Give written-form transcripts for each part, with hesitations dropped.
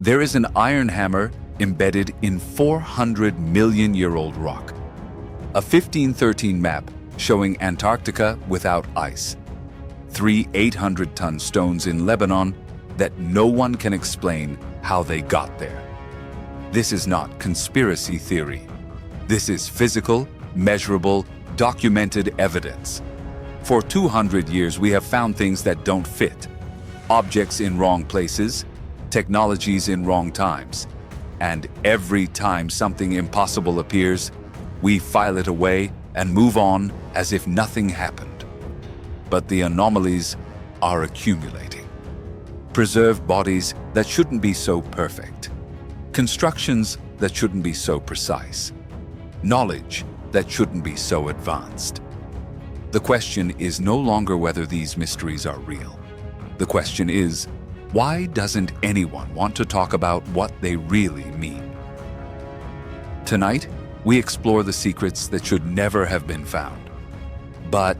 There is an iron hammer embedded in 400-million-year-old rock. A 1513 map showing Antarctica without ice. 3 800-ton stones in Lebanon that no one can explain how they got there. This is not conspiracy theory. This is physical, measurable, documented evidence. For 200 years, we have found things that don't fit. Objects in wrong places, technologies in wrong times. And every time something impossible appears, we file it away and move on as if nothing happened. But the anomalies are accumulating. Preserved bodies that shouldn't be so perfect. Constructions that shouldn't be so precise. Knowledge that shouldn't be so advanced. The question is no longer whether these mysteries are real. The question is, why doesn't anyone want to talk about what they really mean? Tonight, we explore the secrets that should never have been found. But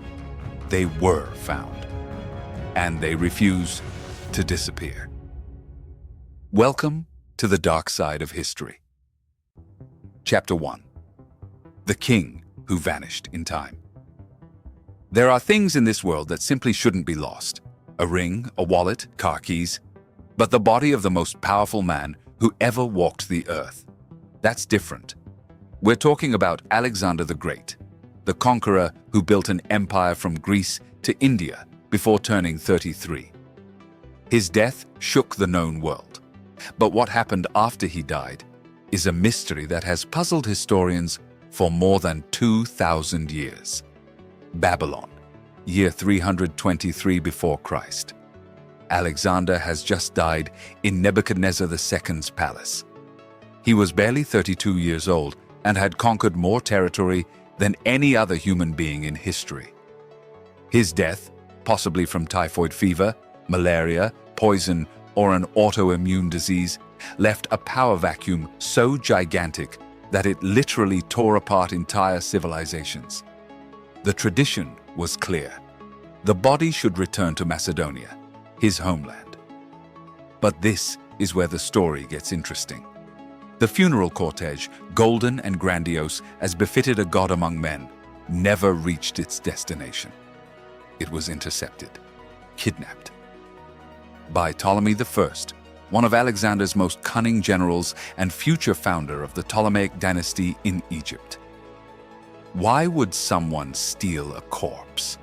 they were found. And they refuse to disappear. Welcome to the dark side of history. Chapter 1. The King Who Vanished in Time. There are things in this world that simply shouldn't be lost. A ring, a wallet, car keys. But the body of the most powerful man who ever walked the earth. That's different. We're talking about Alexander the Great, the conqueror who built an empire from Greece to India before turning 33. His death shook the known world. But what happened after he died is a mystery that has puzzled historians for more than 2,000 years. Babylon, year 323 before Christ. Alexander has just died in Nebuchadnezzar II's palace. He was barely 32 years old and had conquered more territory than any other human being in history. His death, possibly from typhoid fever, malaria, poison, or an autoimmune disease, left a power vacuum so gigantic that it literally tore apart entire civilizations. The tradition was clear. The body should return to Macedonia, his homeland. But this is where the story gets interesting. The funeral cortege, golden and grandiose as befitted a god among men, never reached its destination. It was intercepted, kidnapped. By Ptolemy I, one of Alexander's most cunning generals and future founder of the Ptolemaic dynasty in Egypt. Why would someone steal a corpse?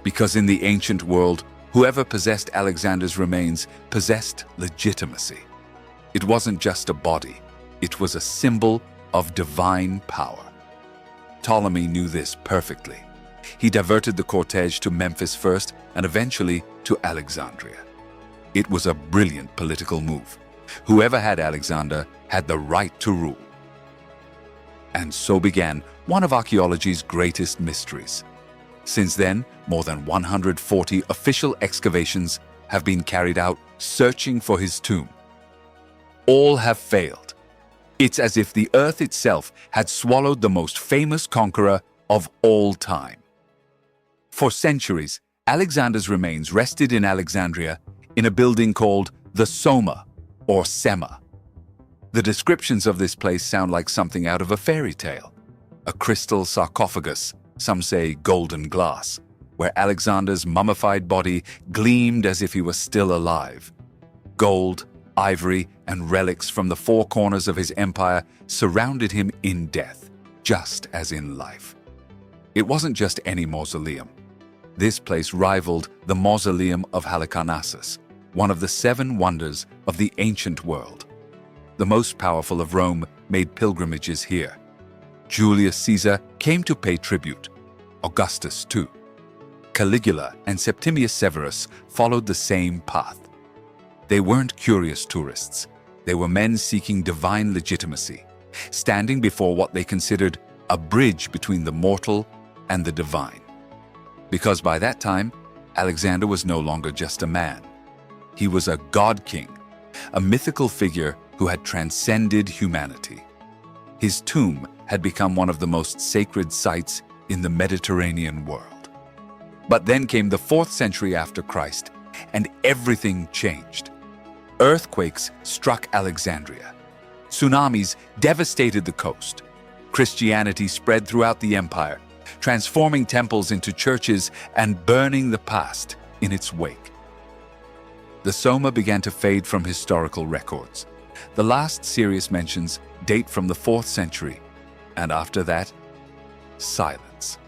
Because in the ancient world, whoever possessed Alexander's remains possessed legitimacy. It wasn't just a body, it was a symbol of divine power. Ptolemy knew this perfectly. He diverted the cortege to Memphis first and eventually to Alexandria. It was a brilliant political move. Whoever had Alexander had the right to rule. And so began one of archaeology's greatest mysteries. Since then, more than 140 official excavations have been carried out searching for his tomb. All have failed. It's as if the earth itself had swallowed the most famous conqueror of all time. For centuries, Alexander's remains rested in Alexandria in a building called the Soma or Sema. The descriptions of this place sound like something out of a fairy tale. A crystal sarcophagus, some say golden glass, where Alexander's mummified body gleamed as if he was still alive. Gold, ivory, and relics from the four corners of his empire surrounded him in death, just as in life. It wasn't just any mausoleum. This place rivaled the mausoleum of Halicarnassus, one of the 7 wonders of the ancient world. The most powerful of Rome made pilgrimages here. Julius Caesar came to pay tribute. Augustus too. Caligula and Septimius Severus followed the same path. They weren't curious tourists. They were men seeking divine legitimacy, standing before what they considered a bridge between the mortal and the divine. Because by that time, Alexander was no longer just a man. He was a god-king, a mythical figure who had transcended humanity. His tomb had become one of the most sacred sites in the Mediterranean world. But then came the 4th century after Christ, and everything changed. Earthquakes struck Alexandria. Tsunamis devastated the coast. Christianity spread throughout the empire, transforming temples into churches and burning the past in its wake. The Soma began to fade from historical records. The last serious mentions date from the 4th century, and after that, silence.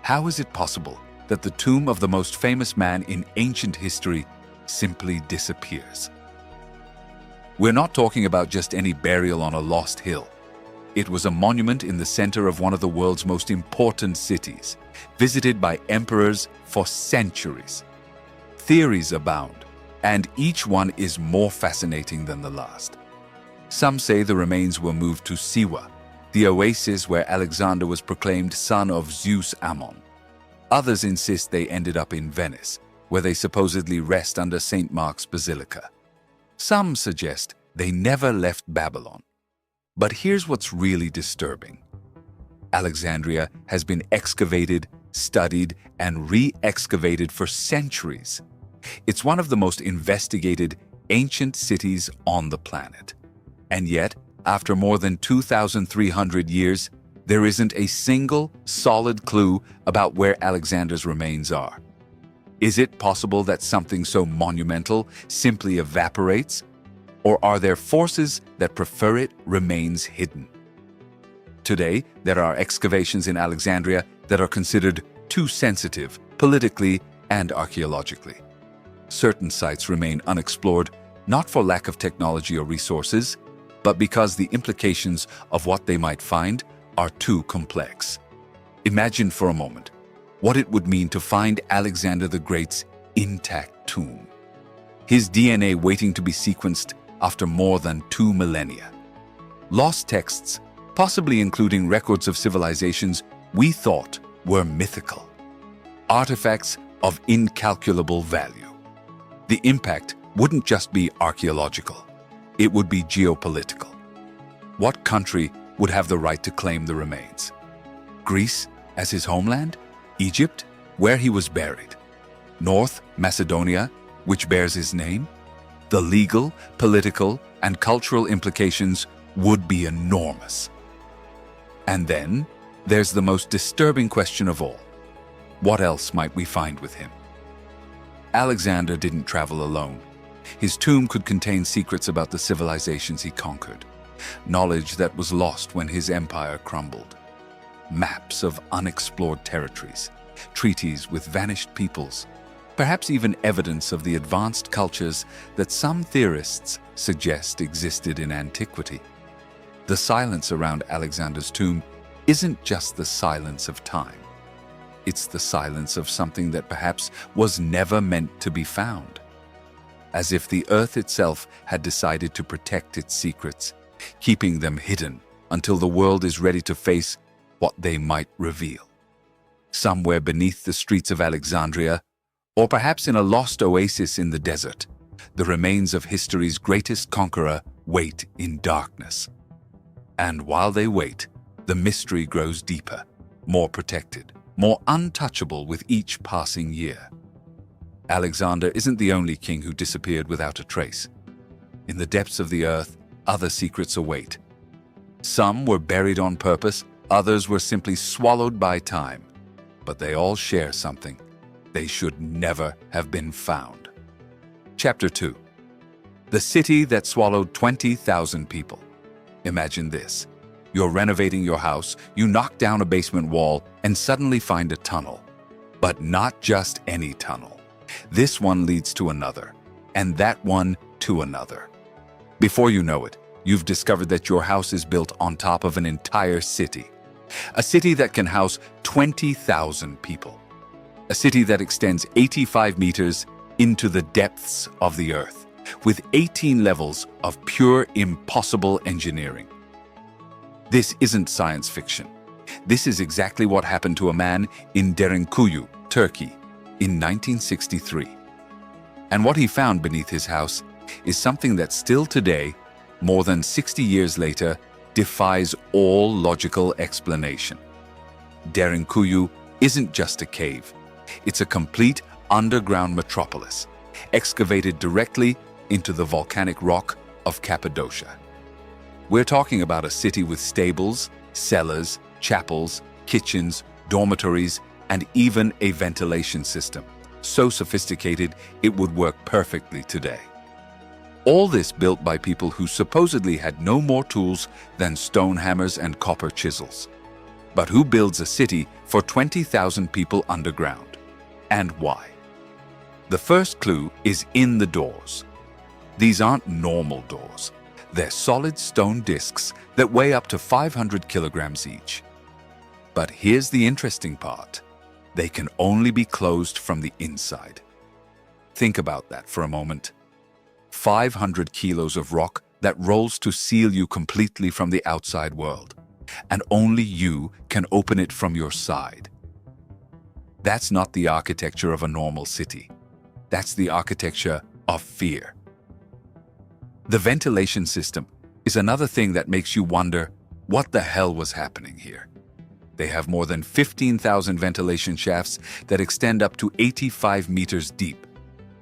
How is it possible that the tomb of the most famous man in ancient history simply disappears? We're not talking about just any burial on a lost hill. It was a monument in the center of one of the world's most important cities, visited by emperors for centuries. Theories abound, and each one is more fascinating than the last. Some say the remains were moved to Siwa, the oasis where Alexander was proclaimed son of Zeus Ammon. Others insist they ended up in Venice, where they supposedly rest under St. Mark's Basilica. Some suggest they never left Babylon. But here's what's really disturbing. Alexandria has been excavated, studied, and re-excavated for centuries. It's one of the most investigated ancient cities on the planet. And yet, after more than 2,300 years, there isn't a single solid clue about where Alexander's remains are. Is it possible that something so monumental simply evaporates? Or are there forces that prefer it remains hidden? Today, there are excavations in Alexandria that are considered too sensitive politically and archaeologically. Certain sites remain unexplored, not for lack of technology or resources, but because the implications of what they might find are too complex. Imagine for a moment what it would mean to find Alexander the Great's intact tomb. His DNA waiting to be sequenced after more than 2 millennia. Lost texts, possibly including records of civilizations we thought were mythical. Artifacts of incalculable value. The impact wouldn't just be archaeological, it would be geopolitical. What country would have the right to claim the remains? Greece as his homeland? Egypt, where he was buried? North Macedonia, which bears his name? The legal, political, and cultural implications would be enormous. And then, there's the most disturbing question of all. What else might we find with him? Alexander didn't travel alone. His tomb could contain secrets about the civilizations he conquered, knowledge that was lost when his empire crumbled, maps of unexplored territories, treaties with vanished peoples, perhaps even evidence of the advanced cultures that some theorists suggest existed in antiquity. The silence around Alexander's tomb isn't just the silence of time. It's the silence of something that perhaps was never meant to be found. As if the earth itself had decided to protect its secrets, keeping them hidden until the world is ready to face what they might reveal. Somewhere beneath the streets of Alexandria, or perhaps in a lost oasis in the desert, the remains of history's greatest conqueror wait in darkness. And while they wait, the mystery grows deeper, more protected, more untouchable with each passing year. Alexander isn't the only king who disappeared without a trace. In the depths of the earth, other secrets await. Some were buried on purpose, others were simply swallowed by time. But they all share something. They should never have been found. Chapter 2. The city that swallowed 20,000 people. Imagine this. You're renovating your house, you knock down a basement wall, and suddenly find a tunnel. But not just any tunnel. This one leads to another, and that one to another. Before you know it, you've discovered that your house is built on top of an entire city. A city that can house 20,000 people. A city that extends 85 meters into the depths of the earth, with 18 levels of pure impossible engineering. This isn't science fiction. This is exactly what happened to a man in Derinkuyu, Turkey, in 1963. And what he found beneath his house is something that still today, more than 60 years later, defies all logical explanation. Derinkuyu isn't just a cave. It's a complete underground metropolis, excavated directly into the volcanic rock of Cappadocia. We're talking about a city with stables, cellars, chapels, kitchens, dormitories, and even a ventilation system, so sophisticated it would work perfectly today. All this built by people who supposedly had no more tools than stone hammers and copper chisels. But who builds a city for 20,000 people underground? And why? The first clue is in the doors. These aren't normal doors. They're solid stone discs that weigh up to 500 kilograms each. But here's the interesting part. They can only be closed from the inside. Think about that for a moment. 500 kilos of rock that rolls to seal you completely from the outside world, and only you can open it from your side. That's not the architecture of a normal city. That's the architecture of fear. The ventilation system is another thing that makes you wonder what the hell was happening here. They have more than 15,000 ventilation shafts that extend up to 85 meters deep.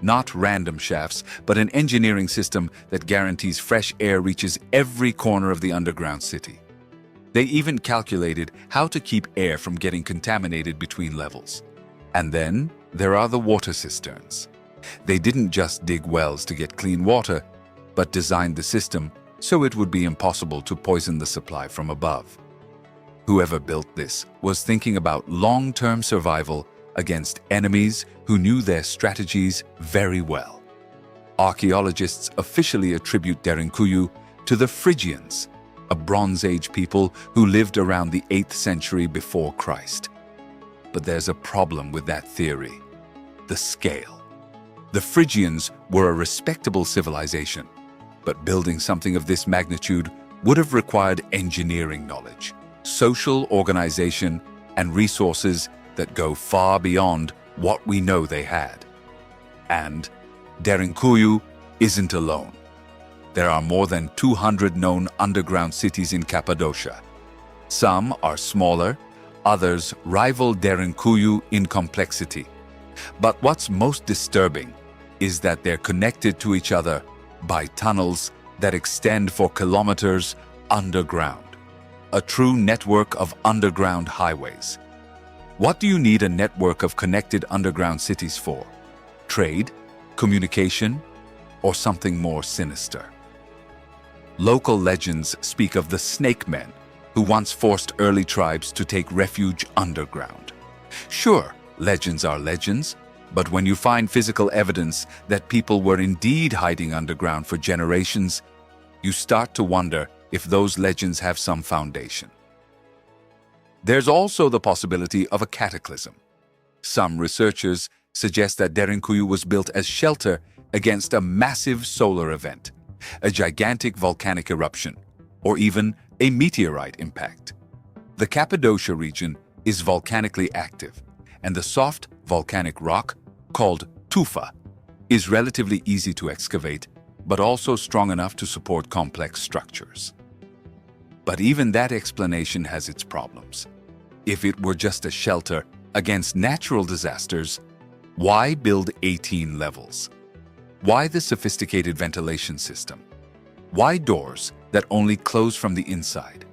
Not random shafts, but an engineering system that guarantees fresh air reaches every corner of the underground city. They even calculated how to keep air from getting contaminated between levels. And then there are the water cisterns. They didn't just dig wells to get clean water, but designed the system so it would be impossible to poison the supply from above. Whoever built this was thinking about long-term survival against enemies who knew their strategies very well. Archaeologists officially attribute Derinkuyu to the Phrygians, a Bronze Age people who lived around the 8th century before Christ. But there's a problem with that theory: the scale. The Phrygians were a respectable civilization, but building something of this magnitude would have required engineering knowledge, social organization, and resources that go far beyond what we know they had. And Derinkuyu isn't alone. There are more than 200 known underground cities in Cappadocia. Some are smaller, others rival Derinkuyu in complexity. But what's most disturbing is that they're connected to each other by tunnels that extend for kilometers underground. A true network of underground highways. What do you need a network of connected underground cities for? Trade, communication, or something more sinister? Local legends speak of the Snake Men, who once forced early tribes to take refuge underground. Sure, legends are legends, but when you find physical evidence that people were indeed hiding underground for generations, you start to wonder if those legends have some foundation. There's also the possibility of a cataclysm. Some researchers suggest that Derinkuyu was built as shelter against a massive solar event, a gigantic volcanic eruption, or even a meteorite impact. The Cappadocia region is volcanically active, and the soft volcanic rock, called tufa, is relatively easy to excavate, but also strong enough to support complex structures. But even that explanation has its problems. If it were just a shelter against natural disasters, why build 18 levels? Why the sophisticated ventilation system? Why doors that only close from the inside?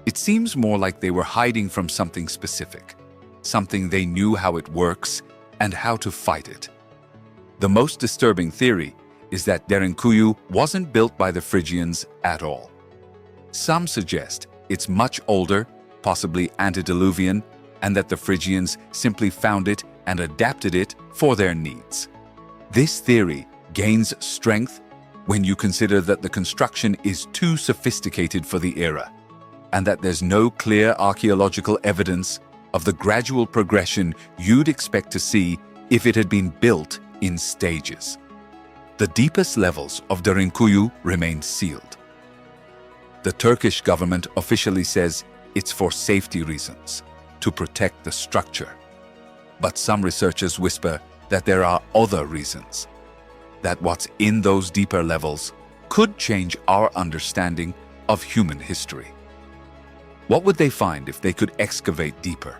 It seems more like they were hiding from something specific, something they knew how it works and how to fight it. The most disturbing theory is that Derinkuyu wasn't built by the Phrygians at all. Some suggest it's much older, possibly antediluvian, and that the Phrygians simply found it and adapted it for their needs. This theory gains strength when you consider that the construction is too sophisticated for the era, and that there's no clear archaeological evidence of the gradual progression you'd expect to see if it had been built in stages. The deepest levels of Derinkuyu remain sealed. The Turkish government officially says it's for safety reasons, to protect the structure. But some researchers whisper that there are other reasons, that what's in those deeper levels could change our understanding of human history. What would they find if they could excavate deeper?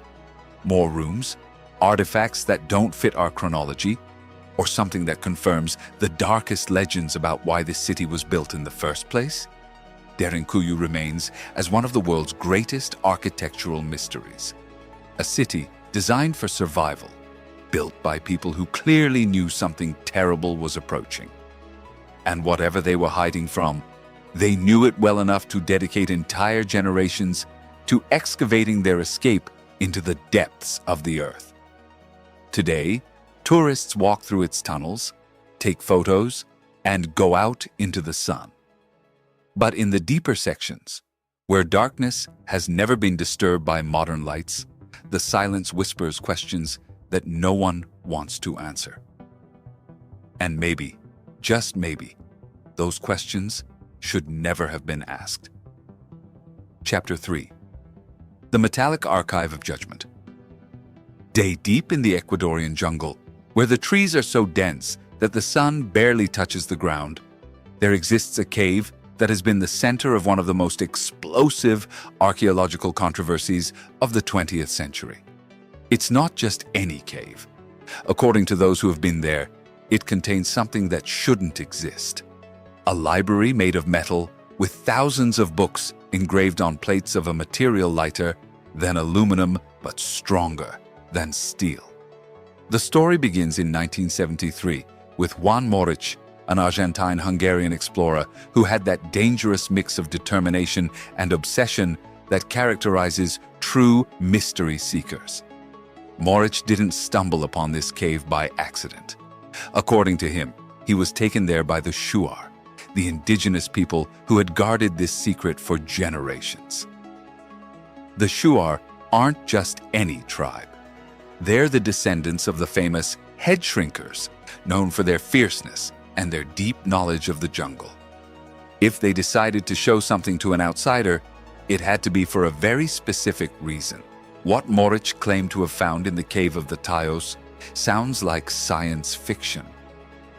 More rooms? Artifacts that don't fit our chronology? or something that confirms the darkest legends about why this city was built in the first place? Derinkuyu remains as one of the world's greatest architectural mysteries. A city designed for survival, built by people who clearly knew something terrible was approaching. And whatever they were hiding from, they knew it well enough to dedicate entire generations to excavating their escape into the depths of the earth. Today, tourists walk through its tunnels, take photos, and go out into the sun. But in the deeper sections, where darkness has never been disturbed by modern lights, the silence whispers questions that no one wants to answer. And maybe, just maybe, those questions should never have been asked. Chapter 3. The Metallic Archive of Judgment. Day deep in the Ecuadorian jungle, where the trees are so dense that the sun barely touches the ground, there exists a cave that has been the center of one of the most explosive archaeological controversies of the 20th century. It's not just any cave. According to those who have been there, it contains something that shouldn't exist. A library made of metal with thousands of books engraved on plates of a material lighter than aluminum but stronger than steel. The story begins in 1973 with Juan Moric, an Argentine-Hungarian explorer who had that dangerous mix of determination and obsession that characterizes true mystery seekers. Moric didn't stumble upon this cave by accident. According to him, he was taken there by the Shuar, the indigenous people who had guarded this secret for generations. The Shuar aren't just any tribe. They're the descendants of the famous head shrinkers, known for their fierceness and their deep knowledge of the jungle. If they decided to show something to an outsider, it had to be for a very specific reason. What Moric claimed to have found in the cave of the Tayos sounds like science fiction.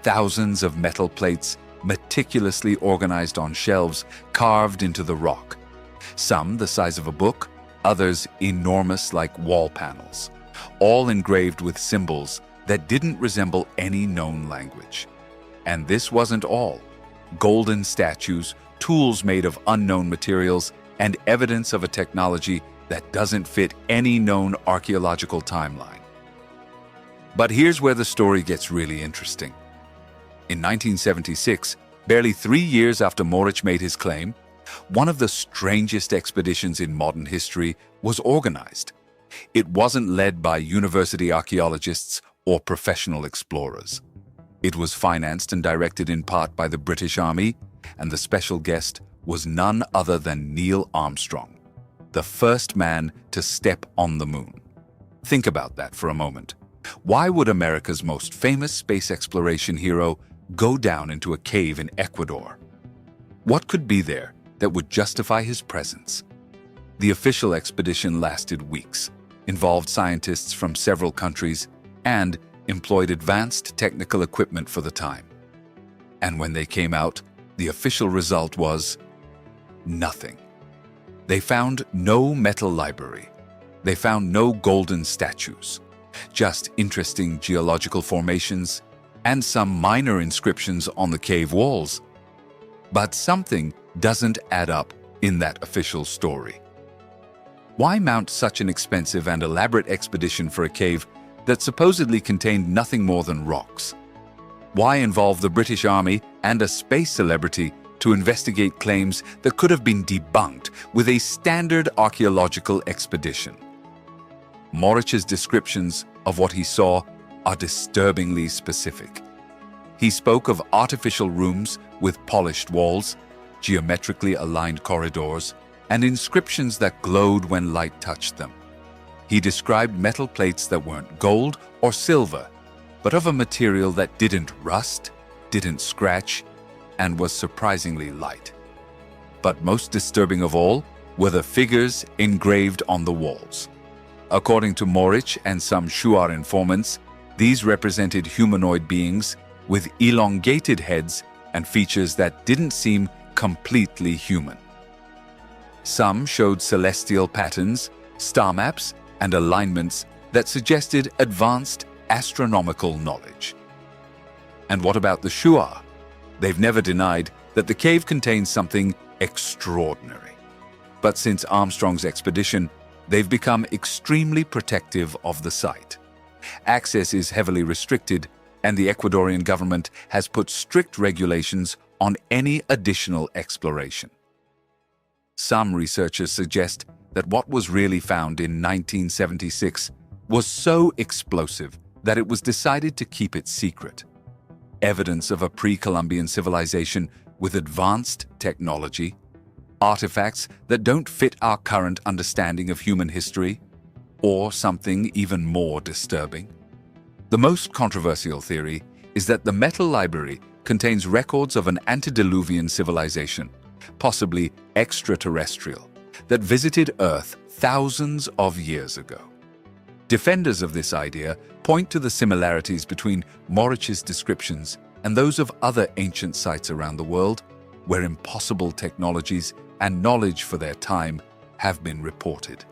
Thousands of metal plates meticulously organized on shelves carved into the rock. Some the size of a book, others enormous like wall panels, all engraved with symbols that didn't resemble any known language. And this wasn't all. Golden statues, tools made of unknown materials, and evidence of a technology that doesn't fit any known archaeological timeline. But here's where the story gets really interesting. In 1976, barely 3 years after Moric made his claim, one of the strangest expeditions in modern history was organized. It wasn't led by university archaeologists or professional explorers. It was financed and directed in part by the British Army, and the special guest was none other than Neil Armstrong, the first man to step on the moon. Think about that for a moment. Why would America's most famous space exploration hero go down into a cave in Ecuador? What could be there that would justify his presence? The official expedition lasted weeks, involved scientists from several countries, and employed advanced technical equipment for the time. And when they came out, the official result was nothing. They found no metal library. They found no golden statues, just interesting geological formations and some minor inscriptions on the cave walls. But something doesn't add up in that official story. Why mount such an expensive and elaborate expedition for a cave that supposedly contained nothing more than rocks? Why involve the British Army and a space celebrity to investigate claims that could have been debunked with a standard archaeological expedition? Moric's descriptions of what he saw are disturbingly specific. He spoke of artificial rooms with polished walls, geometrically aligned corridors, and inscriptions that glowed when light touched them. He described metal plates that weren't gold or silver, but of a material that didn't rust, didn't scratch, and was surprisingly light. But most disturbing of all were the figures engraved on the walls. According to Moric and some Shuar informants, these represented humanoid beings with elongated heads and features that didn't seem completely human. Some showed celestial patterns, star maps, and alignments that suggested advanced astronomical knowledge. And what about the Shuar? They've never denied that the cave contains something extraordinary. But since Armstrong's expedition, they've become extremely protective of the site. Access is heavily restricted, and the Ecuadorian government has put strict regulations on any additional exploration. Some researchers suggest that what was really found in 1976 was so explosive that it was decided to keep it secret. Evidence of a pre-Columbian civilization with advanced technology, artifacts that don't fit our current understanding of human history, or something even more disturbing. The most controversial theory is that the metal library contains records of an antediluvian civilization, possibly extraterrestrial, that visited Earth thousands of years ago. Defenders of this idea point to the similarities between Morich's descriptions and those of other ancient sites around the world, where impossible technologies and knowledge for their time have been reported.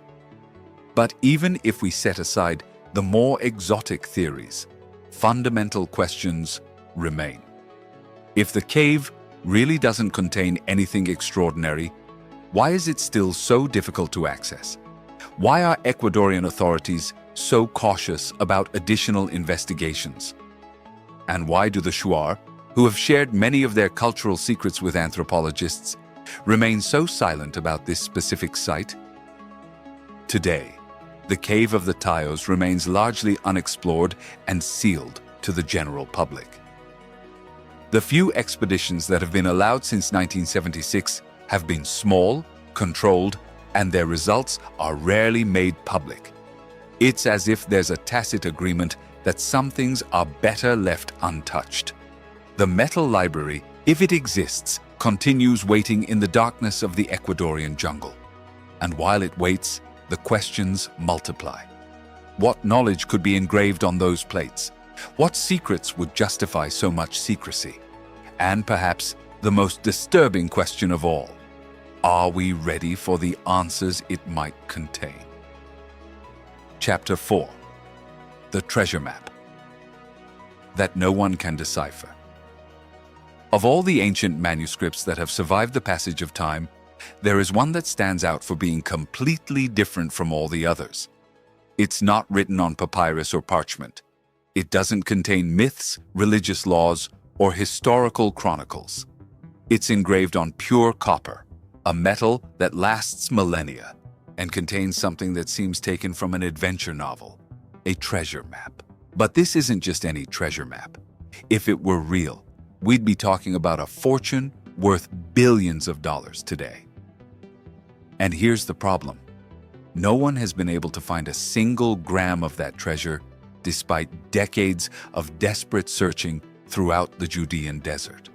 But even if we set aside the more exotic theories, fundamental questions remain. If the cave really doesn't contain anything extraordinary, why is it still so difficult to access? Why are Ecuadorian authorities so cautious about additional investigations? And why do the Shuar, who have shared many of their cultural secrets with anthropologists, remain so silent about this specific site? Today, the Cave of the Tayos remains largely unexplored and sealed to the general public. The few expeditions that have been allowed since 1976 have been small, controlled, and their results are rarely made public. It's as if there's a tacit agreement that some things are better left untouched. The metal library, if it exists, continues waiting in the darkness of the Ecuadorian jungle. And while it waits, the questions multiply. What knowledge could be engraved on those plates? What secrets would justify so much secrecy? And perhaps the most disturbing question of all, are we ready for the answers it might contain? Chapter 4. The Treasure Map that no one can decipher. Of all the ancient manuscripts that have survived the passage of time, there is one that stands out for being completely different from all the others. It's not written on papyrus or parchment. It doesn't contain myths, religious laws, or historical chronicles. It's engraved on pure copper, a metal that lasts millennia, and contains something that seems taken from an adventure novel, a treasure map. But this isn't just any treasure map. If it were real, we'd be talking about a fortune worth billions of dollars today. And here's the problem. No one has been able to find a single gram of that treasure, despite decades of desperate searching throughout the Judean desert.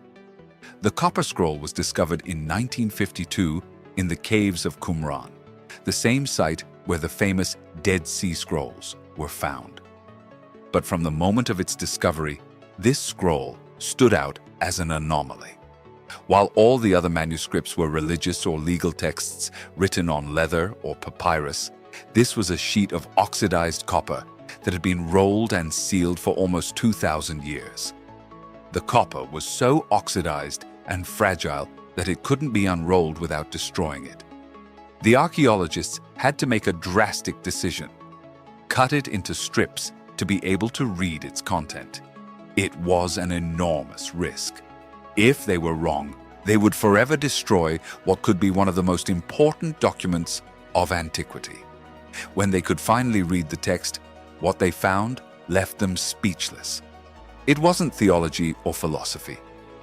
The copper scroll was discovered in 1952 in the caves of Qumran, the same site where the famous Dead Sea Scrolls were found. But from the moment of its discovery, this scroll stood out as an anomaly. While all the other manuscripts were religious or legal texts written on leather or papyrus, this was a sheet of oxidized copper that had been rolled and sealed for almost 2,000 years. The copper was so oxidized and fragile that it couldn't be unrolled without destroying it. The archaeologists had to make a drastic decision: cut it into strips to be able to read its content. It was an enormous risk. If they were wrong, they would forever destroy what could be one of the most important documents of antiquity. When they could finally read the text, what they found left them speechless. It wasn't theology or philosophy.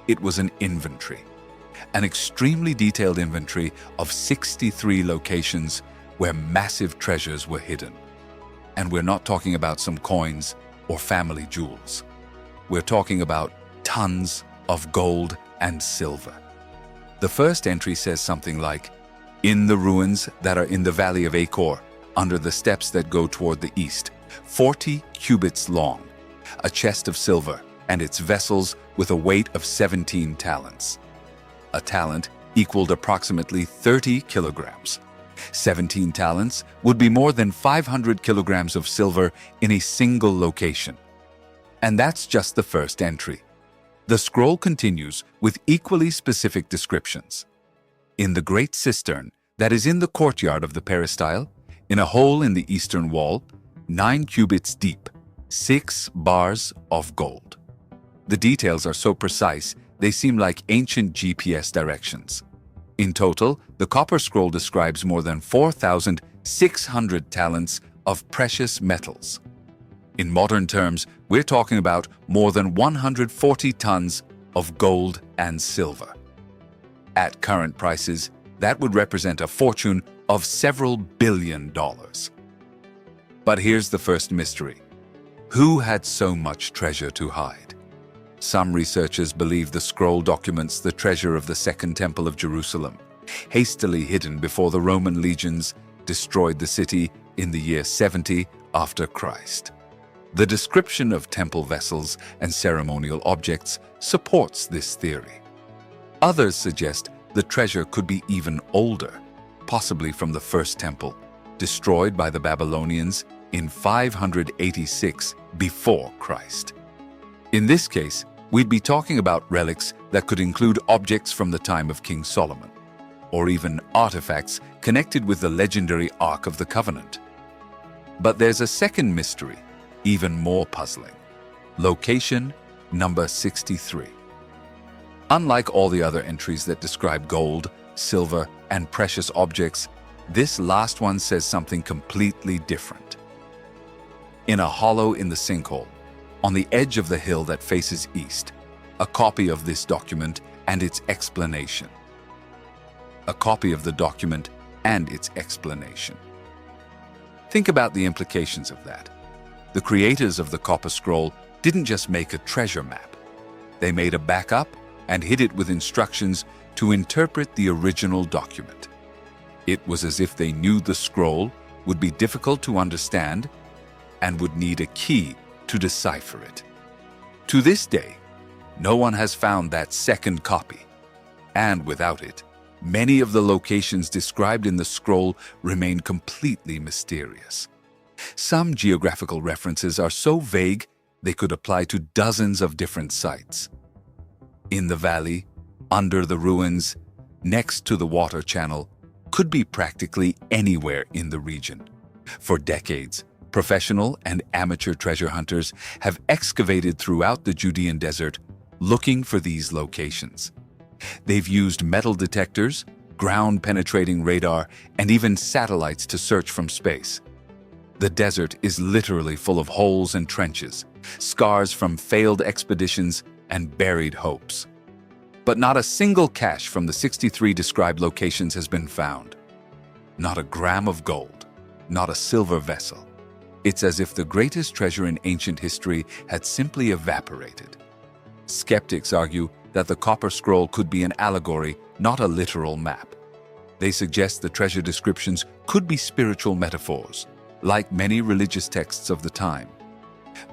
It was an inventory, an extremely detailed inventory of 63 locations where massive treasures were hidden. And we're not talking about some coins or family jewels. We're talking about tons of gold and silver. The first entry says something like, "In the ruins that are in the valley of Achor, under the steps that go toward the east, 40 cubits long, a chest of silver and its vessels with a weight of 17 talents. A talent equaled approximately 30 kilograms. 17 talents would be more than 500 kilograms of silver in a single location." And that's just the first entry. The scroll continues with equally specific descriptions. In the great cistern that is in the courtyard of the peristyle, in a hole in the eastern wall, 9 cubits deep, 6 bars of gold. The details are so precise, they seem like ancient GPS directions. In total, the copper scroll describes more than 4,600 talents of precious metals. In modern terms, we're talking about more than 140 tons of gold and silver. At current prices, that would represent a fortune of several billion dollars. But here's the first mystery. Who had so much treasure to hide? Some researchers believe the scroll documents the treasure of the Second Temple of Jerusalem, hastily hidden before the Roman legions destroyed the city in the year 70 after Christ. The description of temple vessels and ceremonial objects supports this theory. Others suggest the treasure could be even older, possibly from the First Temple, destroyed by the Babylonians in 586 before Christ. In this case, we'd be talking about relics that could include objects from the time of King Solomon, or even artifacts connected with the legendary Ark of the Covenant. But there's a second mystery, even more puzzling. Location number 63. Unlike all the other entries that describe gold, silver, and precious objects, this last one says something completely different. In a hollow in the sinkhole, on the edge of the hill that faces east, a copy of this document and its explanation. A copy of the document and its explanation. Think about the implications of that. The creators of the Copper Scroll didn't just make a treasure map. They made a backup and hid it with instructions to interpret the original document. It was as if they knew the scroll would be difficult to understand and would need a key to decipher it. To this day, no one has found that second copy, and without it, many of the locations described in the scroll remain completely mysterious. Some geographical references are so vague they could apply to dozens of different sites. In the valley, under the ruins, next to the water channel, could be practically anywhere in the region. For decades, professional and amateur treasure hunters have excavated throughout the Judean desert looking for these locations. They've used metal detectors, ground-penetrating radar, and even satellites to search from space. The desert is literally full of holes and trenches, scars from failed expeditions and buried hopes. But not a single cache from the 63 described locations has been found. Not a gram of gold, not a silver vessel. It's as if the greatest treasure in ancient history had simply evaporated. Skeptics argue that the Copper Scroll could be an allegory, not a literal map. They suggest the treasure descriptions could be spiritual metaphors, like many religious texts of the time.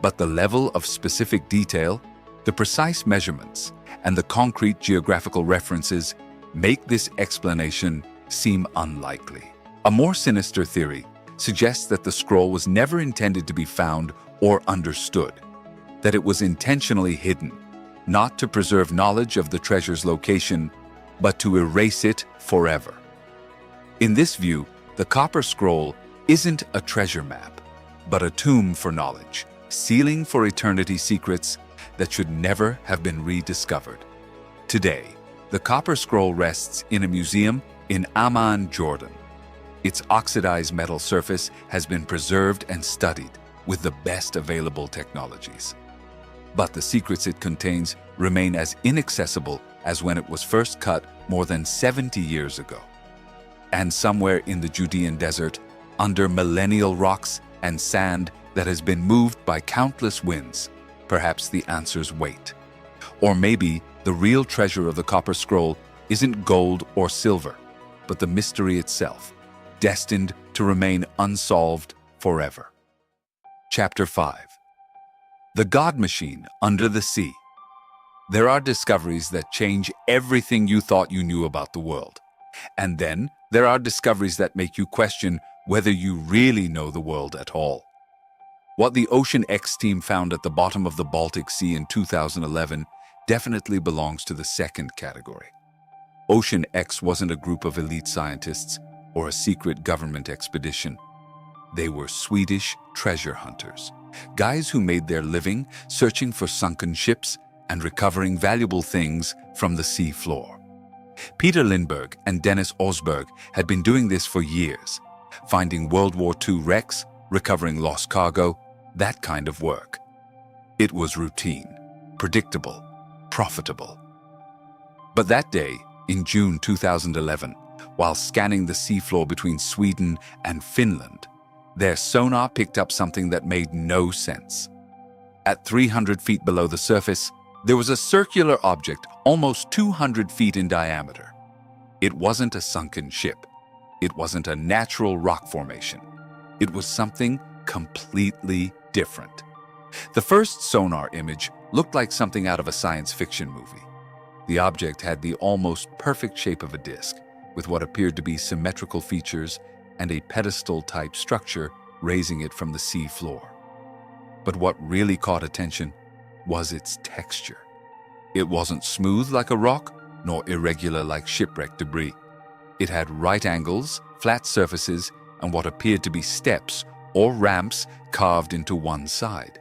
But the level of specific detail, the precise measurements, and the concrete geographical references make this explanation seem unlikely. A more sinister theory suggests that the scroll was never intended to be found or understood, that it was intentionally hidden, not to preserve knowledge of the treasure's location, but to erase it forever. In this view, the Copper Scroll isn't a treasure map, but a tomb for knowledge, sealing for eternity secrets that should never have been rediscovered. Today, the Copper Scroll rests in a museum in Amman, Jordan. Its oxidized metal surface has been preserved and studied with the best available technologies. But the secrets it contains remain as inaccessible as when it was first cut more than 70 years ago. And somewhere in the Judean desert, under millennial rocks and sand that has been moved by countless winds, perhaps the answers wait. Or maybe the real treasure of the Copper Scroll isn't gold or silver, but the mystery itself, destined to remain unsolved forever. Chapter 5. The God Machine Under the Sea. There are discoveries that change everything you thought you knew about the world. And then there are discoveries that make you question whether you really know the world at all. What the Ocean X team found at the bottom of the Baltic Sea in 2011 definitely belongs to the second category. Ocean X wasn't a group of elite scientists or a secret government expedition. They were Swedish treasure hunters, guys who made their living searching for sunken ships and recovering valuable things from the sea floor. Peter Lindbergh and Dennis Osberg had been doing this for years, finding World War II wrecks, recovering lost cargo, that kind of work. It was routine, predictable, profitable. But that day, in June 2011, while scanning the seafloor between Sweden and Finland, their sonar picked up something that made no sense. At 300 feet below the surface, there was a circular object almost 200 feet in diameter. It wasn't a sunken ship. It wasn't a natural rock formation. It was something completely different. The first sonar image looked like something out of a science fiction movie. The object had the almost perfect shape of a disc, with what appeared to be symmetrical features and a pedestal-type structure raising it from the sea floor. But what really caught attention was its texture. It wasn't smooth like a rock, nor irregular like shipwreck debris. It had right angles, flat surfaces, and what appeared to be steps or ramps carved into one side.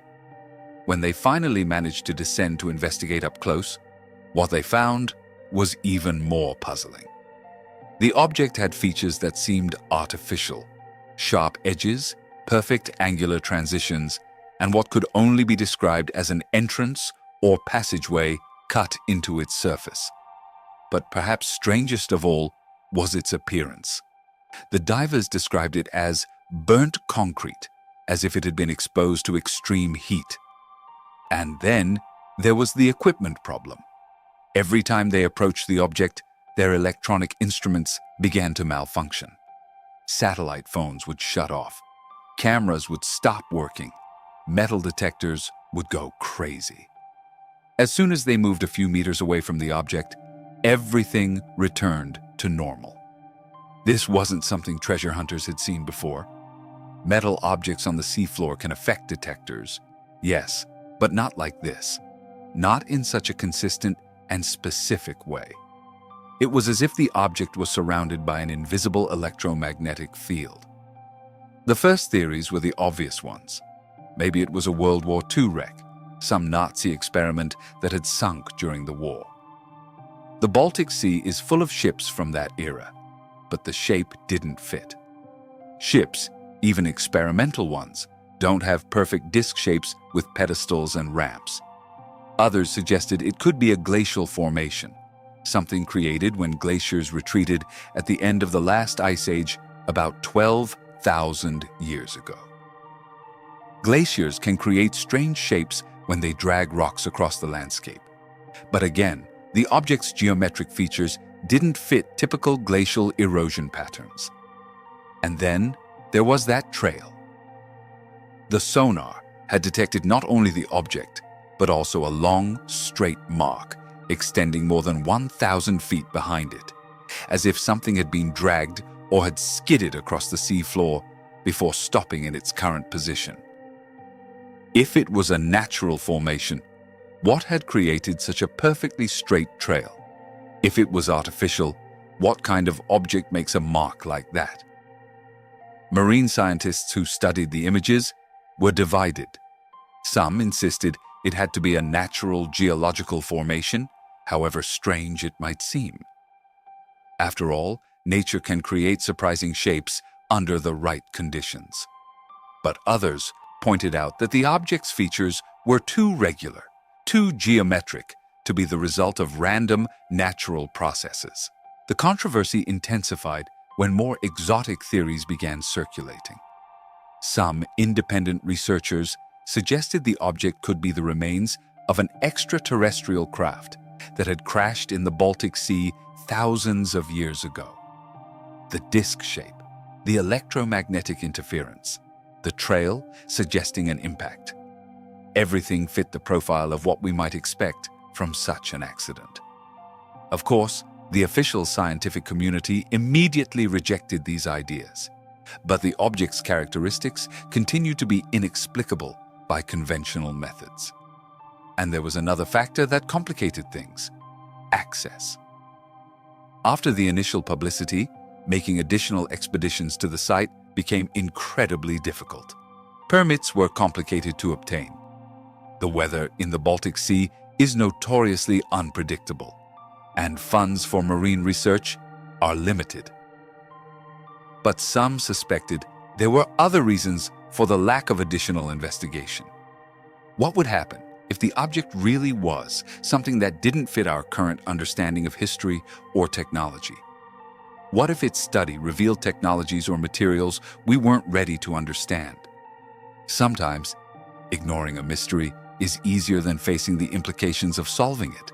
When they finally managed to descend to investigate up close, what they found was even more puzzling. The object had features that seemed artificial: sharp edges, perfect angular transitions, and what could only be described as an entrance or passageway cut into its surface. But perhaps strangest of all was its appearance. The divers described it as burnt concrete, as if it had been exposed to extreme heat. And then there was the equipment problem. Every time they approached the object, their electronic instruments began to malfunction. Satellite phones would shut off. Cameras would stop working. Metal detectors would go crazy. As soon as they moved a few meters away from the object, everything returned to normal. This wasn't something treasure hunters had seen before. Metal objects on the seafloor can affect detectors, yes, but not like this. Not in such a consistent and specific way. It was as if the object was surrounded by an invisible electromagnetic field. The first theories were the obvious ones. Maybe it was a World War II wreck, some Nazi experiment that had sunk during the war. The Baltic Sea is full of ships from that era, but the shape didn't fit. Ships, even experimental ones, don't have perfect disc shapes with pedestals and ramps. Others suggested it could be a glacial formation, something created when glaciers retreated at the end of the last ice age about 12,000 years ago. Glaciers can create strange shapes when they drag rocks across the landscape. But again, the object's geometric features didn't fit typical glacial erosion patterns. And then there was that trail. The sonar had detected not only the object, but also a long, straight mark extending more than 1,000 feet behind it, as if something had been dragged or had skidded across the sea floor before stopping in its current position. If it was a natural formation, what had created such a perfectly straight trail? If it was artificial, what kind of object makes a mark like that? Marine scientists who studied the images were divided. Some insisted it had to be a natural geological formation, however strange it might seem. After all, nature can create surprising shapes under the right conditions. But others pointed out that the object's features were too regular, too geometric to be the result of random natural processes. The controversy intensified when more exotic theories began circulating. Some independent researchers suggested the object could be the remains of an extraterrestrial craft that had crashed in the Baltic Sea thousands of years ago. The disc shape, the electromagnetic interference, the trail suggesting an impact. Everything fit the profile of what we might expect from such an accident. Of course, the official scientific community immediately rejected these ideas, but the object's characteristics continued to be inexplicable by conventional methods. And there was another factor that complicated things: access. After the initial publicity, making additional expeditions to the site became incredibly difficult. Permits were complicated to obtain. The weather in the Baltic Sea is notoriously unpredictable, and funds for marine research are limited. But some suspected there were other reasons for the lack of additional investigation. What would happen if the object really was something that didn't fit our current understanding of history or technology? What if its study revealed technologies or materials we weren't ready to understand? Sometimes, ignoring a mystery is easier than facing the implications of solving it.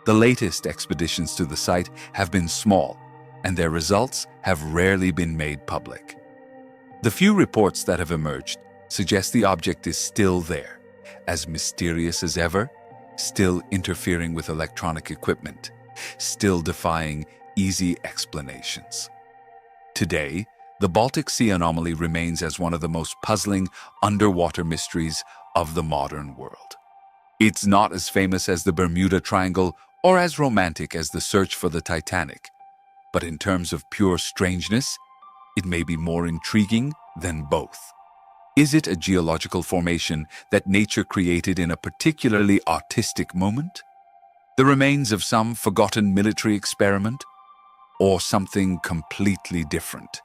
The latest expeditions to the site have been small, and their results have rarely been made public. The few reports that have emerged suggest the object is still there, as mysterious as ever, still interfering with electronic equipment, still defying easy explanations. Today, the Baltic Sea anomaly remains as one of the most puzzling underwater mysteries of the modern world. It's not as famous as the Bermuda Triangle or as romantic as the search for the Titanic, but in terms of pure strangeness, it may be more intriguing than both. Is it a geological formation that nature created in a particularly artistic moment? The remains of some forgotten military experiment? Or something completely different?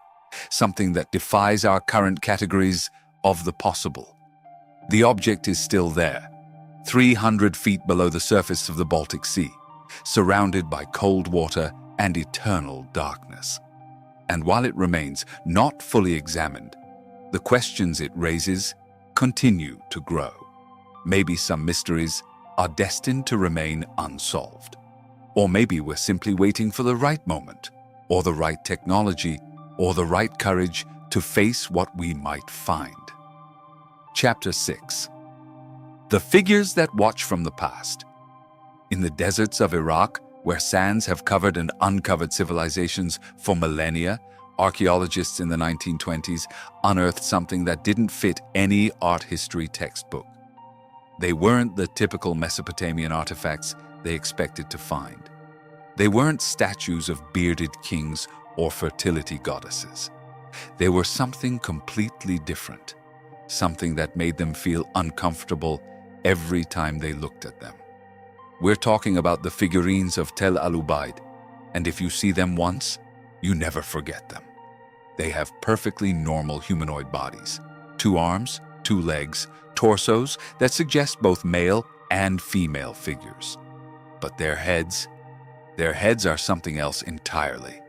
Something that defies our current categories of the possible? The object is still there, 300 feet below the surface of the Baltic Sea, surrounded by cold water and eternal darkness. And while it remains not fully examined, the questions it raises continue to grow. Maybe some mysteries are destined to remain unsolved. Or maybe we're simply waiting for the right moment, or the right technology, or the right courage to face what we might find. Chapter 6. The Figures That Watch from the Past. In the deserts of Iraq, where sands have covered and uncovered civilizations for millennia, archaeologists in the 1920s unearthed something that didn't fit any art history textbook. They weren't the typical Mesopotamian artifacts they expected to find. They weren't statues of bearded kings or fertility goddesses. They were something completely different, something that made them feel uncomfortable every time they looked at them. We're talking about the figurines of Tel al-Ubaid, and if you see them once, you never forget them. They have perfectly normal humanoid bodies, 2 arms, 2 legs, torsos that suggest both male and female figures. But their heads are something else entirely.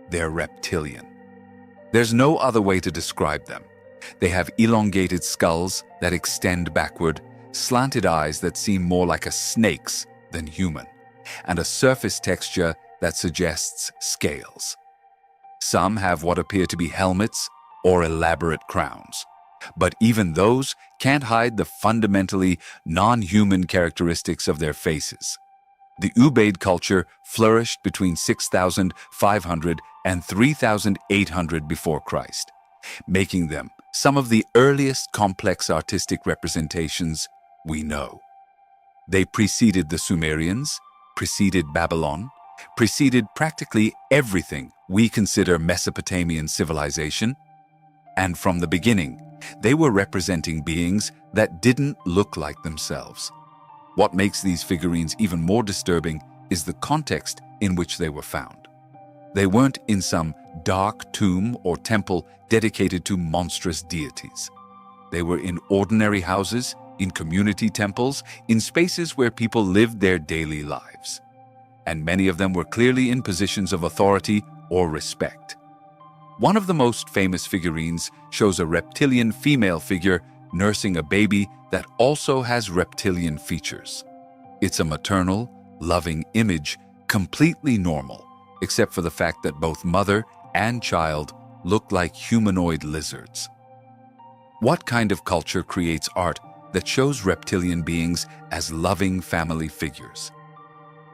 They're reptilian. There's no other way to describe them. They have elongated skulls that extend backward, slanted eyes that seem more like a snake's than human, and a surface texture that suggests scales. Some have what appear to be helmets or elaborate crowns, but even those can't hide the fundamentally non-human characteristics of their faces. The Ubaid culture flourished between 6,500 and 3,800 before Christ, making them some of the earliest complex artistic representations we know. They preceded the Sumerians, preceded Babylon, preceded practically everything we consider Mesopotamian civilization, and from the beginning, they were representing beings that didn't look like themselves. What makes these figurines even more disturbing is the context in which they were found. They weren't in some dark tomb or temple dedicated to monstrous deities. They were in ordinary houses, in community temples, in spaces where people lived their daily lives. And many of them were clearly in positions of authority or respect. One of the most famous figurines shows a reptilian female figure nursing a baby that also has reptilian features. It's a maternal, loving image, completely normal, except for the fact that both mother and child look like humanoid lizards. What kind of culture creates art that shows reptilian beings as loving family figures?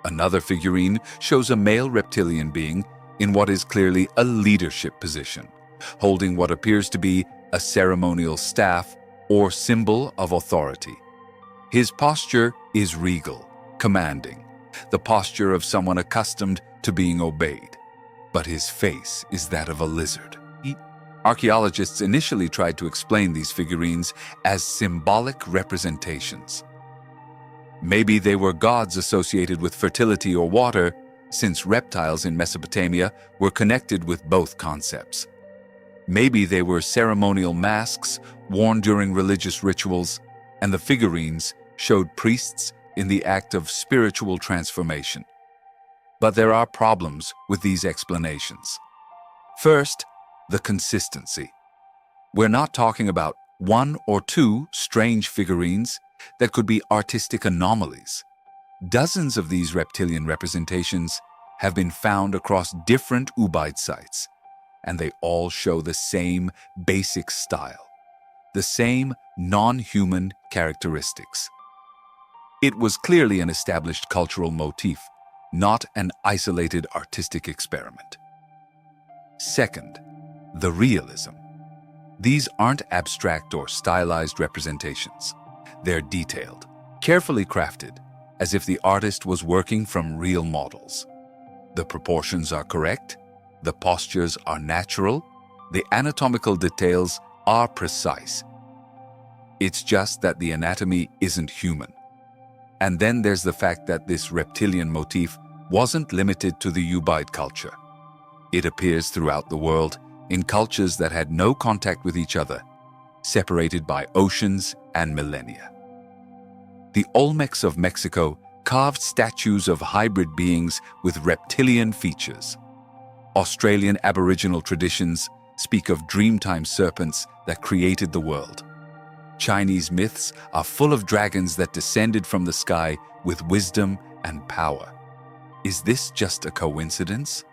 Another figurine shows a male reptilian being in what is clearly a leadership position, holding what appears to be a ceremonial staff or symbol of authority. His posture is regal, commanding, the posture of someone accustomed to being obeyed. But his face is that of a lizard. Archaeologists initially tried to explain these figurines as symbolic representations. Maybe they were gods associated with fertility or water, since reptiles in Mesopotamia were connected with both concepts. Maybe they were ceremonial masks worn during religious rituals, and the figurines showed priests in the act of spiritual transformation. But there are problems with these explanations. First, the consistency. We're not talking about one or two strange figurines that could be artistic anomalies. Dozens of these reptilian representations have been found across different Ubaid sites, and they all show the same basic style, the same non-human characteristics. It was clearly an established cultural motif, not an isolated artistic experiment. Second, the realism. These aren't abstract or stylized representations. They're detailed, carefully crafted, as if the artist was working from real models. The proportions are correct, the postures are natural, the anatomical details are precise. It's just that the anatomy isn't human. And then there's the fact that this reptilian motif wasn't limited to the Ubaid culture. It appears throughout the world in cultures that had no contact with each other, separated by oceans and millennia. The Olmecs of Mexico carved statues of hybrid beings with reptilian features. Australian Aboriginal traditions speak of dreamtime serpents that created the world. Chinese myths are full of dragons that descended from the sky with wisdom and power. Is this just a coincidence?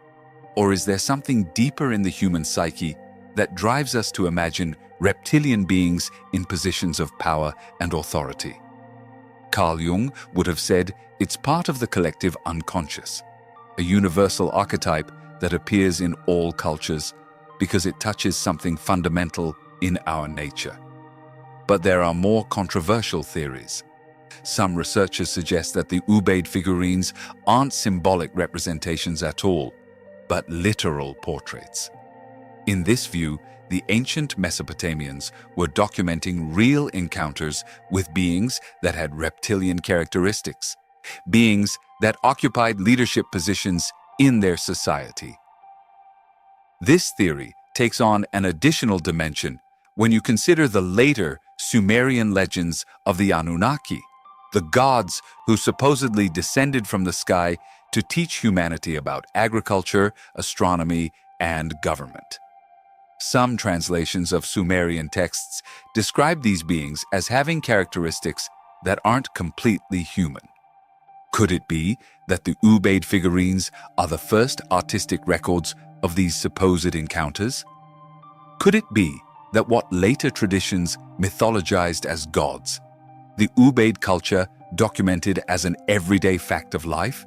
Or is there something deeper in the human psyche that drives us to imagine reptilian beings in positions of power and authority? Carl Jung would have said it's part of the collective unconscious, a universal archetype that appears in all cultures because it touches something fundamental in our nature. But there are more controversial theories. Some researchers suggest that the Ubaid figurines aren't symbolic representations at all, but literal portraits. In this view, the ancient Mesopotamians were documenting real encounters with beings that had reptilian characteristics, beings that occupied leadership positions in their society. This theory takes on an additional dimension when you consider the later Sumerian legends of the Anunnaki, the gods who supposedly descended from the sky to teach humanity about agriculture, astronomy, and government. Some translations of Sumerian texts describe these beings as having characteristics that aren't completely human. Could it be that the Ubaid figurines are the first artistic records of these supposed encounters? Could it be that what later traditions mythologized as gods, the Ubaid culture documented as an everyday fact of life?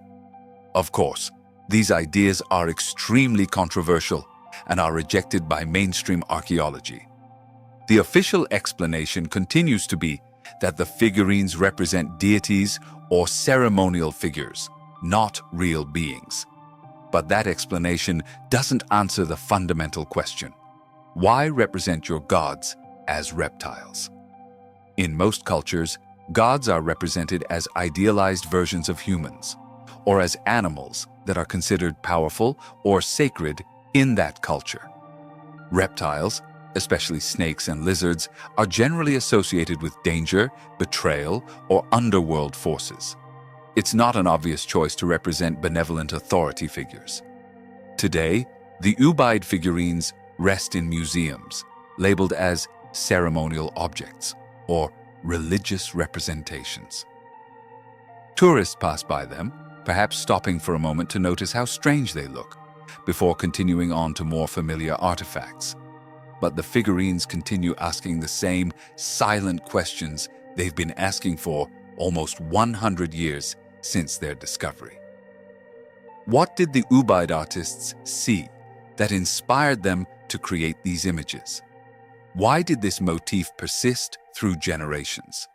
Of course, these ideas are extremely controversial and are rejected by mainstream archaeology. The official explanation continues to be that the figurines represent deities or ceremonial figures, not real beings. But that explanation doesn't answer the fundamental question: why represent your gods as reptiles? In most cultures, gods are represented as idealized versions of humans, or as animals that are considered powerful or sacred in that culture. Reptiles, especially snakes and lizards, are generally associated with danger, betrayal, or underworld forces. It's not an obvious choice to represent benevolent authority figures. Today, the Ubaid figurines rest in museums, labeled as ceremonial objects or religious representations. Tourists pass by them, perhaps stopping for a moment to notice how strange they look, before continuing on to more familiar artifacts. But the figurines continue asking the same silent questions they've been asking for almost 100 years since their discovery. What did the Ubaid artists see that inspired them to create these images? Why did this motif persist through generations?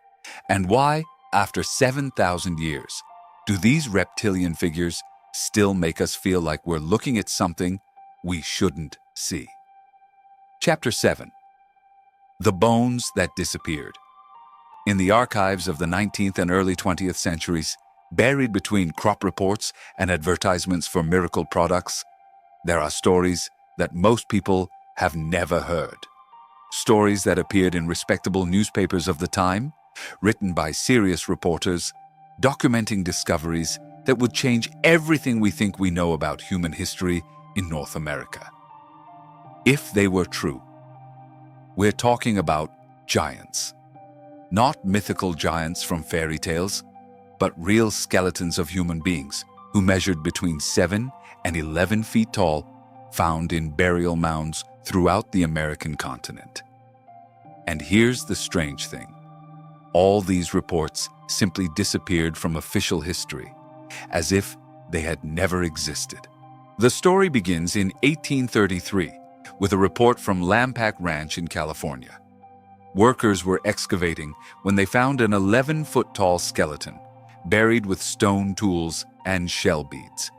And why, After 7,000 years, do these reptilian figures still make us feel like we're looking at something we shouldn't see? Chapter 7. The Bones That Disappeared. In the archives of the 19th and early 20th centuries, buried between crop reports and advertisements for miracle products, there are stories that most people have never heard. Stories that appeared in respectable newspapers of the time, written by serious reporters, documenting discoveries that would change everything we think we know about human history in North America. If they were true, we're talking about giants. Not mythical giants from fairy tales, but real skeletons of human beings who measured between 7 and 11 feet tall, found in burial mounds throughout the American continent. And here's the strange thing. All these reports simply disappeared from official history, as if they had never existed. The story begins in 1833 with a report from Lampak Ranch in California. Workers were excavating when they found an 11-foot-tall skeleton, buried with stone tools and shell beads.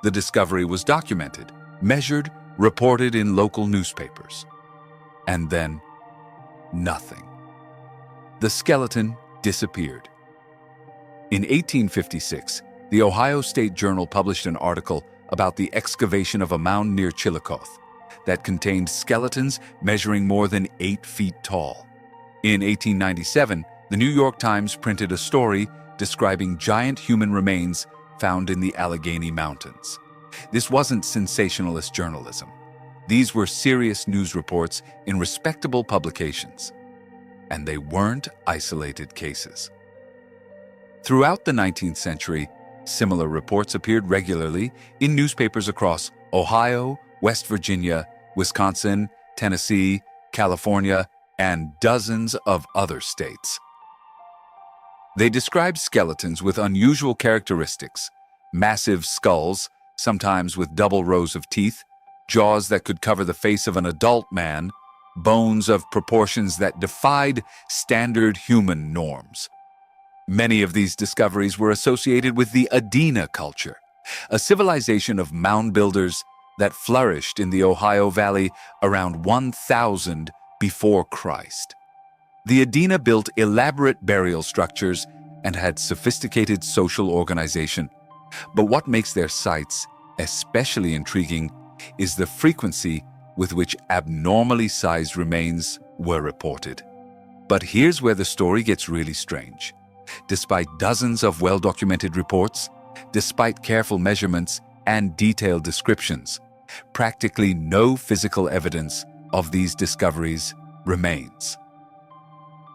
The discovery was documented, measured, reported in local newspapers. And then, nothing. The skeleton disappeared. In 1856, the Ohio State Journal published an article about the excavation of a mound near Chillicothe that contained skeletons measuring more than 8 feet tall. In 1897, the New York Times printed a story describing giant human remains found in the Allegheny Mountains. This wasn't sensationalist journalism. These were serious news reports in respectable publications. And they weren't isolated cases. Throughout the 19th century, similar reports appeared regularly in newspapers across Ohio, West Virginia, Wisconsin, Tennessee, California, and dozens of other states. They described skeletons with unusual characteristics: massive skulls, sometimes with double rows of teeth, jaws that could cover the face of an adult man, bones of proportions that defied standard human norms. Many of these discoveries were associated with the Adena culture, a civilization of mound builders that flourished in the Ohio Valley around 1000 before Christ. The Adena built elaborate burial structures and had sophisticated social organization. But what makes their sites especially intriguing is the frequency with which abnormally sized remains were reported. But here's where the story gets really strange. Despite dozens of well-documented reports, despite careful measurements and detailed descriptions, practically no physical evidence of these discoveries remains.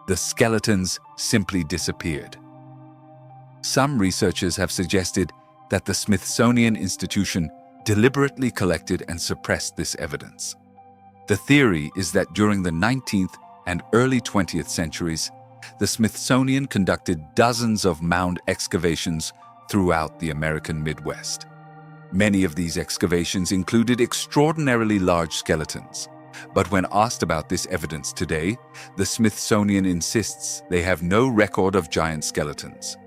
The skeletons simply disappeared. Some researchers have suggested that the Smithsonian Institution deliberately collected and suppressed this evidence. The theory is that during the 19th and early 20th centuries, the Smithsonian conducted dozens of mound excavations throughout the American Midwest. Many of these excavations included extraordinarily large skeletons. But when asked about this evidence today, the Smithsonian insists they have no record of giant skeletons.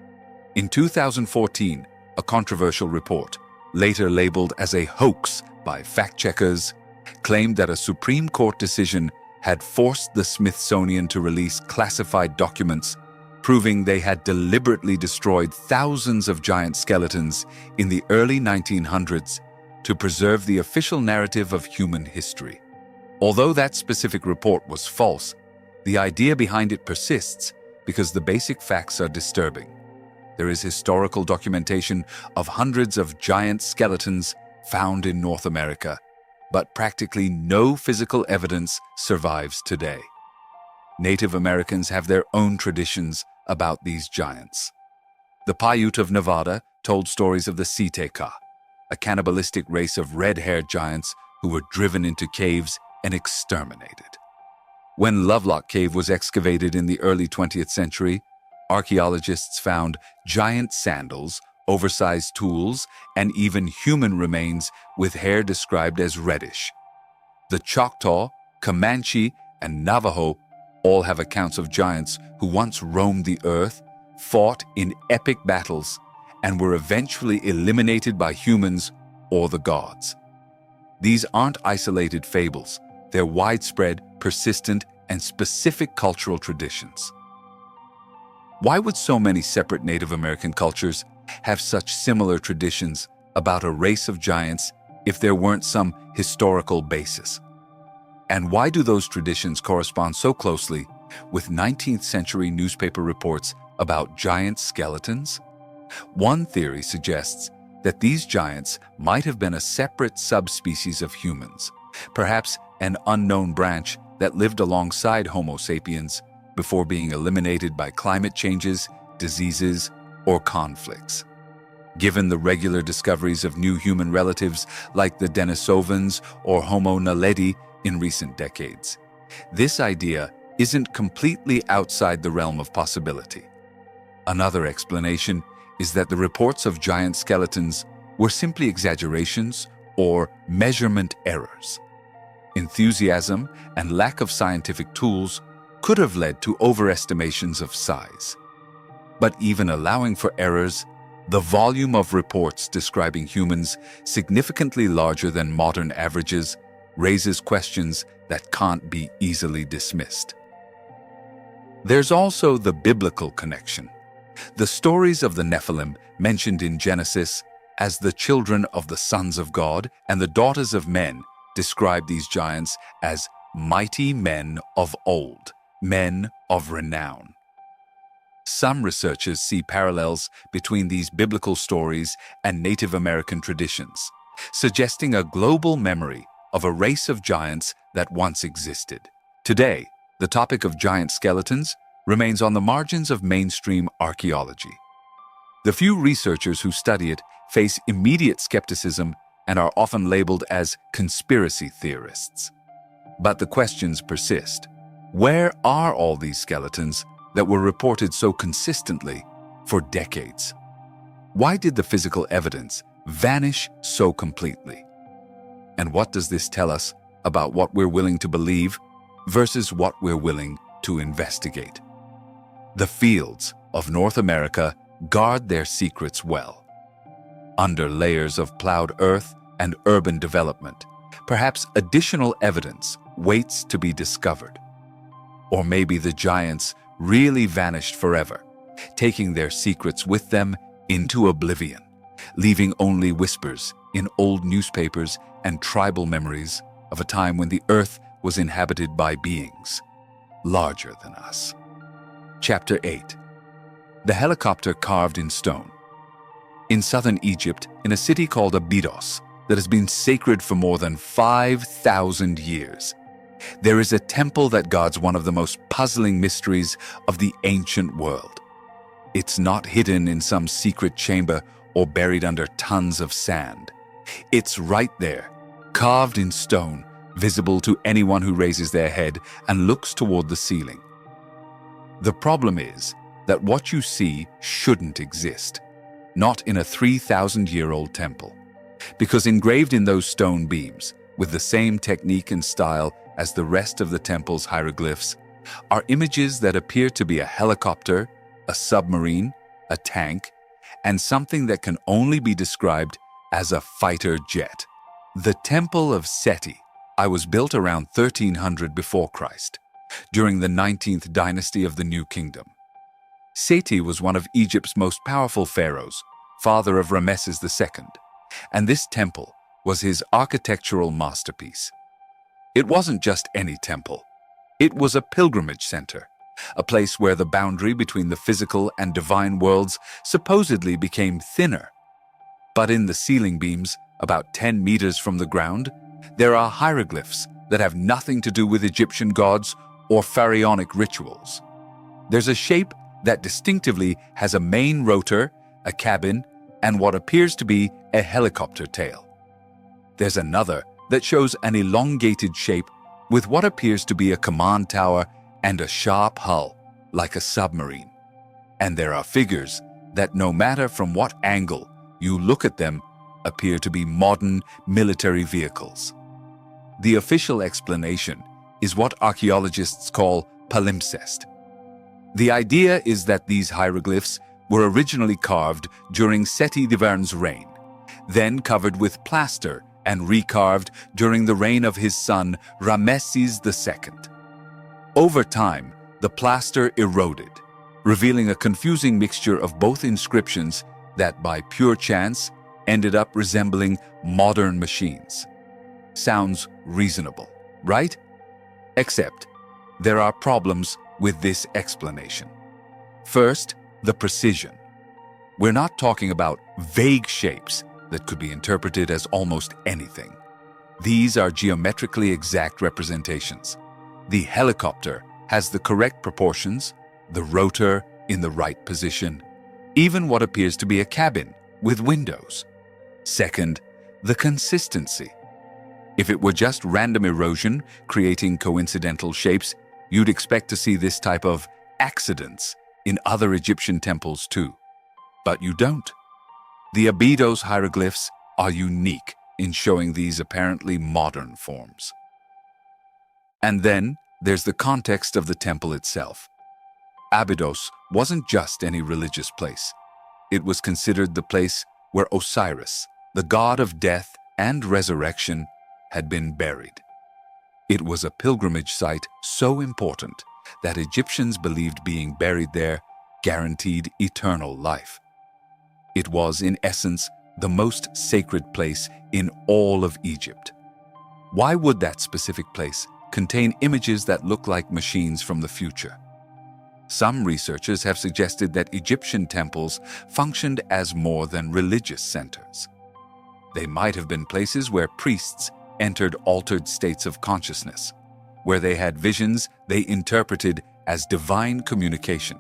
In 2014, a controversial report, later labeled as a hoax by fact-checkers, claimed that a Supreme Court decision had forced the Smithsonian to release classified documents proving they had deliberately destroyed thousands of giant skeletons in the early 1900s to preserve the official narrative of human history. Although that specific report was false, the idea behind it persists because the basic facts are disturbing. There is historical documentation of hundreds of giant skeletons found in North America, but practically no physical evidence survives today. Native Americans have their own traditions about these giants. The Paiute of Nevada told stories of the Siteka, a cannibalistic race of red-haired giants who were driven into caves and exterminated. When Lovelock Cave was excavated in the early 20th century, archaeologists found giant sandals, oversized tools, and even human remains with hair described as reddish. The Choctaw, Comanche, and Navajo all have accounts of giants who once roamed the earth, fought in epic battles, and were eventually eliminated by humans or the gods. These aren't isolated fables. They're widespread, persistent, and specific cultural traditions. Why would so many separate Native American cultures have such similar traditions about a race of giants if there weren't some historical basis? And why do those traditions correspond so closely with 19th century newspaper reports about giant skeletons? One theory suggests that these giants might have been a separate subspecies of humans, perhaps an unknown branch that lived alongside Homo sapiens before being eliminated by climate changes, diseases, or conflicts. Given the regular discoveries of new human relatives like the Denisovans or Homo naledi in recent decades, this idea isn't completely outside the realm of possibility. Another explanation is that the reports of giant skeletons were simply exaggerations or measurement errors. Enthusiasm and lack of scientific tools could have led to overestimations of size. But even allowing for errors, the volume of reports describing humans significantly larger than modern averages raises questions that can't be easily dismissed. There's also the biblical connection. The stories of the Nephilim mentioned in Genesis as the children of the sons of God and the daughters of men describe these giants as mighty men of old, men of renown. Some researchers see parallels between these biblical stories and Native American traditions, suggesting a global memory of a race of giants that once existed. Today, the topic of giant skeletons remains on the margins of mainstream archaeology. The few researchers who study it face immediate skepticism and are often labeled as conspiracy theorists. But the questions persist. Where are all these skeletons that were reported so consistently for decades? Why did the physical evidence vanish so completely? And what does this tell us about what we're willing to believe versus what we're willing to investigate? The fields of North America guard their secrets well. Under layers of plowed earth and urban development, perhaps additional evidence waits to be discovered. Or maybe the giants really vanished forever, taking their secrets with them into oblivion, leaving only whispers in old newspapers and tribal memories of a time when the earth was inhabited by beings larger than us. Chapter 8. The helicopter carved in stone. In southern Egypt, in a city called Abydos that has been sacred for more than 5,000 years, there is a temple that guards one of the most puzzling mysteries of the ancient world. It's not hidden in some secret chamber or buried under tons of sand. It's right there, carved in stone, visible to anyone who raises their head and looks toward the ceiling. The problem is that what you see shouldn't exist, not in a 3,000-year-old temple, because engraved in those stone beams, with the same technique and style as the rest of the temple's hieroglyphs, are images that appear to be a helicopter, a submarine, a tank, and something that can only be described as a fighter jet. The Temple of Seti was built around 1300 before Christ, during the 19th dynasty of the New Kingdom. Seti was one of Egypt's most powerful pharaohs, father of Ramesses II, and this temple was his architectural masterpiece. It wasn't just any temple. It was a pilgrimage center, a place where the boundary between the physical and divine worlds supposedly became thinner. But in the ceiling beams, about 10 meters from the ground, there are hieroglyphs that have nothing to do with Egyptian gods or pharaonic rituals. There's a shape that distinctively has a main rotor, a cabin, and what appears to be a helicopter tail. There's another that shows an elongated shape with what appears to be a command tower and a sharp hull, like a submarine. And there are figures that, no matter from what angle you look at them, appear to be modern military vehicles. The official explanation is what archaeologists call palimpsest. The idea is that these hieroglyphs were originally carved during Seti Ivan's reign, then covered with plaster and recarved during the reign of his son Ramesses II. Over time, the plaster eroded, revealing a confusing mixture of both inscriptions that, by pure chance, ended up resembling modern machines. Sounds reasonable, right? Except, there are problems with this explanation. First, the precision. We're not talking about vague shapes that could be interpreted as almost anything. These are geometrically exact representations. The helicopter has the correct proportions, the rotor in the right position, even what appears to be a cabin with windows. Second, the consistency. If it were just random erosion creating coincidental shapes, you'd expect to see this type of accidents in other Egyptian temples too. But you don't. The Abydos hieroglyphs are unique in showing these apparently modern forms. And then there's the context of the temple itself. Abydos wasn't just any religious place. It was considered the place where Osiris, the god of death and resurrection, had been buried. It was a pilgrimage site so important that Egyptians believed being buried there guaranteed eternal life. It was, in essence, the most sacred place in all of Egypt. Why would that specific place contain images that look like machines from the future? Some researchers have suggested that Egyptian temples functioned as more than religious centers. They might have been places where priests entered altered states of consciousness, where they had visions they interpreted as divine communication.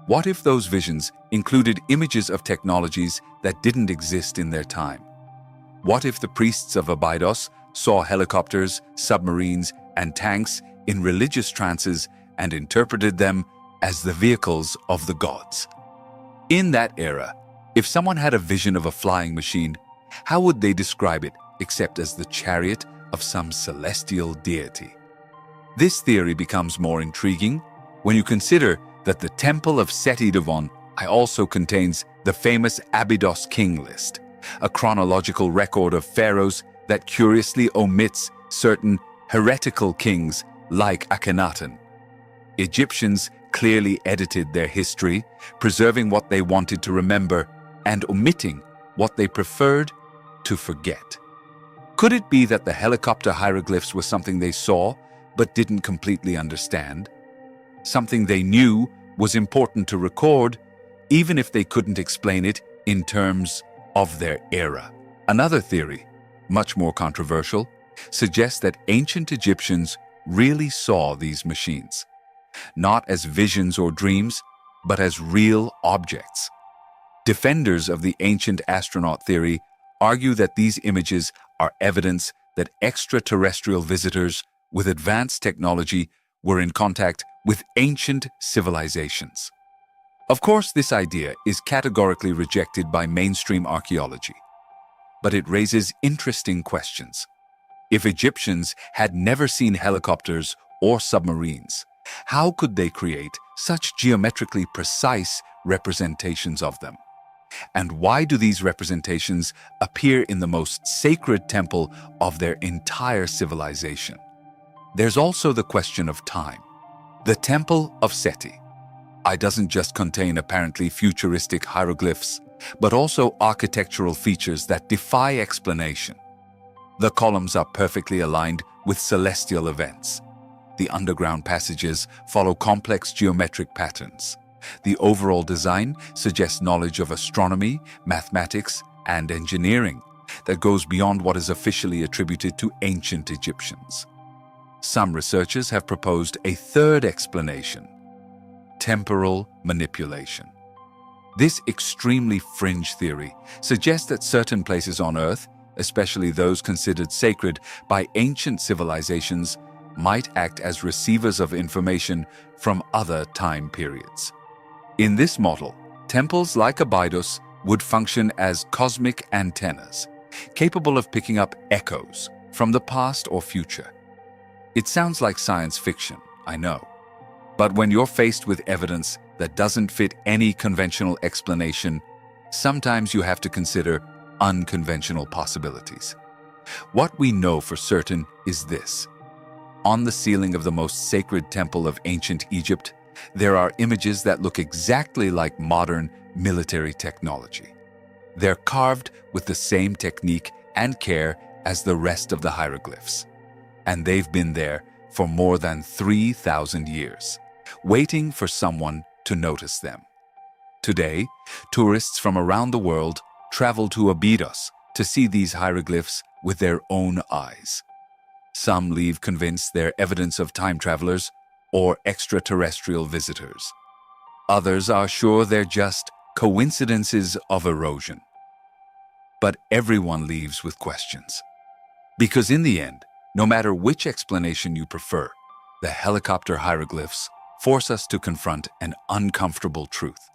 What if those visions included images of technologies that didn't exist in their time? What if the priests of Abydos saw helicopters, submarines, and tanks in religious trances and interpreted them as the vehicles of the gods? In that era, if someone had a vision of a flying machine, how would they describe it except as the chariot of some celestial deity? This theory becomes more intriguing when you consider that the Temple of Seti also contains the famous Abydos King List, a chronological record of pharaohs that curiously omits certain heretical kings like Akhenaten. Egyptians clearly edited their history, preserving what they wanted to remember and omitting what they preferred to forget. Could it be that the helicopter hieroglyphs were something they saw but didn't completely understand? Something they knew was important to record, even if they couldn't explain it in terms of their era. Another theory, much more controversial, suggests that ancient Egyptians really saw these machines, not as visions or dreams, but as real objects. Defenders of the ancient astronaut theory argue that these images are evidence that extraterrestrial visitors with advanced technology were in contact with ancient civilizations. Of course, this idea is categorically rejected by mainstream archaeology, but it raises interesting questions. If Egyptians had never seen helicopters or submarines, how could they create such geometrically precise representations of them? And why do these representations appear in the most sacred temple of their entire civilization? There's also the question of time. The Temple of Seti doesn't just contain apparently futuristic hieroglyphs, but also architectural features that defy explanation. The columns are perfectly aligned with celestial events. The underground passages follow complex geometric patterns. The overall design suggests knowledge of astronomy, mathematics, and engineering that goes beyond what is officially attributed to ancient Egyptians. Some researchers have proposed a third explanation: temporal manipulation. This extremely fringe theory suggests that certain places on Earth, especially those considered sacred by ancient civilizations, might act as receivers of information from other time periods. In this model, temples like Abydos would function as cosmic antennas, capable of picking up echoes from the past or future. It sounds like science fiction, I know, But when you're faced with evidence that doesn't fit any conventional explanation, sometimes you have to consider unconventional possibilities. What we know for certain is this. On the ceiling of the most sacred temple of ancient Egypt, there are images that look exactly like modern military technology. They're carved with the same technique and care as the rest of the hieroglyphs. And they've been there for more than 3,000 years, waiting for someone to notice them. Today, tourists from around the world travel to Abydos to see these hieroglyphs with their own eyes. Some leave convinced they're evidence of time travelers or extraterrestrial visitors. Others are sure they're just coincidences of erosion. But everyone leaves with questions. Because in the end, no matter which explanation you prefer, the helicopter hieroglyphs force us to confront an uncomfortable truth.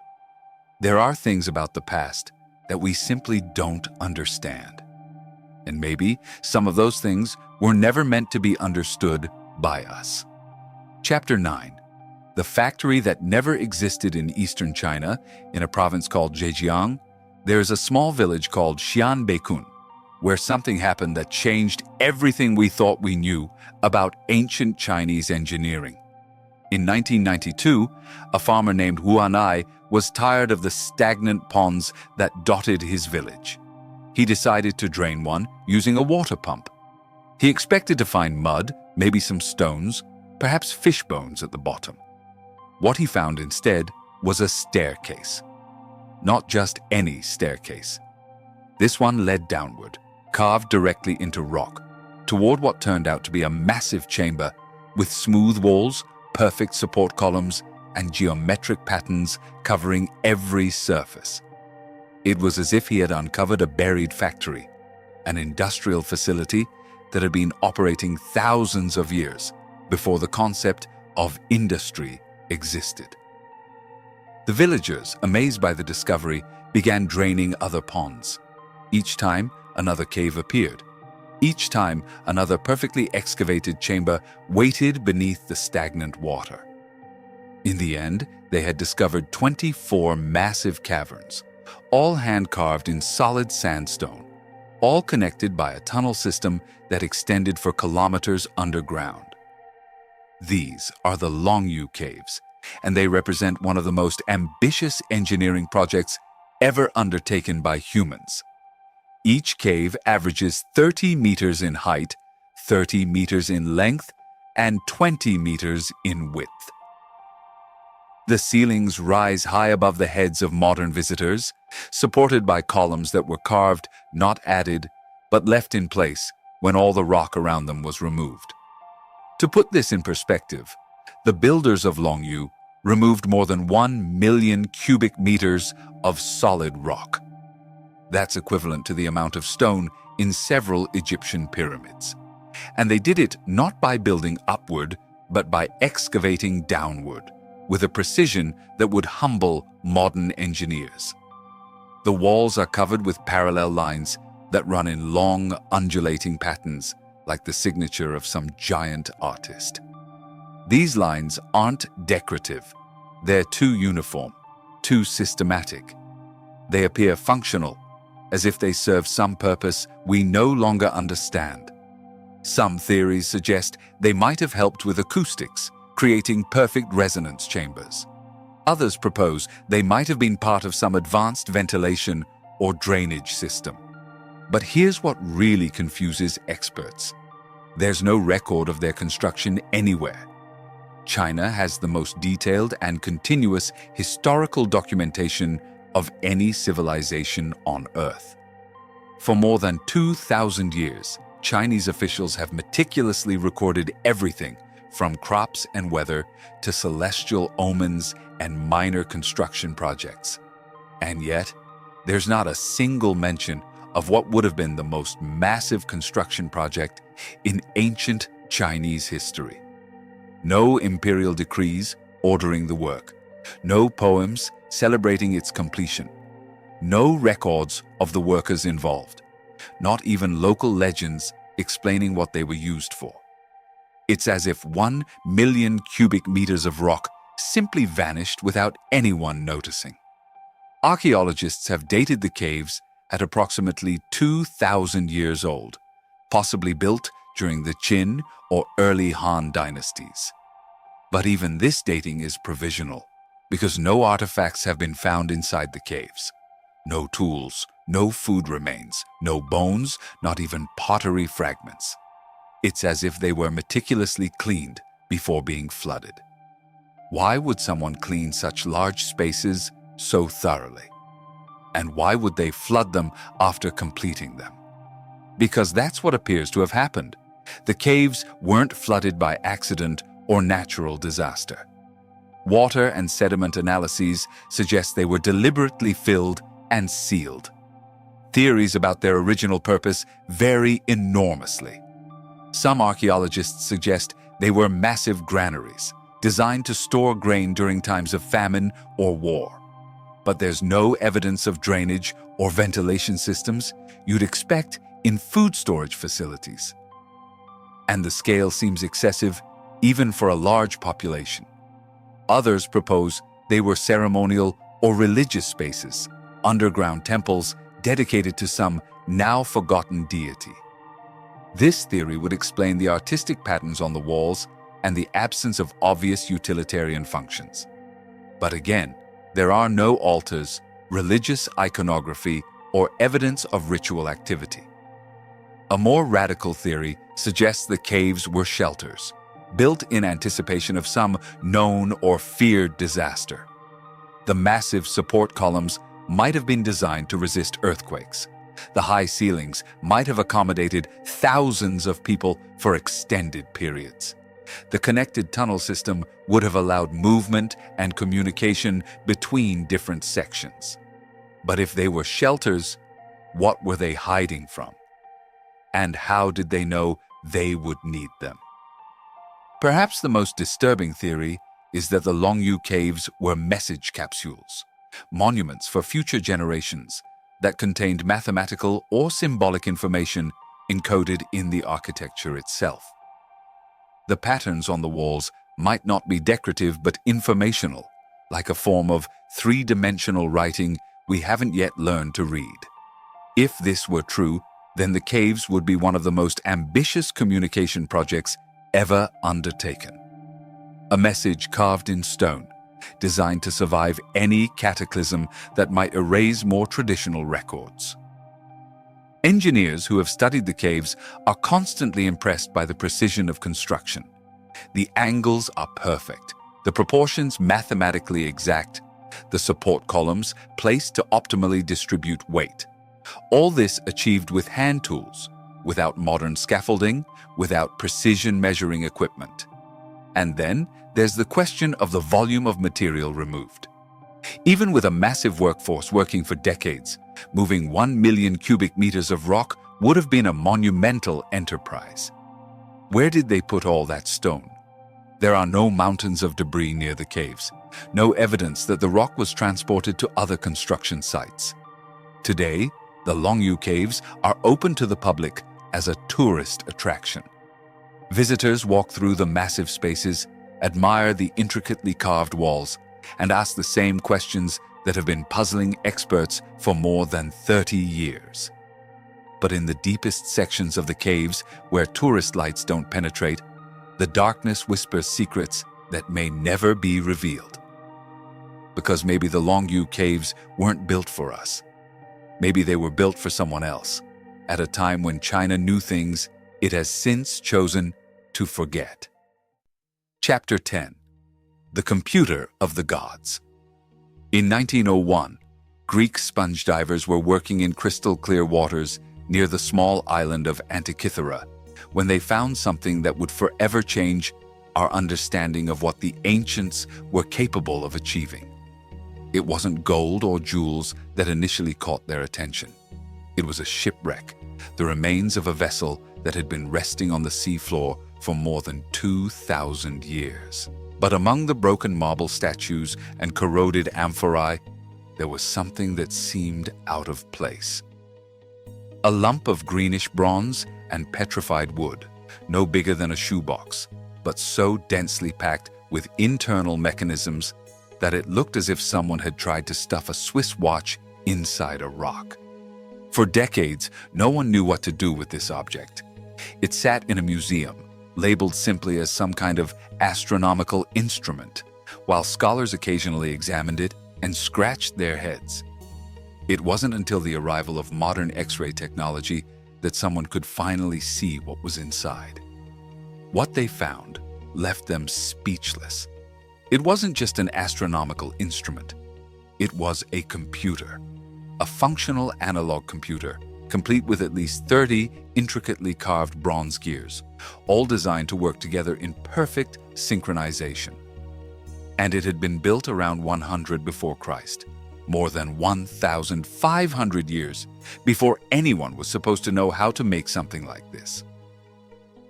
There are things about the past that we simply don't understand. And maybe some of those things were never meant to be understood by us. Chapter 9. The factory that never existed in eastern China, in a province called Zhejiang, there is a small village called Xianbeikun, where something happened that changed everything we thought we knew about ancient Chinese engineering. In 1992, a farmer named Huanai was tired of the stagnant ponds that dotted his village. He decided to drain one using a water pump. He expected to find mud, maybe some stones, perhaps fish bones at the bottom. What he found instead was a staircase. Not just any staircase. This one led downward, carved directly into rock, toward what turned out to be a massive chamber with smooth walls, perfect support columns, and geometric patterns covering every surface. It was as if he had uncovered a buried factory, an industrial facility that had been operating thousands of years before the concept of industry existed. The villagers, amazed by the discovery, began draining other ponds. Each time, another cave appeared. Each time, another perfectly excavated chamber waited beneath the stagnant water. In the end, they had discovered 24 massive caverns, all hand-carved in solid sandstone, all connected by a tunnel system that extended for kilometers underground. These are the Longyu Caves, and they represent one of the most ambitious engineering projects ever undertaken by humans. Each cave averages 30 meters in height, 30 meters in length, and 20 meters in width. The ceilings rise high above the heads of modern visitors, supported by columns that were carved, not added, but left in place when all the rock around them was removed. To put this in perspective, the builders of Longyu removed more than 1 million cubic meters of solid rock. That's equivalent to the amount of stone in several Egyptian pyramids. And they did it not by building upward, but by excavating downward, with a precision that would humble modern engineers. The walls are covered with parallel lines that run in long, undulating patterns, like the signature of some giant artist. These lines aren't decorative. They're too uniform, too systematic. They appear functional, as if they serve some purpose we no longer understand. Some theories suggest they might have helped with acoustics, creating perfect resonance chambers. Others propose they might have been part of some advanced ventilation or drainage system. But here's what really confuses experts. There's no record of their construction anywhere. China has the most detailed and continuous historical documentation of any civilization on Earth. For more than 2,000 years, Chinese officials have meticulously recorded everything from crops and weather to celestial omens and minor construction projects. And yet, there's not a single mention of what would have been the most massive construction project in ancient Chinese history. No imperial decrees ordering the work, no poems celebrating its completion, no records of the workers involved, not even local legends explaining what they were used for. It's as if 1 million cubic meters of rock simply vanished without anyone noticing. Archaeologists have dated the caves at approximately 2,000 years old, possibly built during the Qin or early Han dynasties. But even this dating is provisional, because no artifacts have been found inside the caves. No tools, no food remains, no bones, not even pottery fragments. It's as if they were meticulously cleaned before being flooded. Why would someone clean such large spaces so thoroughly? And why would they flood them after completing them? Because that's what appears to have happened. The caves weren't flooded by accident or natural disaster. Water and sediment analyses suggest they were deliberately filled and sealed. Theories about their original purpose vary enormously. Some archaeologists suggest they were massive granaries, designed to store grain during times of famine or war. But there's no evidence of drainage or ventilation systems you'd expect in food storage facilities. And the scale seems excessive even for a large population. Others propose they were ceremonial or religious spaces, underground temples dedicated to some now-forgotten deity. This theory would explain the artistic patterns on the walls and the absence of obvious utilitarian functions. But again, there are no altars, religious iconography, or evidence of ritual activity. A more radical theory suggests the caves were shelters, built in anticipation of some known or feared disaster. The massive support columns might have been designed to resist earthquakes. The high ceilings might have accommodated thousands of people for extended periods. The connected tunnel system would have allowed movement and communication between different sections. But if they were shelters, what were they hiding from? And how did they know they would need them? Perhaps the most disturbing theory is that the Longyu caves were message capsules, monuments for future generations that contained mathematical or symbolic information encoded in the architecture itself. The patterns on the walls might not be decorative but informational, like a form of three-dimensional writing we haven't yet learned to read. If this were true, then the caves would be one of the most ambitious communication projects ever undertaken. A message carved in stone, designed to survive any cataclysm that might erase more traditional records. Engineers who have studied the caves are constantly impressed by the precision of construction. The angles are perfect, the proportions mathematically exact, the support columns placed to optimally distribute weight. All this achieved with hand tools, without modern scaffolding, without precision measuring equipment. And then there's the question of the volume of material removed. Even with a massive workforce working for decades, moving 1 million cubic meters of rock would have been a monumental enterprise. Where did they put all that stone? There are no mountains of debris near the caves, no evidence that the rock was transported to other construction sites. Today, the Longyu Caves are open to the public as a tourist attraction. Visitors walk through the massive spaces, admire the intricately carved walls, and ask the same questions that have been puzzling experts for more than 30 years. But in the deepest sections of the caves, where tourist lights don't penetrate, the darkness whispers secrets that may never be revealed. Because maybe the Longyu Caves weren't built for us. Maybe they were built for someone else, at a time when China knew things it has since chosen to forget. Chapter 10. The Computer of the Gods. In 1901, Greek sponge divers were working in crystal-clear waters near the small island of Antikythera when they found something that would forever change our understanding of what the ancients were capable of achieving. It wasn't gold or jewels that initially caught their attention. It was a shipwreck, the remains of a vessel that had been resting on the seafloor for more than 2,000 years. But among the broken marble statues and corroded amphorae, there was something that seemed out of place. A lump of greenish bronze and petrified wood, no bigger than a shoebox, but so densely packed with internal mechanisms that it looked as if someone had tried to stuff a Swiss watch inside a rock. For decades, no one knew what to do with this object. It sat in a museum, labeled simply as some kind of astronomical instrument, while scholars occasionally examined it and scratched their heads. It wasn't until the arrival of modern X-ray technology that someone could finally see what was inside. What they found left them speechless. It wasn't just an astronomical instrument. It was a computer, a functional analog computer, complete with at least 30 intricately carved bronze gears, all designed to work together in perfect synchronization. And it had been built around 100 before Christ, more than 1,500 years before anyone was supposed to know how to make something like this.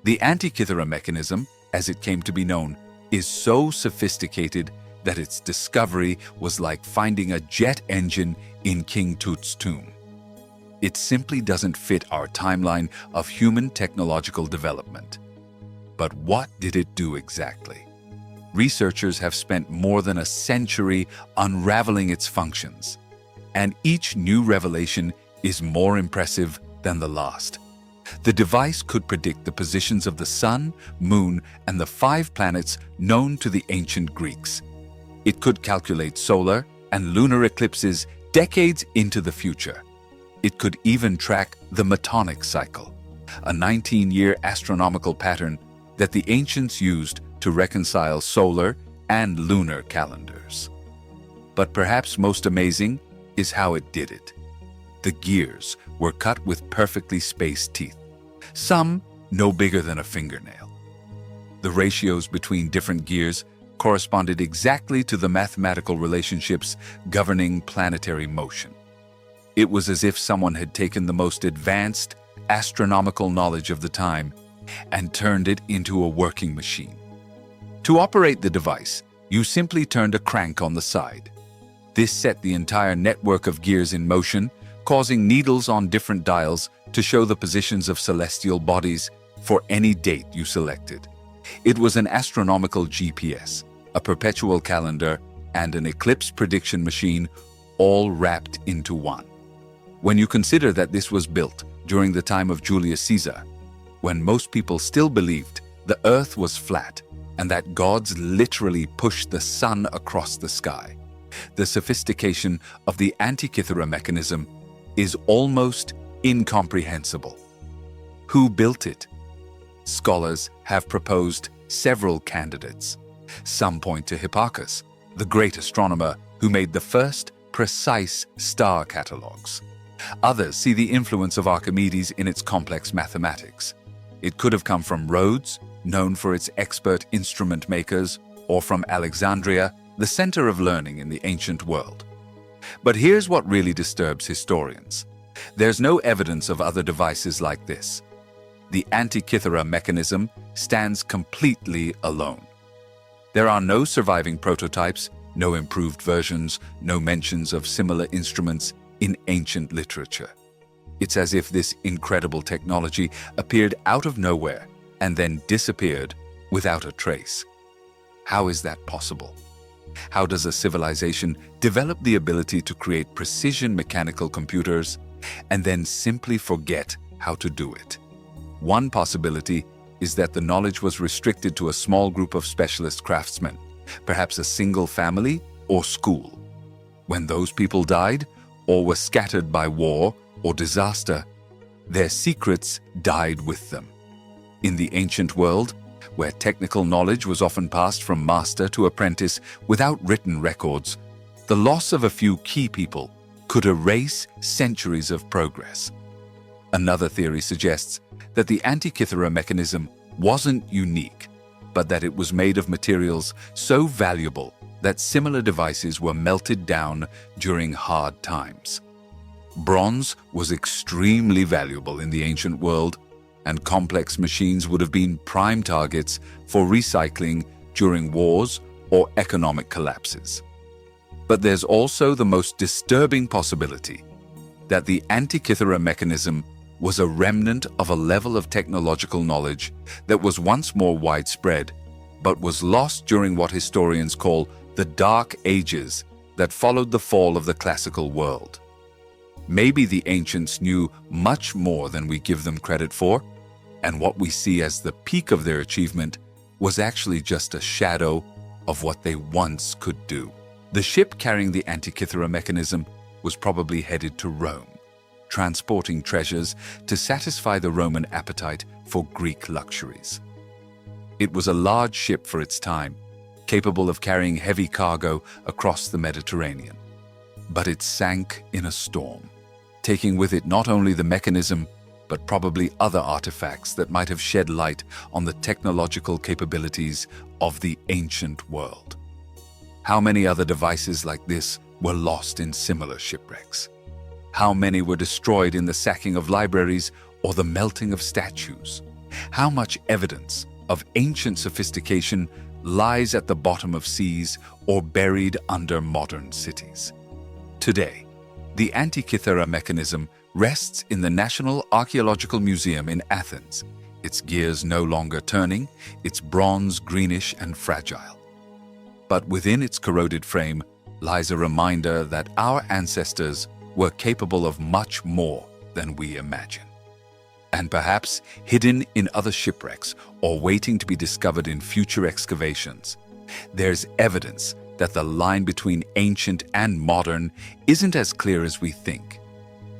The Antikythera mechanism, as it came to be known, is so sophisticated that its discovery was like finding a jet engine in King Tut's tomb. It simply doesn't fit our timeline of human technological development. But what did it do exactly? Researchers have spent more than a century unraveling its functions, and each new revelation is more impressive than the last. The device could predict the positions of the sun, moon, and the 5 planets known to the ancient Greeks. It could calculate solar and lunar eclipses decades into the future. It could even track the Metonic cycle, a 19-year astronomical pattern that the ancients used to reconcile solar and lunar calendars. But perhaps most amazing is how it did it. The gears were cut with perfectly spaced teeth, some no bigger than a fingernail. The ratios between different gears corresponded exactly to the mathematical relationships governing planetary motion. It was as if someone had taken the most advanced astronomical knowledge of the time and turned it into a working machine. To operate the device, you simply turned a crank on the side. This set the entire network of gears in motion, causing needles on different dials to show the positions of celestial bodies for any date you selected. It was an astronomical GPS, a perpetual calendar, and an eclipse prediction machine, all wrapped into one. When you consider that this was built during the time of Julius Caesar, when most people still believed the Earth was flat and that gods literally pushed the sun across the sky, the sophistication of the Antikythera mechanism is almost incomprehensible. Who built it? Scholars have proposed several candidates. Some point to Hipparchus, the great astronomer who made the first precise star catalogues. Others see the influence of Archimedes in its complex mathematics. It could have come from Rhodes, known for its expert instrument makers, or from Alexandria, the center of learning in the ancient world. But here's what really disturbs historians. There's no evidence of other devices like this. The Antikythera mechanism stands completely alone. There are no surviving prototypes, no improved versions, no mentions of similar instruments in ancient literature. It's as if this incredible technology appeared out of nowhere and then disappeared without a trace. How is that possible? How does a civilization develop the ability to create precision mechanical computers and then simply forget how to do it? One possibility is that the knowledge was restricted to a small group of specialist craftsmen, perhaps a single family or school. When those people died or were scattered by war or disaster, their secrets died with them. In the ancient world, where technical knowledge was often passed from master to apprentice without written records, the loss of a few key people could erase centuries of progress. Another theory suggests that the Antikythera mechanism wasn't unique, but that it was made of materials so valuable that similar devices were melted down during hard times. Bronze was extremely valuable in the ancient world, and complex machines would have been prime targets for recycling during wars or economic collapses. But there's also the most disturbing possibility that the Antikythera mechanism was a remnant of a level of technological knowledge that was once more widespread but was lost during what historians call the Dark Ages that followed the fall of the classical world. Maybe the ancients knew much more than we give them credit for, and what we see as the peak of their achievement was actually just a shadow of what they once could do. The ship carrying the Antikythera mechanism was probably headed to Rome, transporting treasures to satisfy the Roman appetite for Greek luxuries. It was a large ship for its time, capable of carrying heavy cargo across the Mediterranean. But it sank in a storm, taking with it not only the mechanism, but probably other artifacts that might have shed light on the technological capabilities of the ancient world. How many other devices like this were lost in similar shipwrecks? How many were destroyed in the sacking of libraries or the melting of statues? How much evidence of ancient sophistication lies at the bottom of seas or buried under modern cities? Today, the Antikythera mechanism rests in the National Archaeological Museum in Athens, its gears no longer turning, its bronze greenish and fragile. But within its corroded frame lies a reminder that our ancestors were capable of much more than we imagine. And perhaps hidden in other shipwrecks or waiting to be discovered in future excavations, there's evidence that the line between ancient and modern isn't as clear as we think.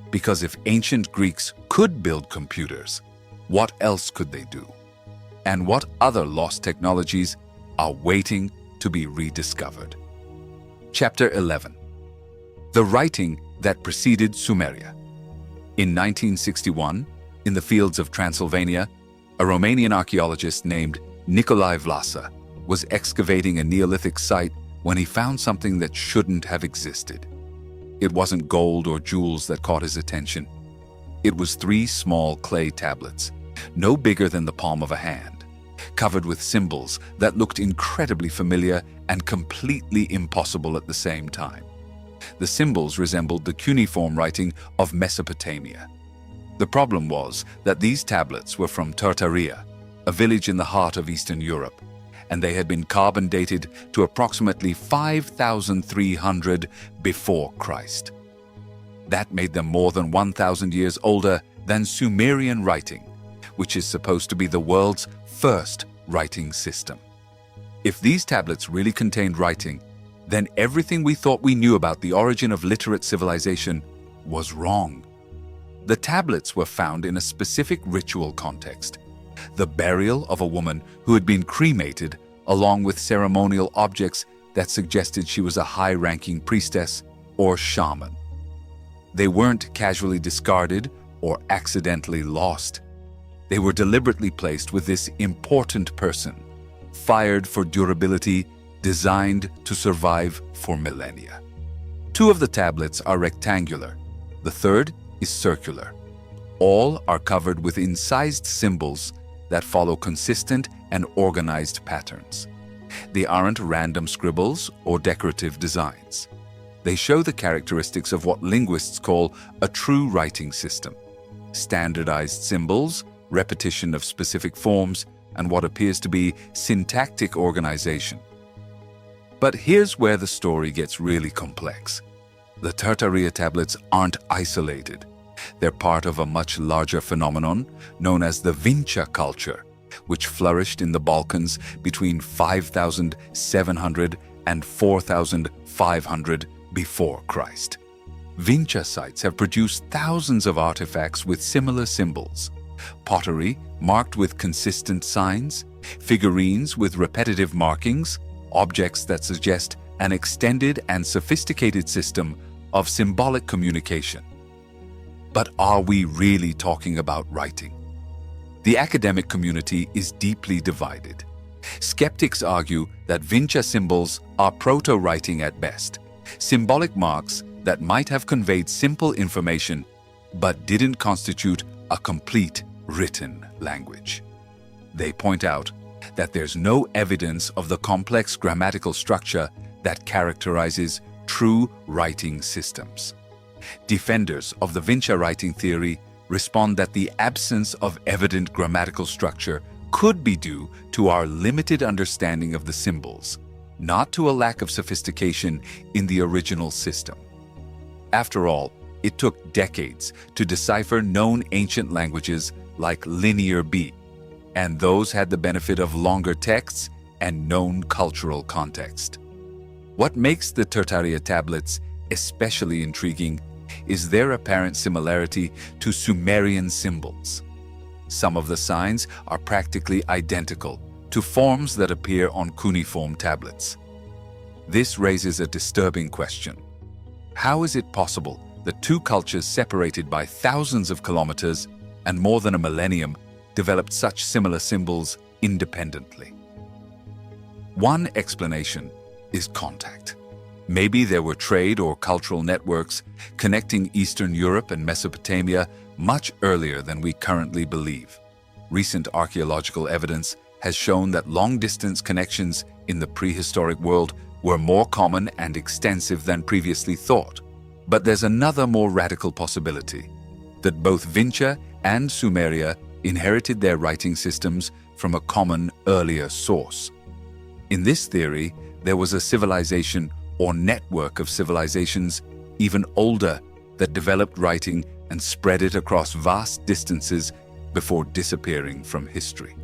Because if ancient Greeks could build computers, what else could they do? And what other lost technologies are waiting to be rediscovered? Chapter 11. The writing that preceded Sumeria. In 1961, in the fields of Transylvania, a Romanian archaeologist named Nicolae Vlasa was excavating a Neolithic site when he found something that shouldn't have existed. It wasn't gold or jewels that caught his attention. It was 3 small clay tablets, no bigger than the palm of a hand, covered with symbols that looked incredibly familiar and completely impossible at the same time. The symbols resembled the cuneiform writing of Mesopotamia. The problem was that these tablets were from Tartaria, a village in the heart of Eastern Europe, and they had been carbon dated to approximately 5,300 before Christ. That made them more than 1,000 years older than Sumerian writing, which is supposed to be the world's first writing system. If these tablets really contained writing, then everything we thought we knew about the origin of literate civilization was wrong. The tablets were found in a specific ritual context: the burial of a woman who had been cremated, along with ceremonial objects that suggested she was a high-ranking priestess or shaman. They weren't casually discarded or accidentally lost. They were deliberately placed with this important person, fired for durability, designed to survive for millennia. 2 of the tablets are rectangular. The third is circular. All are covered with incised symbols that follow consistent and organized patterns. They aren't random scribbles or decorative designs. They show the characteristics of what linguists call a true writing system: standardized symbols, repetition of specific forms, and what appears to be syntactic organization. But here's where the story gets really complex. The Tartaria tablets aren't isolated. They're part of a much larger phenomenon known as the Vinča culture, which flourished in the Balkans between 5,700 and 4,500 before Christ. Vinča sites have produced thousands of artifacts with similar symbols: pottery marked with consistent signs, figurines with repetitive markings, objects that suggest an extended and sophisticated system of symbolic communication. But are we really talking about writing? The academic community is deeply divided. Skeptics argue that Vinča symbols are proto-writing at best, symbolic marks that might have conveyed simple information but didn't constitute a complete written language. They point out that there's no evidence of the complex grammatical structure that characterizes true writing systems. Defenders of the Vinča writing theory respond that the absence of evident grammatical structure could be due to our limited understanding of the symbols, not to a lack of sophistication in the original system. After all, it took decades to decipher known ancient languages like Linear B, and those had the benefit of longer texts and known cultural context. What makes the Tartaria tablets especially intriguing is their apparent similarity to Sumerian symbols. Some of the signs are practically identical to forms that appear on cuneiform tablets. This raises a disturbing question. How is it possible that two cultures separated by thousands of kilometers and more than a millennium developed such similar symbols independently? One explanation is contact. Maybe there were trade or cultural networks connecting Eastern Europe and Mesopotamia much earlier than we currently believe. Recent archaeological evidence has shown that long-distance connections in the prehistoric world were more common and extensive than previously thought. But there's another more radical possibility, that both Vinca and Sumeria inherited their writing systems from a common earlier source. In this theory, there was a civilization or network of civilizations even older that developed writing and spread it across vast distances before disappearing from history.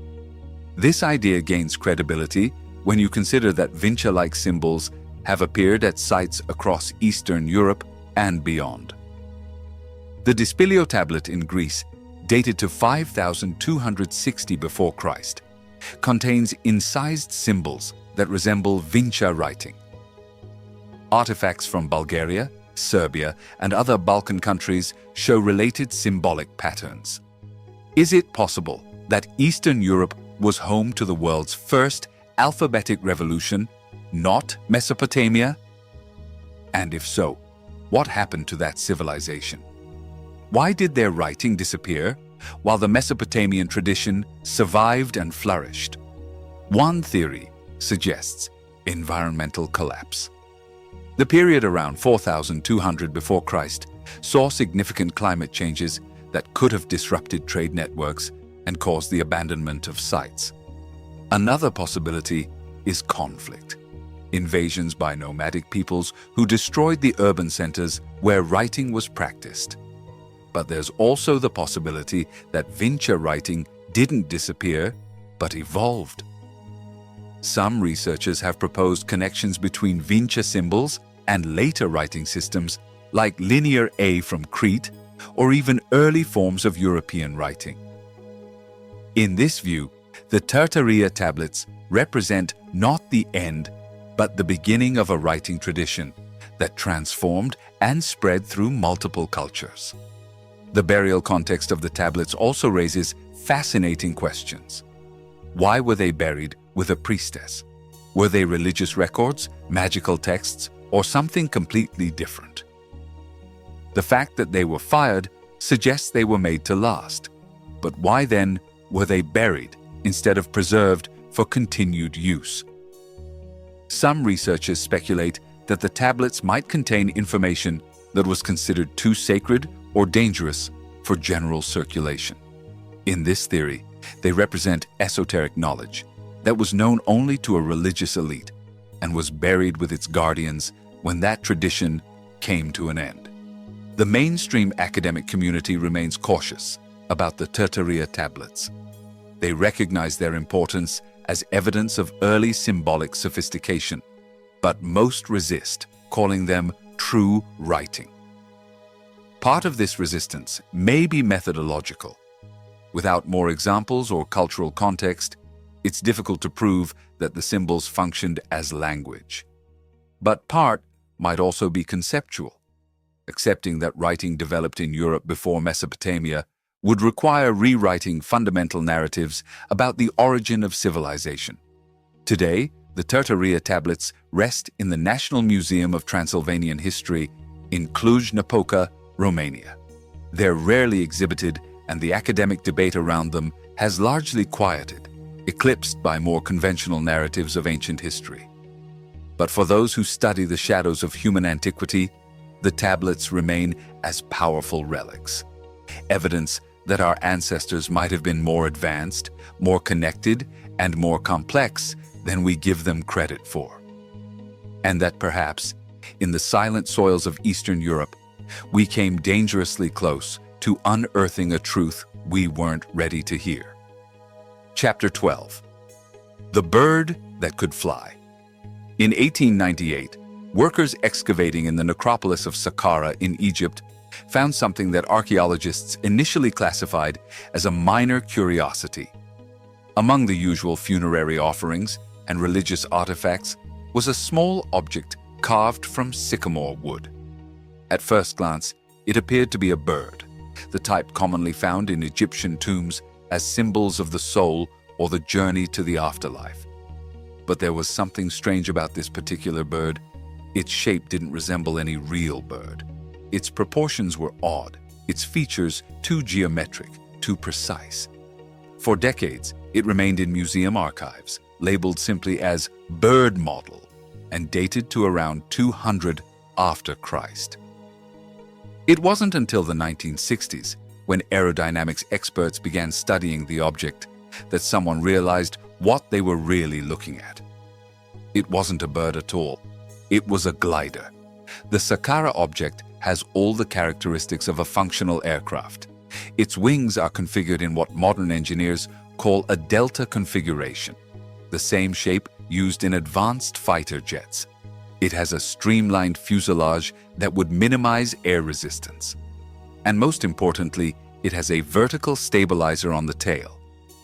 This idea gains credibility when you consider that Vinca-like symbols have appeared at sites across Eastern Europe and beyond. The Dispilio tablet in Greece, dated to 5260 before Christ, contains incised symbols that resemble Vinca writing. Artifacts from Bulgaria, Serbia, and other Balkan countries show related symbolic patterns. Is it possible that Eastern Europe was home to the world's first alphabetic revolution, not Mesopotamia? And if so, what happened to that civilization? Why did their writing disappear while the Mesopotamian tradition survived and flourished? One theory suggests environmental collapse. The period around 4200 before Christ saw significant climate changes that could have disrupted trade networks and caused the abandonment of sites. Another possibility is conflict. Invasions by nomadic peoples who destroyed the urban centers where writing was practiced. But there's also the possibility that Vinca writing didn't disappear, but evolved. Some researchers have proposed connections between Vinca symbols and later writing systems like Linear A from Crete, or even early forms of European writing. In this view, the Tartaria tablets represent not the end, but the beginning of a writing tradition that transformed and spread through multiple cultures. The burial context of the tablets also raises fascinating questions. Why were they buried with a priestess? Were they religious records, magical texts, or something completely different? The fact that they were fired suggests they were made to last. But why then were they buried instead of preserved for continued use? Some researchers speculate that the tablets might contain information that was considered too sacred or dangerous for general circulation. In this theory, they represent esoteric knowledge that was known only to a religious elite and was buried with its guardians when that tradition came to an end. The mainstream academic community remains cautious about the Tartaria tablets. They recognize their importance as evidence of early symbolic sophistication, but most resist calling them true writing. Part of this resistance may be methodological. Without more examples or cultural context, it's difficult to prove that the symbols functioned as language. But part might also be conceptual. Accepting that writing developed in Europe before Mesopotamia would require rewriting fundamental narratives about the origin of civilization. Today, the Tartaria tablets rest in the National Museum of Transylvanian History in Cluj-Napoca, Romania. They're rarely exhibited, and the academic debate around them has largely quieted, eclipsed by more conventional narratives of ancient history. But for those who study the shadows of human antiquity, the tablets remain as powerful relics, evidence that our ancestors might have been more advanced, more connected, and more complex than we give them credit for. And that perhaps, in the silent soils of Eastern Europe, we came dangerously close to unearthing a truth we weren't ready to hear. Chapter 12. The Bird That Could Fly. In 1898, workers excavating in the necropolis of Saqqara in Egypt found something that archaeologists initially classified as a minor curiosity. Among the usual funerary offerings and religious artifacts was a small object carved from sycamore wood. At first glance, it appeared to be a bird, the type commonly found in Egyptian tombs as symbols of the soul or the journey to the afterlife. But there was something strange about this particular bird. Its shape didn't resemble any real bird. Its proportions were odd, its features too geometric, too precise. For decades, it remained in museum archives, labeled simply as bird model, and dated to around 200 after Christ. It wasn't until the 1960s, when aerodynamics experts began studying the object, that someone realized what they were really looking at. It wasn't a bird at all. It was a glider. The Saqqara object has all the characteristics of a functional aircraft. Its wings are configured in what modern engineers call a delta configuration, the same shape used in advanced fighter jets. It has a streamlined fuselage that would minimize air resistance. And most importantly, it has a vertical stabilizer on the tail,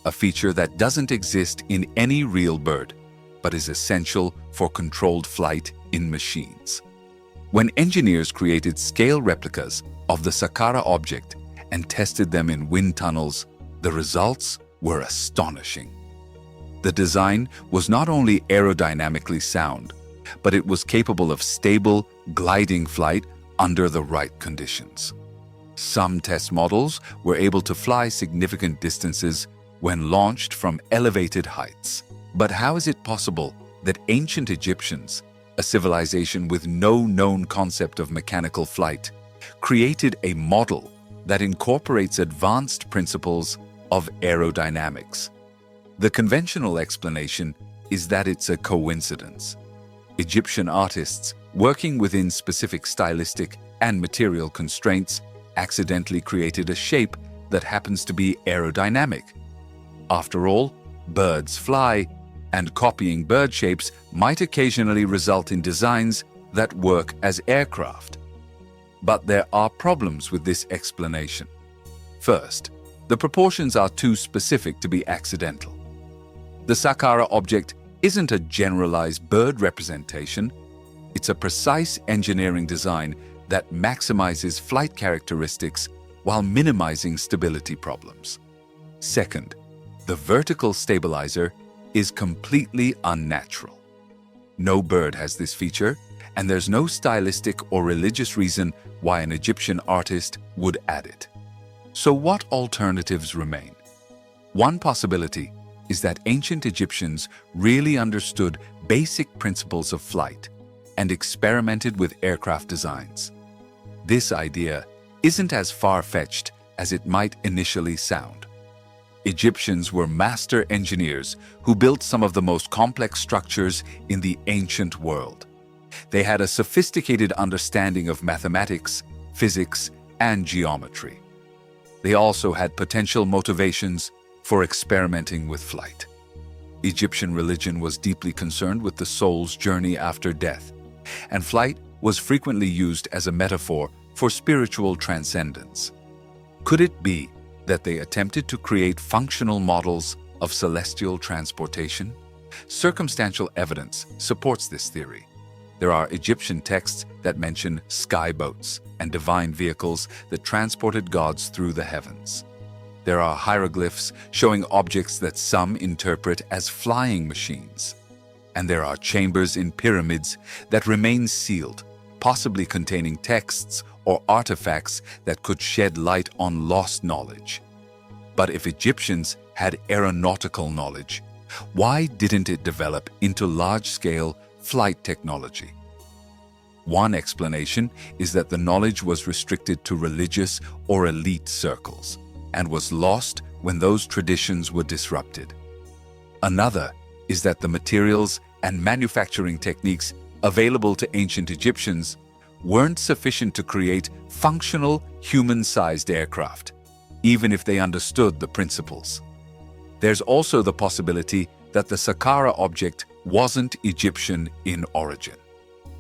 a feature that doesn't exist in any real bird, but is essential for controlled flight in machines. When engineers created scale replicas of the Saqqara object and tested them in wind tunnels, the results were astonishing. The design was not only aerodynamically sound, but it was capable of stable, gliding flight under the right conditions. Some test models were able to fly significant distances when launched from elevated heights. But how is it possible that ancient Egyptians, a civilization with no known concept of mechanical flight, created a model that incorporates advanced principles of aerodynamics? The conventional explanation is that it's a coincidence. Egyptian artists, working within specific stylistic and material constraints, accidentally created a shape that happens to be aerodynamic. After all, birds fly, and copying bird shapes might occasionally result in designs that work as aircraft. But there are problems with this explanation. First, the proportions are too specific to be accidental. The Saqqara object isn't a generalized bird representation. It's a precise engineering design that maximizes flight characteristics while minimizing stability problems. Second, the vertical stabilizer is completely unnatural. No bird has this feature, and there's no stylistic or religious reason why an Egyptian artist would add it. So what alternatives remain? One possibility is that ancient Egyptians really understood basic principles of flight and experimented with aircraft designs. This idea isn't as far-fetched as it might initially sound. Egyptians were master engineers who built some of the most complex structures in the ancient world. They had a sophisticated understanding of mathematics, physics, and geometry. They also had potential motivations for experimenting with flight. Egyptian religion was deeply concerned with the soul's journey after death, and flight was frequently used as a metaphor for spiritual transcendence. Could it be that they attempted to create functional models of celestial transportation? Circumstantial evidence supports this theory. There are Egyptian texts that mention sky boats and divine vehicles that transported gods through the heavens. There are hieroglyphs showing objects that some interpret as flying machines. And there are chambers in pyramids that remain sealed, possibly containing texts or artifacts that could shed light on lost knowledge. But if Egyptians had aeronautical knowledge, why didn't it develop into large-scale flight technology? One explanation is that the knowledge was restricted to religious or elite circles, and was lost when those traditions were disrupted. Another is that the materials and manufacturing techniques available to ancient Egyptians weren't sufficient to create functional, human-sized aircraft, even if they understood the principles. There's also the possibility that the Saqqara object wasn't Egyptian in origin.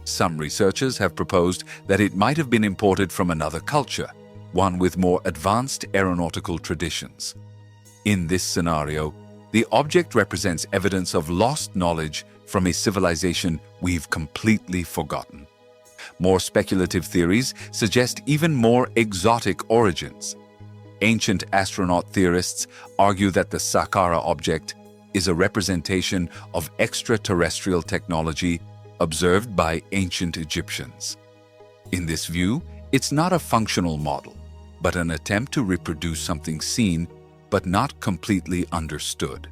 Some researchers have proposed that it might have been imported from another culture, one with more advanced aeronautical traditions. In this scenario, the object represents evidence of lost knowledge from a civilization we've completely forgotten. More speculative theories suggest even more exotic origins. Ancient astronaut theorists argue that the Saqqara object is a representation of extraterrestrial technology observed by ancient Egyptians. In this view, it's not a functional model, but an attempt to reproduce something seen but not completely understood.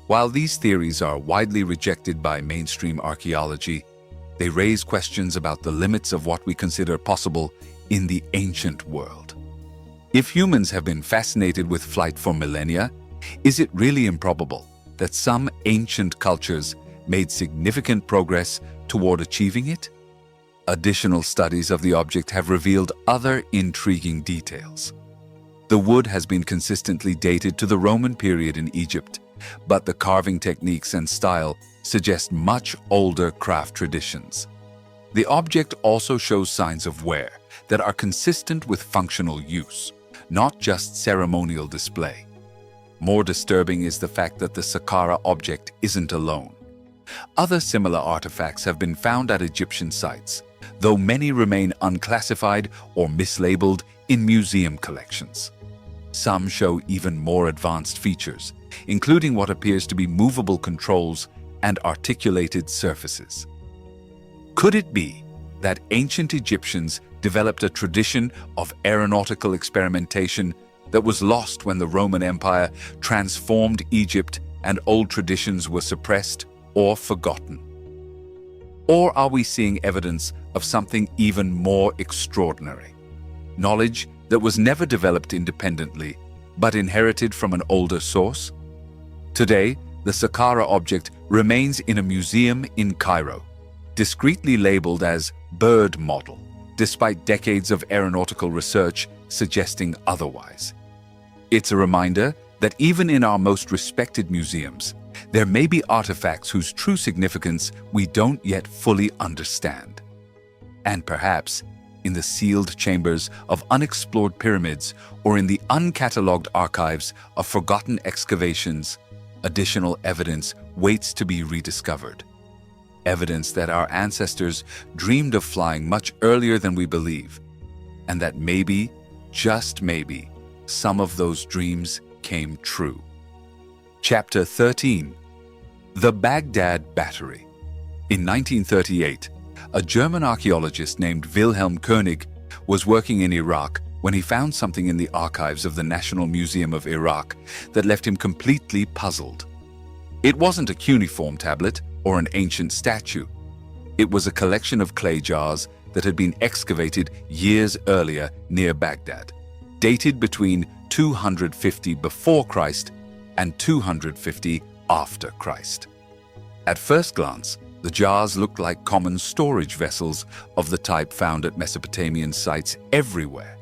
While these theories are widely rejected by mainstream archaeology, they raise questions about the limits of what we consider possible in the ancient world. If humans have been fascinated with flight for millennia, is it really improbable that some ancient cultures made significant progress toward achieving it? Additional studies of the object have revealed other intriguing details. The wood has been consistently dated to the Roman period in Egypt, but the carving techniques and style suggest much older craft traditions. The object also shows signs of wear that are consistent with functional use, not just ceremonial display. More disturbing is the fact that the Saqqara object isn't alone. Other similar artifacts have been found at Egyptian sites, though many remain unclassified or mislabeled in museum collections. Some show even more advanced features, including what appears to be movable controls and articulated surfaces. Could it be that ancient Egyptians developed a tradition of aeronautical experimentation that was lost when the Roman Empire transformed Egypt and old traditions were suppressed or forgotten? Or are we seeing evidence of something even more extraordinary? Knowledge that was never developed independently, but inherited from an older source? Today, the Saqqara object remains in a museum in Cairo, discreetly labeled as bird model, despite decades of aeronautical research suggesting otherwise. It's a reminder that even in our most respected museums, there may be artifacts whose true significance we don't yet fully understand. And perhaps, in the sealed chambers of unexplored pyramids or in the uncatalogued archives of forgotten excavations, additional evidence waits to be rediscovered. Evidence that our ancestors dreamed of flying much earlier than we believe, and that maybe, just maybe, some of those dreams came true. Chapter 13. The Baghdad Battery. In 1938, a German archaeologist named Wilhelm König was working in Iraq when he found something in the archives of the National Museum of Iraq that left him completely puzzled. It wasn't a cuneiform tablet or an ancient statue. It was a collection of clay jars that had been excavated years earlier near Baghdad, dated between 250 before Christ and 250 after Christ. At first glance, the jars looked like common storage vessels of the type found at Mesopotamian sites everywhere.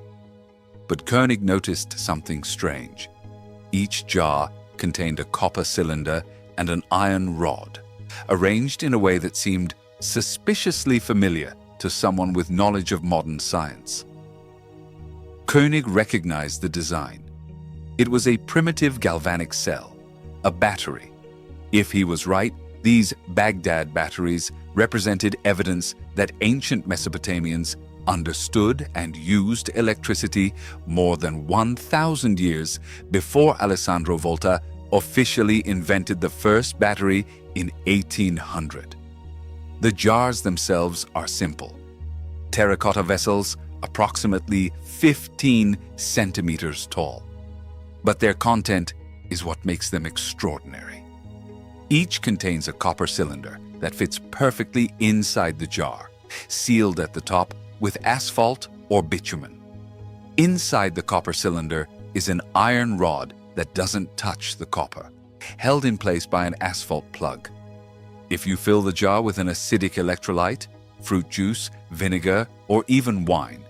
But König noticed something strange. Each jar contained a copper cylinder and an iron rod, arranged in a way that seemed suspiciously familiar to someone with knowledge of modern science. König recognized the design. It was a primitive galvanic cell, a battery. If he was right, these Baghdad batteries represented evidence that ancient Mesopotamians understood and used electricity more than 1,000 years before Alessandro Volta officially invented the first battery in 1800. The jars themselves are simple. Terracotta vessels approximately 15 centimeters tall. But their content is what makes them extraordinary. Each contains a copper cylinder that fits perfectly inside the jar, sealed at the top with asphalt or bitumen. Inside the copper cylinder, is an iron rod that doesn't touch the copper, held in place by an asphalt plug. If you fill the jar with an acidic electrolyte, fruit juice, vinegar, or even wine,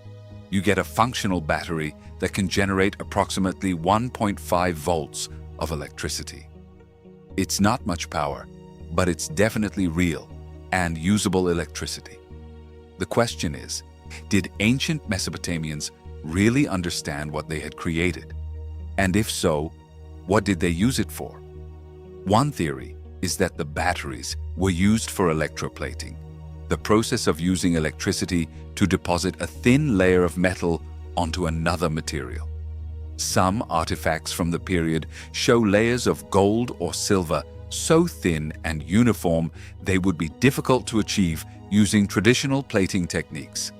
you get a functional battery that can generate approximately 1.5 volts of electricity. It's not much power, but it's definitely real and usable electricity. The question is, did ancient Mesopotamians really understand what they had created? And if so, what did they use it for? One theory is that the batteries were used for electroplating, the process of using electricity to deposit a thin layer of metal onto another material. Some artifacts from the period show layers of gold or silver so thin and uniform they would be difficult to achieve using traditional plating techniques.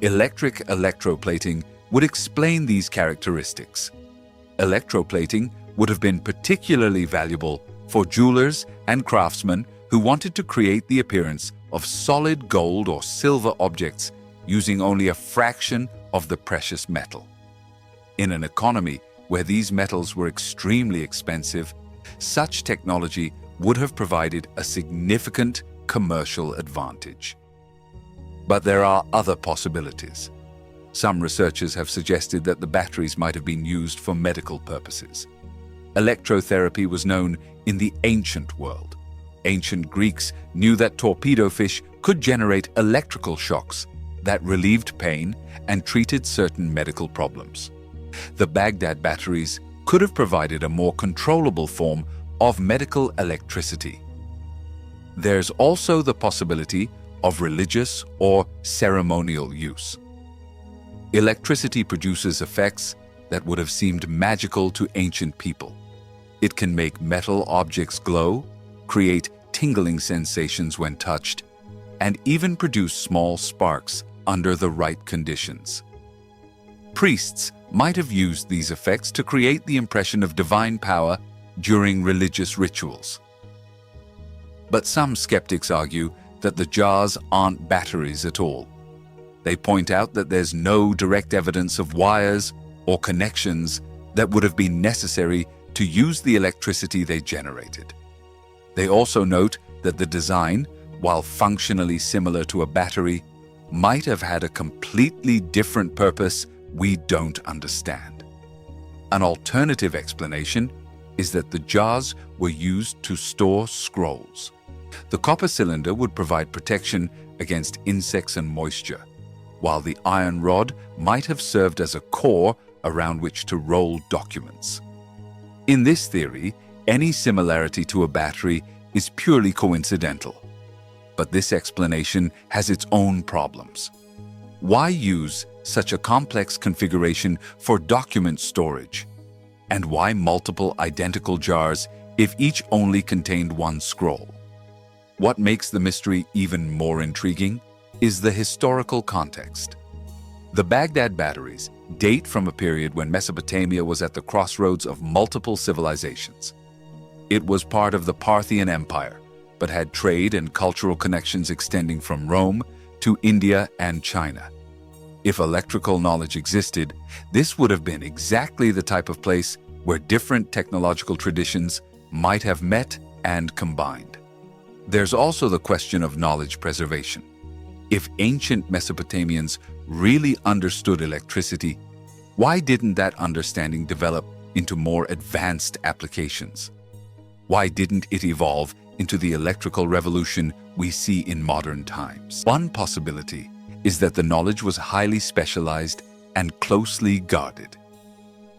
Electric electroplating would explain these characteristics. Electroplating would have been particularly valuable for jewelers and craftsmen who wanted to create the appearance of solid gold or silver objects using only a fraction of the precious metal. In an economy where these metals were extremely expensive, such technology would have provided a significant commercial advantage. But there are other possibilities. Some researchers have suggested that the batteries might have been used for medical purposes. Electrotherapy was known in the ancient world. Ancient Greeks knew that torpedo fish could generate electrical shocks that relieved pain and treated certain medical problems. The Baghdad batteries could have provided a more controllable form of medical electricity. There's also the possibility of religious or ceremonial use. Electricity produces effects that would have seemed magical to ancient people. It can make metal objects glow, create tingling sensations when touched, and even produce small sparks under the right conditions. Priests might have used these effects to create the impression of divine power during religious rituals. But some skeptics argue that the jars aren't batteries at all. They point out that there's no direct evidence of wires or connections that would have been necessary to use the electricity they generated. They also note that the design, while functionally similar to a battery, might have had a completely different purpose we don't understand. An alternative explanation is that the jars were used to store scrolls. The copper cylinder would provide protection against insects and moisture, while the iron rod might have served as a core around which to roll documents. In this theory, any similarity to a battery is purely coincidental. But this explanation has its own problems. Why use such a complex configuration for document storage? And why multiple identical jars if each only contained one scroll? What makes the mystery even more intriguing is the historical context. The Baghdad batteries date from a period when Mesopotamia was at the crossroads of multiple civilizations. It was part of the Parthian Empire, but had trade and cultural connections extending from Rome to India and China. If electrical knowledge existed, this would have been exactly the type of place where different technological traditions might have met and combined. There's also the question of knowledge preservation. If ancient Mesopotamians really understood electricity, why didn't that understanding develop into more advanced applications? Why didn't it evolve into the electrical revolution we see in modern times? One possibility is that the knowledge was highly specialized and closely guarded.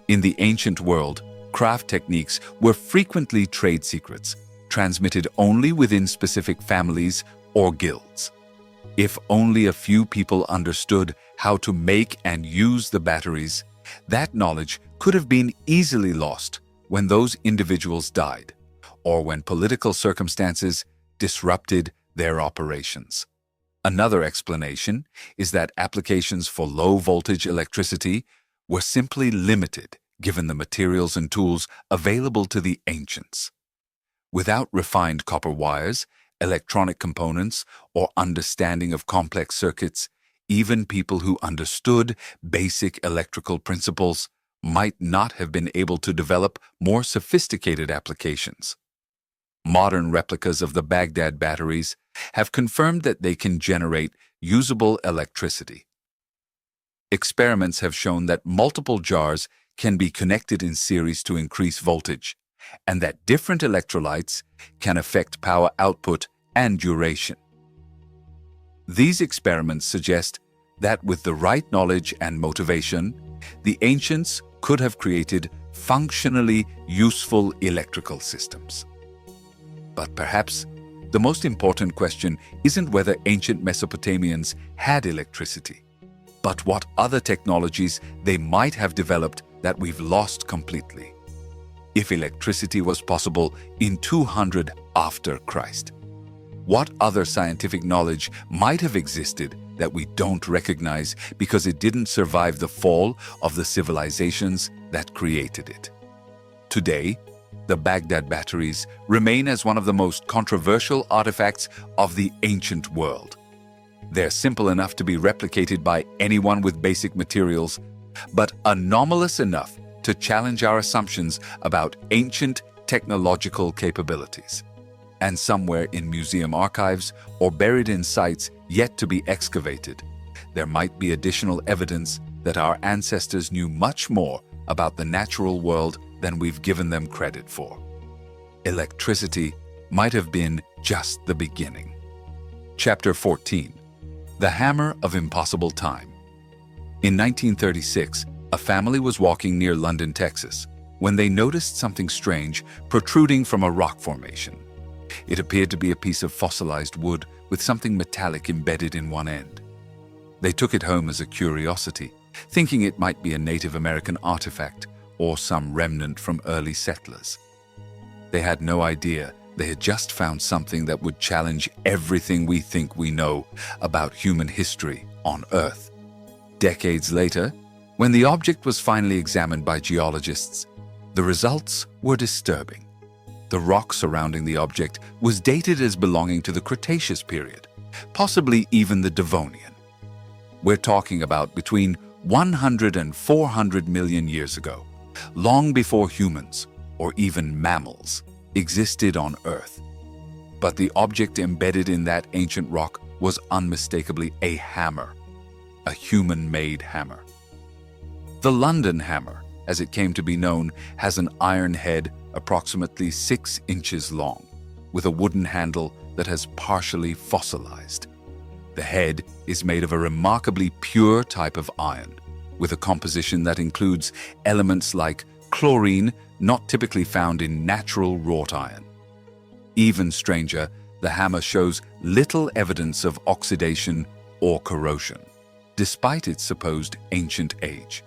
In the ancient world, craft techniques were frequently trade secrets, transmitted only within specific families or guilds. If only a few people understood how to make and use the batteries, that knowledge could have been easily lost when those individuals died, or when political circumstances disrupted their operations. Another explanation is that applications for low-voltage electricity were simply limited given the materials and tools available to the ancients. Without refined copper wires, electronic components, or understanding of complex circuits, even people who understood basic electrical principles might not have been able to develop more sophisticated applications. Modern replicas of the Baghdad batteries have confirmed that they can generate usable electricity. Experiments have shown that multiple jars can be connected in series to increase voltage, and that different electrolytes can affect power output and duration. These experiments suggest that with the right knowledge and motivation, the ancients could have created functionally useful electrical systems. But perhaps the most important question isn't whether ancient Mesopotamians had electricity, but what other technologies they might have developed that we've lost completely. If electricity was possible in 200 after Christ, what other scientific knowledge might have existed that we don't recognize because it didn't survive the fall of the civilizations that created it? Today, the Baghdad batteries remain as one of the most controversial artifacts of the ancient world. They're simple enough to be replicated by anyone with basic materials, but anomalous enough to challenge our assumptions about ancient technological capabilities. And somewhere in museum archives or buried in sites yet to be excavated, there might be additional evidence that our ancestors knew much more about the natural world than we've given them credit for. Electricity might have been just the beginning. Chapter 14. The Hammer of Impossible Time. In 1936, a family was walking near London, Texas, when they noticed something strange protruding from a rock formation. It appeared to be a piece of fossilized wood with something metallic embedded in one end. They took it home as a curiosity, thinking it might be a Native American artifact or some remnant from early settlers. They had no idea they had just found something that would challenge everything we think we know about human history on Earth. Decades later, when the object was finally examined by geologists, the results were disturbing. The rock surrounding the object was dated as belonging to the Cretaceous period, possibly even the Devonian. We're talking about between 100 and 400 million years ago, long before humans, or even mammals, existed on Earth. But the object embedded in that ancient rock was unmistakably a hammer, a human-made hammer. The London hammer, as it came to be known, has an iron head approximately 6 inches long, with a wooden handle that has partially fossilized. The head is made of a remarkably pure type of iron, with a composition that includes elements like chlorine not typically found in natural wrought iron. Even stranger, the hammer shows little evidence of oxidation or corrosion, despite its supposed ancient age.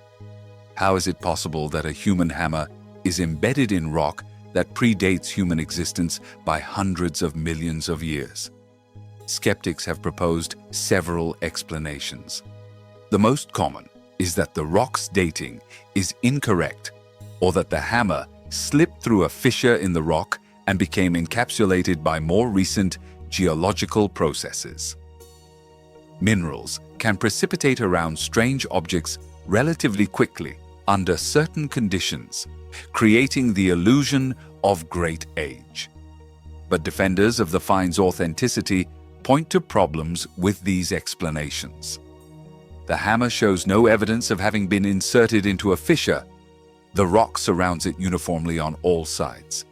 How is it possible that a human hammer is embedded in rock that predates human existence by hundreds of millions of years? Skeptics have proposed several explanations. The most common is that the rock's dating is incorrect, or that the hammer slipped through a fissure in the rock and became encapsulated by more recent geological processes. Minerals can precipitate around strange objects relatively quickly under certain conditions, creating the illusion of great age. But defenders of the find's authenticity point to problems with these explanations. The hammer shows no evidence of having been inserted into a fissure. The rock surrounds it uniformly on all sides.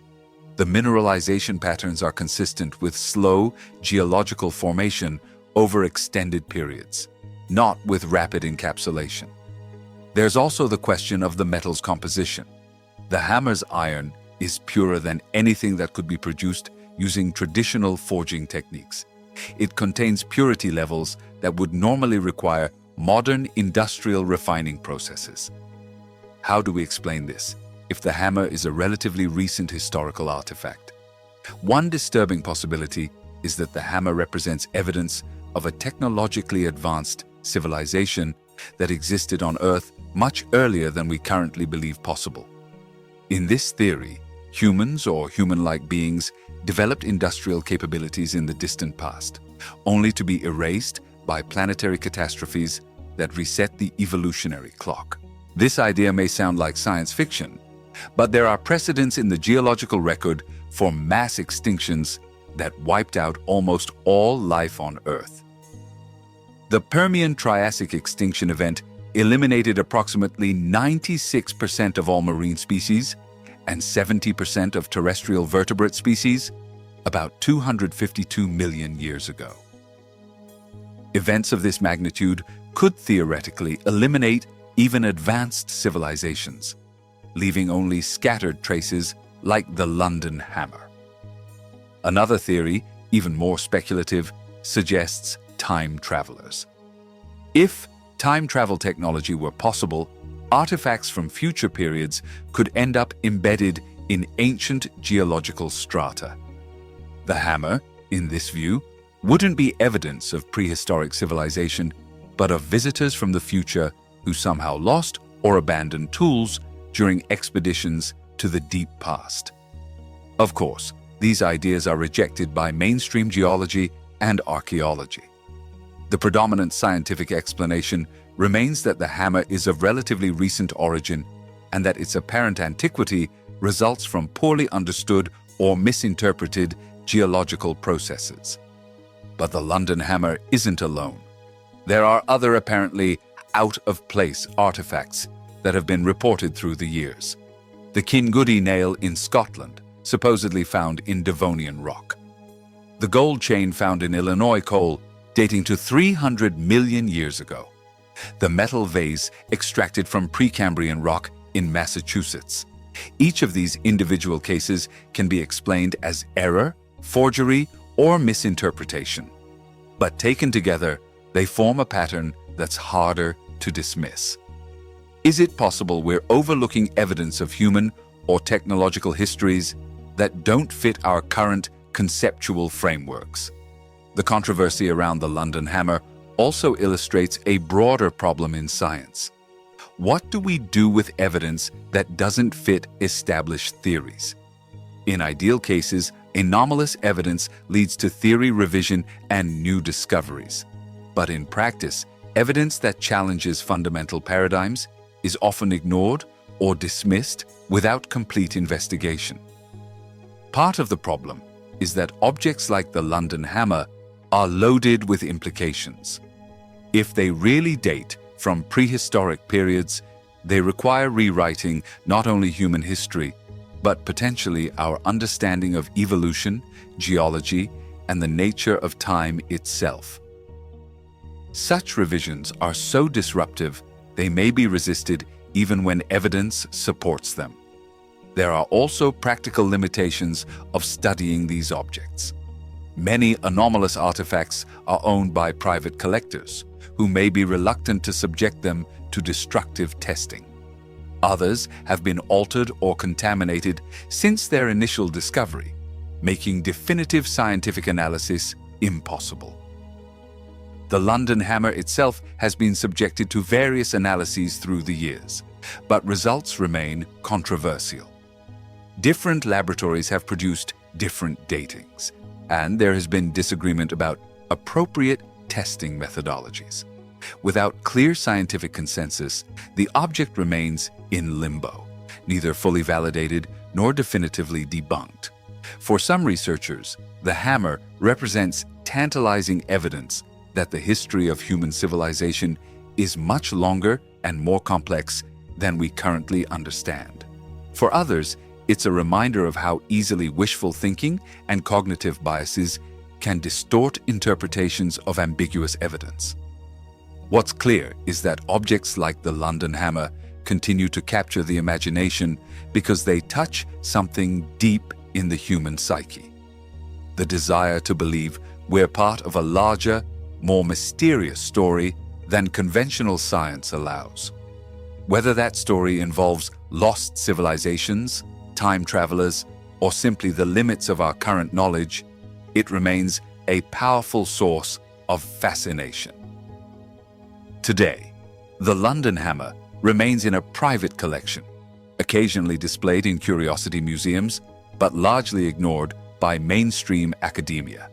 The mineralization patterns are consistent with slow geological formation over extended periods, not with rapid encapsulation. There's also the question of the metal's composition. The hammer's iron is purer than anything that could be produced using traditional forging techniques. It contains purity levels that would normally require modern industrial refining processes. How do we explain this if the hammer is a relatively recent historical artifact? One disturbing possibility is that the hammer represents evidence of a technologically advanced civilization that existed on Earth much earlier than we currently believe possible. In this theory, humans or human-like beings developed industrial capabilities in the distant past, only to be erased by planetary catastrophes that reset the evolutionary clock. This idea may sound like science fiction, but there are precedents in the geological record for mass extinctions that wiped out almost all life on Earth. The Permian-Triassic extinction event eliminated approximately 96% of all marine species and 70% of terrestrial vertebrate species about 252 million years ago. Events of this magnitude could theoretically eliminate even advanced civilizations, leaving only scattered traces like the London Hammer. Another theory, even more speculative, suggests time travelers. If time travel technology were possible, artifacts from future periods could end up embedded in ancient geological strata. The hammer, in this view, wouldn't be evidence of prehistoric civilization, but of visitors from the future who somehow lost or abandoned tools during expeditions to the deep past. Of course, these ideas are rejected by mainstream geology and archaeology. The predominant scientific explanation remains that the hammer is of relatively recent origin and that its apparent antiquity results from poorly understood or misinterpreted geological processes. But the London Hammer isn't alone. There are other apparently out-of-place artifacts that have been reported through the years. The Kingoody nail in Scotland, supposedly found in Devonian rock. The gold chain found in Illinois coal, dating to 300 million years ago. The metal vase extracted from Precambrian rock in Massachusetts. Each of these individual cases can be explained as error, forgery, or misinterpretation. But taken together, they form a pattern that's harder to dismiss. Is it possible we're overlooking evidence of human or technological histories that don't fit our current conceptual frameworks? The controversy around the London Hammer also illustrates a broader problem in science. What do we do with evidence that doesn't fit established theories? In ideal cases, anomalous evidence leads to theory revision and new discoveries. But in practice, evidence that challenges fundamental paradigms is often ignored or dismissed without complete investigation. Part of the problem is that objects like the London Hammer are loaded with implications. If they really date from prehistoric periods, they require rewriting not only human history, but potentially our understanding of evolution, geology, and the nature of time itself. Such revisions are so disruptive, they may be resisted even when evidence supports them. There are also practical limitations of studying these objects. Many anomalous artifacts are owned by private collectors, who may be reluctant to subject them to destructive testing. Others have been altered or contaminated since their initial discovery, making definitive scientific analysis impossible. The London Hammer itself has been subjected to various analyses through the years, but results remain controversial. Different laboratories have produced different datings, and there has been disagreement about appropriate testing methodologies. Without clear scientific consensus, the object remains in limbo, neither fully validated nor definitively debunked. For some researchers, the hammer represents tantalizing evidence that the history of human civilization is much longer and more complex than we currently understand. For others, it's a reminder of how easily wishful thinking and cognitive biases can distort interpretations of ambiguous evidence. What's clear is that objects like the London Hammer continue to capture the imagination because they touch something deep in the human psyche. The desire to believe we're part of a larger, more mysterious story than conventional science allows. Whether that story involves lost civilizations, time travelers, or simply the limits of our current knowledge, it remains a powerful source of fascination. Today, the London Hammer remains in a private collection, occasionally displayed in curiosity museums, but largely ignored by mainstream academia.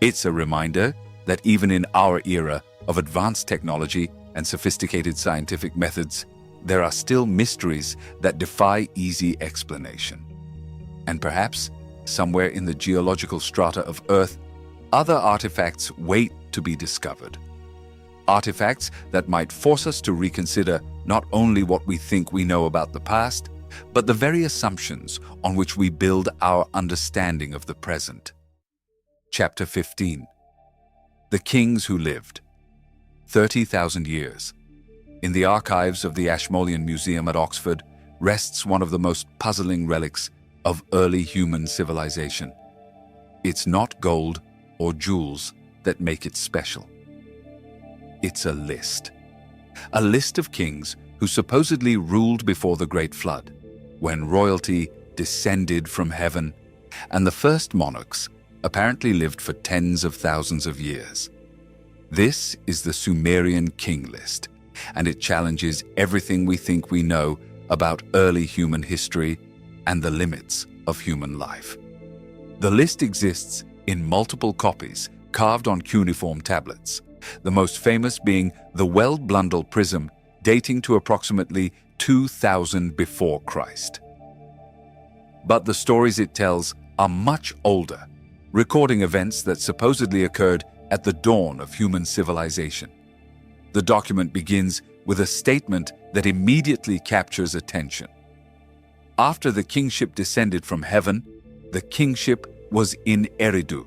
It's a reminder that even in our era of advanced technology and sophisticated scientific methods, there are still mysteries that defy easy explanation. And perhaps, somewhere in the geological strata of Earth, other artifacts wait to be discovered. Artifacts that might force us to reconsider not only what we think we know about the past, but the very assumptions on which we build our understanding of the present. Chapter 15. The Kings Who Lived. 30,000 years. In the archives of the Ashmolean Museum at Oxford rests one of the most puzzling relics of early human civilization. It's not gold or jewels that make it special. It's a list. A list of kings who supposedly ruled before the Great Flood, when royalty descended from heaven, and the first monarchs apparently lived for tens of thousands of years. This is the Sumerian king list, and it challenges everything we think we know about early human history and the limits of human life. The list exists in multiple copies carved on cuneiform tablets, the most famous being the well-Blundell prism dating to approximately 2000 before Christ. But the stories it tells are much older, recording events that supposedly occurred at the dawn of human civilization. The document begins with a statement that immediately captures attention. After the kingship descended from heaven, the kingship was in Eridu.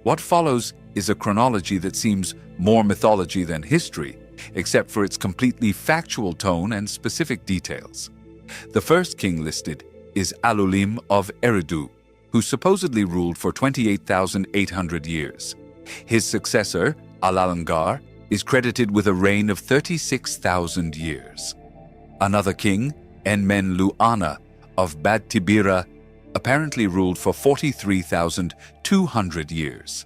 What follows is a chronology that seems more mythology than history, except for its completely factual tone and specific details. The first king listed is Alulim of Eridu, who supposedly ruled for 28,800 years. His successor, Alalangar, is credited with a reign of 36,000 years. Another king, Enmenluana of Bad Tibira, apparently ruled for 43,200 years.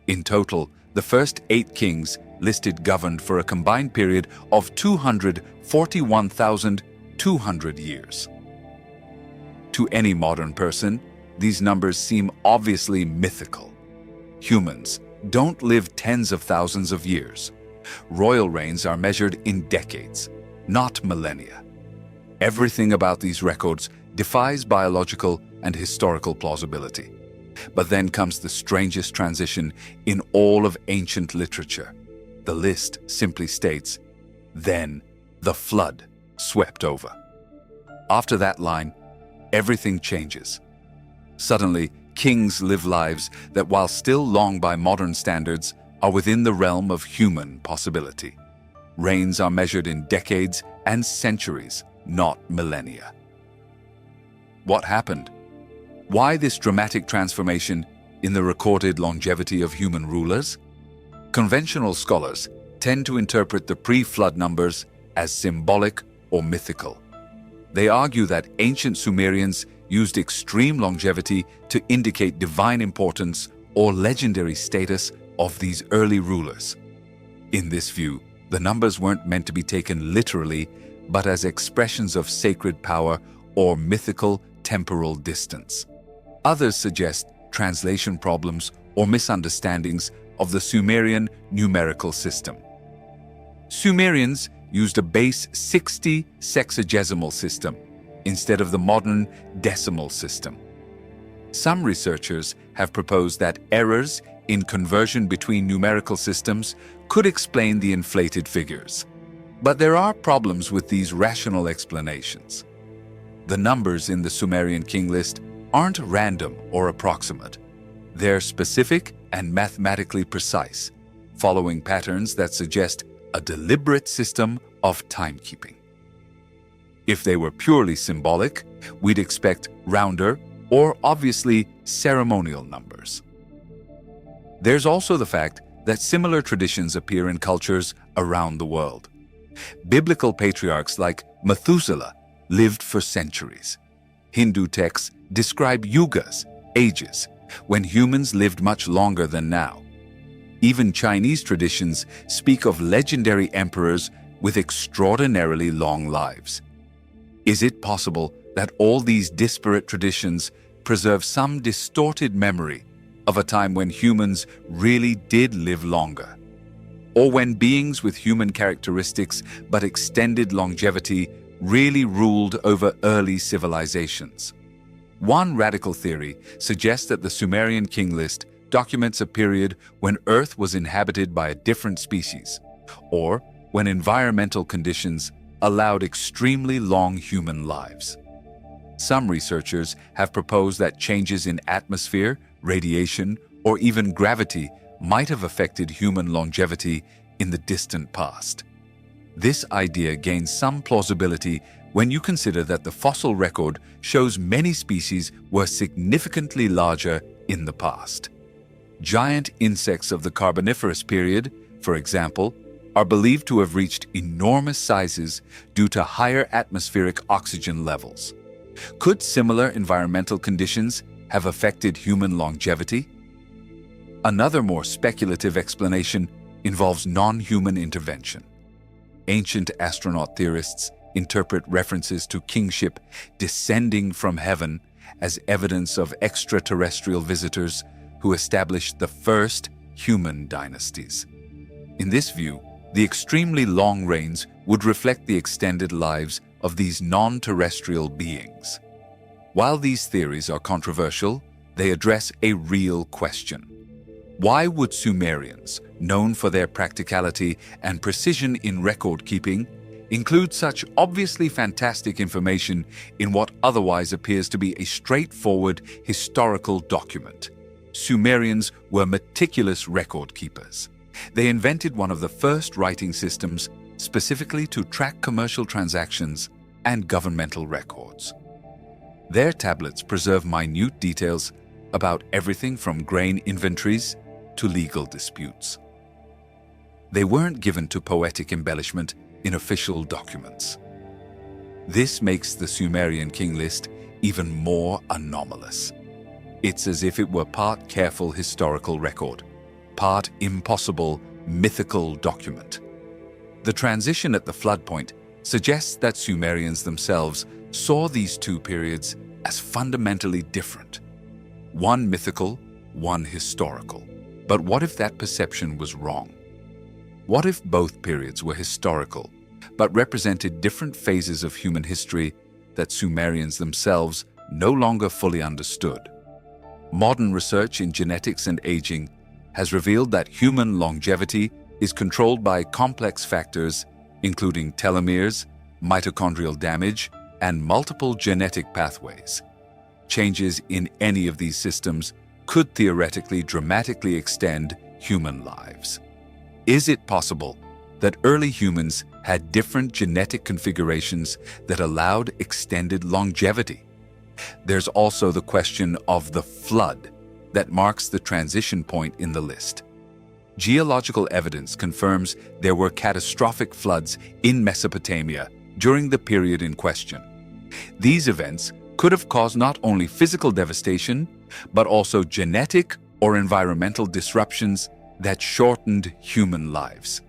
In total, the first 8 kings listed governed for a combined period of 241,200 years. To any modern person, these numbers seem obviously mythical. Humans don't live tens of thousands of years. Royal reigns are measured in decades, not millennia. Everything about these records defies biological and historical plausibility. But then comes the strangest transition in all of ancient literature. The list simply states, "Then the flood swept over." After that line, everything changes. Suddenly, kings live lives that, while still long by modern standards, are within the realm of human possibility. Reigns are measured in decades and centuries, not millennia. What happened? Why this dramatic transformation in the recorded longevity of human rulers? Conventional scholars tend to interpret the pre-flood numbers as symbolic or mythical. They argue that ancient Sumerians used extreme longevity to indicate divine importance or legendary status of these early rulers. In this view, the numbers weren't meant to be taken literally, but as expressions of sacred power or mythical temporal distance. Others suggest translation problems or misunderstandings of the Sumerian numerical system. Sumerians used a base 60 sexagesimal system instead of the modern decimal system. Some researchers have proposed that errors in conversion between numerical systems could explain the inflated figures. But there are problems with these rational explanations. The numbers in the Sumerian king list aren't random or approximate. They're specific and mathematically precise, following patterns that suggest a deliberate system of timekeeping. If they were purely symbolic, we'd expect rounder or obviously ceremonial numbers. There's also the fact that similar traditions appear in cultures around the world. Biblical patriarchs like Methuselah lived for centuries. Hindu texts describe yugas, ages, when humans lived much longer than now. Even Chinese traditions speak of legendary emperors with extraordinarily long lives. Is it possible that all these disparate traditions preserve some distorted memory of a time when humans really did live longer? or when beings with human characteristics but extended longevity really ruled over early civilizations. One radical theory suggests that the Sumerian king list documents a period when Earth was inhabited by a different species, or when environmental conditions allowed extremely long human lives. Some researchers have proposed that changes in atmosphere, radiation, or even gravity might have affected human longevity in the distant past. This idea gains some plausibility when you consider that the fossil record shows many species were significantly larger in the past. Giant insects of the Carboniferous period, for example, are believed to have reached enormous sizes due to higher atmospheric oxygen levels. Could similar environmental conditions have affected human longevity? Another more speculative explanation involves non-human intervention. Ancient astronaut theorists interpret references to kingship descending from heaven as evidence of extraterrestrial visitors who established the first human dynasties. In this view, the extremely long reigns would reflect the extended lives of these non-terrestrial beings. While these theories are controversial, they address a real question. Why would Sumerians, known for their practicality and precision in record-keeping, include such obviously fantastic information in what otherwise appears to be a straightforward historical document? Sumerians were meticulous record keepers. They invented one of the first writing systems specifically to track commercial transactions and governmental records. Their tablets preserve minute details about everything from grain inventories to legal disputes. They weren't given to poetic embellishment in official documents. This makes the Sumerian king list even more anomalous. It's as if it were part careful historical record, part impossible mythical document. The transition at the flood point suggests that Sumerians themselves saw these two periods as fundamentally different. One mythical, one historical. But what if that perception was wrong? What if both periods were historical, but represented different phases of human history that Sumerians themselves no longer fully understood? Modern research in genetics and aging has revealed that human longevity is controlled by complex factors including telomeres, mitochondrial damage, and multiple genetic pathways. Changes in any of these systems could theoretically dramatically extend human lives. Is it possible that early humans had different genetic configurations that allowed extended longevity? There's also the question of the flood that marks the transition point in the list. Geological evidence confirms there were catastrophic floods in Mesopotamia during the period in question. These events could have caused not only physical devastation, but also genetic or environmental disruptions that shortened human lives.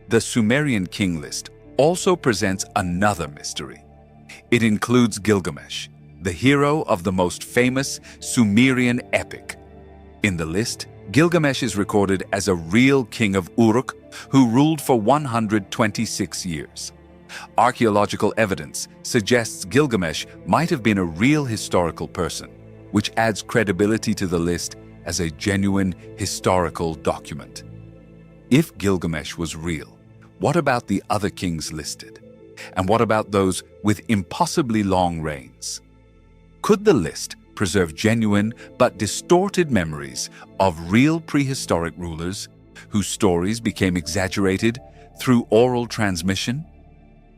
The Sumerian king list also presents another mystery. It includes Gilgamesh, the hero of the most famous Sumerian epic. In the list, Gilgamesh is recorded as a real king of Uruk who ruled for 126 years. Archaeological evidence suggests Gilgamesh might have been a real historical person, which adds credibility to the list as a genuine historical document. If Gilgamesh was real, what about the other kings listed? And what about those with impossibly long reigns? Could the list preserve genuine but distorted memories of real prehistoric rulers whose stories became exaggerated through oral transmission?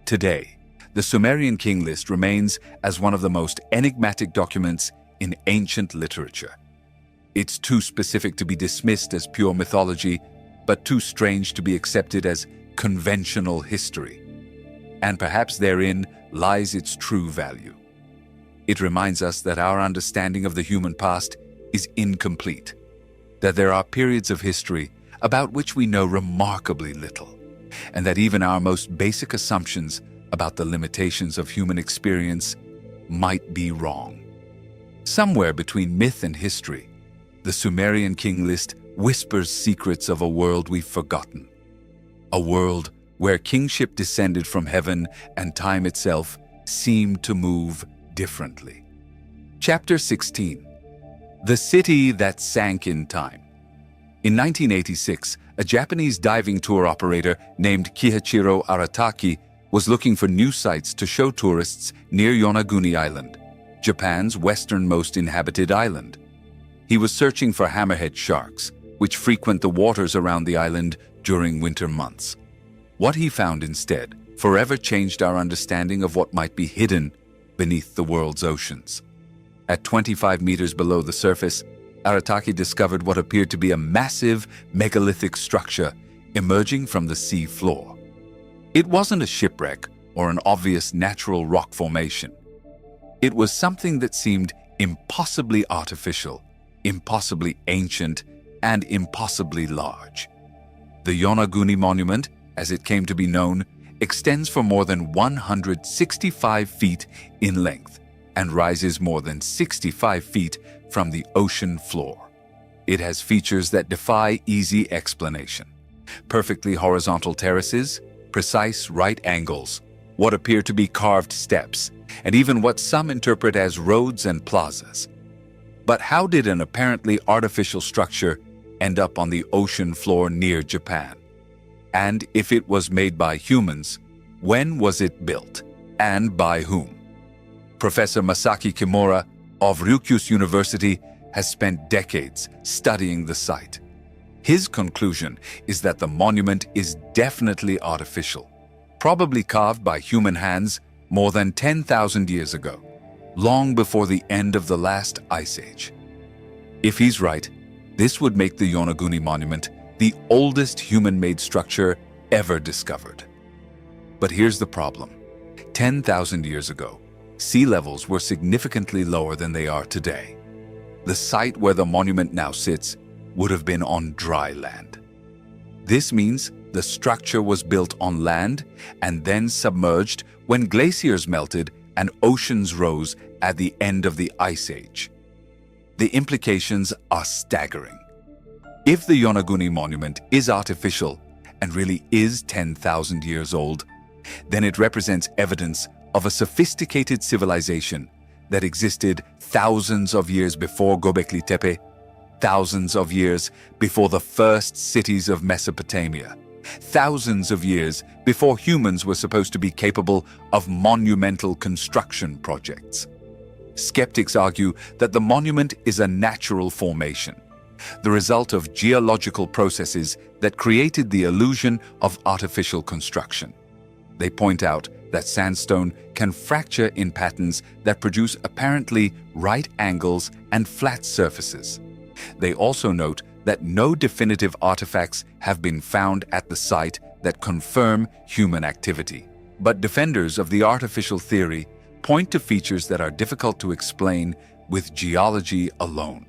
Today, the Sumerian king list remains as one of the most enigmatic documents in ancient literature. It's too specific to be dismissed as pure mythology, but too strange to be accepted as conventional history. And perhaps therein lies its true value. It reminds us that our understanding of the human past is incomplete, that there are periods of history about which we know remarkably little, and that even our most basic assumptions about the limitations of human experience might be wrong. Somewhere between myth and history, the Sumerian king list whispers secrets of a world we've forgotten, a world where kingship descended from heaven and time itself seemed to move differently. Chapter 16. The City That Sank in Time. In 1986, a Japanese diving tour operator named Kihachiro Arataki was looking for new sites to show tourists near Yonaguni Island, Japan's westernmost inhabited island. He was searching for hammerhead sharks, which frequent the waters around the island during winter months. What he found instead forever changed our understanding of what might be hidden beneath the world's oceans. At 25 meters below the surface, Arataki discovered what appeared to be a massive megalithic structure emerging from the sea floor. It wasn't a shipwreck or an obvious natural rock formation. It was something that seemed impossibly artificial, impossibly ancient, and impossibly large. The Yonaguni Monument, as it came to be known, extends for more than 165 feet in length and rises more than 65 feet from the ocean floor. It has features that defy easy explanation. Perfectly horizontal terraces, precise right angles, what appear to be carved steps, and even what some interpret as roads and plazas. But how did an apparently artificial structure end up on the ocean floor near Japan? And if it was made by humans, when was it built, and by whom? Professor Masaki Kimura of Ryukyus University has spent decades studying the site. His conclusion is that the monument is definitely artificial, probably carved by human hands more than 10,000 years ago, long before the end of the last ice age. If he's right, this would make the Yonaguni Monument the oldest human-made structure ever discovered. But here's the problem. 10,000 years ago, sea levels were significantly lower than they are today. The site where the monument now sits would have been on dry land. This means the structure was built on land and then submerged when glaciers melted and oceans rose at the end of the Ice Age. The implications are staggering. If the Yonaguni Monument is artificial and really is 10,000 years old, then it represents evidence of a sophisticated civilization that existed thousands of years before Göbekli Tepe, thousands of years before the first cities of Mesopotamia, thousands of years before humans were supposed to be capable of monumental construction projects. Skeptics argue that the monument is a natural formation, the result of geological processes that created the illusion of artificial construction. They point out that sandstone can fracture in patterns that produce apparently right angles and flat surfaces. They also note that no definitive artifacts have been found at the site that confirm human activity. But defenders of the artificial theory point to features that are difficult to explain with geology alone.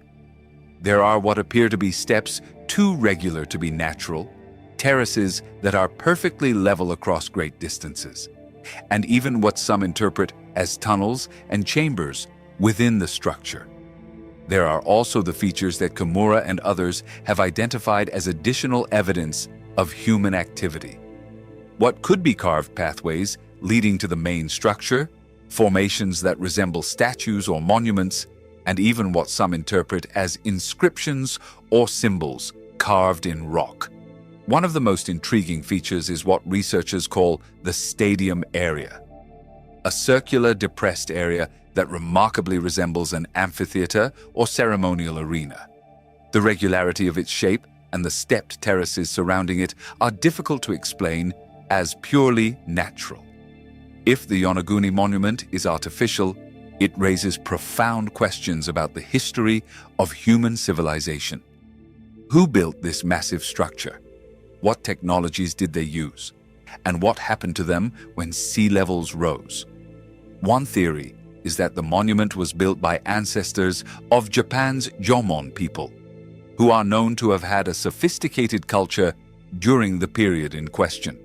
There are what appear to be steps too regular to be natural, terraces that are perfectly level across great distances, and even what some interpret as tunnels and chambers within the structure. There are also the features that Kimura and others have identified as additional evidence of human activity. What could be carved pathways leading to the main structure, formations that resemble statues or monuments, and even what some interpret as inscriptions or symbols carved in rock. One of the most intriguing features is what researchers call the stadium area, a circular depressed area that remarkably resembles an amphitheater or ceremonial arena. The regularity of its shape and the stepped terraces surrounding it are difficult to explain as purely natural. If the Yonaguni Monument is artificial, it raises profound questions about the history of human civilization. Who built this massive structure? What technologies did they use? And what happened to them when sea levels rose? One theory is that the monument was built by ancestors of Japan's Jomon people, who are known to have had a sophisticated culture during the period in question.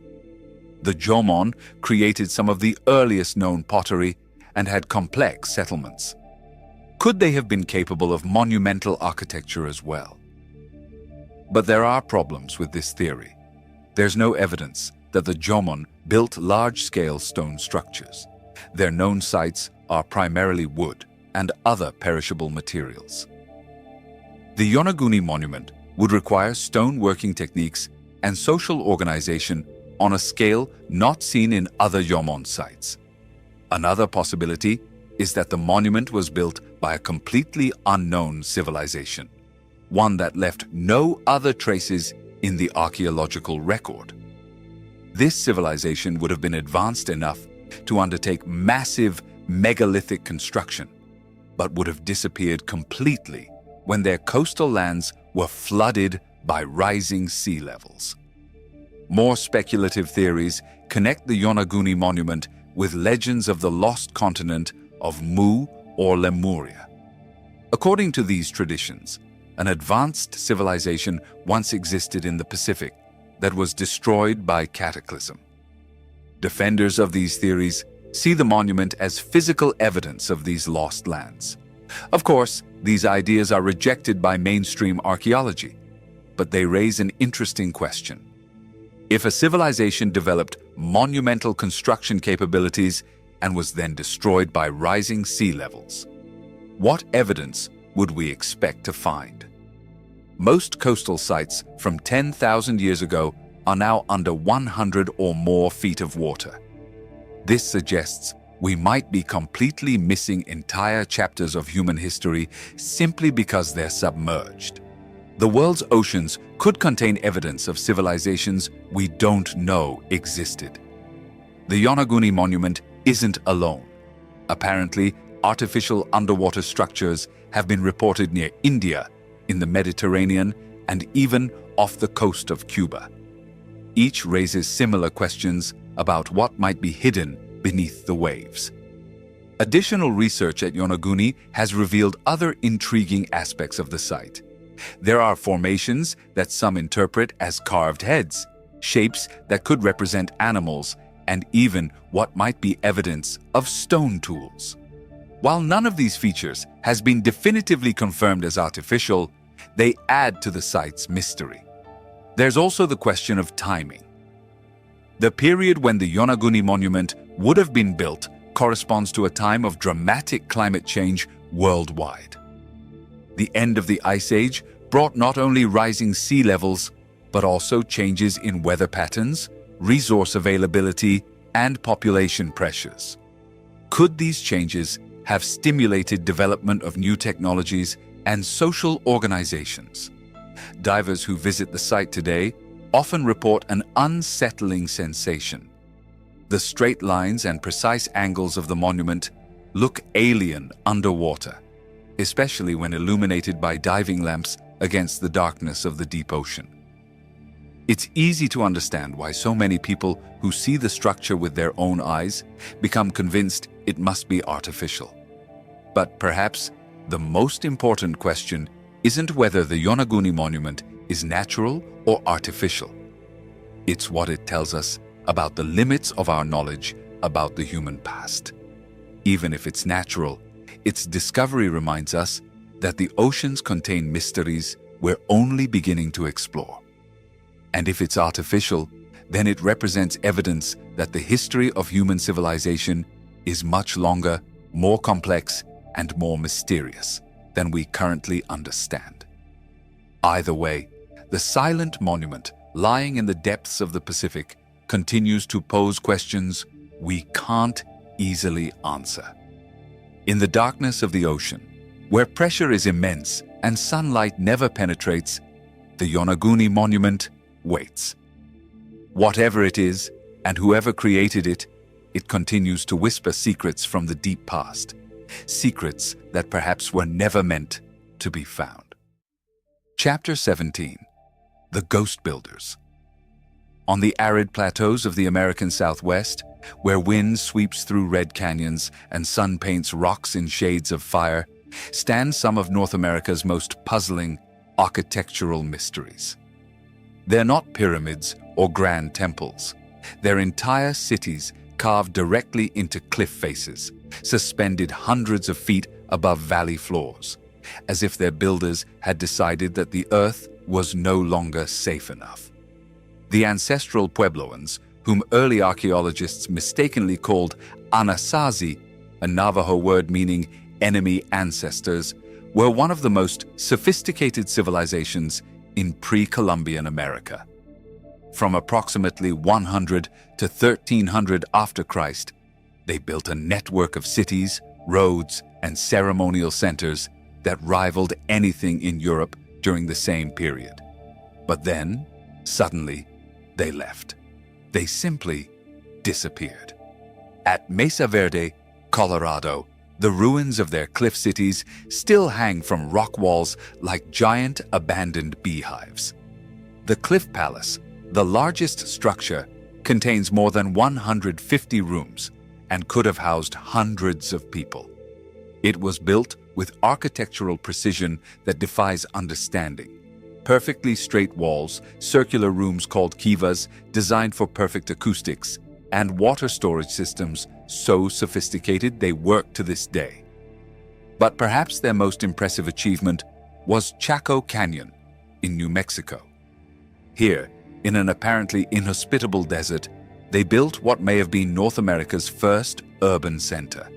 The Jomon created some of the earliest known pottery and had complex settlements. Could they have been capable of monumental architecture as well? But there are problems with this theory. There's no evidence that the Jomon built large-scale stone structures. Their known sites are primarily wood and other perishable materials. The Yonaguni monument would require stone working techniques and social organization on a scale not seen in other Jomon sites. Another possibility is that the monument was built by a completely unknown civilization, one that left no other traces in the archaeological record. This civilization would have been advanced enough to undertake massive megalithic construction, but would have disappeared completely when their coastal lands were flooded by rising sea levels. More speculative theories connect the Yonaguni monument with legends of the lost continent of Mu or Lemuria. According to these traditions, an advanced civilization once existed in the Pacific that was destroyed by cataclysm. Defenders of these theories see the monument as physical evidence of these lost lands. Of course, these ideas are rejected by mainstream archaeology, but they raise an interesting question. If a civilization developed monumental construction capabilities and was then destroyed by rising sea levels, what evidence would we expect to find? Most coastal sites from 10,000 years ago are now under 100 or more feet of water. This suggests we might be completely missing entire chapters of human history simply because they're submerged. The world's oceans could contain evidence of civilizations we don't know existed. The Yonaguni monument isn't alone. Apparently, artificial underwater structures have been reported near India, in the Mediterranean, and even off the coast of Cuba. Each raises similar questions about what might be hidden beneath the waves. Additional research at Yonaguni has revealed other intriguing aspects of the site. There are formations that some interpret as carved heads, shapes that could represent animals, and even what might be evidence of stone tools. While none of these features has been definitively confirmed as artificial, they add to the site's mystery. There's also the question of timing. The period when the Yonaguni monument would have been built corresponds to a time of dramatic climate change worldwide. The end of the Ice Age brought not only rising sea levels, but also changes in weather patterns, resource availability, and population pressures. Could these changes have stimulated development of new technologies and social organizations? Divers who visit the site today often report an unsettling sensation. The straight lines and precise angles of the monument look alien underwater, especially when illuminated by diving lamps against the darkness of the deep ocean. It's easy to understand why so many people who see the structure with their own eyes become convinced it must be artificial. But perhaps the most important question isn't whether the Yonaguni monument is natural or artificial. It's what it tells us about the limits of our knowledge about the human past. Even if it's natural, its discovery reminds us that the oceans contain mysteries we're only beginning to explore. And if it's artificial, then it represents evidence that the history of human civilization is much longer, more complex, and more mysterious than we currently understand. Either way, the silent monument lying in the depths of the Pacific continues to pose questions we can't easily answer. In the darkness of the ocean, where pressure is immense and sunlight never penetrates, the Yonaguni monument waits. Whatever it is, and whoever created it, it continues to whisper secrets from the deep past, secrets that perhaps were never meant to be found. Chapter 17. The Ghost Builders. On the arid plateaus of the American Southwest, where wind sweeps through red canyons and sun paints rocks in shades of fire, stand some of North America's most puzzling architectural mysteries. They're not pyramids or grand temples. They're entire cities carved directly into cliff faces, suspended hundreds of feet above valley floors, as if their builders had decided that the earth was no longer safe enough. The ancestral Puebloans, whom early archaeologists mistakenly called Anasazi, a Navajo word meaning enemy ancestors, were one of the most sophisticated civilizations in pre-Columbian America. From approximately 100 to 1300 after Christ, they built a network of cities, roads, and ceremonial centers that rivaled anything in Europe during the same period. But then, suddenly, they left. They simply disappeared. At Mesa Verde, Colorado, the ruins of their cliff cities still hang from rock walls like giant abandoned beehives. The Cliff Palace, the largest structure, contains more than 150 rooms and could have housed hundreds of people. It was built with architectural precision that defies understanding. Perfectly straight walls, circular rooms called kivas designed for perfect acoustics, and water storage systems so sophisticated they work to this day. But perhaps their most impressive achievement was Chaco Canyon in New Mexico. Here, in an apparently inhospitable desert, they built what may have been North America's first urban center.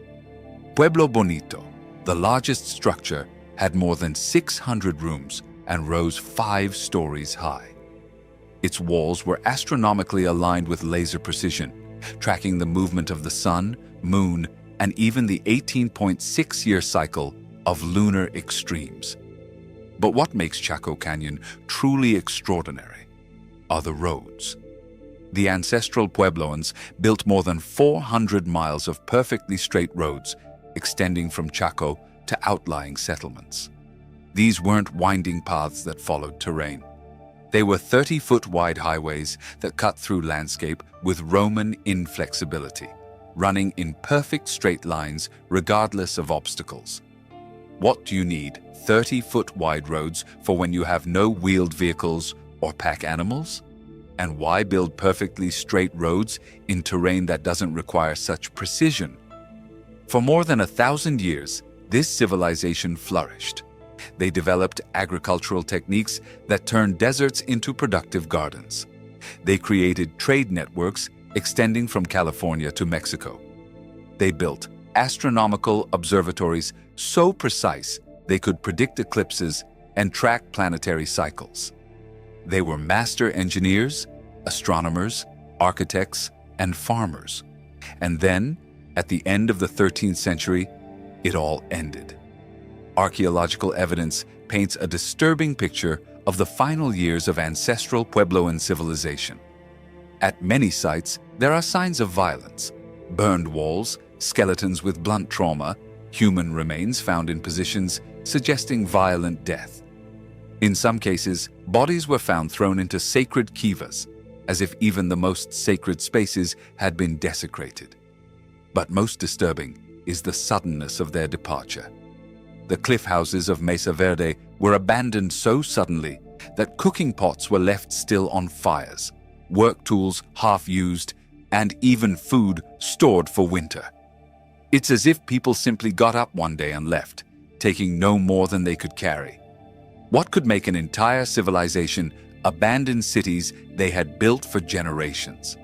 Pueblo Bonito, the largest structure, had more than 600 rooms and rose 5 stories high. Its walls were astronomically aligned with laser precision, tracking the movement of the sun, moon, and even the 18.6-year cycle of lunar extremes. But what makes Chaco Canyon truly extraordinary are the roads. The ancestral Puebloans built more than 400 miles of perfectly straight roads extending from Chaco to outlying settlements. These weren't winding paths that followed terrain. They were 30-foot-wide highways that cut through landscape with Roman inflexibility, running in perfect straight lines regardless of obstacles. What do you need 30-foot-wide roads for when you have no wheeled vehicles or pack animals? And why build perfectly straight roads in terrain that doesn't require such precision? For more than 1,000 years, this civilization flourished. They developed agricultural techniques that turned deserts into productive gardens. They created trade networks extending from California to Mexico. They built astronomical observatories so precise they could predict eclipses and track planetary cycles. They were master engineers, astronomers, architects, and farmers. And then, at the end of the 13th century, it all ended. Archaeological evidence paints a disturbing picture of the final years of ancestral Puebloan civilization. At many sites, there are signs of violence: burned walls, skeletons with blunt trauma, human remains found in positions suggesting violent death. In some cases, bodies were found thrown into sacred kivas, as if even the most sacred spaces had been desecrated. But most disturbing is the suddenness of their departure. The cliff houses of Mesa Verde were abandoned so suddenly that cooking pots were left still on fires, work tools half used, and even food stored for winter. It's as if people simply got up one day and left, taking no more than they could carry. What could make an entire civilization abandon cities they had built for generations?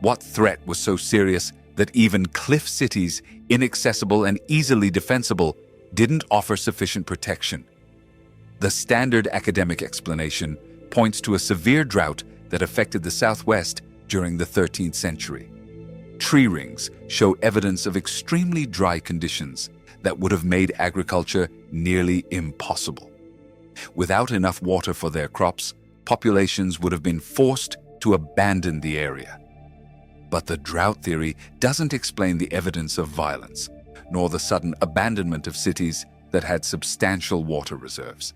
What threat was so serious that even cliff cities, inaccessible and easily defensible, didn't offer sufficient protection? The standard academic explanation points to a severe drought that affected the Southwest during the 13th century. Tree rings show evidence of extremely dry conditions that would have made agriculture nearly impossible. Without enough water for their crops, populations would have been forced to abandon the area. But the drought theory doesn't explain the evidence of violence, nor the sudden abandonment of cities that had substantial water reserves.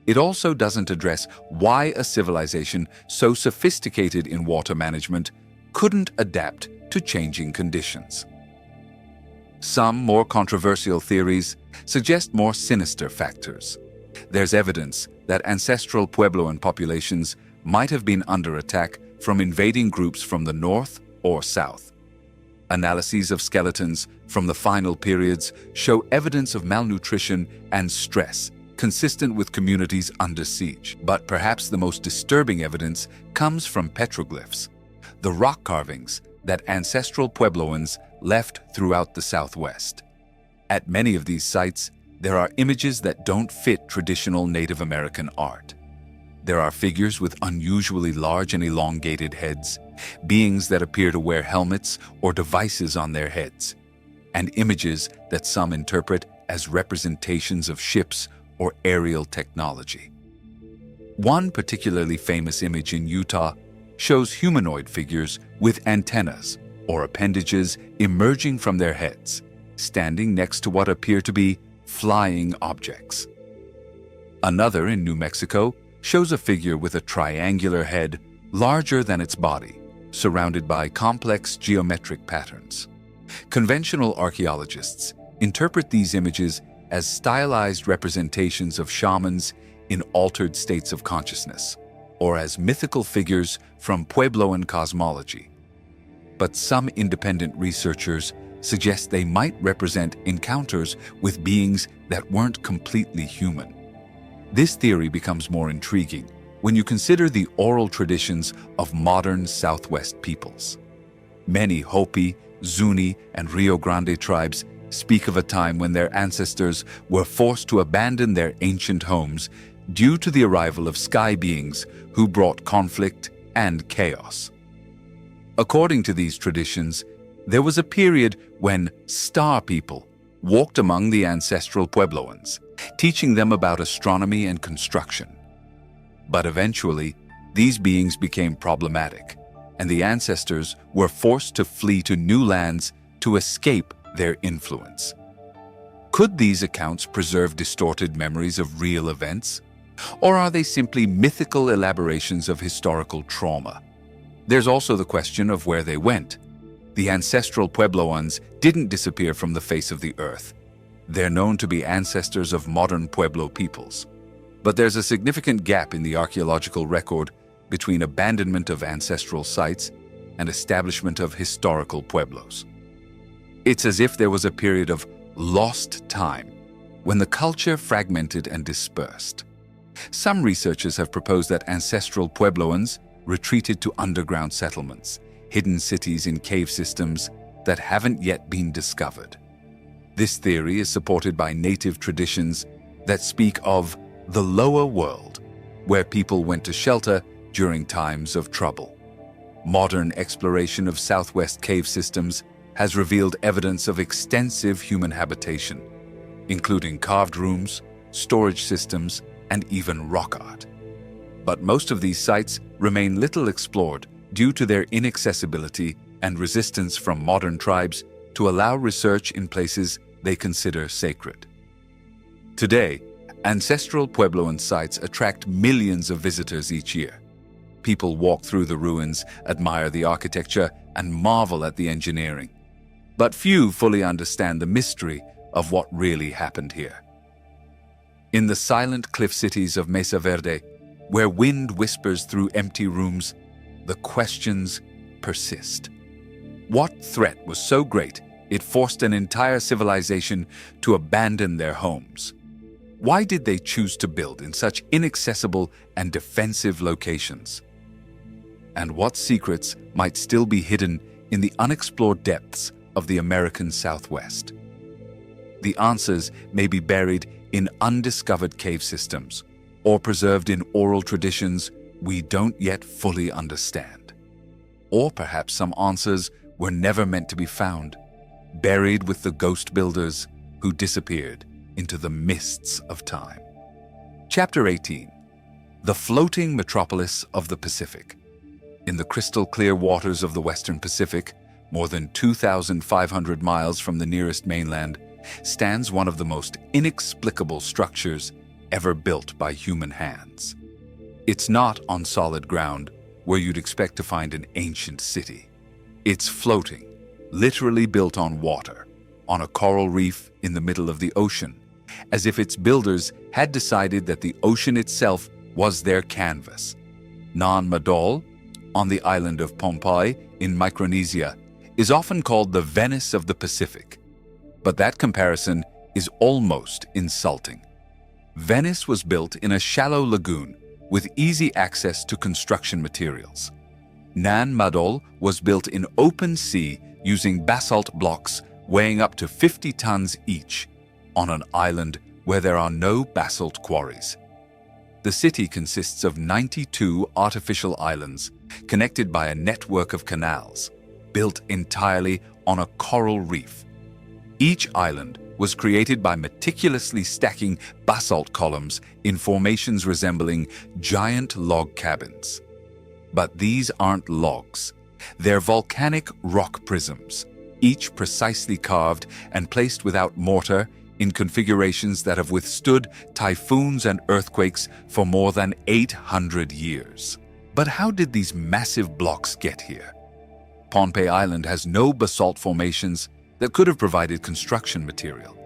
It also doesn't address why a civilization so sophisticated in water management couldn't adapt to changing conditions. Some more controversial theories suggest more sinister factors. There's evidence that ancestral Puebloan populations might have been under attack from invading groups from the north or south. Analyses of skeletons from the final periods show evidence of malnutrition and stress consistent with communities under siege. But perhaps the most disturbing evidence comes from petroglyphs, the rock carvings that ancestral Puebloans left throughout the Southwest. At many of these sites, there are images that don't fit traditional Native American art. There are figures with unusually large and elongated heads, beings that appear to wear helmets or devices on their heads, and images that some interpret as representations of ships or aerial technology. One particularly famous image in Utah shows humanoid figures with antennas or appendages emerging from their heads, standing next to what appear to be flying objects. Another in New Mexico shows a figure with a triangular head larger than its body, surrounded by complex geometric patterns. Conventional archaeologists interpret these images as stylized representations of shamans in altered states of consciousness, or as mythical figures from Puebloan cosmology. But some independent researchers suggest they might represent encounters with beings that weren't completely human. This theory becomes more intriguing when you consider the oral traditions of modern Southwest peoples. Many Hopi, Zuni, and Rio Grande tribes speak of a time when their ancestors were forced to abandon their ancient homes due to the arrival of sky beings who brought conflict and chaos. According to these traditions, there was a period when star people walked among the ancestral Puebloans, teaching them about astronomy and construction. But eventually, these beings became problematic, and the ancestors were forced to flee to new lands to escape their influence. Could these accounts preserve distorted memories of real events? Or are they simply mythical elaborations of historical trauma? There's also the question of where they went. The ancestral Puebloans didn't disappear from the face of the earth. They're known to be ancestors of modern Pueblo peoples. But there's a significant gap in the archaeological record between abandonment of ancestral sites and establishment of historical pueblos. It's as if there was a period of lost time when the culture fragmented and dispersed. Some researchers have proposed that ancestral Puebloans retreated to underground settlements, hidden cities in cave systems that haven't yet been discovered. This theory is supported by native traditions that speak of the lower world, where people went to shelter during times of trouble. Modern exploration of Southwest cave systems has revealed evidence of extensive human habitation, including carved rooms, storage systems, and even rock art. But most of these sites remain little explored due to their inaccessibility and resistance from modern tribes to allow research in places they consider sacred. Today, ancestral Puebloan sites attract millions of visitors each year. People walk through the ruins, admire the architecture, and marvel at the engineering. But few fully understand the mystery of what really happened here. In the silent cliff cities of Mesa Verde, where wind whispers through empty rooms, the questions persist. What threat was so great it forced an entire civilization to abandon their homes? Why did they choose to build in such inaccessible and defensive locations? And what secrets might still be hidden in the unexplored depths of the American Southwest? The answers may be buried in undiscovered cave systems or preserved in oral traditions we don't yet fully understand. Or perhaps some answers were never meant to be found, buried with the ghost builders who disappeared into the mists of time. Chapter 18. The Floating Metropolis of the Pacific. In the crystal-clear waters of the Western Pacific, more than 2,500 miles from the nearest mainland, stands one of the most inexplicable structures ever built by human hands. It's not on solid ground where you'd expect to find an ancient city. It's floating, literally built on water, on a coral reef in the middle of the ocean, as if its builders had decided that the ocean itself was their canvas. Nan Madol, on the island of Pohnpei in Micronesia, is often called the Venice of the Pacific. But that comparison is almost insulting. Venice was built in a shallow lagoon with easy access to construction materials. Nan Madol was built in open sea using basalt blocks weighing up to 50 tons each on an island where there are no basalt quarries. The city consists of 92 artificial islands connected by a network of canals, built entirely on a coral reef. Each island was created by meticulously stacking basalt columns in formations resembling giant log cabins. But these aren't logs. They're volcanic rock prisms, each precisely carved and placed without mortar in configurations that have withstood typhoons and earthquakes for more than 800 years. But how did these massive blocks get here? Pohnpei Island has no basalt formations that could have provided construction material.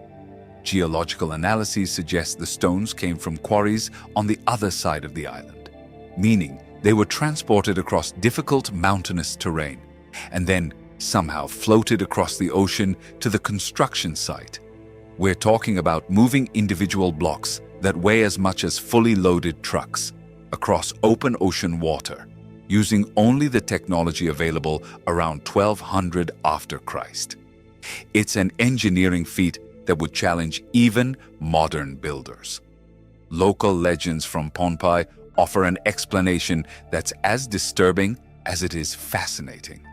Geological analyses suggest the stones came from quarries on the other side of the island, meaning they were transported across difficult mountainous terrain and then somehow floated across the ocean to the construction site. We're talking about moving individual blocks that weigh as much as fully loaded trucks across open ocean water, using only the technology available around 1200 after Christ. It's an engineering feat that would challenge even modern builders. Local legends from Pohnpei offer an explanation that's as disturbing as it is fascinating.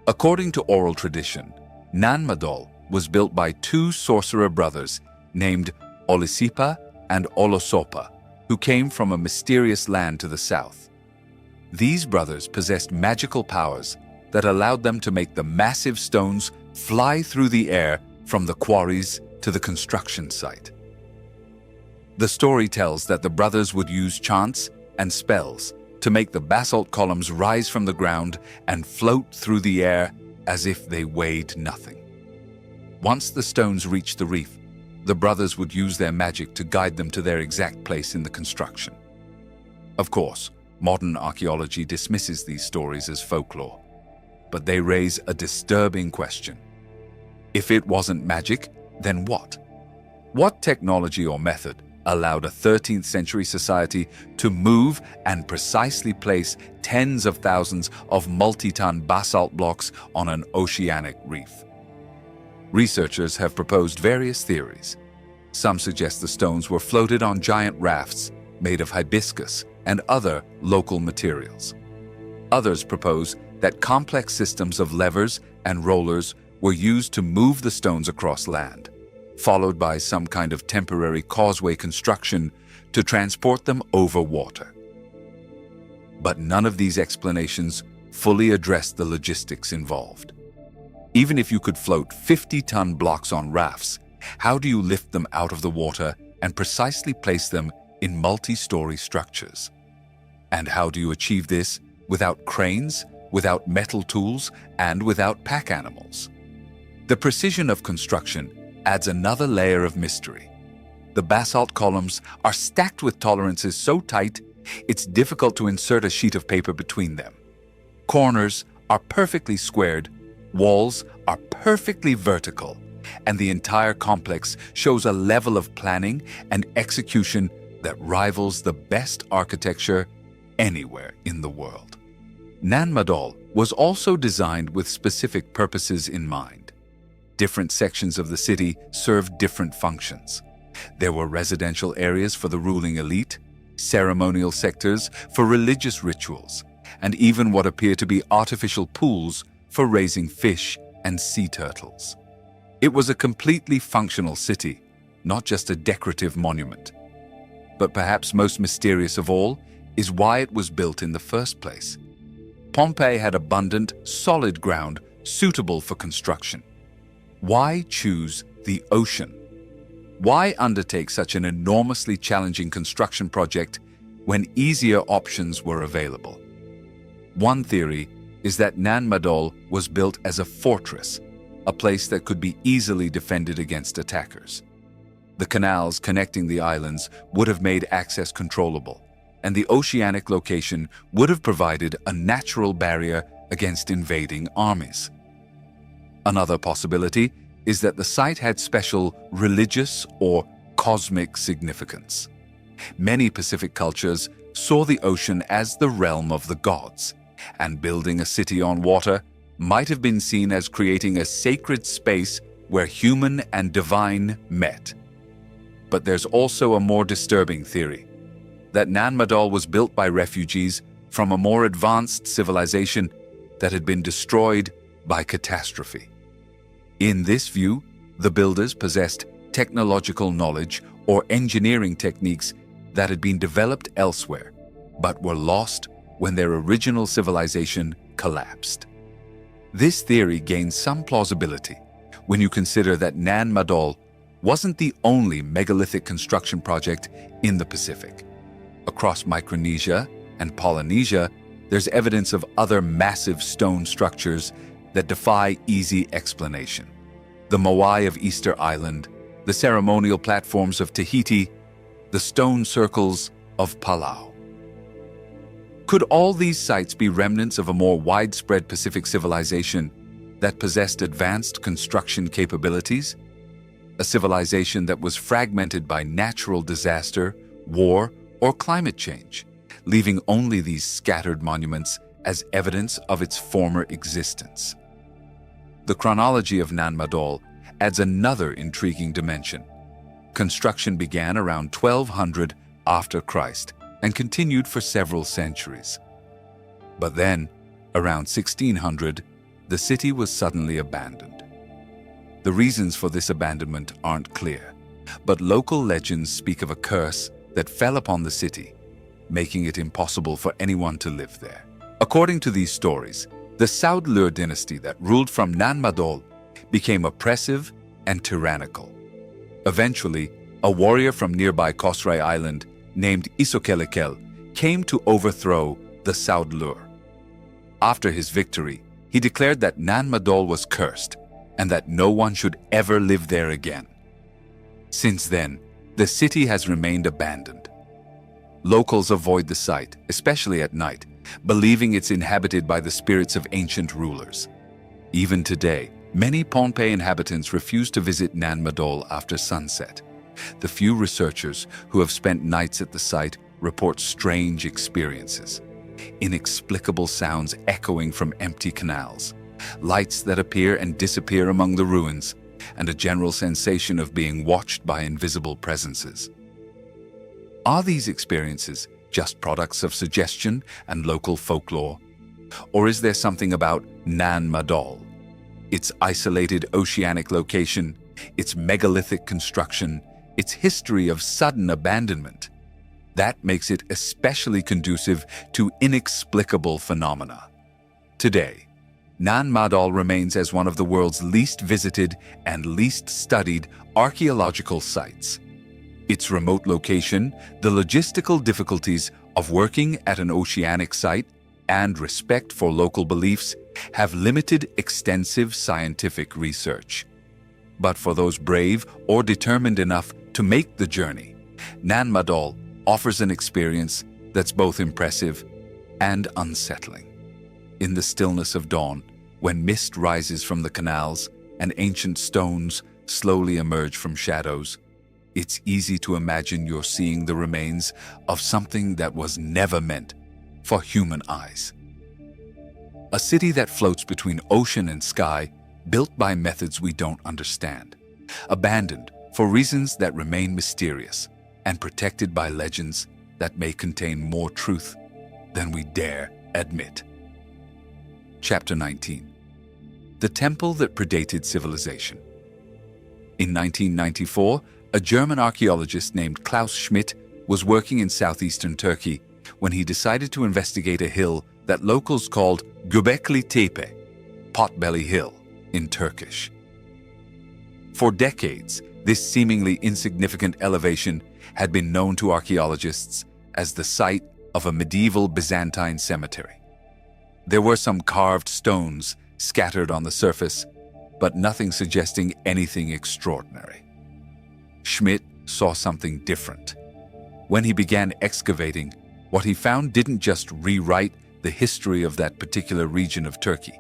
According to oral tradition, Nan Madol was built by two sorcerer brothers named Olisipa and Olosopa, who came from a mysterious land to the south. These brothers possessed magical powers that allowed them to make the massive stones fly through the air from the quarries to the construction site. The story tells that the brothers would use chants and spells to make the basalt columns rise from the ground and float through the air as if they weighed nothing. Once the stones reached the reef, the brothers would use their magic to guide them to their exact place in the construction. Of course, modern archaeology dismisses these stories as folklore, but they raise a disturbing question. If it wasn't magic, then what? What technology or method allowed a 13th century society to move and precisely place tens of thousands of multi-ton basalt blocks on an oceanic reef? Researchers have proposed various theories. Some suggest the stones were floated on giant rafts made of hibiscus and other local materials. Others propose that complex systems of levers and rollers were used to move the stones across land, followed by some kind of temporary causeway construction to transport them over water. But none of these explanations fully address the logistics involved. Even if you could float 50-ton blocks on rafts, how do you lift them out of the water and precisely place them in multi-story structures? And how do you achieve this without cranes, without metal tools, and without pack animals? The precision of construction adds another layer of mystery. The basalt columns are stacked with tolerances so tight, it's difficult to insert a sheet of paper between them. Corners are perfectly squared, walls are perfectly vertical, and the entire complex shows a level of planning and execution that rivals the best architecture anywhere in the world. Nan Madol was also designed with specific purposes in mind. Different sections of the city served different functions. There were residential areas for the ruling elite, ceremonial sectors for religious rituals, and even what appear to be artificial pools for raising fish and sea turtles. It was a completely functional city, not just a decorative monument. But perhaps most mysterious of all is why it was built in the first place. Pohnpei had abundant, solid ground suitable for construction. Why choose the ocean? Why undertake such an enormously challenging construction project when easier options were available? One theory is that Nan Madol was built as a fortress, a place that could be easily defended against attackers. The canals connecting the islands would have made access controllable, and the oceanic location would have provided a natural barrier against invading armies. Another possibility is that the site had special religious or cosmic significance. Many Pacific cultures saw the ocean as the realm of the gods, and building a city on water might have been seen as creating a sacred space where human and divine met. But there's also a more disturbing theory, that Nan Madol was built by refugees from a more advanced civilization that had been destroyed by catastrophe. In this view, the builders possessed technological knowledge or engineering techniques that had been developed elsewhere, but were lost when their original civilization collapsed. This theory gains some plausibility when you consider that Nan Madol wasn't the only megalithic construction project in the Pacific. Across Micronesia and Polynesia, there's evidence of other massive stone structures that defy easy explanation. The Moai of Easter Island, the ceremonial platforms of Tahiti, the stone circles of Palau. Could all these sites be remnants of a more widespread Pacific civilization that possessed advanced construction capabilities? A civilization that was fragmented by natural disaster, war, or climate change, leaving only these scattered monuments as evidence of its former existence. The chronology of Nan Madol adds another intriguing dimension. Construction began around 1200 after Christ and continued for several centuries. But then, around 1600, the city was suddenly abandoned. The reasons for this abandonment aren't clear, but local legends speak of a curse that fell upon the city, making it impossible for anyone to live there. According to these stories, the Saudlur dynasty that ruled from Nan Madol became oppressive and tyrannical. Eventually, a warrior from nearby Kosrae Island named Isokelekel came to overthrow the Saudlur. After his victory, he declared that Nan Madol was cursed and that no one should ever live there again. Since then, the city has remained abandoned. Locals avoid the site, especially at night, believing it's inhabited by the spirits of ancient rulers. Even today, many Pohnpei inhabitants refuse to visit Nan Madol after sunset. The few researchers who have spent nights at the site report strange experiences. Inexplicable sounds echoing from empty canals, lights that appear and disappear among the ruins, and a general sensation of being watched by invisible presences. Are these experiences just products of suggestion and local folklore? Or is there something about Nan Madol, its isolated oceanic location, its megalithic construction, its history of sudden abandonment, that makes it especially conducive to inexplicable phenomena? Today, Nan Madol remains as one of the world's least visited and least studied archaeological sites. Its remote location, the logistical difficulties of working at an oceanic site, and respect for local beliefs have limited extensive scientific research. But for those brave or determined enough to make the journey, Nan Madol offers an experience that's both impressive and unsettling. In the stillness of dawn, when mist rises from the canals and ancient stones slowly emerge from shadows, it's easy to imagine you're seeing the remains of something that was never meant for human eyes. A city that floats between ocean and sky, built by methods we don't understand, abandoned for reasons that remain mysterious, and protected by legends that may contain more truth than we dare admit. Chapter 19. The Temple that Predated Civilization. In 1994, a German archaeologist named Klaus Schmidt was working in southeastern Turkey when he decided to investigate a hill that locals called Göbekli Tepe, Potbelly Hill, in Turkish. For decades, this seemingly insignificant elevation had been known to archaeologists as the site of a medieval Byzantine cemetery. There were some carved stones scattered on the surface, but nothing suggesting anything extraordinary. Schmidt saw something different. When he began excavating, what he found didn't just rewrite the history of that particular region of Turkey.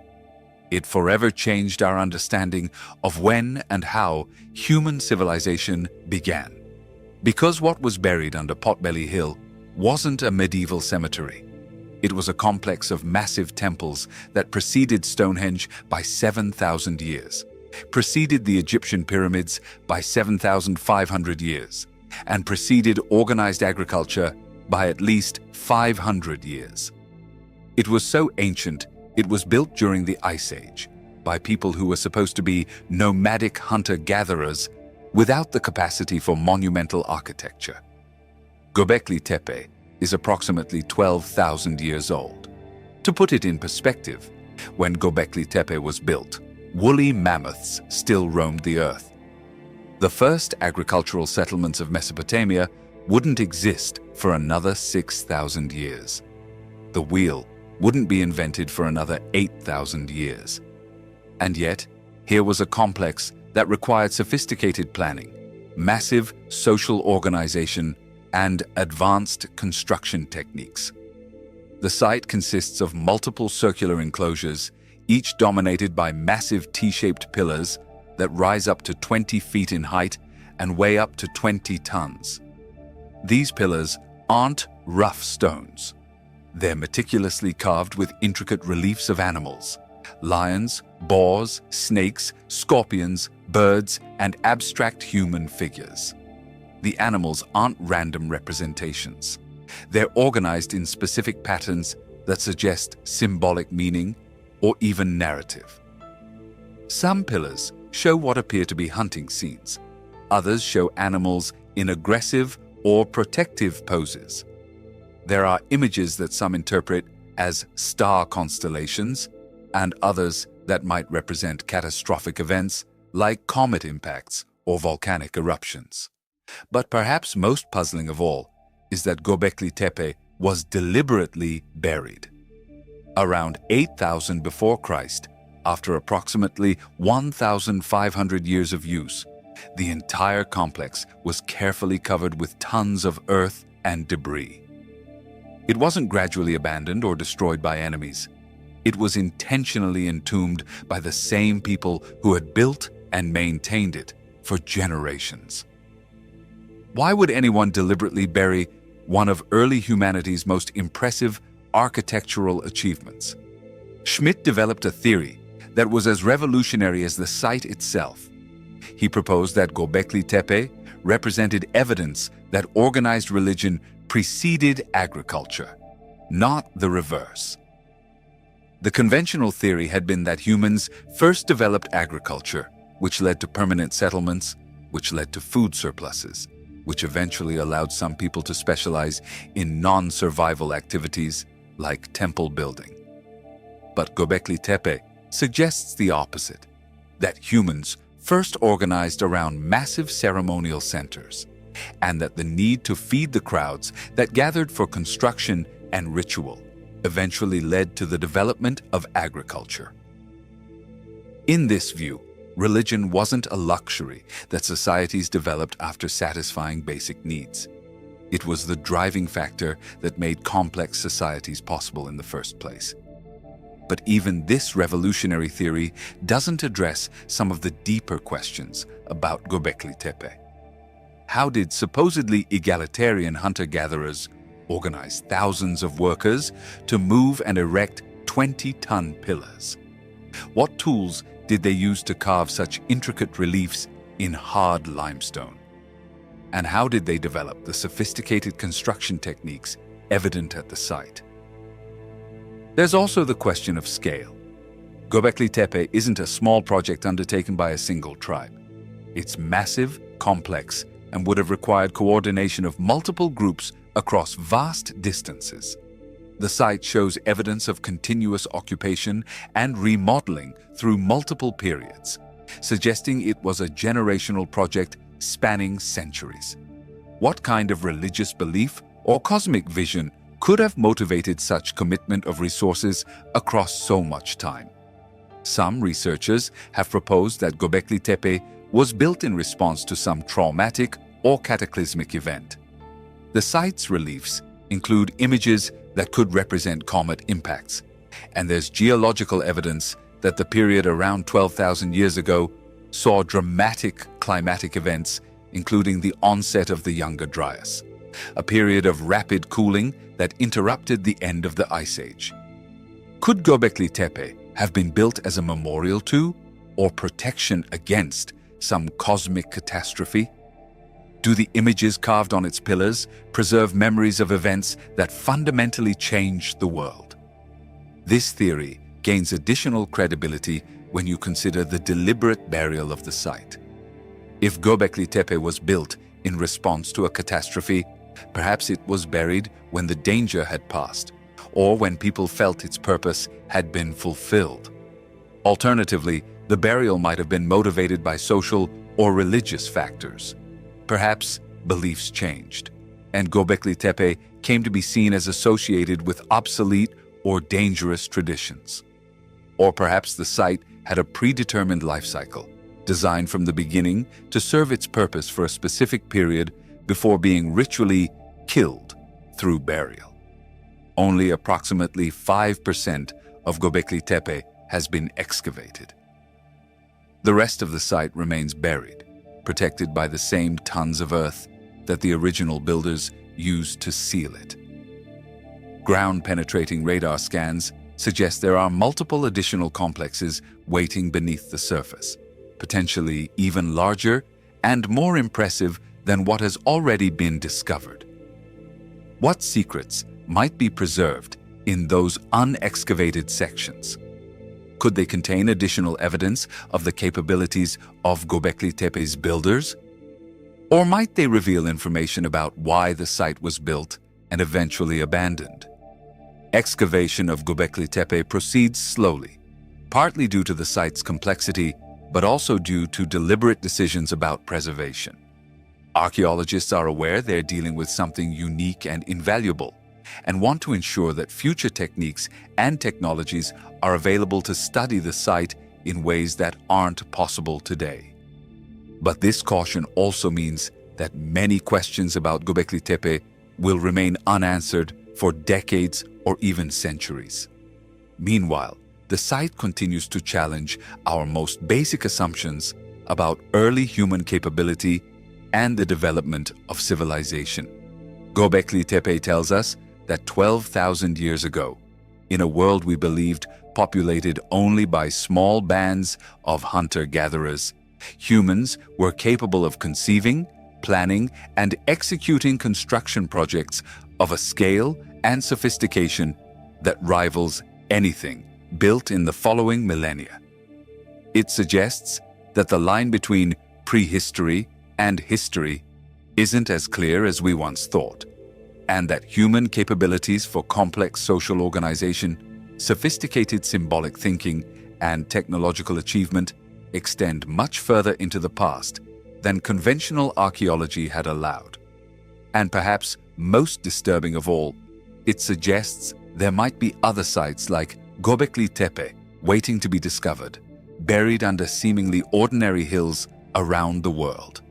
It forever changed our understanding of when and how human civilization began. Because what was buried under Potbelly Hill wasn't a medieval cemetery. It was a complex of massive temples that preceded Stonehenge by 7,000 years, preceded the Egyptian pyramids by 7,500 years, and preceded organized agriculture by at least 500 years. It was so ancient, it was built during the Ice Age by people who were supposed to be nomadic hunter-gatherers without the capacity for monumental architecture. Göbekli Tepe is approximately 12,000 years old. To put it in perspective, when Göbekli Tepe was built, woolly mammoths still roamed the earth. The first agricultural settlements of Mesopotamia wouldn't exist for another 6,000 years. The wheel wouldn't be invented for another 8,000 years. And yet, here was a complex that required sophisticated planning, massive social organization, and advanced construction techniques. The site consists of multiple circular enclosures, each dominated by massive T-shaped pillars that rise up to 20 feet in height and weigh up to 20 tons. These pillars aren't rough stones. They're meticulously carved with intricate reliefs of animals: lions, boars, snakes, scorpions, birds, and abstract human figures. The animals aren't random representations. They're organized in specific patterns that suggest symbolic meaning or even narrative. Some pillars show what appear to be hunting scenes. Others show animals in aggressive or protective poses. There are images that some interpret as star constellations, and others that might represent catastrophic events like comet impacts or volcanic eruptions. But perhaps most puzzling of all is that Göbekli Tepe was deliberately buried. Around 8,000 before Christ, after approximately 1,500 years of use, the entire complex was carefully covered with tons of earth and debris. It wasn't gradually abandoned or destroyed by enemies. It was intentionally entombed by the same people who had built and maintained it for generations. Why would anyone deliberately bury one of early humanity's most impressive architectural achievements? Schmidt developed a theory that was as revolutionary as the site itself. He proposed that Göbekli Tepe represented evidence that organized religion preceded agriculture, not the reverse. The conventional theory had been that humans first developed agriculture, which led to permanent settlements, which led to food surpluses, which eventually allowed some people to specialize in non-survival activities like temple building. But Göbekli Tepe suggests the opposite, that humans first organized around massive ceremonial centers, and that the need to feed the crowds that gathered for construction and ritual eventually led to the development of agriculture. In this view, religion wasn't a luxury that societies developed after satisfying basic needs. It was the driving factor that made complex societies possible in the first place. But even this revolutionary theory doesn't address some of the deeper questions about Göbekli Tepe. How did supposedly egalitarian hunter-gatherers organize thousands of workers to move and erect 20-ton pillars? What tools did they use to carve such intricate reliefs in hard limestone? And how did they develop the sophisticated construction techniques evident at the site? There's also the question of scale. Göbekli Tepe isn't a small project undertaken by a single tribe. It's massive, complex, and would have required coordination of multiple groups across vast distances. The site shows evidence of continuous occupation and remodeling through multiple periods, suggesting it was a generational project spanning centuries. What kind of religious belief or cosmic vision could have motivated such commitment of resources across so much time? Some researchers have proposed that Göbekli Tepe was built in response to some traumatic or cataclysmic event. The site's reliefs include images that could represent comet impacts, and there's geological evidence that the period around 12,000 years ago saw dramatic climatic events including the onset of the Younger Dryas, a period of rapid cooling that interrupted the end of the Ice Age. Could Göbekli Tepe have been built as a memorial to, or protection against, some cosmic catastrophe? Do the images carved on its pillars preserve memories of events that fundamentally changed the world? This theory gains additional credibility when you consider the deliberate burial of the site. If Göbekli Tepe was built in response to a catastrophe, perhaps it was buried when the danger had passed, or when people felt its purpose had been fulfilled. Alternatively, the burial might have been motivated by social or religious factors. Perhaps beliefs changed, and Göbekli Tepe came to be seen as associated with obsolete or dangerous traditions. Or perhaps the site had a predetermined life cycle, designed from the beginning to serve its purpose for a specific period before being ritually killed through burial. Only approximately 5% of Göbekli Tepe has been excavated. The rest of the site remains buried, protected by the same tons of earth that the original builders used to seal it. Ground-penetrating radar scans suggest there are multiple additional complexes waiting beneath the surface, potentially even larger and more impressive than what has already been discovered. What secrets might be preserved in those unexcavated sections? Could they contain additional evidence of the capabilities of Göbekli Tepe's builders? Or might they reveal information about why the site was built and eventually abandoned? Excavation of Göbekli Tepe proceeds slowly, partly due to the site's complexity, but also due to deliberate decisions about preservation. Archaeologists are aware they're dealing with something unique and invaluable, and want to ensure that future techniques and technologies are available to study the site in ways that aren't possible today. But this caution also means that many questions about Göbekli Tepe will remain unanswered for decades or even centuries. Meanwhile, the site continues to challenge our most basic assumptions about early human capability and the development of civilization. Göbekli Tepe tells us that 12,000 years ago, in a world we believed populated only by small bands of hunter-gatherers, humans were capable of conceiving, planning, and executing construction projects of a scale and sophistication that rivals anything built in the following millennia. It suggests that the line between prehistory and history isn't as clear as we once thought, and that human capabilities for complex social organization, sophisticated symbolic thinking, and technological achievement extend much further into the past than conventional archaeology had allowed. And perhaps most disturbing of all, it suggests there might be other sites like Göbekli Tepe waiting to be discovered, buried under seemingly ordinary hills around the world.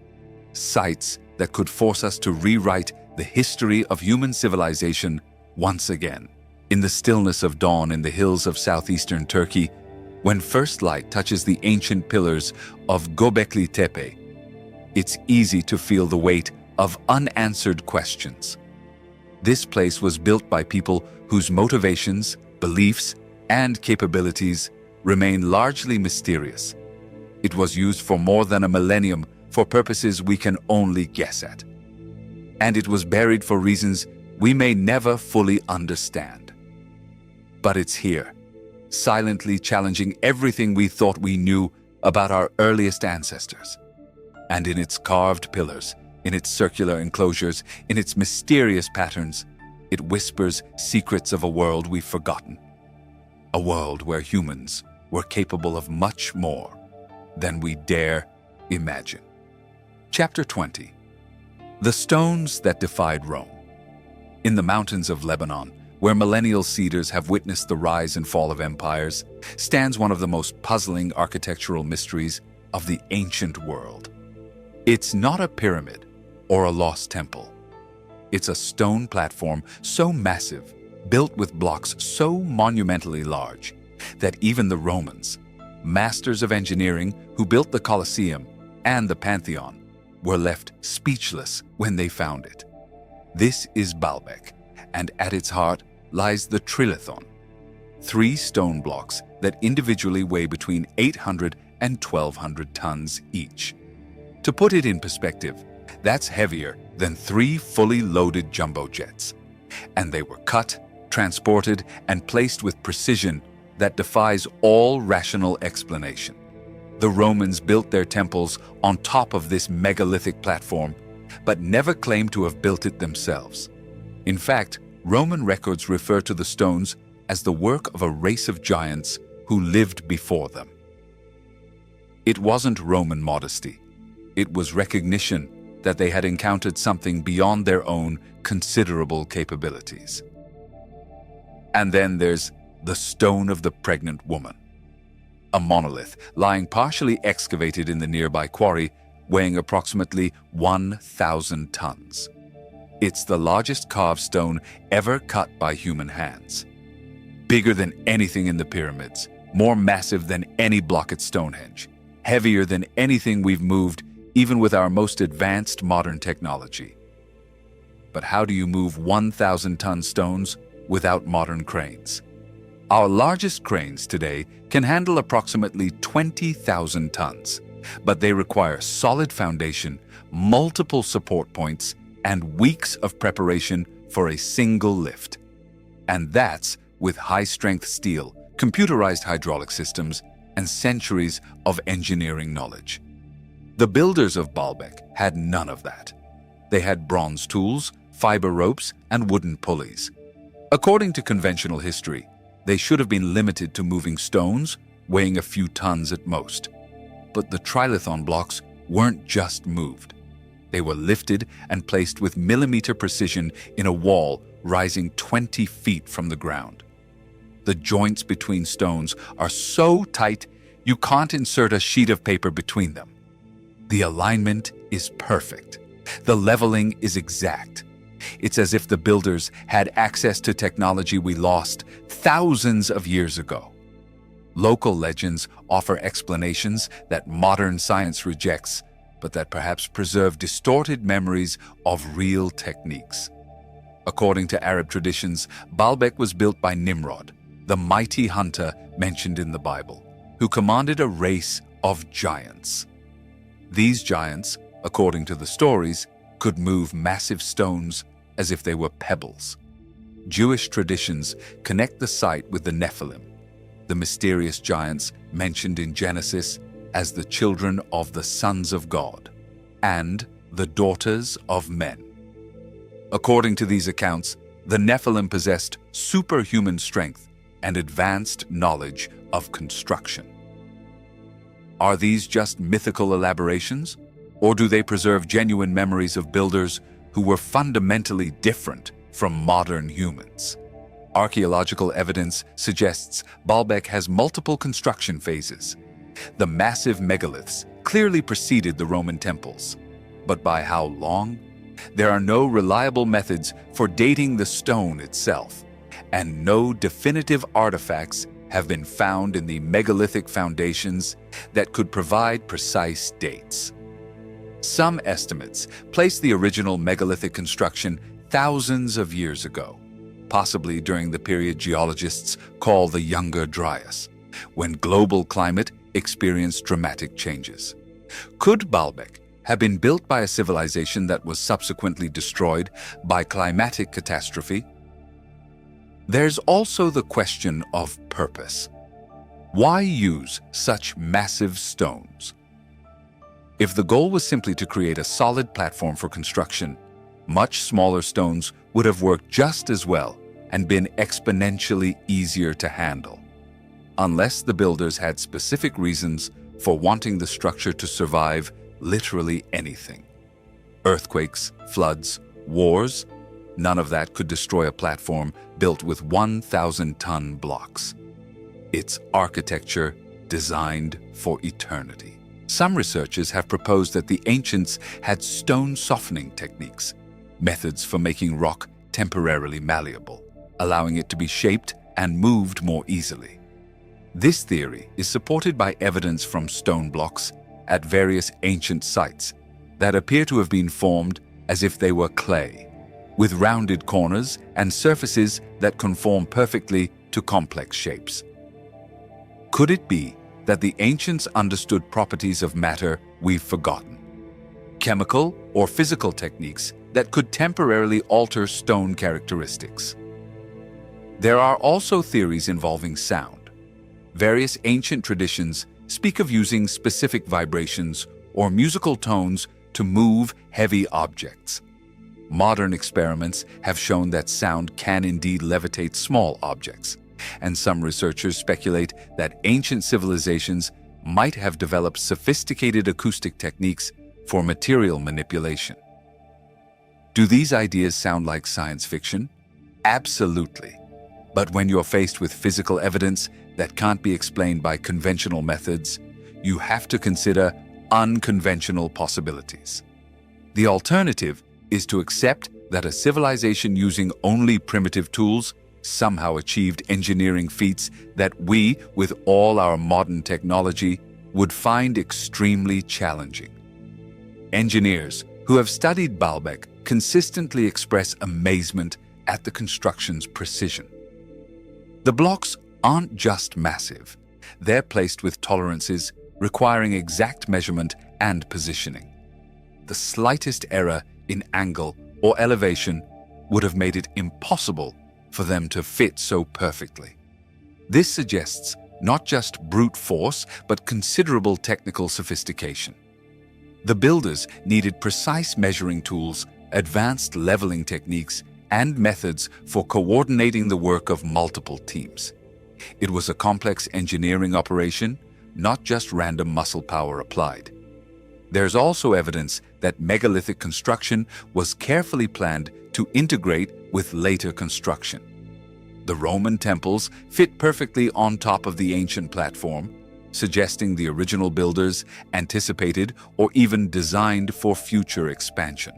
Sites that could force us to rewrite the history of human civilization once again. In the stillness of dawn in the hills of southeastern Turkey, when first light touches the ancient pillars of Göbekli Tepe, it's easy to feel the weight of unanswered questions. This place was built by people whose motivations, beliefs, and capabilities remain largely mysterious. It was used for more than a millennium for purposes we can only guess at. And it was buried for reasons we may never fully understand. But it's here, silently challenging everything we thought we knew about our earliest ancestors. And in its carved pillars, in its circular enclosures, in its mysterious patterns, it whispers secrets of a world we've forgotten. A world where humans were capable of much more than we dare imagine. Chapter 20. The stones that defied Rome. In the mountains of Lebanon, where millennial cedars have witnessed the rise and fall of empires, stands one of the most puzzling architectural mysteries of the ancient world. It's not a pyramid or a lost temple. It's a stone platform so massive, built with blocks so monumentally large, that even the Romans, masters of engineering who built the Colosseum and the Pantheon, were left speechless when they found it. This is Baalbek, and at its heart lies the trilithon, 3 stone blocks that individually weigh between 800 and 1,200 tons each. To put it in perspective, that's heavier than 3 fully loaded jumbo jets. And they were cut, transported, and placed with precision that defies all rational explanation. The Romans built their temples on top of this megalithic platform, but never claimed to have built it themselves. In fact, Roman records refer to the stones as the work of a race of giants who lived before them. It wasn't Roman modesty. It was recognition that they had encountered something beyond their own considerable capabilities. And then there's the Stone of the Pregnant Woman, a monolith lying partially excavated in the nearby quarry, weighing approximately 1,000 tons. It's the largest carved stone ever cut by human hands. Bigger than anything in the pyramids, more massive than any block at Stonehenge, heavier than anything we've moved even with our most advanced modern technology. But how do you move 1,000-ton stones without modern cranes? Our largest cranes today can handle approximately 20,000 tons, but they require solid foundation, multiple support points, and weeks of preparation for a single lift. And that's with high-strength steel, computerized hydraulic systems, and centuries of engineering knowledge. The builders of Baalbek had none of that. They had bronze tools, fiber ropes, and wooden pulleys. According to conventional history, they should have been limited to moving stones, weighing a few tons at most. But the trilithon blocks weren't just moved. They were lifted and placed with millimeter precision in a wall rising 20 feet from the ground. The joints between stones are so tight you can't insert a sheet of paper between them. The alignment is perfect. The leveling is exact. It's as if the builders had access to technology we lost thousands of years ago. Local legends offer explanations that modern science rejects, but that perhaps preserve distorted memories of real techniques. According to Arab traditions, Baalbek was built by Nimrod, the mighty hunter mentioned in the Bible, who commanded a race of giants. These giants, according to the stories, could move massive stones as if they were pebbles. Jewish traditions connect the site with the Nephilim, the mysterious giants mentioned in Genesis as the children of the sons of God and the daughters of men. According to these accounts, the Nephilim possessed superhuman strength and advanced knowledge of construction. Are these just mythical elaborations, or do they preserve genuine memories of builders who were fundamentally different from modern humans? Archaeological evidence suggests Baalbek has multiple construction phases. The massive megaliths clearly preceded the Roman temples. But by how long? There are no reliable methods for dating the stone itself, and no definitive artifacts have been found in the megalithic foundations that could provide precise dates. Some estimates place the original megalithic construction thousands of years ago, possibly during the period geologists call the Younger Dryas, when global climate experienced dramatic changes. Could Baalbek have been built by a civilization that was subsequently destroyed by climatic catastrophe? There's also the question of purpose. Why use such massive stones? If the goal was simply to create a solid platform for construction, much smaller stones would have worked just as well and been exponentially easier to handle. Unless the builders had specific reasons for wanting the structure to survive literally anything. Earthquakes, floods, wars, none of that could destroy a platform built with 1,000-ton blocks. It's architecture designed for eternity. Some researchers have proposed that the ancients had stone softening techniques, methods for making rock temporarily malleable, allowing it to be shaped and moved more easily. This theory is supported by evidence from stone blocks at various ancient sites, that appear to have been formed as if they were clay, with rounded corners and surfaces that conform perfectly to complex shapes. Could it be that the ancients understood properties of matter we've forgotten? Chemical or physical techniques that could temporarily alter stone characteristics. There are also theories involving sound. Various ancient traditions speak of using specific vibrations or musical tones to move heavy objects. Modern experiments have shown that sound can indeed levitate small objects, and some researchers speculate that ancient civilizations might have developed sophisticated acoustic techniques for material manipulation. Do these ideas sound like science fiction? Absolutely. But when you're faced with physical evidence that can't be explained by conventional methods, you have to consider unconventional possibilities. The alternative is to accept that a civilization using only primitive tools somehow achieved engineering feats that we, with all our modern technology, would find extremely challenging. Engineers who have studied Baalbek consistently express amazement at the construction's precision. The blocks aren't just massive, they're placed with tolerances requiring exact measurement and positioning. The slightest error in angle or elevation would have made it impossible for them to fit so perfectly. This suggests not just brute force, but considerable technical sophistication. The builders needed precise measuring tools, advanced leveling techniques, and methods for coordinating the work of multiple teams. It was a complex engineering operation, not just random muscle power applied. There's also evidence that megalithic construction was carefully planned to integrate with later construction. The Roman temples fit perfectly on top of the ancient platform, suggesting the original builders anticipated or even designed for future expansion.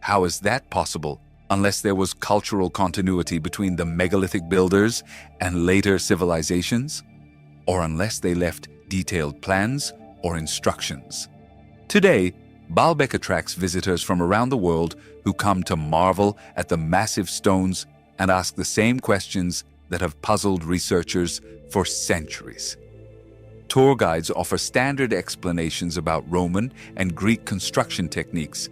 How is that possible unless there was cultural continuity between the megalithic builders and later civilizations, or unless they left detailed plans or instructions? Today, Baalbek attracts visitors from around the world who come to marvel at the massive stones and ask the same questions that have puzzled researchers for centuries. Tour guides offer standard explanations about Roman and Greek construction techniques,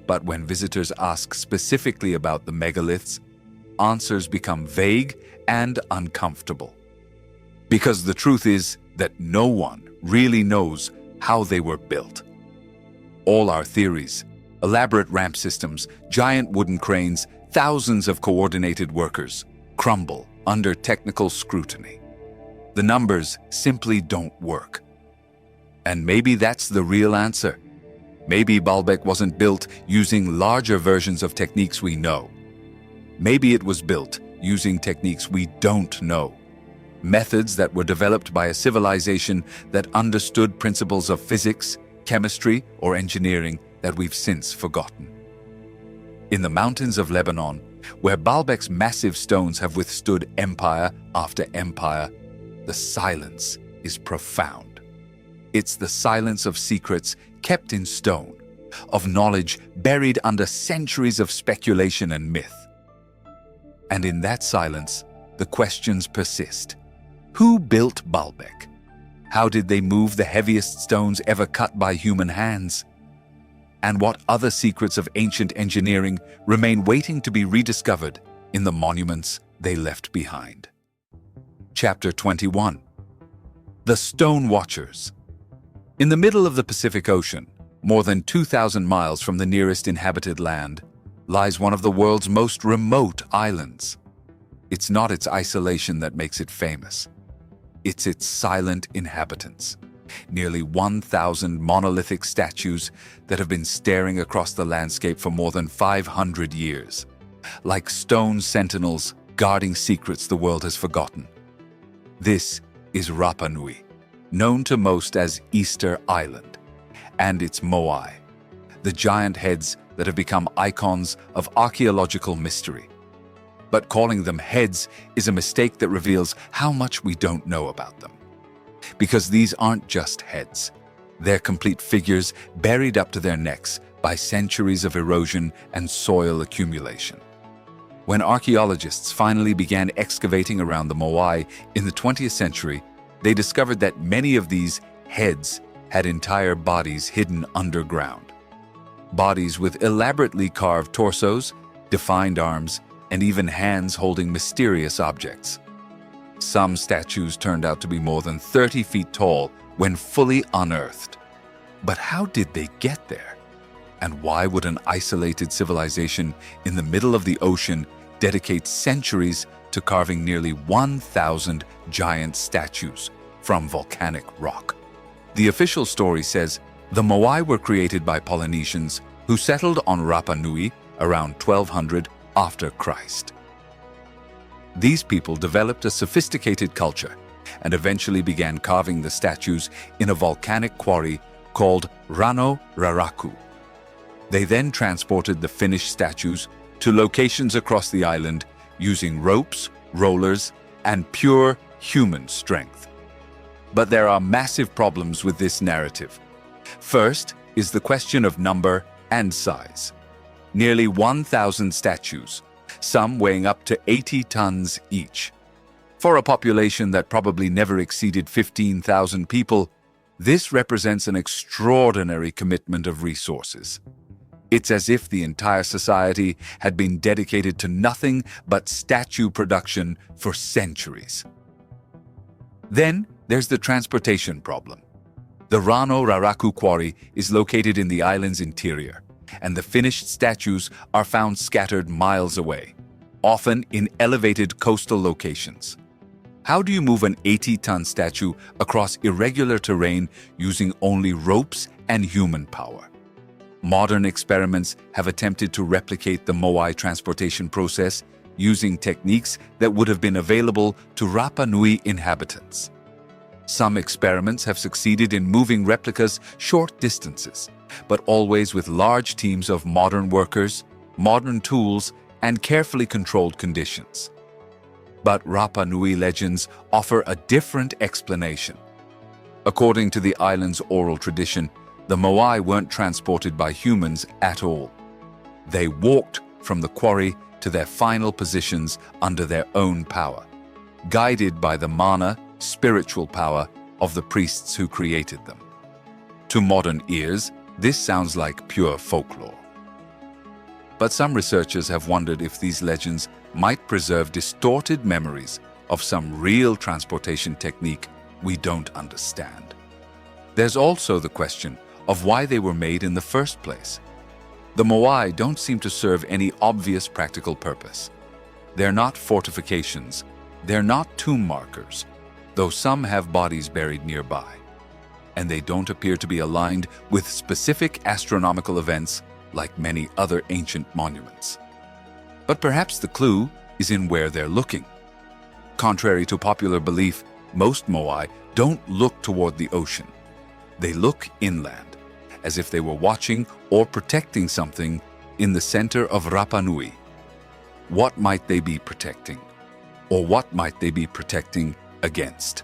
but when visitors ask specifically about the megaliths, answers become vague and uncomfortable. Because the truth is that no one really knows how they were built. All our theories, elaborate ramp systems, giant wooden cranes, thousands of coordinated workers, crumble under technical scrutiny. The numbers simply don't work. And maybe that's the real answer. Maybe Baalbek wasn't built using larger versions of techniques we know. Maybe it was built using techniques we don't know. Methods that were developed by a civilization that understood principles of physics, chemistry, or engineering that we've since forgotten. In the mountains of Lebanon, where Baalbek's massive stones have withstood empire after empire, the silence is profound. It's the silence of secrets kept in stone, of knowledge buried under centuries of speculation and myth. And in that silence, the questions persist. Who built Baalbek? How did they move the heaviest stones ever cut by human hands? And what other secrets of ancient engineering remain waiting to be rediscovered in the monuments they left behind? Chapter 21. The Stone Watchers. In the middle of the Pacific Ocean, more than 2,000 miles from the nearest inhabited land, lies one of the world's most remote islands. It's not its isolation that makes it famous. It's its silent inhabitants. Nearly 1,000 monolithic statues that have been staring across the landscape for more than 500 years, like stone sentinels guarding secrets the world has forgotten. This is Rapa Nui, known to most as Easter Island, and its moai, the giant heads that have become icons of archaeological mystery. But calling them heads is a mistake that reveals how much we don't know about them. Because these aren't just heads. their complete figures buried up to their necks by centuries of erosion and soil accumulation. When archaeologists finally began excavating around the Moai in the 20th century, they discovered that many of these heads had entire bodies hidden underground. Bodies with elaborately carved torsos, defined arms, and even hands holding mysterious objects. Some statues turned out to be more than 30 feet tall when fully unearthed. But how did they get there? And why would an isolated civilization in the middle of the ocean dedicate centuries to carving nearly 1,000 giant statues from volcanic rock? The official story says the Moai were created by Polynesians who settled on Rapa Nui around 1200 after Christ. These people developed a sophisticated culture and eventually began carving the statues in a volcanic quarry called Rano Raraku. They then transported the finished statues to locations across the island using ropes, rollers, and pure human strength. But there are massive problems with this narrative. First is the question of number and size. Nearly 1,000 statues, some weighing up to 80 tons each. For a population that probably never exceeded 15,000 people, this represents an extraordinary commitment of resources. It's as if the entire society had been dedicated to nothing but statue production for centuries. Then there's the transportation problem. The Rano Raraku quarry is located in the island's interior, and the finished statues are found scattered miles away, often in elevated coastal locations. How do you move an 80-ton statue across irregular terrain using only ropes and human power? Modern experiments have attempted to replicate the Moai transportation process using techniques that would have been available to Rapa Nui inhabitants. Some experiments have succeeded in moving replicas short distances, but always with large teams of modern workers, modern tools, and carefully controlled conditions. But Rapa Nui legends offer a different explanation. According to the island's oral tradition, the Moai weren't transported by humans at all. They walked from the quarry to their final positions under their own power, guided by the mana, spiritual power, of the priests who created them. To modern ears, this sounds like pure folklore. But some researchers have wondered if these legends might preserve distorted memories of some real transportation technique we don't understand. There's also the question of why they were made in the first place. The Moai don't seem to serve any obvious practical purpose. They're not fortifications, they're not tomb markers, though some have bodies buried nearby. And they don't appear to be aligned with specific astronomical events like many other ancient monuments. But perhaps the clue is in where they're looking. Contrary to popular belief, most Moai don't look toward the ocean. They look inland, as if they were watching or protecting something in the center of Rapa Nui. What might they be protecting? Or what might they be protecting against?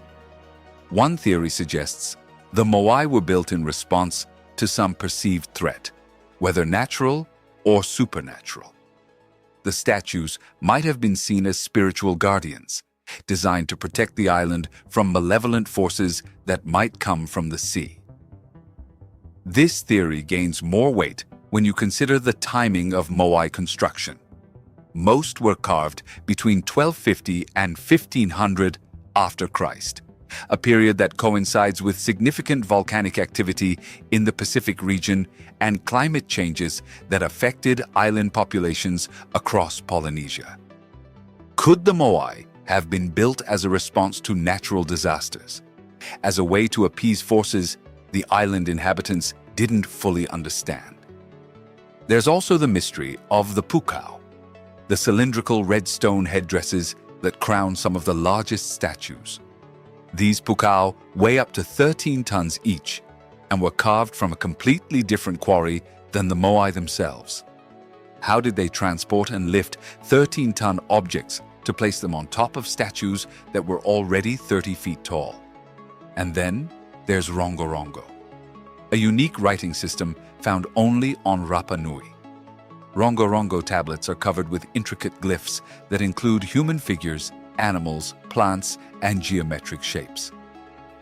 One theory suggests the Moai were built in response to some perceived threat, whether natural or supernatural. The statues might have been seen as spiritual guardians, designed to protect the island from malevolent forces that might come from the sea. This theory gains more weight when you consider the timing of Moai construction. Most were carved between 1250 and 1500 after Christ, a period that coincides with significant volcanic activity in the Pacific region and climate changes that affected island populations across Polynesia. Could the Moai have been built as a response to natural disasters, as a way to appease forces the island inhabitants didn't fully understand? There's also the mystery of the pukao, the cylindrical red stone headdresses that crown some of the largest statues. These pukao weigh up to 13 tons each and were carved from a completely different quarry than the Moai themselves. How did they transport and lift 13-ton objects to place them on top of statues that were already 30 feet tall? And then there's Rongorongo, a unique writing system found only on Rapa Nui. Rongorongo tablets are covered with intricate glyphs that include human figures, animals, plants, and geometric shapes.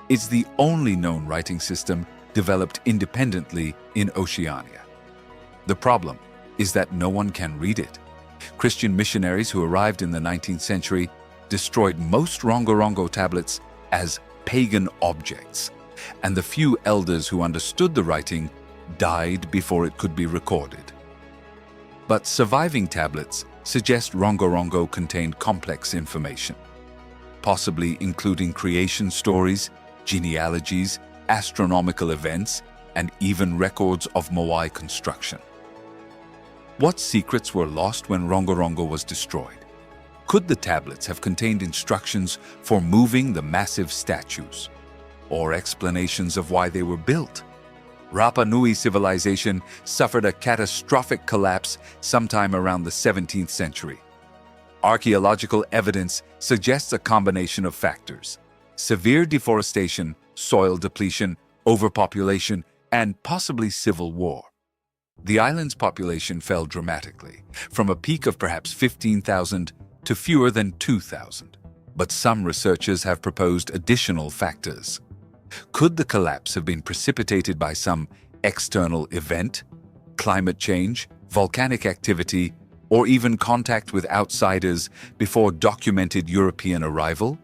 It's the only known writing system developed independently in Oceania. The problem is that no one can read it. Christian missionaries who arrived in the 19th century destroyed most Rongorongo tablets as pagan objects, and the few elders who understood the writing died before it could be recorded. But surviving tablets suggest Rongorongo contained complex information, possibly including creation stories, genealogies, astronomical events, and even records of Moai construction. What secrets were lost when Rongorongo was destroyed? Could the tablets have contained instructions for moving the massive statues, or explanations of why they were built? Rapa Nui civilization suffered a catastrophic collapse sometime around the 17th century. Archaeological evidence suggests a combination of factors: severe deforestation, soil depletion, overpopulation, and possibly civil war. The island's population fell dramatically, from a peak of perhaps 15,000 to fewer than 2,000. But some researchers have proposed additional factors. Could the collapse have been precipitated by some external event, climate change, volcanic activity, or even contact with outsiders before documented European arrival?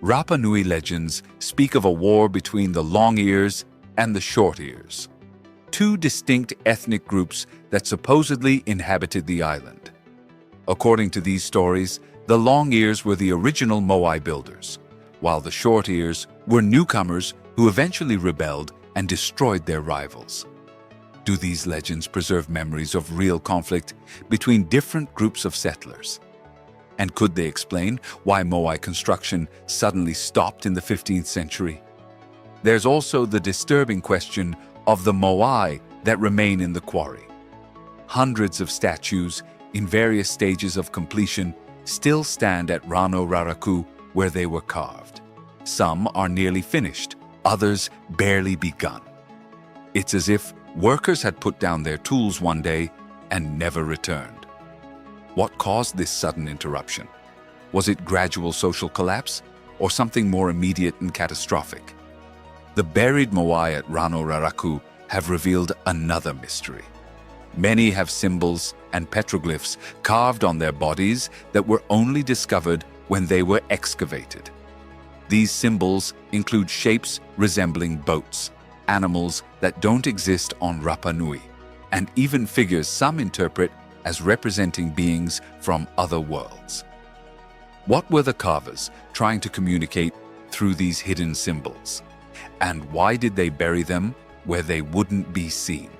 Rapa Nui legends speak of a war between the long ears and the short ears, two distinct ethnic groups that supposedly inhabited the island. According to these stories, the long ears were the original Moai builders, while the short ears were newcomers who eventually rebelled and destroyed their rivals. Do these legends preserve memories of real conflict between different groups of settlers? And could they explain why Moai construction suddenly stopped in the 15th century? There's also the disturbing question of the Moai that remain in the quarry. Hundreds of statues in various stages of completion still stand at Rano Raraku where they were carved. Some are nearly finished, others barely begun. It's as if workers had put down their tools one day and never returned. What caused this sudden interruption? Was it gradual social collapse or something more immediate and catastrophic? The buried Moai at Rano Raraku have revealed another mystery. Many have symbols and petroglyphs carved on their bodies that were only discovered when they were excavated. These symbols include shapes resembling boats, animals that don't exist on Rapa Nui, and even figures some interpret as representing beings from other worlds. What were the carvers trying to communicate through these hidden symbols? And why did they bury them where they wouldn't be seen?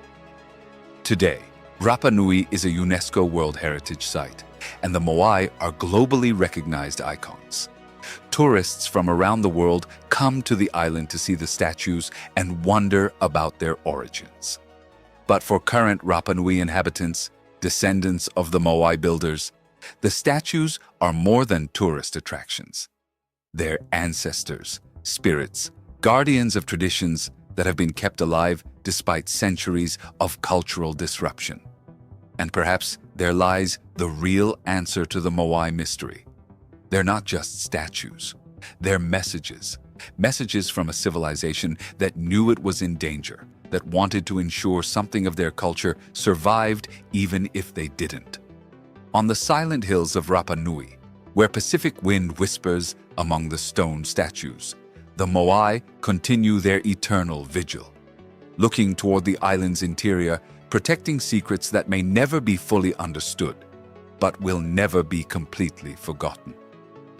Today, Rapa Nui is a UNESCO World Heritage Site, and the Moai are globally recognized icons. Tourists from around the world come to the island to see the statues and wonder about their origins. But for current Rapa Nui inhabitants, descendants of the Moai builders, the statues are more than tourist attractions. They're ancestors, spirits, guardians of traditions that have been kept alive despite centuries of cultural disruption. And perhaps there lies the real answer to the Moai mystery. They're not just statues. They're messages. Messages from a civilization that knew it was in danger, that wanted to ensure something of their culture survived even if they didn't. On the silent hills of Rapa Nui, where Pacific wind whispers among the stone statues, the Moai continue their eternal vigil, looking toward the island's interior, protecting secrets that may never be fully understood, but will never be completely forgotten.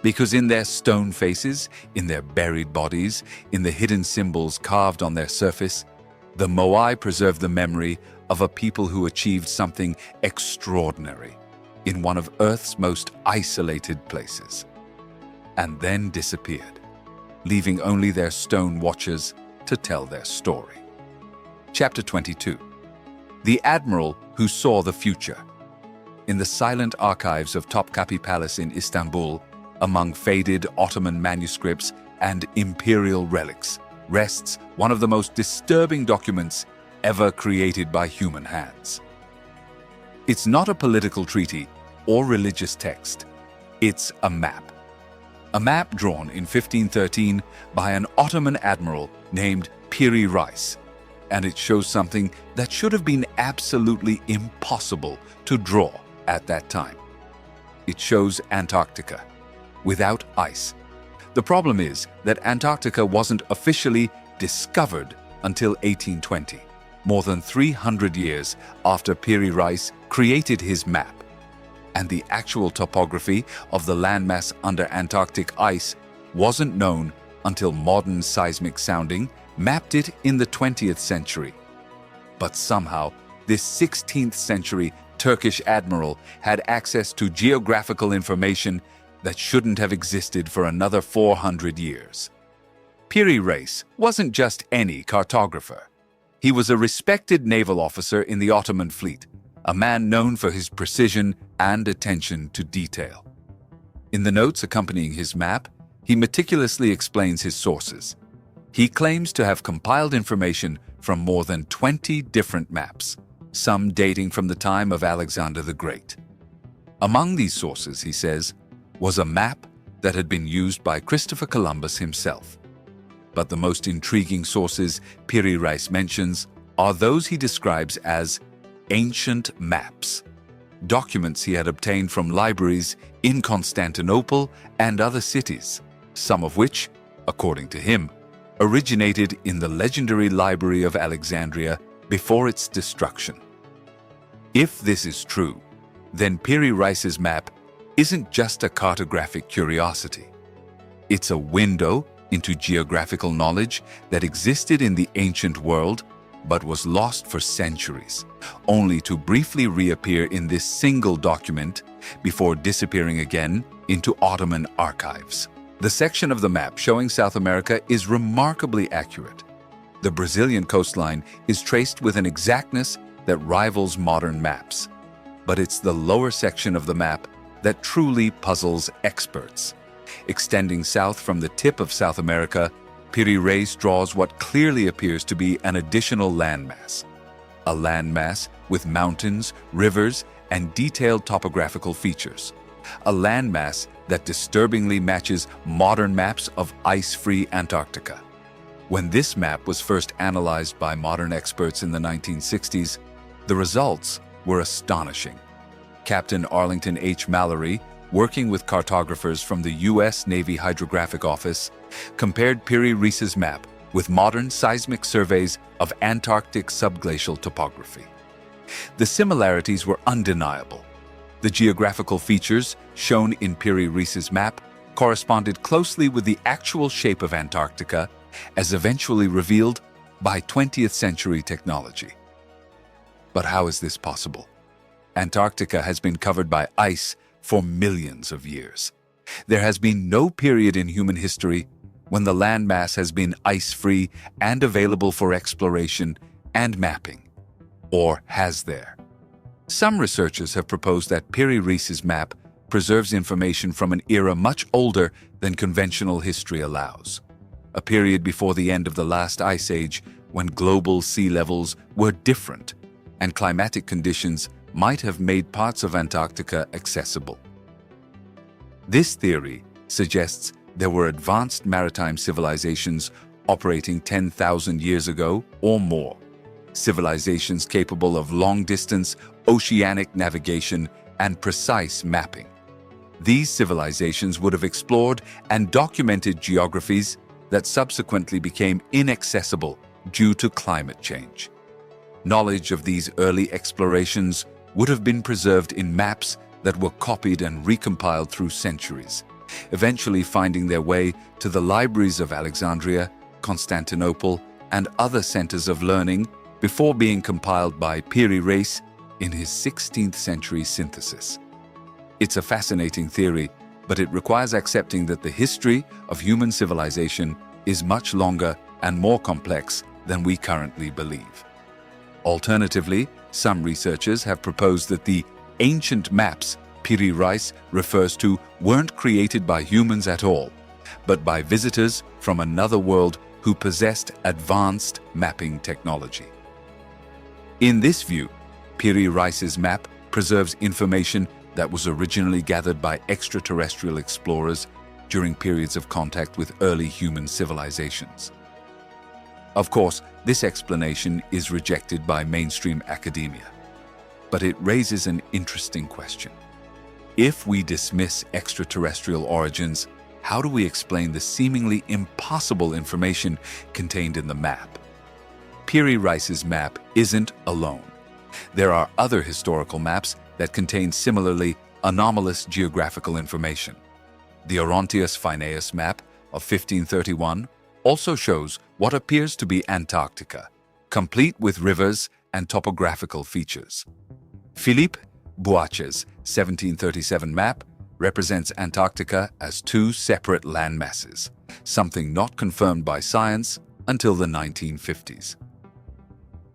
Because in their stone faces, in their buried bodies, in the hidden symbols carved on their surface, the Moai preserve the memory of a people who achieved something extraordinary in one of Earth's most isolated places, and then disappeared, leaving only their stone watchers to tell their story. Chapter 22. The Admiral Who Saw the Future. In the silent archives of Topkapi Palace in Istanbul, among faded Ottoman manuscripts and imperial relics, rests one of the most disturbing documents ever created by human hands. It's not a political treaty or religious text. It's a map. A map drawn in 1513 by an Ottoman admiral named Piri Reis, and it shows something that should have been absolutely impossible to draw at that time. It shows Antarctica, without ice. The problem is that Antarctica wasn't officially discovered until 1820, more than 300 years after Piri Reis created his map. And the actual topography of the landmass under Antarctic ice wasn't known until modern seismic sounding mapped it in the 20th century. But somehow, this 16th century Turkish admiral had access to geographical information that shouldn't have existed for another 400 years. Piri Reis wasn't just any cartographer. He was a respected naval officer in the Ottoman fleet, a man known for his precision and attention to detail. In the notes accompanying his map, he meticulously explains his sources. He claims to have compiled information from more than 20 different maps, some dating from the time of Alexander the Great. Among these sources, he says, was a map that had been used by Christopher Columbus himself. But the most intriguing sources Piri Reis mentions are those he describes as ancient maps, documents he had obtained from libraries in Constantinople and other cities, some of which, according to him, originated in the legendary Library of Alexandria before its destruction. If this is true, then Piri Reis's map isn't just a cartographic curiosity. It's a window into geographical knowledge that existed in the ancient world but was lost for centuries, only to briefly reappear in this single document before disappearing again into Ottoman archives. The section of the map showing South America is remarkably accurate. The Brazilian coastline is traced with an exactness that rivals modern maps. But it's the lower section of the map that truly puzzles experts. Extending south from the tip of South America, Piri Reis draws what clearly appears to be an additional landmass. A landmass with mountains, rivers, and detailed topographical features. A landmass that disturbingly matches modern maps of ice-free Antarctica. When this map was first analyzed by modern experts in the 1960s, the results were astonishing. Captain Arlington H. Mallory, working with cartographers from the U.S. Navy Hydrographic Office, compared Piri Reis's map with modern seismic surveys of Antarctic subglacial topography. The similarities were undeniable. The geographical features shown in Piri Reis's map corresponded closely with the actual shape of Antarctica, as eventually revealed by 20th century technology. But how is this possible? Antarctica has been covered by ice for millions of years. There has been no period in human history when the landmass has been ice-free and available for exploration and mapping. Or has there? Some researchers have proposed that Piri Reis's map preserves information from an era much older than conventional history allows. A period before the end of the last ice age, when global sea levels were different and climatic conditions might have made parts of Antarctica accessible. This theory suggests there were advanced maritime civilizations operating 10,000 years ago or more, civilizations capable of long-distance oceanic navigation and precise mapping. These civilizations would have explored and documented geographies that subsequently became inaccessible due to climate change. Knowledge of these early explorations would have been preserved in maps that were copied and recompiled through centuries, eventually finding their way to the libraries of Alexandria, Constantinople, and other centers of learning before being compiled by Piri Reis in his 16th century synthesis. It's a fascinating theory, but it requires accepting that the history of human civilization is much longer and more complex than we currently believe. Alternatively, some researchers have proposed that the ancient maps Piri Reis refers to weren't created by humans at all, but by visitors from another world who possessed advanced mapping technology. In this view, Piri Reis's map preserves information that was originally gathered by extraterrestrial explorers during periods of contact with early human civilizations. Of course, this explanation is rejected by mainstream academia, but it raises an interesting question. If we dismiss extraterrestrial origins, how do we explain the seemingly impossible information contained in the map? Piri Reis's map isn't alone. There are other historical maps that contain similarly anomalous geographical information. The Orontius Phineus map of 1531 also shows what appears to be Antarctica, complete with rivers and topographical features. Philippe Bouache's 1737 map represents Antarctica as two separate landmasses, something not confirmed by science until the 1950s.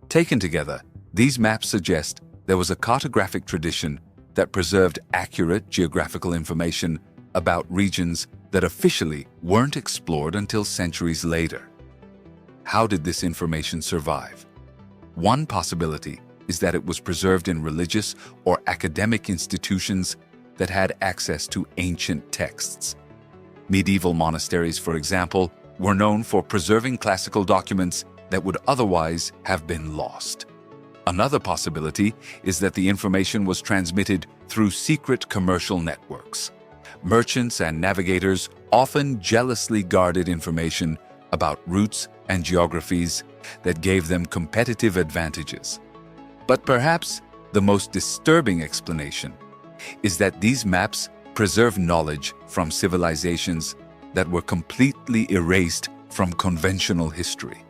Taken together, these maps suggest there was a cartographic tradition that preserved accurate geographical information about regions that officially weren't explored until centuries later. How did this information survive? One possibility is that it was preserved in religious or academic institutions that had access to ancient texts. Medieval monasteries, for example, were known for preserving classical documents that would otherwise have been lost. Another possibility is that the information was transmitted through secret commercial networks. Merchants and navigators often jealously guarded information about routes and geographies that gave them competitive advantages. But perhaps the most disturbing explanation is that these maps preserve knowledge from civilizations that were completely erased from conventional history.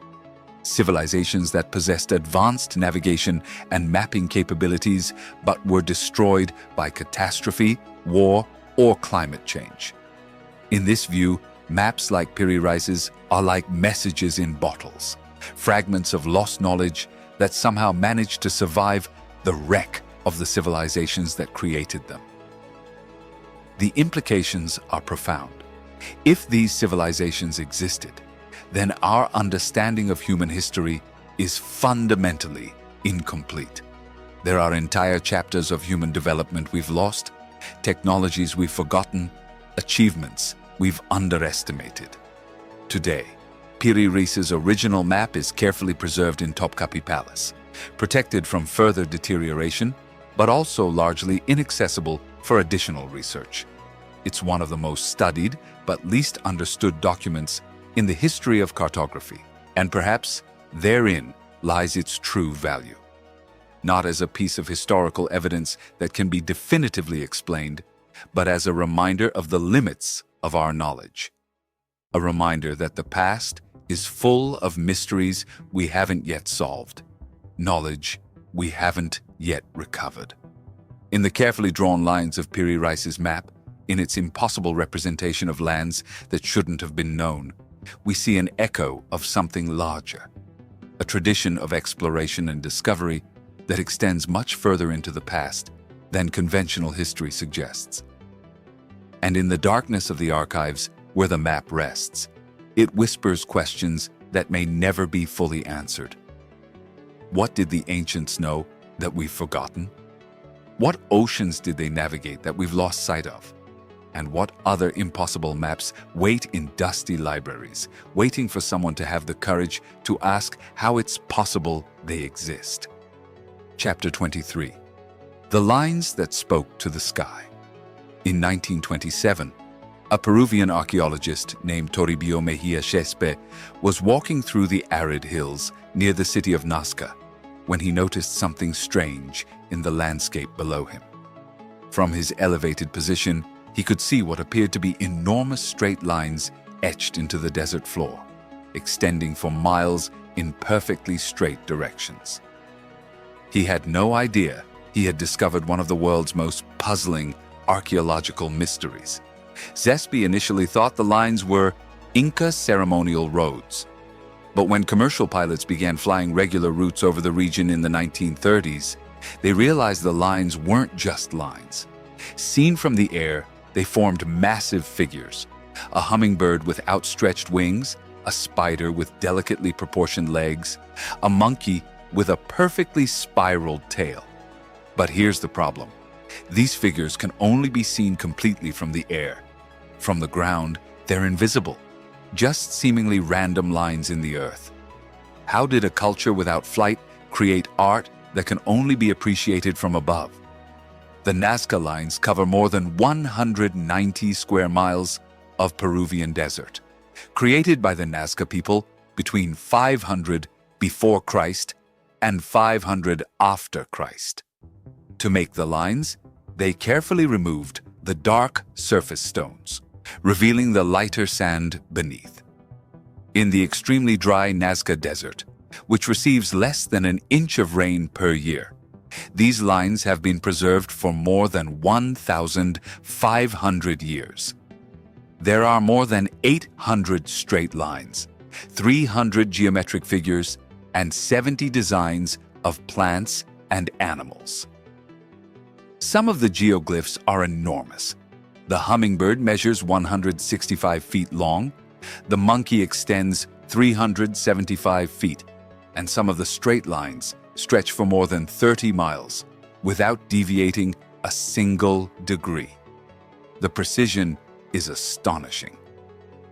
Civilizations that possessed advanced navigation and mapping capabilities but were destroyed by catastrophe, war, or climate change. In this view, maps like Piri Reis's are like messages in bottles, fragments of lost knowledge that somehow managed to survive the wreck of the civilizations that created them. The implications are profound. If these civilizations existed, then our understanding of human history is fundamentally incomplete. There are entire chapters of human development we've lost, technologies we've forgotten, achievements we've underestimated. Today, Piri Reis's original map is carefully preserved in Topkapi Palace, protected from further deterioration, but also largely inaccessible for additional research. It's one of the most studied but least understood documents in the history of cartography, and perhaps therein lies its true value. Not as a piece of historical evidence that can be definitively explained, but as a reminder of the limits of our knowledge. A reminder that the past is full of mysteries we haven't yet solved, knowledge we haven't yet recovered. In the carefully drawn lines of Piri Reis's map, in its impossible representation of lands that shouldn't have been known, we see an echo of something larger, a tradition of exploration and discovery that extends much further into the past than conventional history suggests. And in the darkness of the archives where the map rests, it whispers questions that may never be fully answered. What did the ancients know that we've forgotten? What oceans did they navigate that we've lost sight of? And what other impossible maps wait in dusty libraries, waiting for someone to have the courage to ask how it's possible they exist? Chapter 23. The Lines That Spoke to the Sky. In 1927, a Peruvian archaeologist named Toribio Mejia Chespe was walking through the arid hills near the city of Nazca when he noticed something strange in the landscape below him. From his elevated position, he could see what appeared to be enormous straight lines etched into the desert floor, extending for miles in perfectly straight directions. He had no idea he had discovered one of the world's most puzzling archaeological mysteries. Chespe initially thought the lines were Inca ceremonial roads. But when commercial pilots began flying regular routes over the region in the 1930s, they realized the lines weren't just lines. Seen from the air, they formed massive figures, a hummingbird with outstretched wings a spider with delicately proportioned legs, a monkey with a perfectly spiraled tail. But here's the problem. These figures can only be seen completely from the air. From the ground, they're invisible, just seemingly random lines in the earth. How did a culture without flight create art that can only be appreciated from above? The Nazca lines cover more than 190 square miles of Peruvian desert, created by the Nazca people between 500 before Christ and 500 after Christ. To make the lines, they carefully removed the dark surface stones, revealing the lighter sand beneath. In the extremely dry Nazca Desert, which receives less than an inch of rain per year, these lines have been preserved for more than 1,500 years. There are more than 800 straight lines, 300 geometric figures, and 70 designs of plants and animals. Some of the geoglyphs are enormous. The hummingbird measures 165 feet long, the monkey extends 375 feet, and some of the straight lines stretch for more than 30 miles without deviating a single degree. The precision is astonishing.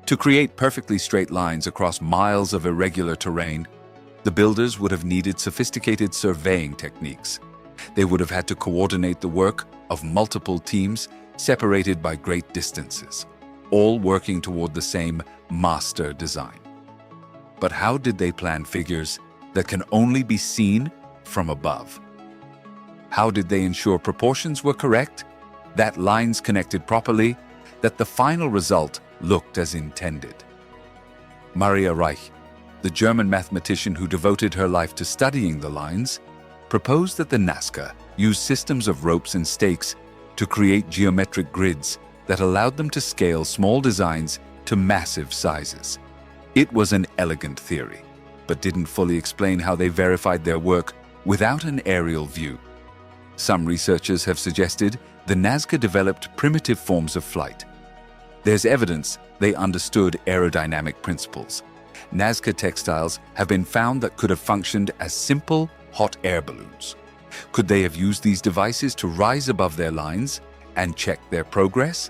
To create perfectly straight lines across miles of irregular terrain, the builders would have needed sophisticated surveying techniques. They would have had to coordinate the work of multiple teams separated by great distances, all working toward the same master design. But how did they plan figures that can only be seen from above? How did they ensure proportions were correct, that lines connected properly, that the final result looked as intended? Maria Reich, the German mathematician who devoted her life to studying the lines, proposed that the Nazca use systems of ropes and stakes to create geometric grids that allowed them to scale small designs to massive sizes. It was an elegant theory, but didn't fully explain how they verified their work without an aerial view. Some researchers have suggested the Nazca developed primitive forms of flight. There's evidence they understood aerodynamic principles. Nazca textiles have been found that could have functioned as simple hot air balloons. Could they have used these devices to rise above their lines and check their progress?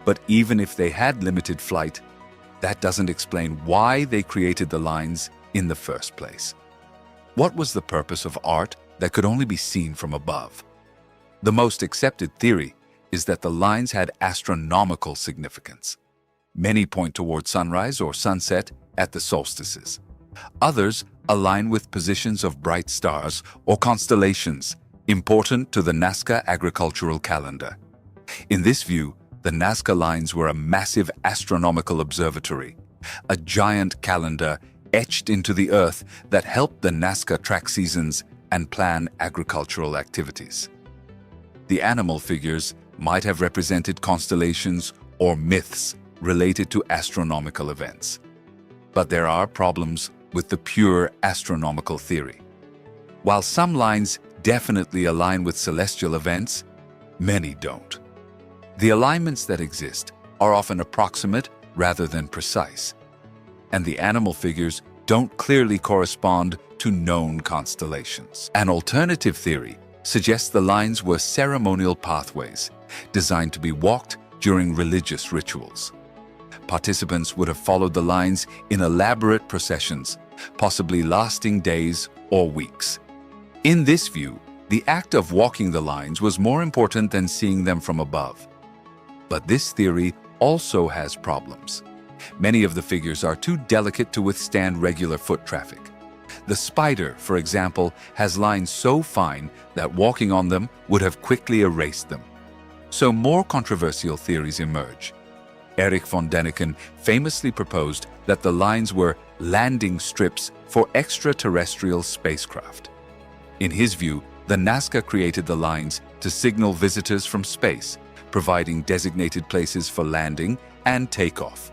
But even if they had limited flight, that doesn't explain why they created the lines in the first place. What was the purpose of art that could only be seen from above? The most accepted theory is that the lines had astronomical significance. Many point toward sunrise or sunset at the solstices. Others align with positions of bright stars or constellations important to the Nazca agricultural calendar. In this view, the Nazca lines were a massive astronomical observatory, a giant calendar etched into the earth that helped the Nazca track seasons and plan agricultural activities. The animal figures might have represented constellations or myths related to astronomical events. But there are problems with the pure astronomical theory. While some lines definitely align with celestial events, many don't. The alignments that exist are often approximate rather than precise, and the animal figures don't clearly correspond to known constellations. An alternative theory suggests the lines were ceremonial pathways designed to be walked during religious rituals. Participants would have followed the lines in elaborate processions, possibly lasting days or weeks. In this view, the act of walking the lines was more important than seeing them from above. But this theory also has problems. Many of the figures are too delicate to withstand regular foot traffic. The spider, for example, has lines so fine that walking on them would have quickly erased them. So more controversial theories emerge. Erich von Däniken famously proposed that the lines were landing strips for extraterrestrial spacecraft. In his view, the Nazca created the lines to signal visitors from space, providing designated places for landing and takeoff.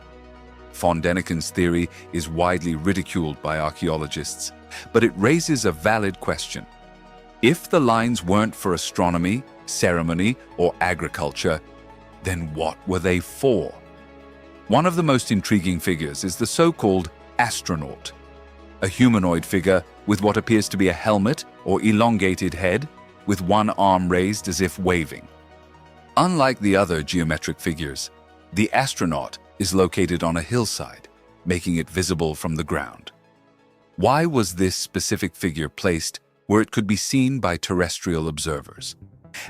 Von Däniken's theory is widely ridiculed by archaeologists, but it raises a valid question. If the lines weren't for astronomy, ceremony, or agriculture, then what were they for? One of the most intriguing figures is the so-called astronaut, a humanoid figure with what appears to be a helmet or elongated head, with one arm raised as if waving. Unlike the other geometric figures, the astronaut is located on a hillside, making it visible from the ground. Why was this specific figure placed where it could be seen by terrestrial observers?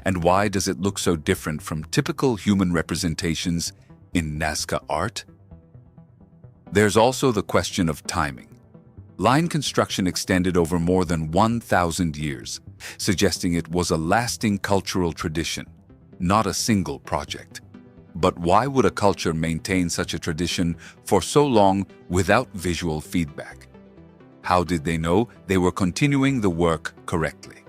And why does it look so different from typical human representations in Nazca art? There's also the question of timing. Line construction extended over more than 1,000 years, suggesting it was a lasting cultural tradition, not a single project. But why would a culture maintain such a tradition for so long without visual feedback? How did they know they were continuing the work correctly?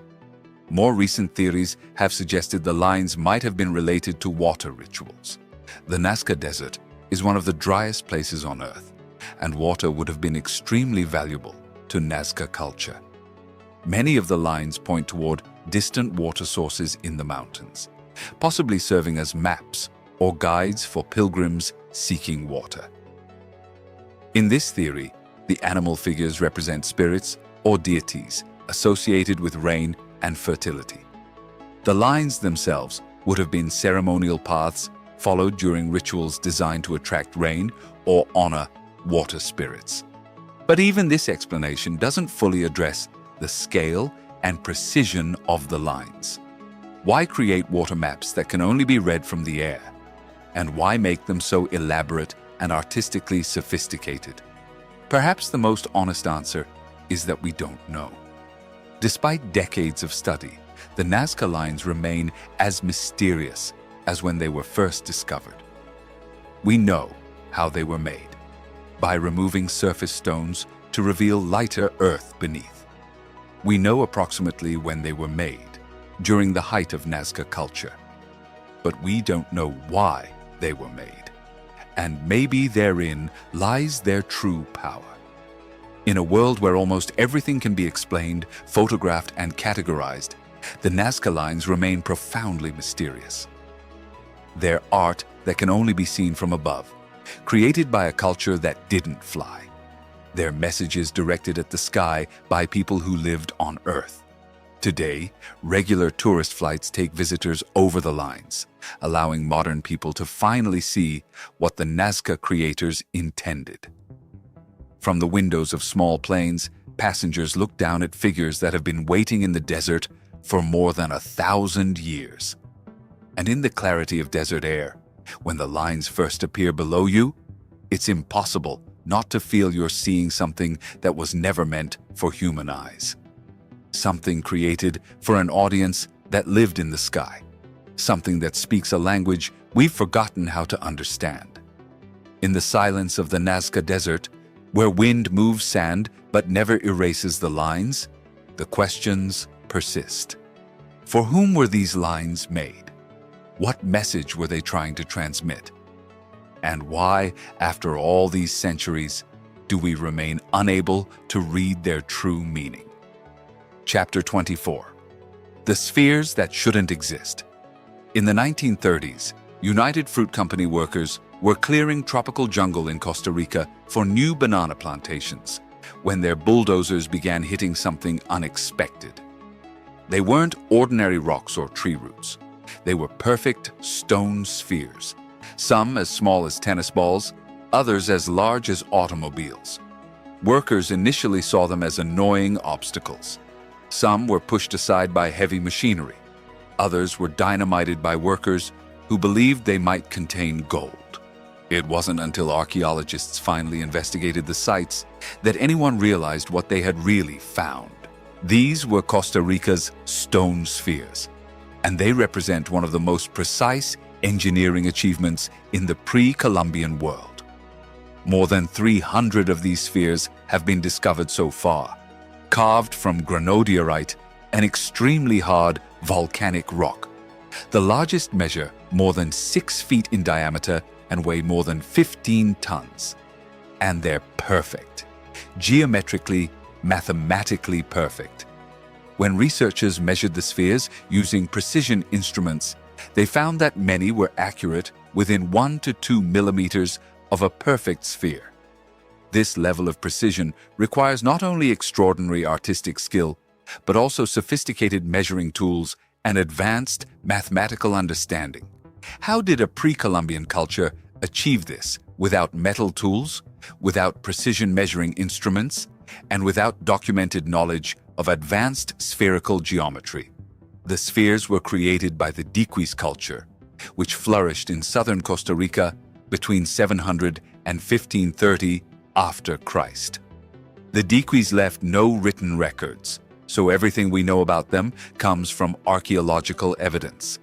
More recent theories have suggested the lines might have been related to water rituals. The Nazca Desert is one of the driest places on Earth, and water would have been extremely valuable to Nazca culture. Many of the lines point toward distant water sources in the mountains, possibly serving as maps or guides for pilgrims seeking water. In this theory, the animal figures represent spirits or deities associated with rain and fertility. The lines themselves would have been ceremonial paths followed during rituals designed to attract rain or honor water spirits. But even this explanation doesn't fully address the scale and precision of the lines. Why create water maps that can only be read from the air? And why make them so elaborate and artistically sophisticated? Perhaps the most honest answer is that we don't know. Despite decades of study, the Nazca lines remain as mysterious as when they were first discovered. We know how they were made, by removing surface stones to reveal lighter earth beneath. We know approximately when they were made, during the height of Nazca culture. But we don't know why they were made, and maybe therein lies their true power. In a world where almost everything can be explained, photographed, and categorized, the Nazca lines remain profoundly mysterious. They're art that can only be seen from above, created by a culture that didn't fly. They're messages directed at the sky by people who lived on Earth. Today, regular tourist flights take visitors over the lines, allowing modern people to finally see what the Nazca creators intended. From the windows of small planes, passengers look down at figures that have been waiting in the desert for more than 1,000 years. And in the clarity of desert air, when the lines first appear below you, it's impossible not to feel you're seeing something that was never meant for human eyes. Something created for an audience that lived in the sky. Something that speaks a language we've forgotten how to understand. In the silence of the Nazca Desert, where wind moves sand but never erases the lines, the questions persist. For whom were these lines made? What message were they trying to transmit? And why, after all these centuries, do we remain unable to read their true meaning? Chapter 24. The Spheres That Shouldn't Exist. In the 1930s, United Fruit Company workers were clearing tropical jungle in Costa Rica for new banana plantations, when their bulldozers began hitting something unexpected. They weren't ordinary rocks or tree roots. They were perfect stone spheres, some as small as tennis balls, others as large as automobiles. Workers initially saw them as annoying obstacles. Some were pushed aside by heavy machinery. Others were dynamited by workers who believed they might contain gold. It wasn't until archaeologists finally investigated the sites that anyone realized what they had really found. These were Costa Rica's stone spheres, and they represent one of the most precise engineering achievements in the pre-Columbian world. More than 300 of these spheres have been discovered so far, carved from granodiorite, an extremely hard volcanic rock. The largest measure more than 6 feet in diameter and weigh more than 15 tons. And they're perfect, geometrically, mathematically perfect. When researchers measured the spheres using precision instruments, they found that many were accurate within 1 to 2 millimeters of a perfect sphere. This level of precision requires not only extraordinary artistic skill, but also sophisticated measuring tools and advanced mathematical understanding. How did a pre-Columbian culture achieve this without metal tools, without precision measuring instruments, and without documented knowledge of advanced spherical geometry? The spheres were created by the Diquis culture, which flourished in southern Costa Rica between 700 and 1530 after Christ. The Diquis left no written records, so everything we know about them comes from archaeological evidence.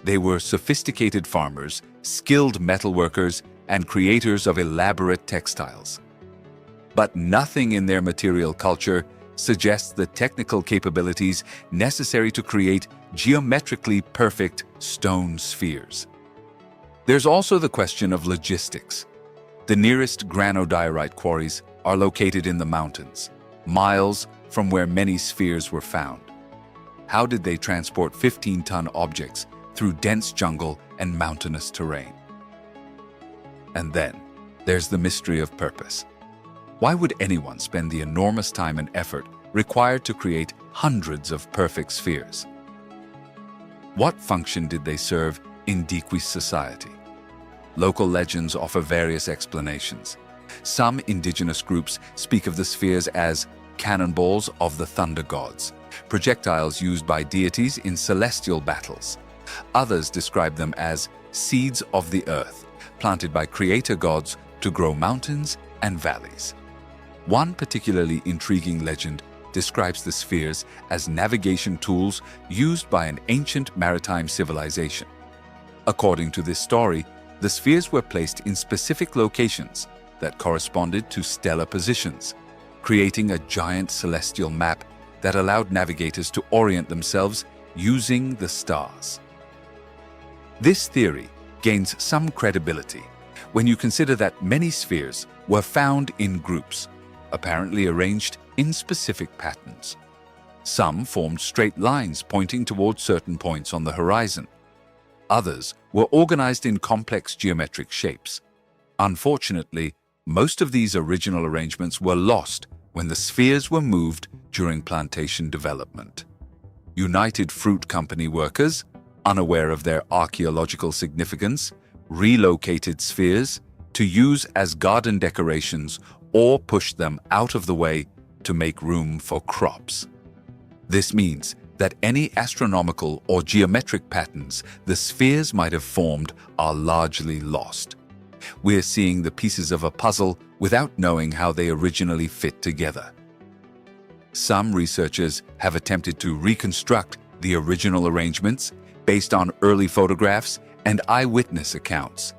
They were sophisticated farmers, skilled metalworkers, and creators of elaborate textiles. But nothing in their material culture suggests the technical capabilities necessary to create geometrically perfect stone spheres. There's also the question of logistics. The nearest granodiorite quarries are located in the mountains, miles from where many spheres were found. How did they transport 15-ton objects through dense jungle and mountainous terrain? And then, there's the mystery of purpose. Why would anyone spend the enormous time and effort required to create hundreds of perfect spheres? What function did they serve in Diquis society? Local legends offer various explanations. Some indigenous groups speak of the spheres as cannonballs of the thunder gods, projectiles used by deities in celestial battles. Others describe them as seeds of the earth, planted by creator gods to grow mountains and valleys. One particularly intriguing legend describes the spheres as navigation tools used by an ancient maritime civilization. According to this story, the spheres were placed in specific locations that corresponded to stellar positions, creating a giant celestial map that allowed navigators to orient themselves using the stars. This theory gains some credibility when you consider that many spheres were found in groups, apparently arranged in specific patterns. Some formed straight lines pointing towards certain points on the horizon. Others were organized in complex geometric shapes. Unfortunately, most of these original arrangements were lost when the spheres were moved during plantation development. United Fruit Company workers, unaware of their archaeological significance, relocated spheres to use as garden decorations or pushed them out of the way to make room for crops. This means that any astronomical or geometric patterns the spheres might have formed are largely lost. We're seeing the pieces of a puzzle without knowing how they originally fit together. Some researchers have attempted to reconstruct the original arrangements based on early photographs and eyewitness accounts.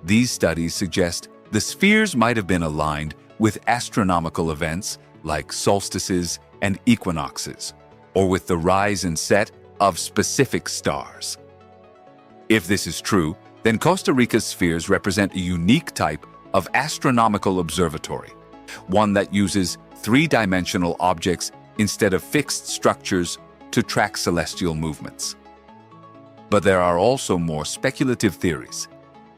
These studies suggest the spheres might have been aligned with astronomical events like solstices and equinoxes, or with the rise and set of specific stars. If this is true, then Costa Rica's spheres represent a unique type of astronomical observatory, one that uses three-dimensional objects instead of fixed structures to track celestial movements. But there are also more speculative theories.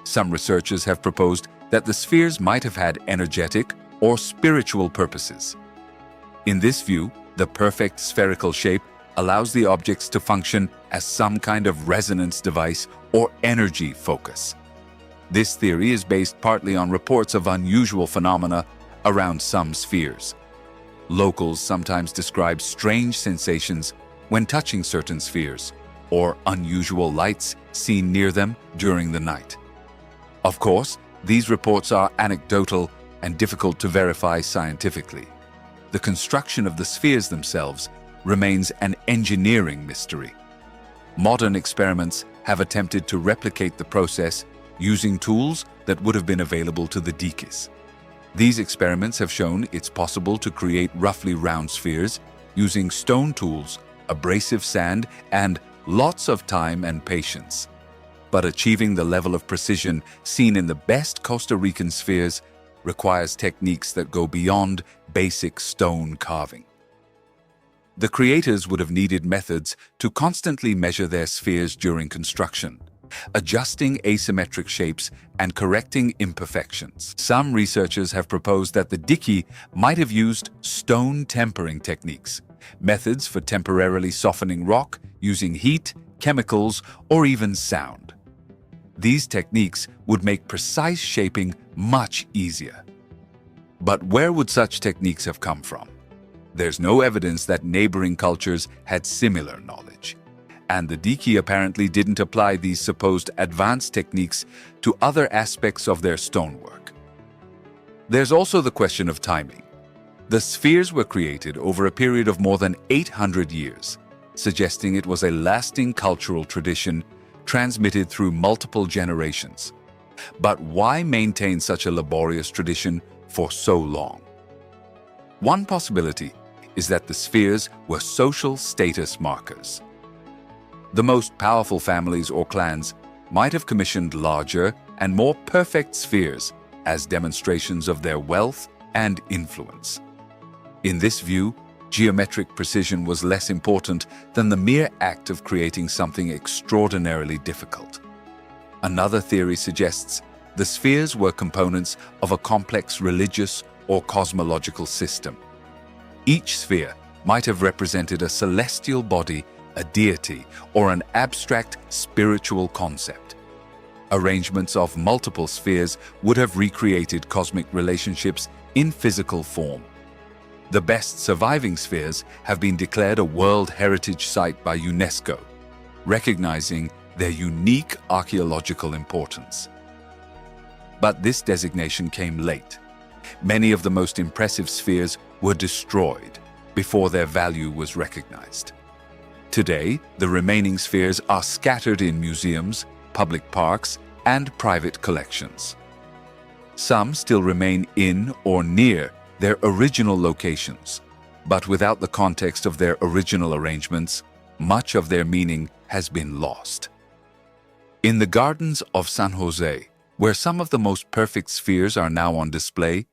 Some researchers have proposed that the spheres might have had energetic or spiritual purposes. In this view, the perfect spherical shape allows the objects to function as some kind of resonance device or energy focus. This theory is based partly on reports of unusual phenomena around some spheres. Locals sometimes describe strange sensations when touching certain spheres, or unusual lights seen near them during the night. Of course, these reports are anecdotal and difficult to verify scientifically. The construction of the spheres themselves remains an engineering mystery. Modern experiments have attempted to replicate the process using tools that would have been available to the Diquis. These experiments have shown it's possible to create roughly round spheres using stone tools, abrasive sand, and lots of time and patience. But achieving the level of precision seen in the best Costa Rican spheres requires techniques that go beyond basic stone carving. The creators would have needed methods to constantly measure their spheres during construction, adjusting asymmetric shapes and correcting imperfections. Some researchers have proposed that the Diki might have used stone tempering techniques, methods for temporarily softening rock using heat, chemicals, or even sound. These techniques would make precise shaping much easier. But where would such techniques have come from? There's no evidence that neighboring cultures had similar knowledge, and the Diki apparently didn't apply these supposed advanced techniques to other aspects of their stonework. There's also the question of timing. The spheres were created over a period of more than 800 years, suggesting it was a lasting cultural tradition transmitted through multiple generations. But why maintain such a laborious tradition for so long? One possibility is that the spheres were social status markers. The most powerful families or clans might have commissioned larger and more perfect spheres as demonstrations of their wealth and influence. In this view, geometric precision was less important than the mere act of creating something extraordinarily difficult. Another theory suggests the spheres were components of a complex religious or cosmological system. Each sphere might have represented a celestial body, a deity, or an abstract spiritual concept. Arrangements of multiple spheres would have recreated cosmic relationships in physical form. The best surviving spheres have been declared a World Heritage Site by UNESCO, recognizing their unique archaeological importance. But this designation came late. Many of the most impressive spheres were destroyed before their value was recognized. Today, the remaining spheres are scattered in museums, public parks, and private collections. Some still remain in or near their original locations, but without the context of their original arrangements, much of their meaning has been lost. In the gardens of San Jose, where some of the most perfect spheres are now on display,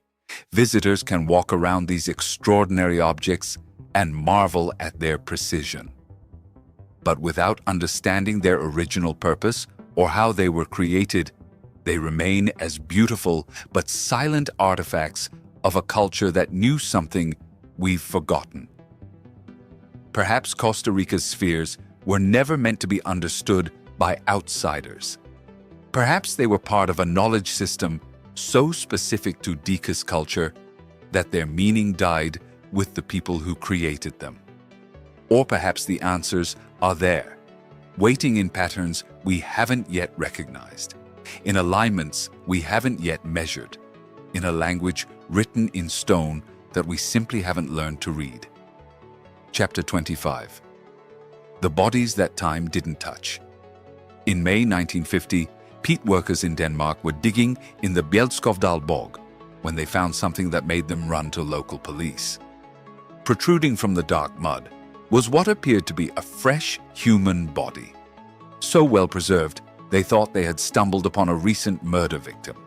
visitors can walk around these extraordinary objects and marvel at their precision. But without understanding their original purpose or how they were created, they remain as beautiful but silent artifacts of a culture that knew something we've forgotten. Perhaps Costa Rica's spheres were never meant to be understood by outsiders. Perhaps they were part of a knowledge system so specific to Dika's culture that their meaning died with the people who created them. Or perhaps the answers are there, waiting in patterns we haven't yet recognized, in alignments we haven't yet measured, in a language written in stone that we simply haven't learned to read. Chapter 25. The bodies that time didn't touch. In May 1950, peat workers in Denmark were digging in the Bjelskovdal bog when they found something that made them run to local police. Protruding from the dark mud was what appeared to be a fresh human body. So well preserved, they thought they had stumbled upon a recent murder victim.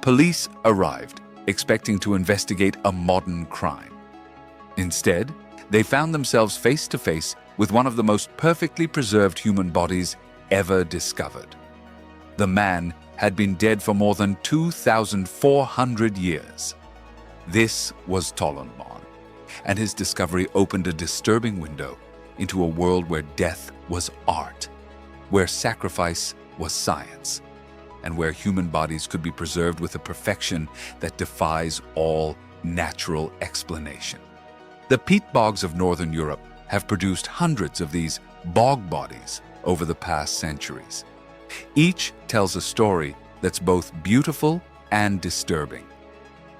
Police arrived, expecting to investigate a modern crime. Instead, they found themselves face to face with one of the most perfectly preserved human bodies ever discovered. The man had been dead for more than 2,400 years. This was Tollundman, and his discovery opened a disturbing window into a world where death was art, where sacrifice was science, and where human bodies could be preserved with a perfection that defies all natural explanation. The peat bogs of Northern Europe have produced hundreds of these bog bodies over the past centuries. Each tells a story that's both beautiful and disturbing.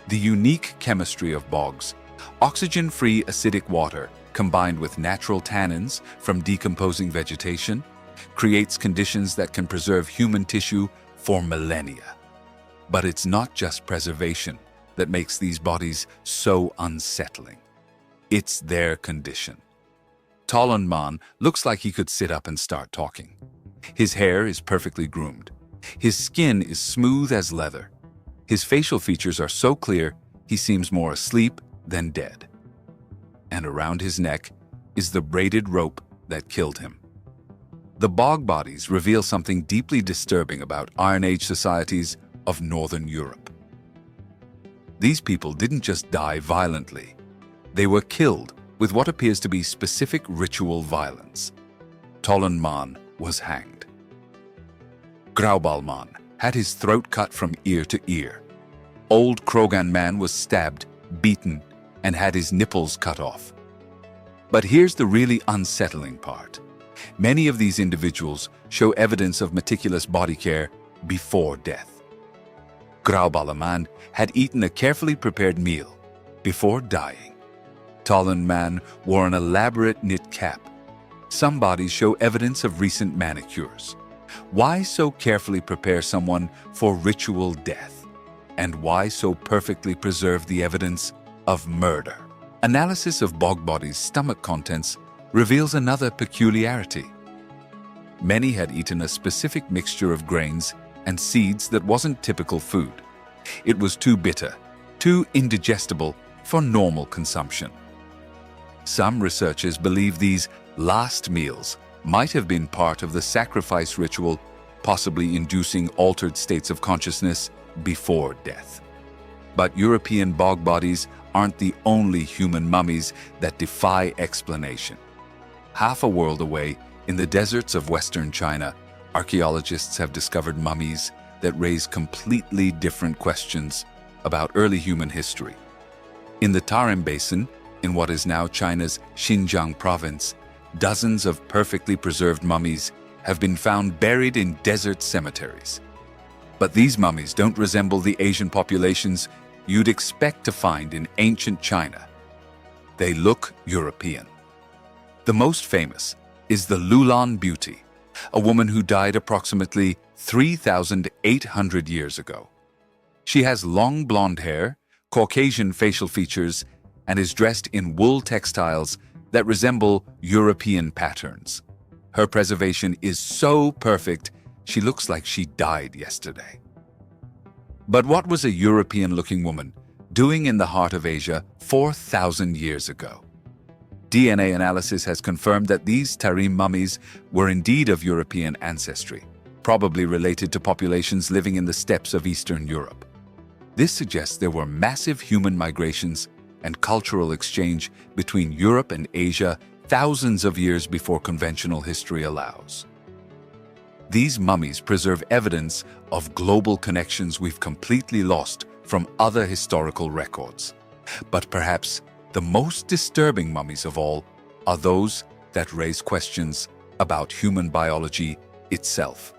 The unique chemistry of bogs, oxygen-free acidic water combined with natural tannins from decomposing vegetation, creates conditions that can preserve human tissue for millennia. But it's not just preservation that makes these bodies so unsettling. It's their condition. Tollundman looks like he could sit up and start talking. His hair is perfectly groomed. His skin is smooth as leather. His facial features are so clear, he seems more asleep than dead. And around his neck is the braided rope that killed him. The bog bodies reveal something deeply disturbing about Iron Age societies of Northern Europe. These people didn't just die violently. They were killed with what appears to be specific ritual violence. Tollenmann was hanged. Graubalmann had his throat cut from ear to ear. Old Krogan man was stabbed, beaten, and had his nipples cut off. But here's the really unsettling part. Many of these individuals show evidence of meticulous body care before death. Graubalmann had eaten a carefully prepared meal before dying. Tollenmann wore an elaborate knit cap. Some bodies show evidence of recent manicures. Why so carefully prepare someone for ritual death? And why so perfectly preserve the evidence of murder? Analysis of bog bodies' stomach contents reveals another peculiarity. Many had eaten a specific mixture of grains and seeds that wasn't typical food. It was too bitter, too indigestible for normal consumption. Some researchers believe these last meals might have been part of the sacrifice ritual, possibly inducing altered states of consciousness before death. But European bog bodies aren't the only human mummies that defy explanation. Half a world away, in the deserts of Western China, archaeologists have discovered mummies that raise completely different questions about early human history. In the Tarim Basin, in what is now China's Xinjiang province, dozens of perfectly preserved mummies have been found buried in desert cemeteries. But these mummies don't resemble the Asian populations you'd expect to find in ancient China. They look European. The most famous is the Lulan Beauty, a woman who died approximately 3,800 years ago. She has long blonde hair, Caucasian facial features, and is dressed in wool textiles that resemble European patterns. Her preservation is so perfect, she looks like she died yesterday. But what was a European-looking woman doing in the heart of Asia 4,000 years ago? DNA analysis has confirmed that these Tarim mummies were indeed of European ancestry, probably related to populations living in the steppes of Eastern Europe. This suggests there were massive human migrations and cultural exchange between Europe and Asia thousands of years before conventional history allows. These mummies preserve evidence of global connections we've completely lost from other historical records. But perhaps the most disturbing mummies of all are those that raise questions about human biology itself.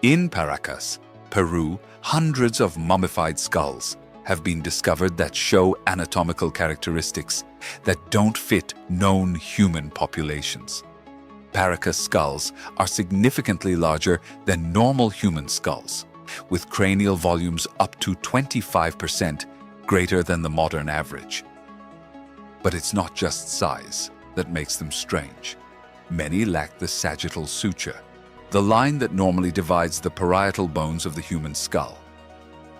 In Paracas, Peru, hundreds of mummified skulls have been discovered that show anatomical characteristics that don't fit known human populations. Paracas skulls are significantly larger than normal human skulls, with cranial volumes up to 25% greater than the modern average. But it's not just size that makes them strange. Many lack the sagittal suture, the line that normally divides the parietal bones of the human skull.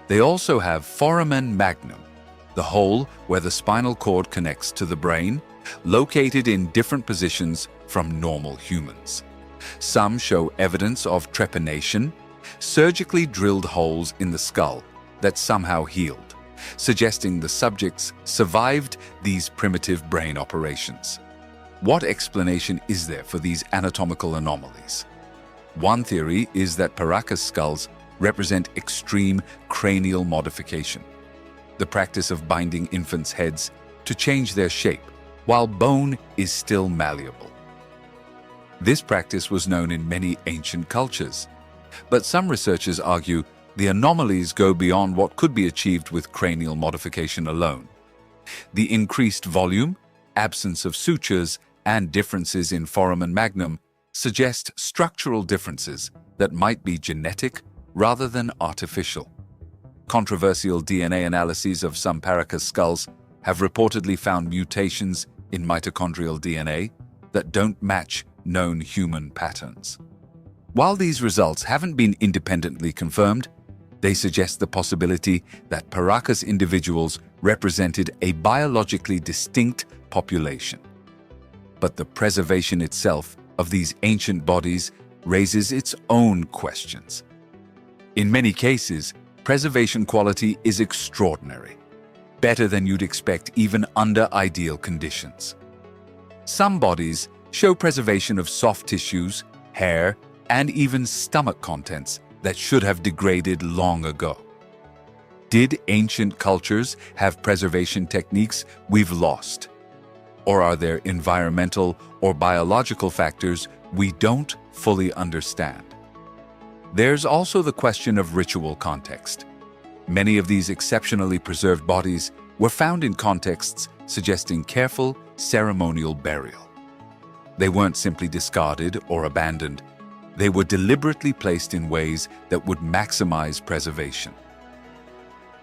They also have foramen magnum, the hole where the spinal cord connects to the brain, located in different positions from normal humans. Some show evidence of trepanation, surgically drilled holes in the skull that somehow healed, suggesting the subjects survived these primitive brain operations. What explanation is there for these anatomical anomalies? One theory is that Paracas skulls represent extreme cranial modification, the practice of binding infants' heads to change their shape while bone is still malleable. This practice was known in many ancient cultures, but some researchers argue the anomalies go beyond what could be achieved with cranial modification alone. The increased volume, absence of sutures, and differences in foramen magnum suggest structural differences that might be genetic rather than artificial. Controversial DNA analyses of some Paracas skulls have reportedly found mutations in mitochondrial DNA that don't match known human patterns. While these results haven't been independently confirmed, they suggest the possibility that Paracas individuals represented a biologically distinct population. But the preservation itself of these ancient bodies raises its own questions. In many cases, preservation quality is extraordinary, better than you'd expect even under ideal conditions. Some bodies show preservation of soft tissues, hair, and even stomach contents that should have degraded long ago. Did ancient cultures have preservation techniques we've lost? Or are there environmental or biological factors we don't fully understand? There's also the question of ritual context. Many of these exceptionally preserved bodies were found in contexts suggesting careful ceremonial burial. They weren't simply discarded or abandoned. They were deliberately placed in ways that would maximize preservation.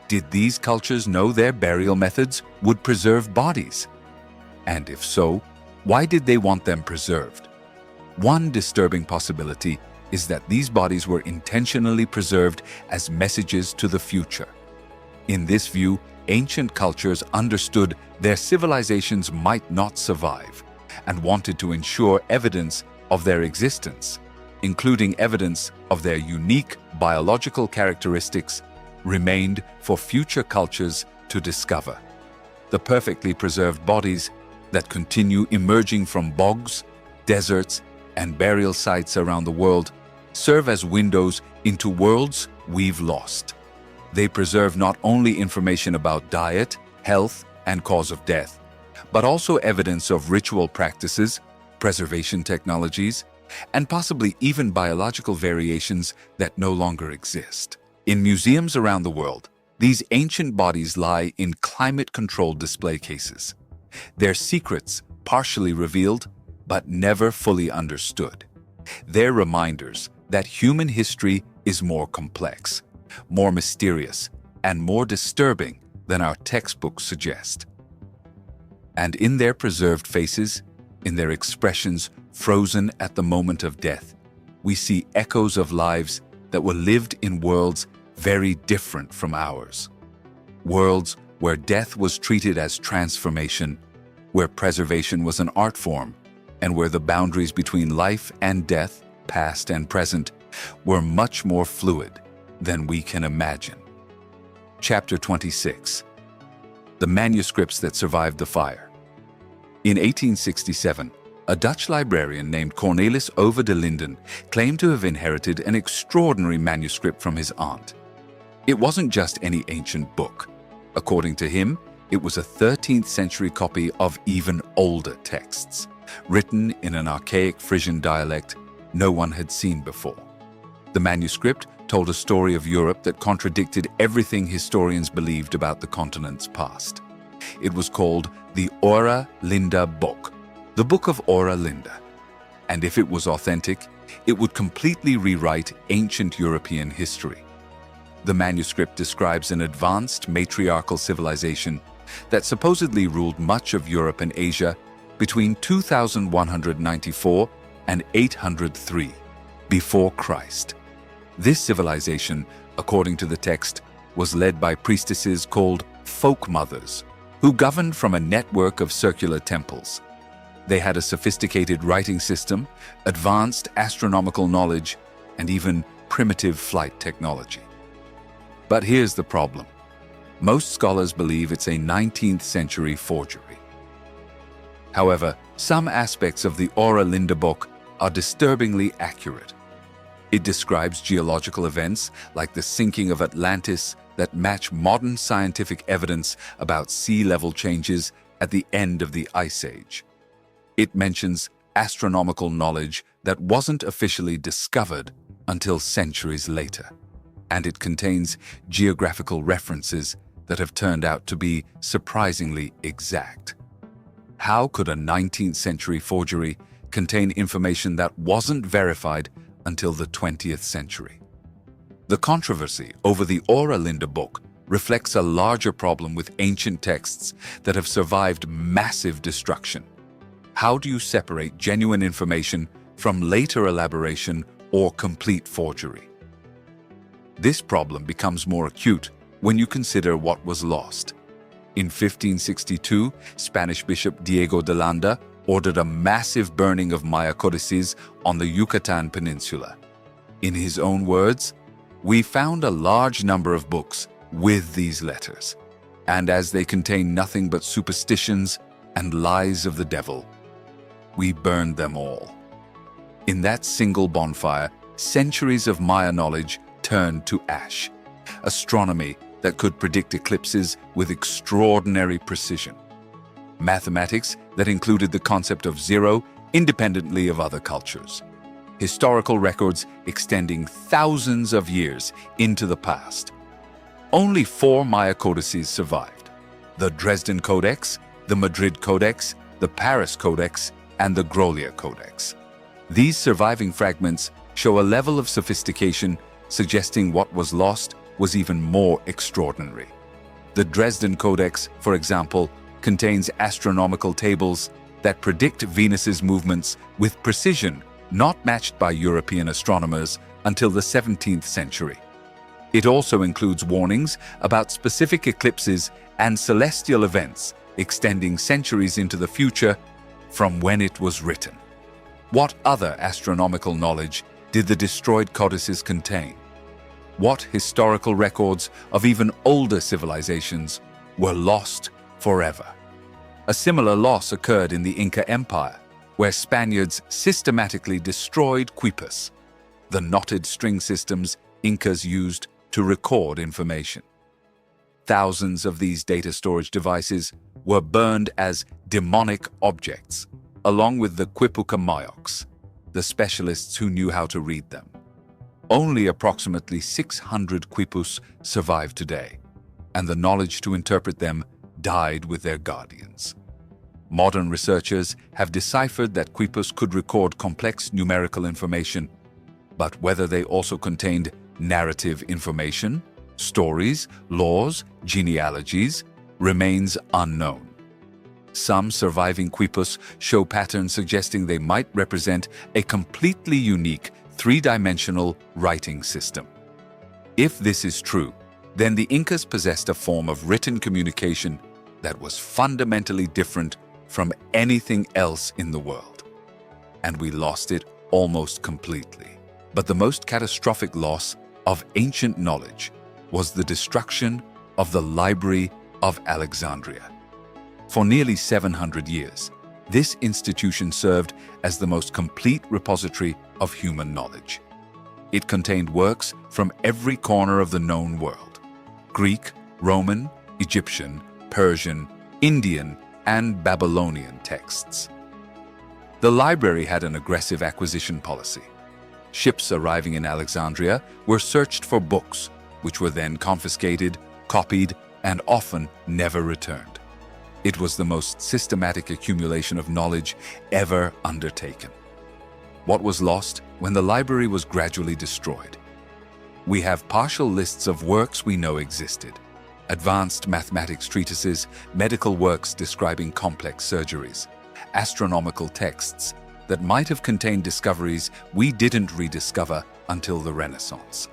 Did these cultures know their burial methods would preserve bodies? And if so, why did they want them preserved? One disturbing possibility is that these bodies were intentionally preserved as messages to the future. In this view, ancient cultures understood their civilizations might not survive and wanted to ensure evidence of their existence, including evidence of their unique biological characteristics, remained for future cultures to discover. The perfectly preserved bodies that continue emerging from bogs, deserts, and burial sites around the world serve as windows into worlds we've lost. They preserve not only information about diet, health, and cause of death, but also evidence of ritual practices, preservation technologies, and possibly even biological variations that no longer exist. In museums around the world, these ancient bodies lie in climate-controlled display cases. Their secrets partially revealed, but never fully understood. They're reminders that human history is more complex, more mysterious, and more disturbing than our textbooks suggest. And in their preserved faces, in their expressions frozen at the moment of death, we see echoes of lives that were lived in worlds very different from ours. Worlds where death was treated as transformation, where preservation was an art form, and where the boundaries between life and death, past and present, were much more fluid than we can imagine. Chapter 26. The manuscripts that survived the fire. In 1867, a Dutch librarian named Cornelis Over de Linden claimed to have inherited an extraordinary manuscript from his aunt. It wasn't just any ancient book. According to him, it was a 13th century copy of even older texts, written in an archaic Frisian dialect no one had seen before. The manuscript told a story of Europe that contradicted everything historians believed about the continent's past. It was called the Ora Linda Book, the Book of Ora Linda. And if it was authentic, it would completely rewrite ancient European history. The manuscript describes an advanced matriarchal civilization that supposedly ruled much of Europe and Asia between 2194 and 803 before Christ. This civilization, according to the text, was led by priestesses called folk mothers, who governed from a network of circular temples. They had a sophisticated writing system, advanced astronomical knowledge, and even primitive flight technology. But here's the problem. Most scholars believe it's a 19th century forgery. However, some aspects of the Ora Linda book are disturbingly accurate. It describes geological events like the sinking of Atlantis that match modern scientific evidence about sea level changes at the end of the Ice Age. It mentions astronomical knowledge that wasn't officially discovered until centuries later. And it contains geographical references that have turned out to be surprisingly exact. How could a 19th century forgery contain information that wasn't verified until the 20th century? The controversy over the Ora Linda book reflects a larger problem with ancient texts that have survived massive destruction. How do you separate genuine information from later elaboration or complete forgery? This problem becomes more acute when you consider what was lost. In 1562, Spanish Bishop Diego de Landa ordered a massive burning of Maya codices on the Yucatan Peninsula. In his own words, "We found a large number of books with these letters, and as they contain nothing but superstitions and lies of the devil, we burned them all." In that single bonfire, centuries of Maya knowledge turned to ash. Astronomy that could predict eclipses with extraordinary precision. Mathematics that included the concept of zero independently of other cultures. Historical records extending thousands of years into the past. Only 4 Maya codices survived: the Dresden Codex, the Madrid Codex, the Paris Codex, and the Grolier Codex. These surviving fragments show a level of sophistication suggesting what was lost was even more extraordinary. The Dresden Codex, for example, contains astronomical tables that predict Venus's movements with precision not matched by European astronomers until the 17th century. It also includes warnings about specific eclipses and celestial events extending centuries into the future from when it was written. What other astronomical knowledge did the destroyed codices contain? What historical records of even older civilizations were lost forever? A similar loss occurred in the Inca Empire, where Spaniards systematically destroyed quipus, the knotted string systems Incas used to record information. Thousands of these data storage devices were burned as demonic objects, along with the quipucamayos, the specialists who knew how to read them. Only approximately 600 quipus survive today, and the knowledge to interpret them died with their guardians. Modern researchers have deciphered that quipus could record complex numerical information, but whether they also contained narrative information, stories, laws, genealogies, remains unknown. Some surviving quipus show patterns suggesting they might represent a completely unique three-dimensional writing system. If this is true, then the Incas possessed a form of written communication that was fundamentally different from anything else in the world, and we lost it almost completely. But the most catastrophic loss of ancient knowledge was the destruction of the Library of Alexandria. For nearly 700 years, this institution served as the most complete repository of human knowledge. It contained works from every corner of the known world: Greek, Roman, Egyptian, Persian, Indian, and Babylonian texts. The library had an aggressive acquisition policy. Ships arriving in Alexandria were searched for books, which were then confiscated, copied, and often never returned. It was the most systematic accumulation of knowledge ever undertaken. What was lost when the library was gradually destroyed? We have partial lists of works we know existed: advanced mathematics treatises, medical works describing complex surgeries, astronomical texts that might have contained discoveries we didn't rediscover until the Renaissance.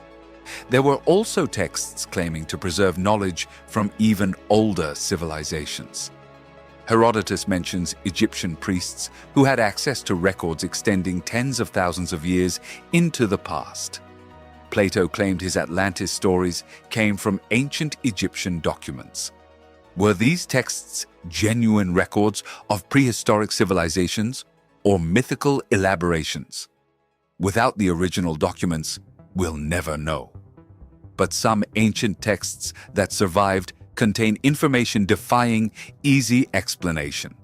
There were also texts claiming to preserve knowledge from even older civilizations. Herodotus mentions Egyptian priests who had access to records extending tens of thousands of years into the past. Plato claimed his Atlantis stories came from ancient Egyptian documents. Were these texts genuine records of prehistoric civilizations or mythical elaborations? Without the original documents, we'll never know. But some ancient texts that survived contain information defying easy explanation.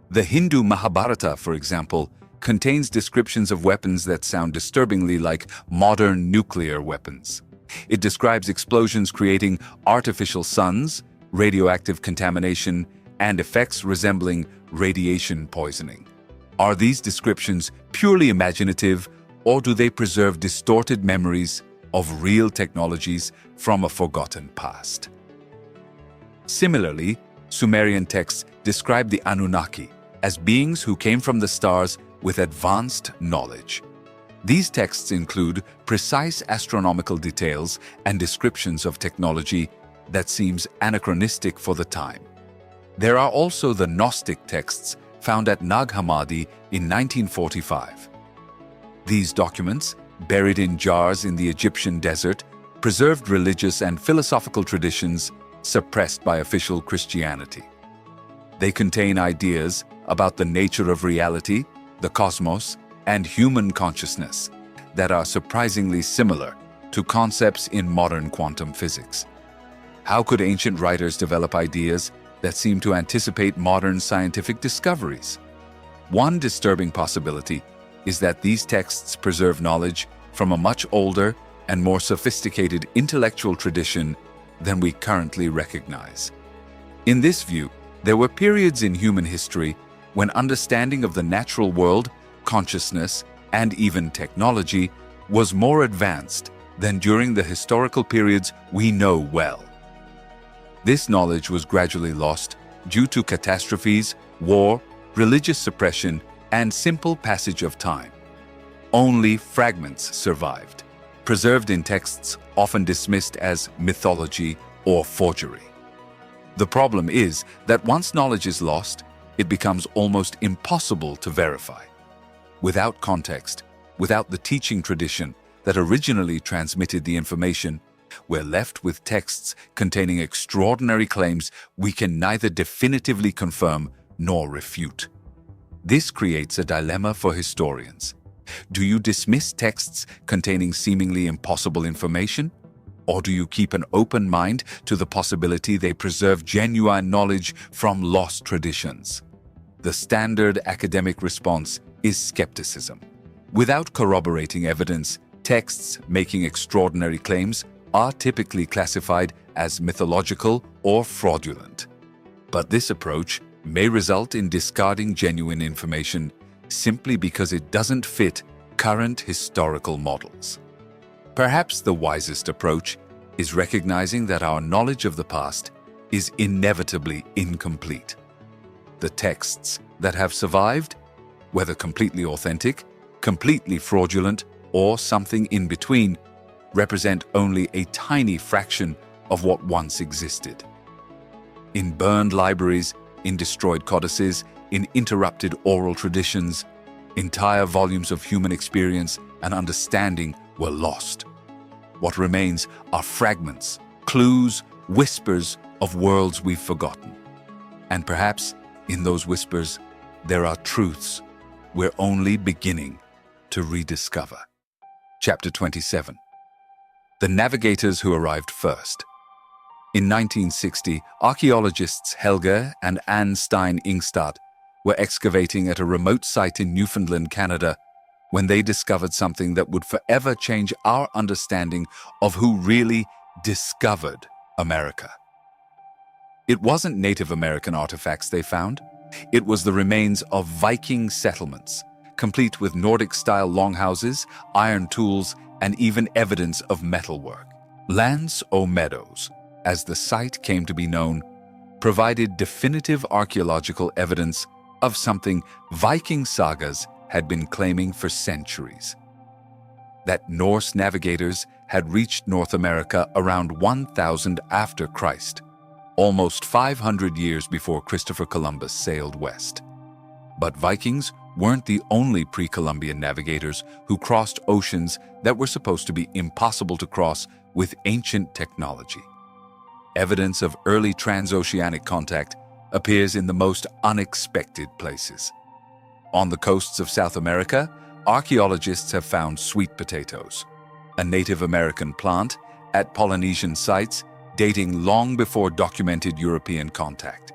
The Hindu Mahabharata, for example, contains descriptions of weapons that sound disturbingly like modern nuclear weapons. It describes explosions creating artificial suns, radioactive contamination, and effects resembling radiation poisoning. Are these descriptions purely imaginative, or do they preserve distorted memories of real technologies from a forgotten past? Similarly, Sumerian texts describe the Anunnaki as beings who came from the stars with advanced knowledge. These texts include precise astronomical details and descriptions of technology that seems anachronistic for the time. There are also the Gnostic texts found at Nag Hammadi in 1945. These documents, buried in jars in the Egyptian desert, preserved religious and philosophical traditions suppressed by official Christianity. They contain ideas about the nature of reality, the cosmos, and human consciousness that are surprisingly similar to concepts in modern quantum physics. How could ancient writers develop ideas that seem to anticipate modern scientific discoveries? One disturbing possibility is that these texts preserve knowledge from a much older and more sophisticated intellectual tradition than we currently recognize. In this view, there were periods in human history when understanding of the natural world, consciousness, and even technology was more advanced than during the historical periods we know well. This knowledge was gradually lost due to catastrophes, war, religious suppression, and simple passage of time. Only fragments survived, preserved in texts often dismissed as mythology or forgery. The problem is that once knowledge is lost, it becomes almost impossible to verify. Without context, without the teaching tradition that originally transmitted the information, we're left with texts containing extraordinary claims we can neither definitively confirm nor refute. This creates a dilemma for historians. Do you dismiss texts containing seemingly impossible information? Or do you keep an open mind to the possibility they preserve genuine knowledge from lost traditions? The standard academic response is skepticism. Without corroborating evidence, texts making extraordinary claims are typically classified as mythological or fraudulent. But this approach may result in discarding genuine information simply because it doesn't fit current historical models. Perhaps the wisest approach is recognizing that our knowledge of the past is inevitably incomplete. The texts that have survived, whether completely authentic, completely fraudulent, or something in between, represent only a tiny fraction of what once existed. In burned libraries, in destroyed codices, in interrupted oral traditions, entire volumes of human experience and understanding were lost. What remains are fragments, clues, whispers of worlds we've forgotten. And perhaps, in those whispers, there are truths we're only beginning to rediscover. Chapter 27. The navigators who arrived first. In 1960, archaeologists Helge and Anne Stein Ingstad were excavating at a remote site in Newfoundland, Canada, when they discovered something that would forever change our understanding of who really discovered America. It wasn't Native American artifacts they found. It was the remains of Viking settlements, complete with Nordic-style longhouses, iron tools, and even evidence of metalwork. Lands o' Meadows, as the site came to be known, provided definitive archaeological evidence of something Viking sagas had been claiming for centuries. That Norse navigators had reached North America around 1000 after Christ, almost 500 years before Christopher Columbus sailed west. But Vikings weren't the only pre-Columbian navigators who crossed oceans that were supposed to be impossible to cross with ancient technology. Evidence of early transoceanic contact appears in the most unexpected places. On the coasts of South America, archaeologists have found sweet potatoes, a Native American plant, at Polynesian sites dating long before documented European contact.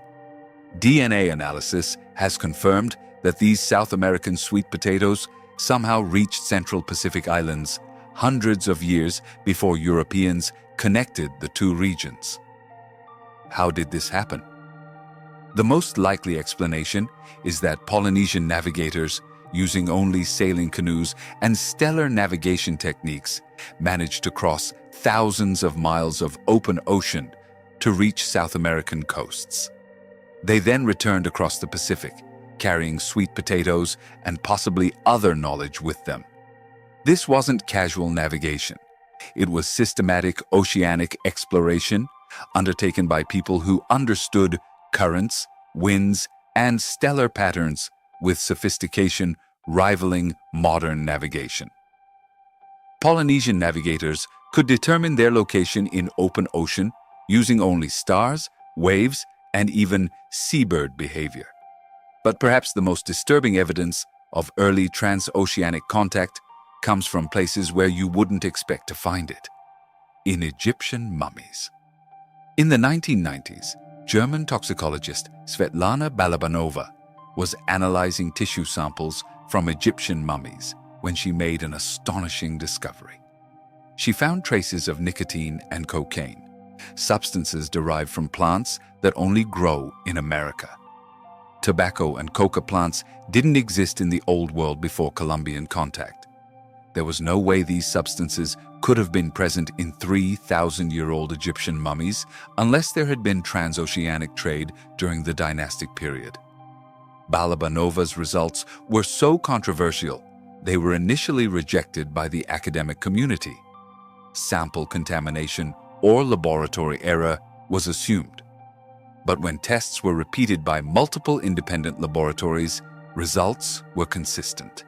DNA analysis has confirmed that these South American sweet potatoes somehow reached Central Pacific Islands hundreds of years before Europeans connected the two regions. How did this happen? The most likely explanation is that Polynesian navigators, using only sailing canoes and stellar navigation techniques, managed to cross thousands of miles of open ocean to reach South American coasts. They then returned across the Pacific, carrying sweet potatoes and possibly other knowledge with them. This wasn't casual navigation. It was systematic oceanic exploration undertaken by people who understood currents, winds, and stellar patterns with sophistication rivaling modern navigation. Polynesian navigators could determine their location in open ocean using only stars, waves, and even seabird behavior. But perhaps the most disturbing evidence of early transoceanic contact comes from places where you wouldn't expect to find it: in Egyptian mummies. In the 1990s, German toxicologist Svetlana Balabanova was analyzing tissue samples from Egyptian mummies when she made an astonishing discovery. She found traces of nicotine and cocaine, substances derived from plants that only grow in America. Tobacco and coca plants didn't exist in the Old World before Columbian contact. There was no way these substances could have been present in 3,000-year-old Egyptian mummies unless there had been transoceanic trade during the dynastic period. Balabanova's results were so controversial, they were initially rejected by the academic community. Sample contamination or laboratory error was assumed. But when tests were repeated by multiple independent laboratories, results were consistent.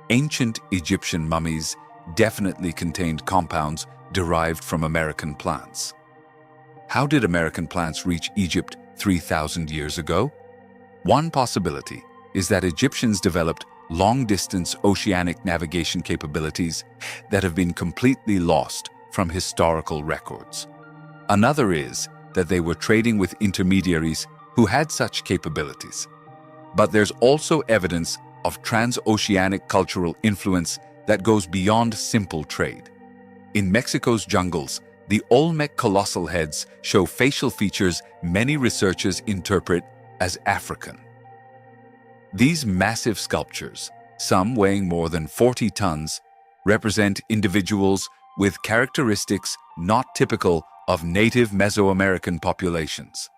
Ancient Egyptian mummies definitely contained compounds derived from American plants. How did American plants reach Egypt 3,000 years ago? One possibility is that Egyptians developed long-distance oceanic navigation capabilities that have been completely lost from historical records. Another is that they were trading with intermediaries who had such capabilities. But there's also evidence of transoceanic cultural influence that goes beyond simple trade. In Mexico's jungles, the Olmec colossal heads show facial features many researchers interpret as African. These massive sculptures, some weighing more than 40 tons, represent individuals with characteristics not typical of native Mesoamerican populations.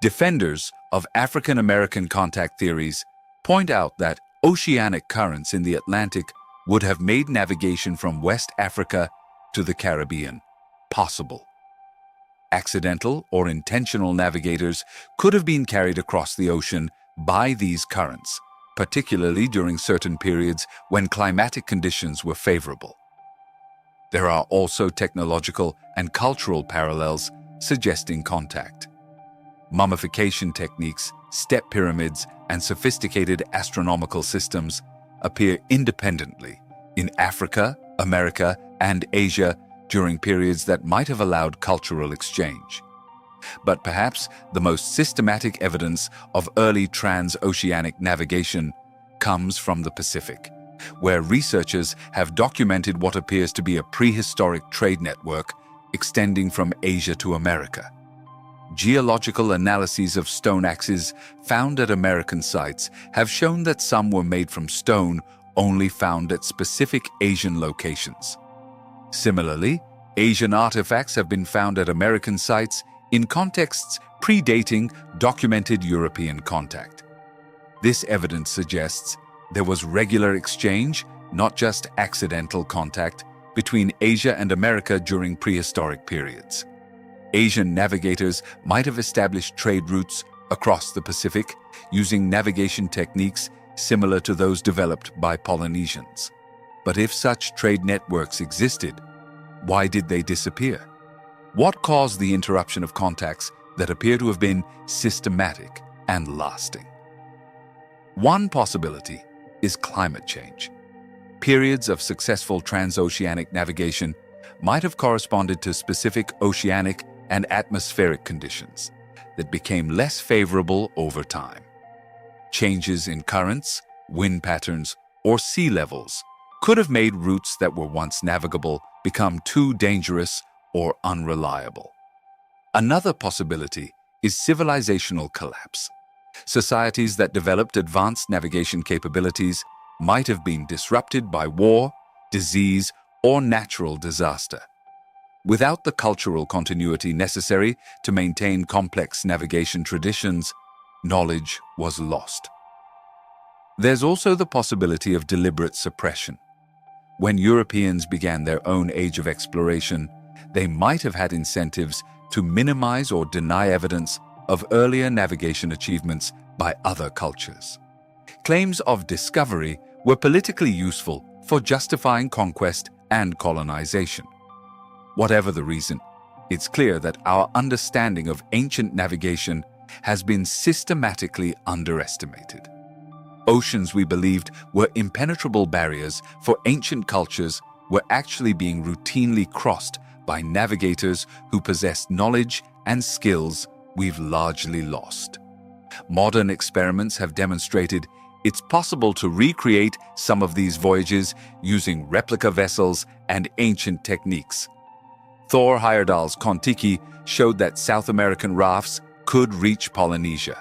Defenders of African American contact theories point out that oceanic currents in the Atlantic would have made navigation from West Africa to the Caribbean possible. Accidental or intentional navigators could have been carried across the ocean by these currents, particularly during certain periods when climatic conditions were favorable. There are also technological and cultural parallels suggesting contact. Mummification techniques, step pyramids, and sophisticated astronomical systems appear independently in Africa, America, and Asia during periods that might have allowed cultural exchange. But perhaps the most systematic evidence of early transoceanic navigation comes from the Pacific, where researchers have documented what appears to be a prehistoric trade network extending from Asia to America. Geological analyses of stone axes found at American sites have shown that some were made from stone only found at specific Asian locations. Similarly, Asian artifacts have been found at American sites in contexts predating documented European contact. This evidence suggests there was regular exchange, not just accidental contact, between Asia and America during prehistoric periods. Asian navigators might have established trade routes across the Pacific using navigation techniques similar to those developed by Polynesians. But if such trade networks existed, why did they disappear? What caused the interruption of contacts that appear to have been systematic and lasting? One possibility is climate change. Periods of successful transoceanic navigation might have corresponded to specific oceanic and atmospheric conditions that became less favorable over time. Changes in currents, wind patterns, or sea levels could have made routes that were once navigable become too dangerous or unreliable. Another possibility is civilizational collapse. Societies that developed advanced navigation capabilities might have been disrupted by war, disease, or natural disaster. Without the cultural continuity necessary to maintain complex navigation traditions, knowledge was lost. There's also the possibility of deliberate suppression. When Europeans began their own age of exploration, they might have had incentives to minimize or deny evidence of earlier navigation achievements by other cultures. Claims of discovery were politically useful for justifying conquest and colonization. Whatever the reason, it's clear that our understanding of ancient navigation has been systematically underestimated. Oceans we believed were impenetrable barriers for ancient cultures were actually being routinely crossed by navigators who possessed knowledge and skills we've largely lost. Modern experiments have demonstrated it's possible to recreate some of these voyages using replica vessels and ancient techniques. Thor Heyerdahl's Kon-Tiki showed that South American rafts could reach Polynesia.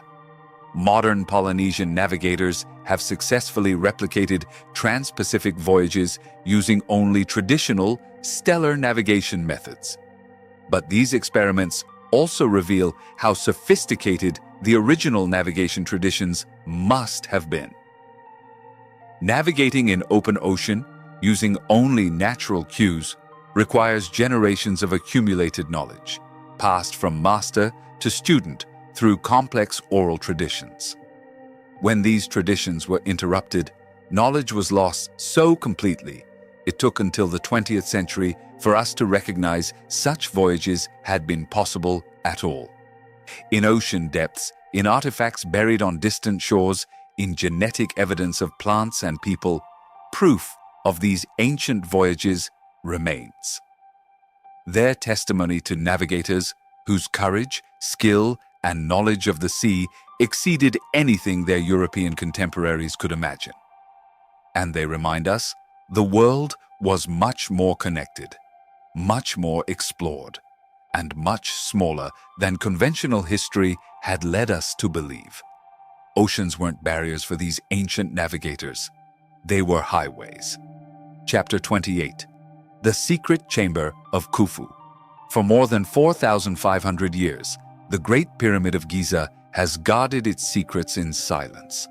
Modern Polynesian navigators have successfully replicated trans-Pacific voyages using only traditional stellar navigation methods. But these experiments also reveal how sophisticated the original navigation traditions must have been. Navigating in open ocean using only natural cues requires generations of accumulated knowledge, passed from master to student through complex oral traditions. When these traditions were interrupted, knowledge was lost so completely, it took until the 20th century for us to recognize such voyages had been possible at all. In ocean depths, in artifacts buried on distant shores, in genetic evidence of plants and people, proof of these ancient voyages remains. Their testimony to navigators whose courage, skill, and knowledge of the sea exceeded anything their European contemporaries could imagine. And they remind us the world was much more connected, much more explored, and much smaller than conventional history had led us to believe. Oceans weren't barriers for these ancient navigators. They were highways. Chapter 28. The Secret Chamber of Khufu. For more than 4,500 years, the Great Pyramid of Giza has guarded its secrets in silence.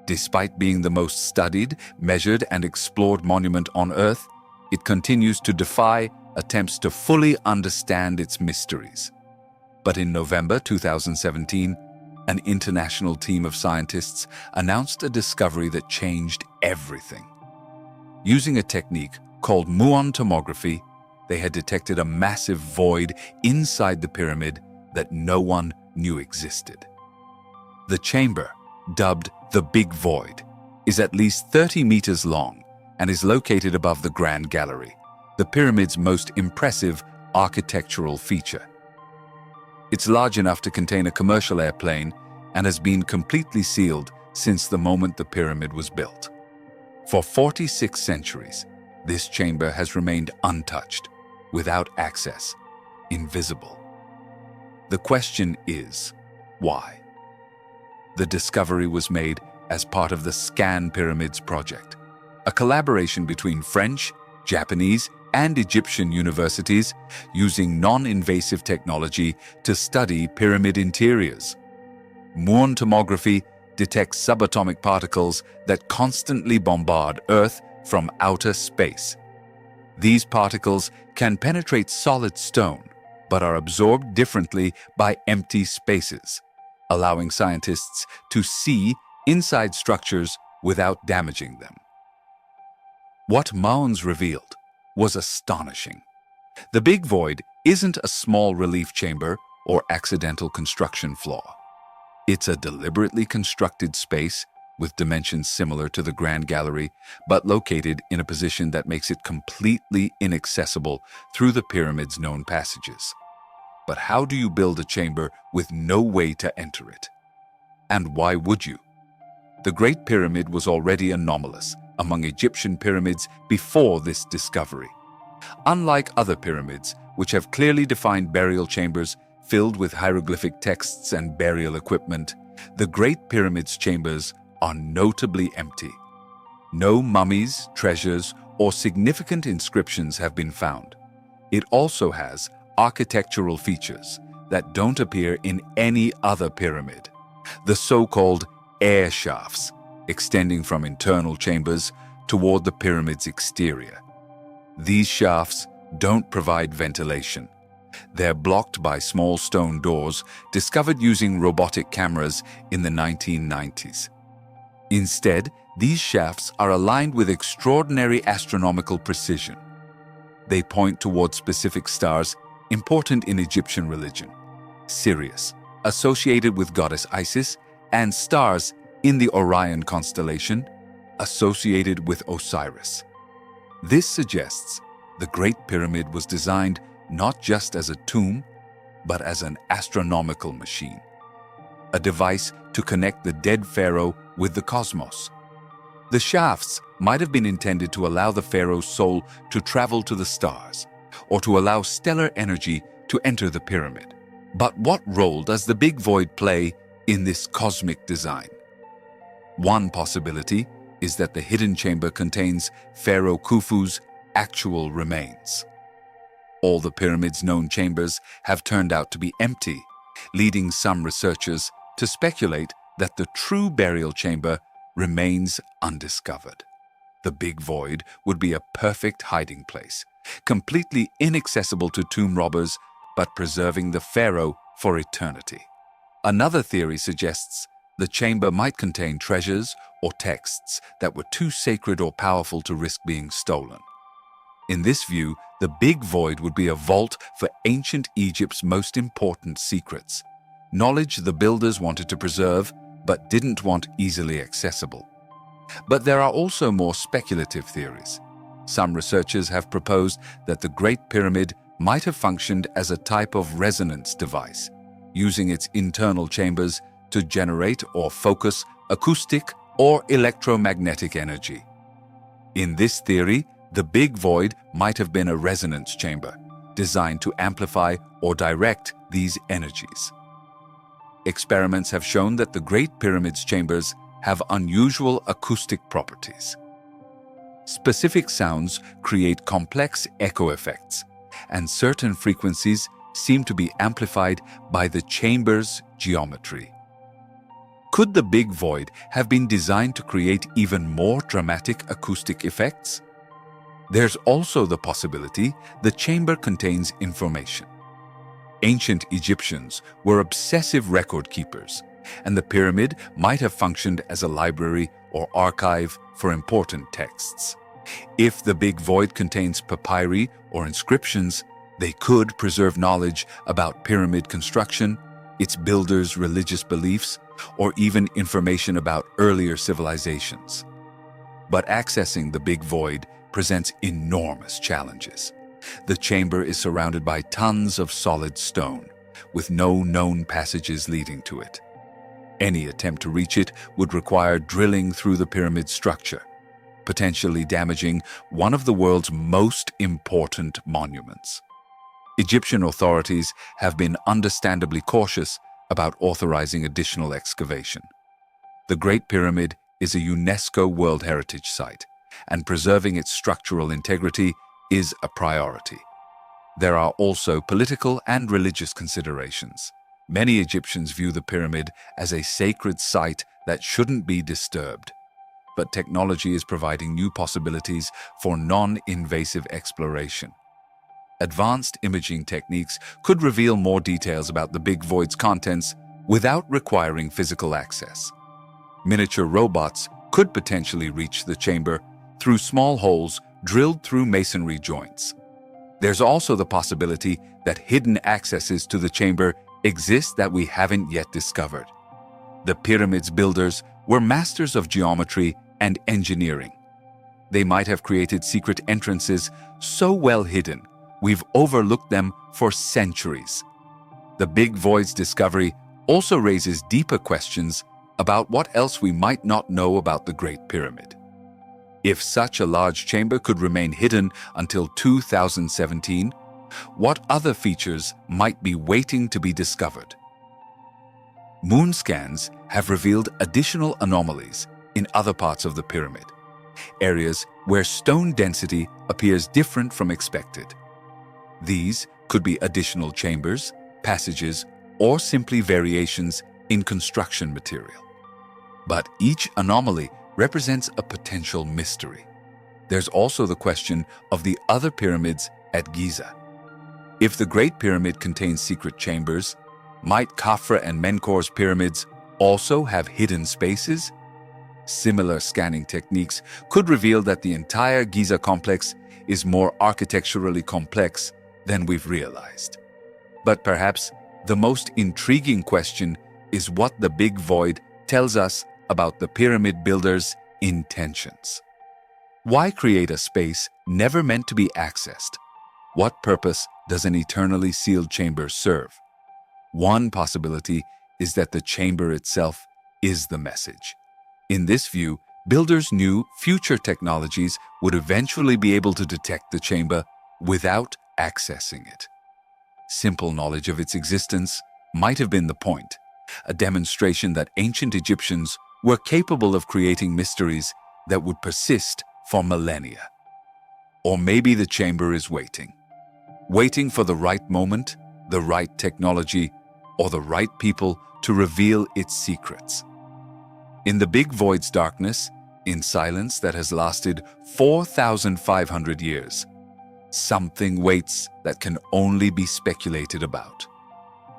Despite being the most studied, measured, and explored monument on Earth, it continues to defy attempts to fully understand its mysteries. But in November 2017, an international team of scientists announced a discovery that changed everything. Using a technique called muon tomography, they had detected a massive void inside the pyramid that no one knew existed. The chamber, dubbed the Big Void, is at least 30 meters long and is located above the Grand Gallery, the pyramid's most impressive architectural feature. It's large enough to contain a commercial airplane and has been completely sealed since the moment the pyramid was built. For 46 centuries, this chamber has remained untouched, without access, invisible. The question is, why? The discovery was made as part of the Scan Pyramids project, a collaboration between French, Japanese, and Egyptian universities using non-invasive technology to study pyramid interiors. Muon tomography detects subatomic particles that constantly bombard Earth from outer space. These particles can penetrate solid stone, but are absorbed differently by empty spaces, allowing scientists to see inside structures without damaging them. What Muon's revealed was astonishing. The Big Void isn't a small relief chamber or accidental construction flaw. It's a deliberately constructed space with dimensions similar to the Grand Gallery, but located in a position that makes it completely inaccessible through the pyramid's known passages. But how do you build a chamber with no way to enter it? And why would you? The Great Pyramid was already anomalous among Egyptian pyramids before this discovery. Unlike other pyramids, which have clearly defined burial chambers filled with hieroglyphic texts and burial equipment, the Great Pyramid's chambers are notably empty. No mummies, treasures, or significant inscriptions have been found. It also has architectural features that don't appear in any other pyramid. The so-called air shafts, extending from internal chambers toward the pyramid's exterior. These shafts don't provide ventilation, They're blocked by small stone doors discovered using robotic cameras in the 1990s. Instead, these shafts are aligned with extraordinary astronomical precision. They point toward specific stars important in Egyptian religion: Sirius, associated with goddess Isis, and stars in the Orion constellation, associated with Osiris. This suggests the Great Pyramid was designed not just as a tomb, but as an astronomical machine, a device to connect the dead pharaoh with the cosmos. The shafts might have been intended to allow the pharaoh's soul to travel to the stars, or to allow stellar energy to enter the pyramid. But what role does the Big Void play in this cosmic design? One possibility is that the hidden chamber contains Pharaoh Khufu's actual remains. All the pyramid's known chambers have turned out to be empty, leading some researchers to speculate that the true burial chamber remains undiscovered. The Big Void would be a perfect hiding place, completely inaccessible to tomb robbers, but preserving the pharaoh for eternity. Another theory suggests the chamber might contain treasures or texts that were too sacred or powerful to risk being stolen. In this view, the Big Void would be a vault for ancient Egypt's most important secrets, knowledge the builders wanted to preserve but didn't want easily accessible. But there are also more speculative theories. Some researchers have proposed that the Great Pyramid might have functioned as a type of resonance device, using its internal chambers to generate or focus acoustic or electromagnetic energy. In this theory, the Big Void might have been a resonance chamber, designed to amplify or direct these energies. Experiments have shown that the Great Pyramid's chambers have unusual acoustic properties. Specific sounds create complex echo effects, and certain frequencies seem to be amplified by the chamber's geometry. Could the Big Void have been designed to create even more dramatic acoustic effects? There's also the possibility the chamber contains information. Ancient Egyptians were obsessive record keepers, and the pyramid might have functioned as a library or archive for important texts. If the Big Void contains papyri or inscriptions, they could preserve knowledge about pyramid construction, its builders' religious beliefs, or even information about earlier civilizations. But accessing the Big Void presents enormous challenges. The chamber is surrounded by tons of solid stone, with no known passages leading to it. Any attempt to reach it would require drilling through the pyramid structure, potentially damaging one of the world's most important monuments. Egyptian authorities have been understandably cautious about authorizing additional excavation. The Great Pyramid is a UNESCO World Heritage Site, and preserving its structural integrity is a priority. There are also political and religious considerations. Many Egyptians view the pyramid as a sacred site that shouldn't be disturbed. But technology is providing new possibilities for non-invasive exploration. Advanced imaging techniques could reveal more details about the Big Void's contents without requiring physical access. Miniature robots could potentially reach the chamber through small holes drilled through masonry joints. There's also the possibility that hidden accesses to the chamber exist that we haven't yet discovered. The pyramid's builders were masters of geometry and engineering. They might have created secret entrances so well hidden we've overlooked them for centuries. The Big Void's discovery also raises deeper questions about what else we might not know about the Great Pyramid. If such a large chamber could remain hidden until 2017, what other features might be waiting to be discovered? Moon scans have revealed additional anomalies in other parts of the pyramid, areas where stone density appears different from expected. These could be additional chambers, passages, or simply variations in construction material. But each anomaly represents a potential mystery. There's also the question of the other pyramids at Giza. If the Great Pyramid contains secret chambers, might Khafra and Menkaur's pyramids also have hidden spaces? Similar scanning techniques could reveal that the entire Giza complex is more architecturally complex than we've realized. But perhaps the most intriguing question is what the Big Void tells us about the pyramid builders' intentions. Why create a space never meant to be accessed? What purpose does an eternally sealed chamber serve? One possibility is that the chamber itself is the message. In this view, builders knew future technologies would eventually be able to detect the chamber without accessing it. Simple knowledge of its existence might have been the point, a demonstration that ancient Egyptians were capable of creating mysteries that would persist for millennia. Or maybe the chamber is waiting for the right moment, the right technology, or the right people to reveal its secrets. In the Big Void's darkness, in silence that has lasted 4,500 years, something waits that can only be speculated about.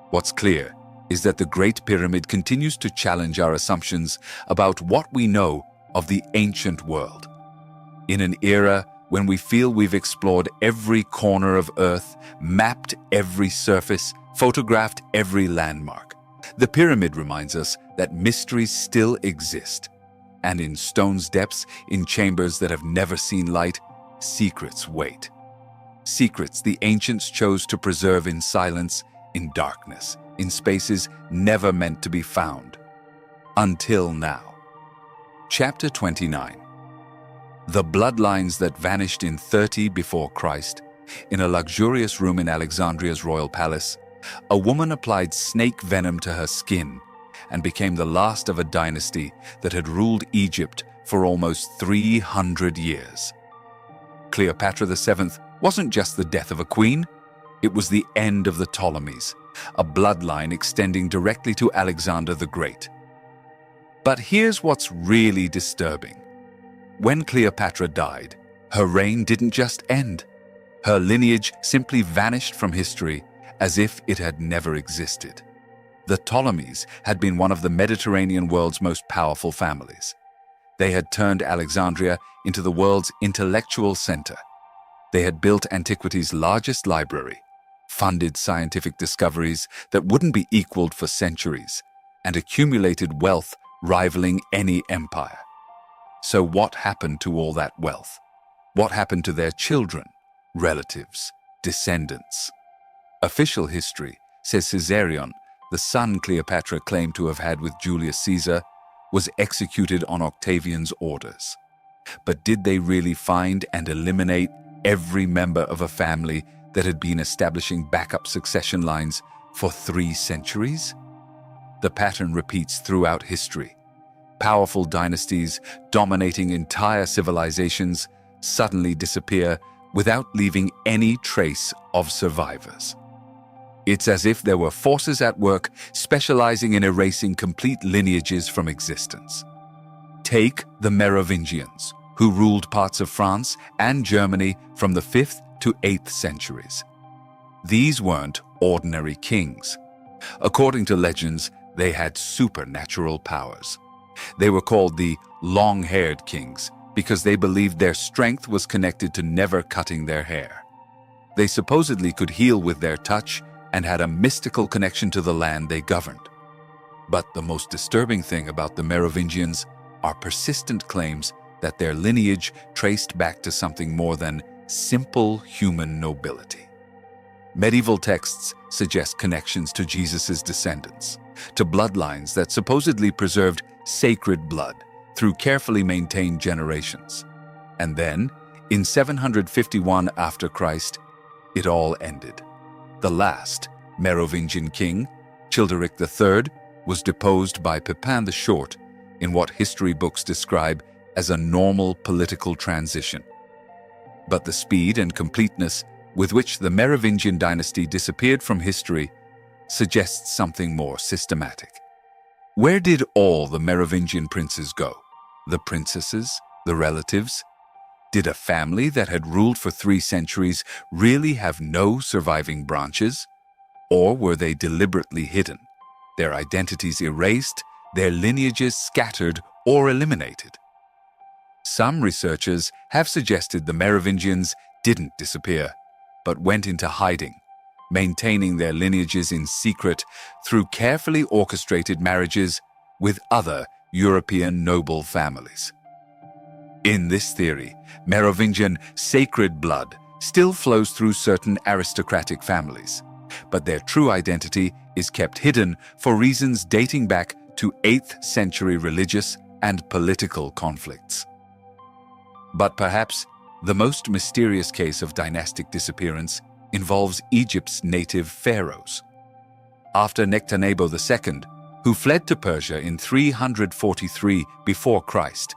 What's clear is that the Great Pyramid continues to challenge our assumptions about what we know of the ancient world. In an era when we feel we've explored every corner of Earth, mapped every surface, photographed every landmark, the pyramid reminds us that mysteries still exist. And in stone's depths, in chambers that have never seen light, secrets wait. Secrets the ancients chose to preserve in silence, in darkness, in spaces never meant to be found. Until now. Chapter 29. The bloodlines that vanished in 30 before Christ. In a luxurious room in Alexandria's royal palace, a woman applied snake venom to her skin and became the last of a dynasty that had ruled Egypt for almost 300 years. Cleopatra VII wasn't just the death of a queen, it was the end of the Ptolemies, a bloodline extending directly to Alexander the Great. But here's what's really disturbing. When Cleopatra died, her reign didn't just end. Her lineage simply vanished from history as if it had never existed. The Ptolemies had been one of the Mediterranean world's most powerful families. They had turned Alexandria into the world's intellectual center. They had built antiquity's largest library, funded scientific discoveries that wouldn't be equaled for centuries, and accumulated wealth rivaling any empire. So what happened to all that wealth? What happened to their children, relatives, descendants? Official history says Caesarion, the son Cleopatra claimed to have had with Julius Caesar, was executed on Octavian's orders. But did they really find and eliminate every member of a family that had been establishing backup succession lines for 3 centuries? The pattern repeats throughout history. Powerful dynasties dominating entire civilizations suddenly disappear without leaving any trace of survivors. It's as if there were forces at work specializing in erasing complete lineages from existence. Take the Merovingians, who ruled parts of France and Germany from the 5th to 8th centuries. These weren't ordinary kings. According to legends, they had supernatural powers. They were called the long-haired kings because they believed their strength was connected to never cutting their hair. They supposedly could heal with their touch and had a mystical connection to the land they governed. But the most disturbing thing about the Merovingians are persistent claims that their lineage traced back to something more than simple human nobility. Medieval texts suggest connections to Jesus' descendants, to bloodlines that supposedly preserved sacred blood through carefully maintained generations. And then, in 751 after Christ, it all ended. The last Merovingian king, Childeric III, was deposed by Pepin the Short in what history books describe as a normal political transition. But the speed and completeness with which the Merovingian dynasty disappeared from history suggests something more systematic. Where did all the Merovingian princes go? The princesses? The relatives? Did a family that had ruled for 3 centuries really have no surviving branches? Or were they deliberately hidden, their identities erased, their lineages scattered or eliminated? Some researchers have suggested the Merovingians didn't disappear, but went into hiding, maintaining their lineages in secret through carefully orchestrated marriages with other European noble families. In this theory, Merovingian sacred blood still flows through certain aristocratic families, but their true identity is kept hidden for reasons dating back to 8th century religious and political conflicts. But perhaps the most mysterious case of dynastic disappearance involves Egypt's native pharaohs. After Nectanebo II, who fled to Persia in 343 before Christ,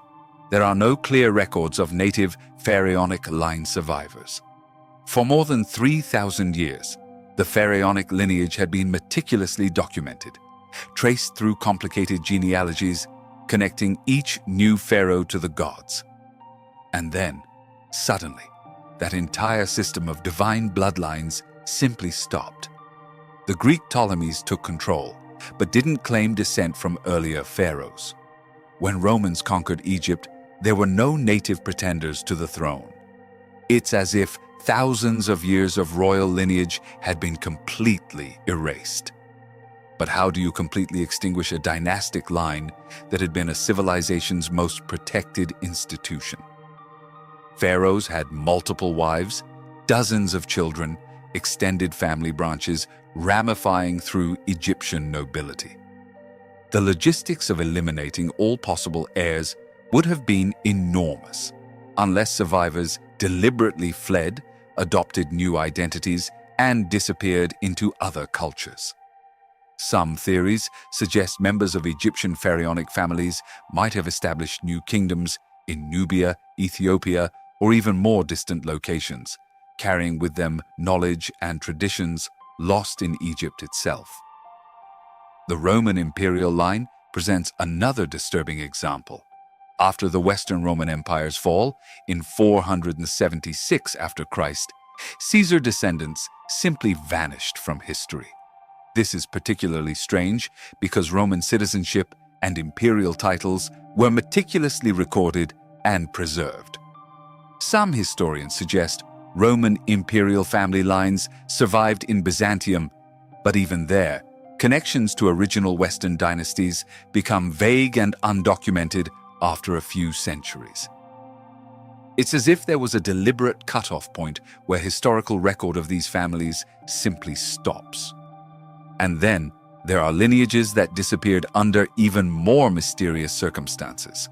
there are no clear records of native pharaonic line survivors. For more than 3,000 years, the pharaonic lineage had been meticulously documented, traced through complicated genealogies, connecting each new pharaoh to the gods. And then, suddenly, that entire system of divine bloodlines simply stopped. The Greek Ptolemies took control, but didn't claim descent from earlier pharaohs. When Romans conquered Egypt, there were no native pretenders to the throne. It's as if thousands of years of royal lineage had been completely erased. But how do you completely extinguish a dynastic line that had been a civilization's most protected institution? Pharaohs had multiple wives, dozens of children, extended family branches ramifying through Egyptian nobility. The logistics of eliminating all possible heirs would have been enormous, unless survivors deliberately fled, adopted new identities, and disappeared into other cultures. Some theories suggest members of Egyptian pharaonic families might have established new kingdoms in Nubia, Ethiopia, or even more distant locations, carrying with them knowledge and traditions lost in Egypt itself. The Roman imperial line presents another disturbing example. After the Western Roman Empire's fall in 476 after Christ, Caesar descendants simply vanished from history. This is particularly strange because Roman citizenship and imperial titles were meticulously recorded and preserved. Some historians suggest Roman imperial family lines survived in Byzantium, but even there, connections to original Western dynasties become vague and undocumented after a few centuries. It's as if there was a deliberate cutoff point where historical record of these families simply stops. And then there are lineages that disappeared under even more mysterious circumstances.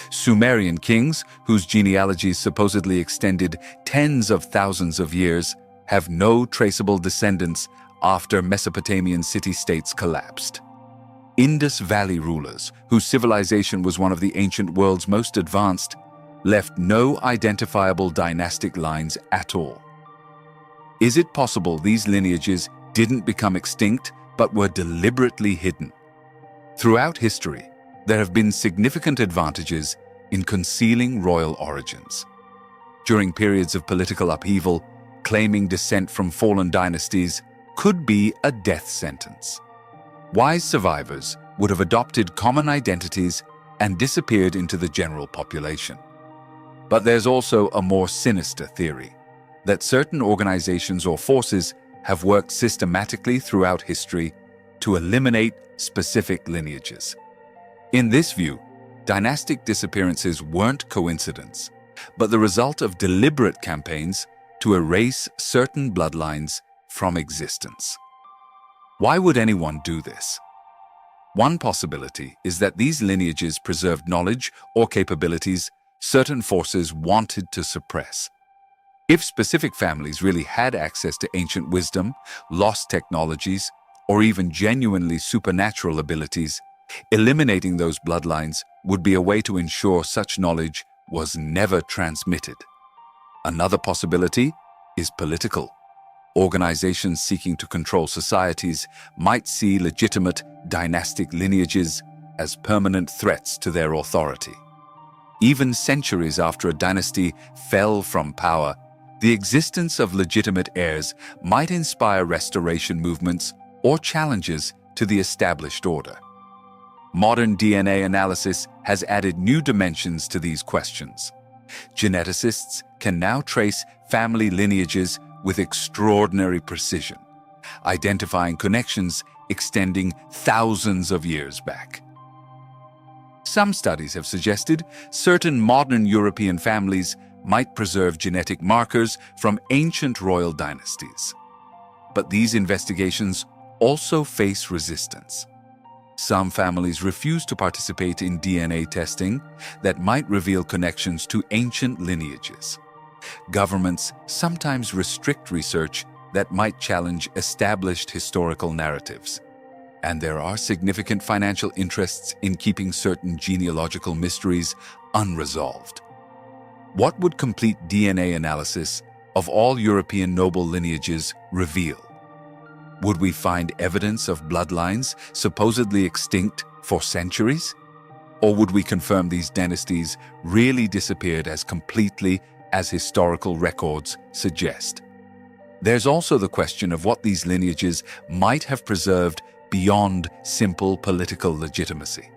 Sumerian kings, whose genealogies supposedly extended tens of thousands of years, have no traceable descendants after Mesopotamian city-states collapsed. Indus Valley rulers, whose civilization was one of the ancient world's most advanced, left no identifiable dynastic lines at all. Is it possible these lineages didn't become extinct but were deliberately hidden? Throughout history, there have been significant advantages in concealing royal origins. During periods of political upheaval, claiming descent from fallen dynasties could be a death sentence. Wise survivors would have adopted common identities and disappeared into the general population. But there's also a more sinister theory, that certain organizations or forces have worked systematically throughout history to eliminate specific lineages. In this view, dynastic disappearances weren't coincidence, but the result of deliberate campaigns to erase certain bloodlines from existence. Why would anyone do this? One possibility is that these lineages preserved knowledge or capabilities certain forces wanted to suppress. If specific families really had access to ancient wisdom, lost technologies, or even genuinely supernatural abilities, eliminating those bloodlines would be a way to ensure such knowledge was never transmitted. Another possibility is political. Organizations seeking to control societies might see legitimate dynastic lineages as permanent threats to their authority. Even centuries after a dynasty fell from power, the existence of legitimate heirs might inspire restoration movements or challenges to the established order. Modern DNA analysis has added new dimensions to these questions. Geneticists can now trace family lineages with extraordinary precision, identifying connections extending thousands of years back. Some studies have suggested certain modern European families might preserve genetic markers from ancient royal dynasties. But these investigations also face resistance. Some families refuse to participate in DNA testing that might reveal connections to ancient lineages. Governments sometimes restrict research that might challenge established historical narratives. And there are significant financial interests in keeping certain genealogical mysteries unresolved. What would complete DNA analysis of all European noble lineages reveal? Would we find evidence of bloodlines supposedly extinct for centuries? Or would we confirm these dynasties really disappeared as completely as historical records suggest? There's also the question of what these lineages might have preserved beyond simple political legitimacy.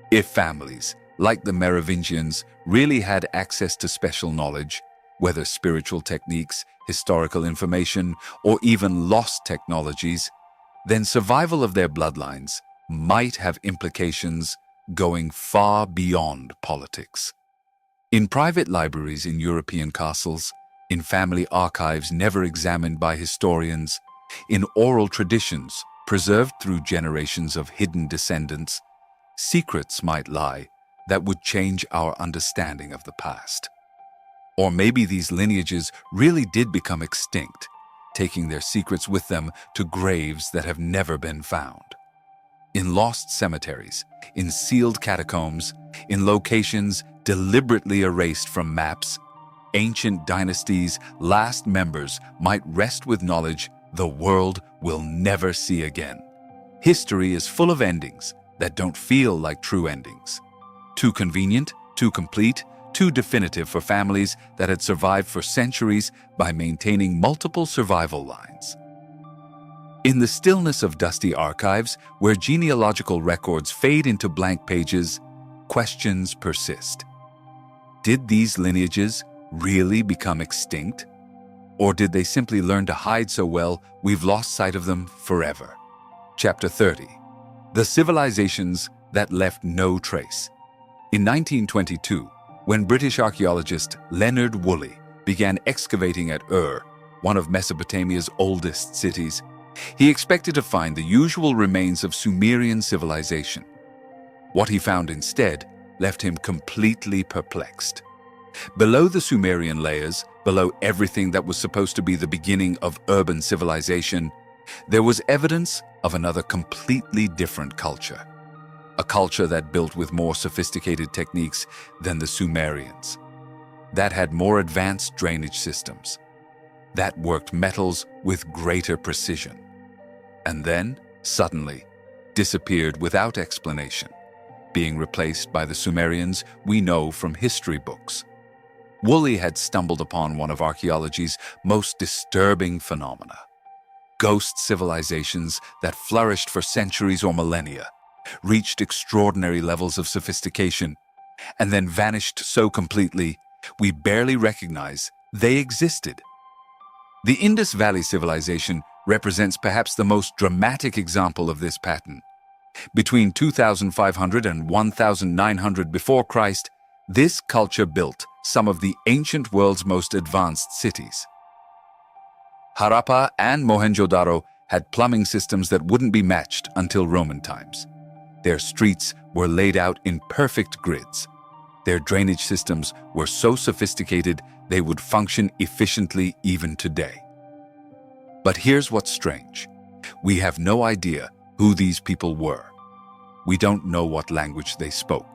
If families, like the Merovingians, really had access to special knowledge, whether spiritual techniques, historical information, or even lost technologies, then survival of their bloodlines might have implications going far beyond politics. In private libraries in European castles, in family archives never examined by historians, in oral traditions preserved through generations of hidden descendants, secrets might lie that would change our understanding of the past. Or maybe these lineages really did become extinct, taking their secrets with them to graves that have never been found. In lost cemeteries, in sealed catacombs, in locations deliberately erased from maps, ancient dynasties' last members might rest with knowledge the world will never see again. History is full of endings that don't feel like true endings. Too convenient, too complete, too definitive for families that had survived for centuries by maintaining multiple survival lines. In the stillness of dusty archives, where genealogical records fade into blank pages, questions persist. Did these lineages really become extinct? Or did they simply learn to hide so well we've lost sight of them forever? Chapter 30. The Civilizations That Left No Trace. In 1922, when British archaeologist Leonard Woolley began excavating at Ur, one of Mesopotamia's oldest cities, he expected to find the usual remains of Sumerian civilization. What he found instead left him completely perplexed. Below the Sumerian layers, below everything that was supposed to be the beginning of urban civilization, there was evidence of another completely different culture. A culture that built with more sophisticated techniques than the Sumerians, that had more advanced drainage systems, that worked metals with greater precision, and then, suddenly, disappeared without explanation, being replaced by the Sumerians we know from history books. Woolley had stumbled upon one of archaeology's most disturbing phenomena: ghost civilizations that flourished for centuries or millennia, reached extraordinary levels of sophistication, and then vanished so completely we barely recognize they existed. The Indus Valley civilization represents perhaps the most dramatic example of this pattern. Between 2500 and 1900 before Christ, this culture built some of the ancient world's most advanced cities. Harappa and Mohenjo-daro had plumbing systems that wouldn't be matched until Roman times. Their streets were laid out in perfect grids. Their drainage systems were so sophisticated they would function efficiently even today. But here's what's strange. We have no idea who these people were. We don't know what language they spoke.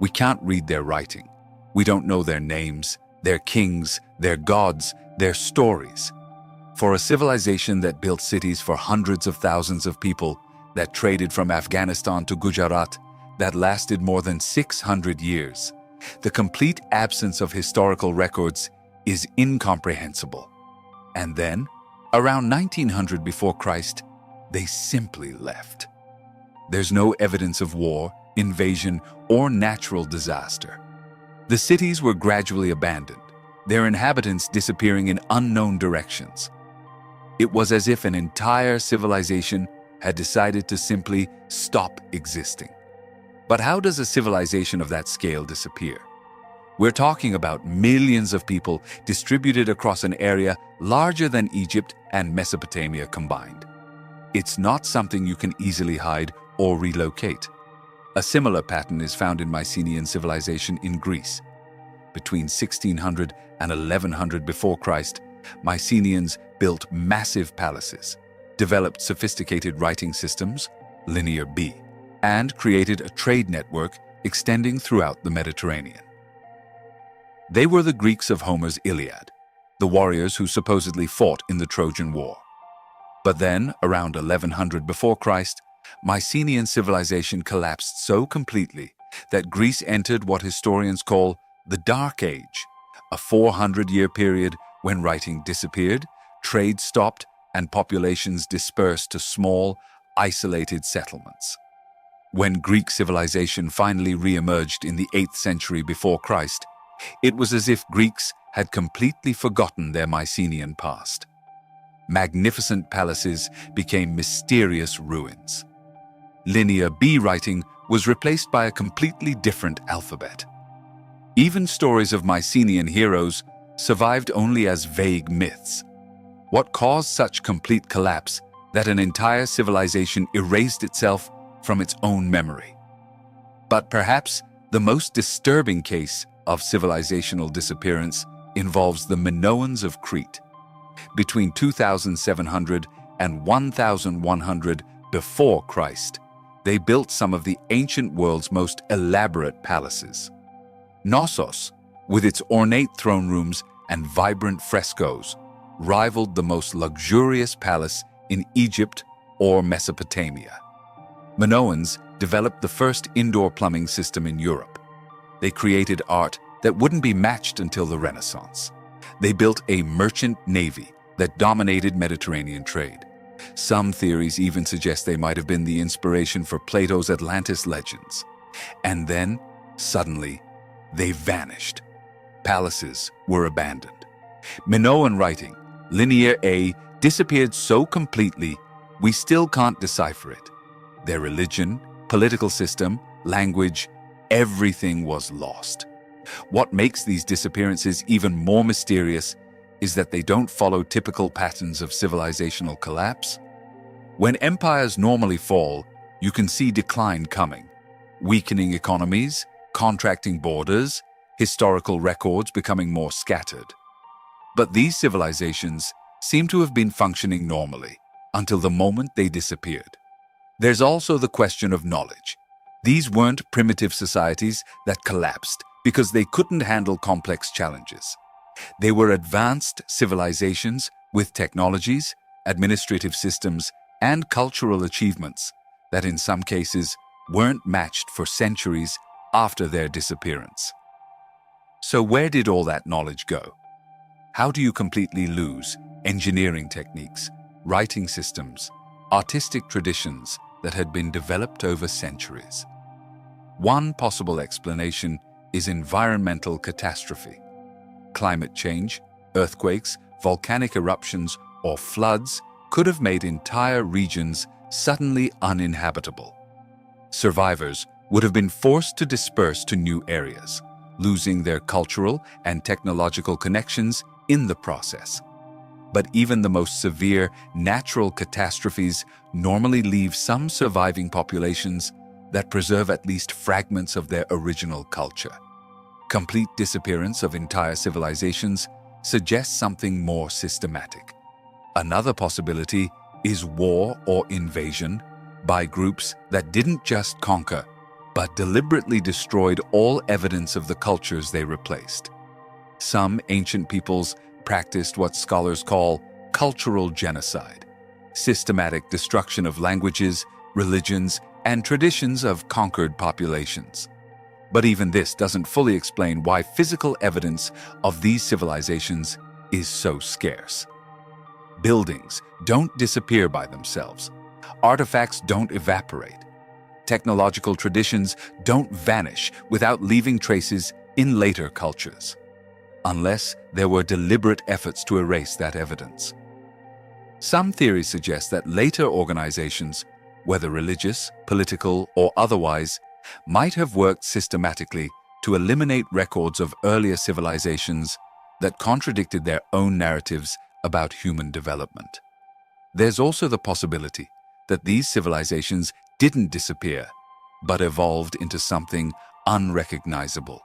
We can't read their writing. We don't know their names, their kings, their gods, their stories. For a civilization that built cities for hundreds of thousands of people, that traded from Afghanistan to Gujarat, that lasted more than 600 years, The complete absence of historical records is incomprehensible. And then, around 1900 before Christ, they simply left. There's no evidence of war, invasion, or natural disaster. The cities were gradually abandoned, their inhabitants disappearing in unknown directions. It was as if an entire civilization had decided to simply stop existing. But how does a civilization of that scale disappear? We're talking about millions of people distributed across an area larger than Egypt and Mesopotamia combined. It's not something you can easily hide or relocate. A similar pattern is found in Mycenaean civilization in Greece. Between 1600 and 1100 before Christ, Mycenaeans built massive palaces, developed sophisticated writing systems, Linear B, and created a trade network extending throughout the Mediterranean. They were the Greeks of Homer's Iliad, the warriors who supposedly fought in the Trojan War. But then, around 1100 before Christ, Mycenaean civilization collapsed so completely that Greece entered what historians call the Dark Age, a 400-year period when writing disappeared, trade stopped, and populations dispersed to small, isolated settlements. When Greek civilization finally re-emerged in the 8th century before Christ, it was as if Greeks had completely forgotten their Mycenaean past. Magnificent palaces became mysterious ruins. Linear B writing was replaced by a completely different alphabet. Even stories of Mycenaean heroes survived only as vague myths. What caused such complete collapse that an entire civilization erased itself from its own memory? But perhaps the most disturbing case of civilizational disappearance involves the Minoans of Crete. Between 2700 and 1100 before Christ, they built some of the ancient world's most elaborate palaces. Knossos, with its ornate throne rooms and vibrant frescoes, rivaled the most luxurious palace in Egypt or Mesopotamia. Minoans developed the first indoor plumbing system in Europe. They created art that wouldn't be matched until the Renaissance. They built a merchant navy that dominated Mediterranean trade. Some theories even suggest they might have been the inspiration for Plato's Atlantis legends. And then, suddenly, they vanished. Palaces were abandoned. Minoan writing, Linear A, disappeared so completely, we still can't decipher it. Their religion, political system, language, everything was lost. What makes these disappearances even more mysterious is that they don't follow typical patterns of civilizational collapse. When empires normally fall, you can see decline coming. Weakening economies, contracting borders, historical records becoming more scattered. But these civilizations seem to have been functioning normally until the moment they disappeared. There's also the question of knowledge. These weren't primitive societies that collapsed because they couldn't handle complex challenges. They were advanced civilizations with technologies, administrative systems, and cultural achievements that in some cases weren't matched for centuries after their disappearance. So where did all that knowledge go? How do you completely lose engineering techniques, writing systems, artistic traditions that had been developed over centuries? One possible explanation is environmental catastrophe. Climate change, earthquakes, volcanic eruptions, or floods could have made entire regions suddenly uninhabitable. Survivors would have been forced to disperse to new areas, losing their cultural and technological connections in the process. But even the most severe natural catastrophes normally leave some surviving populations that preserve at least fragments of their original culture. Complete disappearance of entire civilizations suggests something more systematic. Another possibility is war or invasion by groups that didn't just conquer, but deliberately destroyed all evidence of the cultures they replaced. Some ancient peoples practiced what scholars call cultural genocide, systematic destruction of languages, religions, and traditions of conquered populations. But even this doesn't fully explain why physical evidence of these civilizations is so scarce. Buildings don't disappear by themselves. Artifacts don't evaporate. Technological traditions don't vanish without leaving traces in later cultures, unless there were deliberate efforts to erase that evidence. Some theories suggest that later organizations, whether religious, political, or otherwise, might have worked systematically to eliminate records of earlier civilizations that contradicted their own narratives about human development. There's also the possibility that these civilizations didn't disappear, but evolved into something unrecognizable.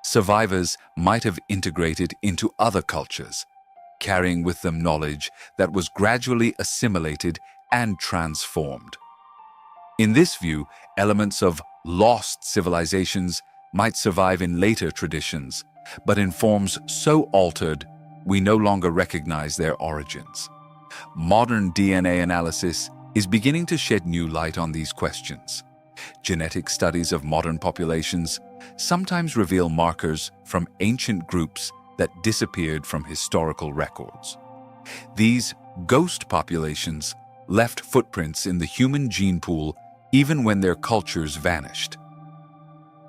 Survivors might have integrated into other cultures, carrying with them knowledge that was gradually assimilated and transformed. In this view, elements of lost civilizations might survive in later traditions, but in forms so altered we no longer recognize their origins. Modern DNA analysis is beginning to shed new light on these questions. Genetic studies of modern populations sometimes reveal markers from ancient groups that disappeared from historical records. These ghost populations left footprints in the human gene pool even when their cultures vanished.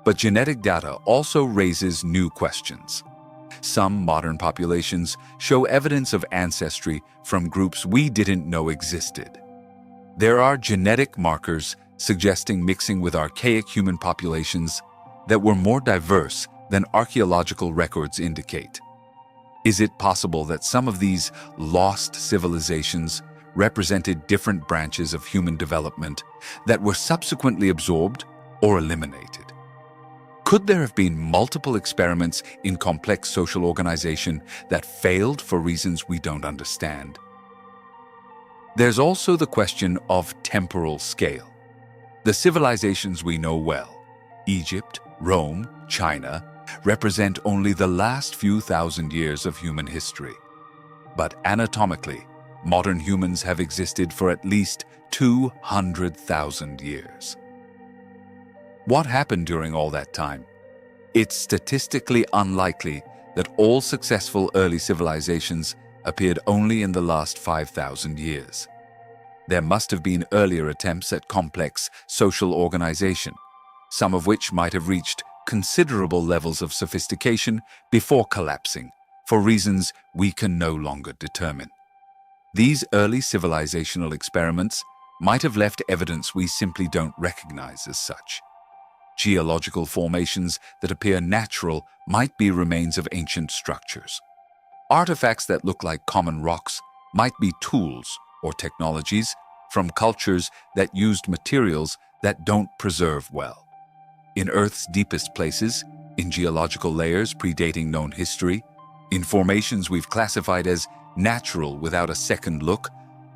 But genetic data also raises new questions. Some modern populations show evidence of ancestry from groups we didn't know existed. There are genetic markers suggesting mixing with archaic human populations that were more diverse than archaeological records indicate. Is it possible that some of these lost civilizations represented different branches of human development that were subsequently absorbed or eliminated? Could there have been multiple experiments in complex social organization that failed for reasons we don't understand? There's also the question of temporal scale. The civilizations we know well, Egypt, Rome, China, represent only the last few thousand years of human history. But anatomically, modern humans have existed for at least 200,000 years. What happened during all that time? It's statistically unlikely that all successful early civilizations appeared only in the last 5,000 years. There must have been earlier attempts at complex social organization, some of which might have reached considerable levels of sophistication before collapsing, for reasons we can no longer determine. These early civilizational experiments might have left evidence we simply don't recognize as such. Geological formations that appear natural might be remains of ancient structures. Artifacts that look like common rocks might be tools or technologies from cultures that used materials that don't preserve well. In Earth's deepest places, in geological layers predating known history, in formations we've classified as natural without a second look,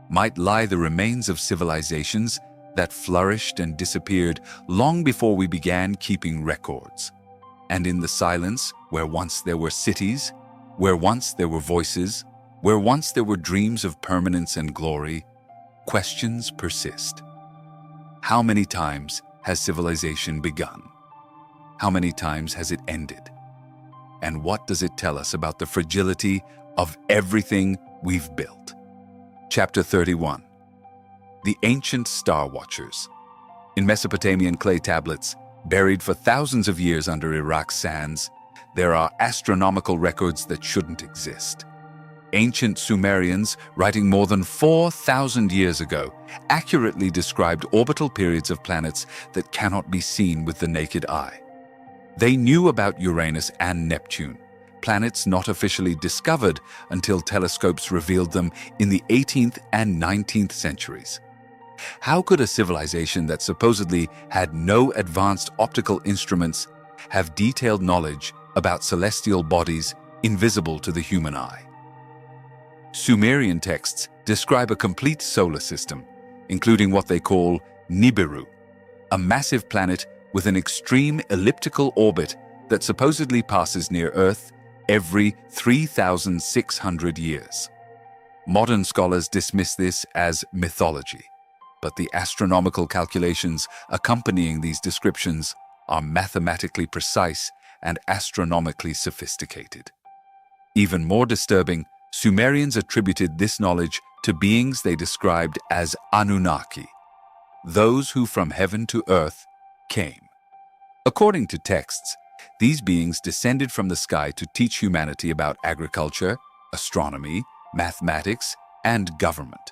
might lie the remains of civilizations that flourished and disappeared long before we began keeping records. And in the silence, where once there were cities, where once there were voices, where once there were dreams of permanence and glory, questions persist. How many times has civilization begun? How many times has it ended? And what does it tell us about the fragility of everything we've built? Chapter 31. The Ancient Star Watchers. In Mesopotamian clay tablets, buried for thousands of years under Iraq's sands, there are astronomical records that shouldn't exist. Ancient Sumerians, writing more than 4,000 years ago, accurately described orbital periods of planets that cannot be seen with the naked eye. They knew about Uranus and Neptune, planets not officially discovered until telescopes revealed them in the 18th and 19th centuries. How could a civilization that supposedly had no advanced optical instruments have detailed knowledge about celestial bodies invisible to the human eye? Sumerian texts describe a complete solar system, including what they call Nibiru, a massive planet with an extreme elliptical orbit that supposedly passes near Earth every 3,600 years. Modern scholars dismiss this as mythology, but the astronomical calculations accompanying these descriptions are mathematically precise and astronomically sophisticated. Even more disturbing, Sumerians attributed this knowledge to beings they described as Anunnaki, those who from heaven to earth came. According to texts, these beings descended from the sky to teach humanity about agriculture, astronomy, mathematics, and government.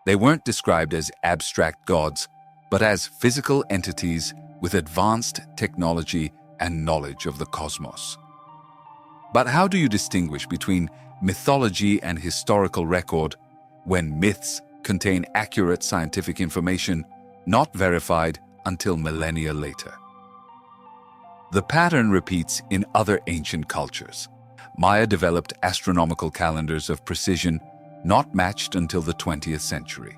They weren't described as abstract gods, but as physical entities with advanced technology and knowledge of the cosmos. But how do you distinguish between mythology and historical record when myths contain accurate scientific information not verified until millennia later? The pattern repeats in other ancient cultures. Maya developed astronomical calendars of precision not matched until the 20th century.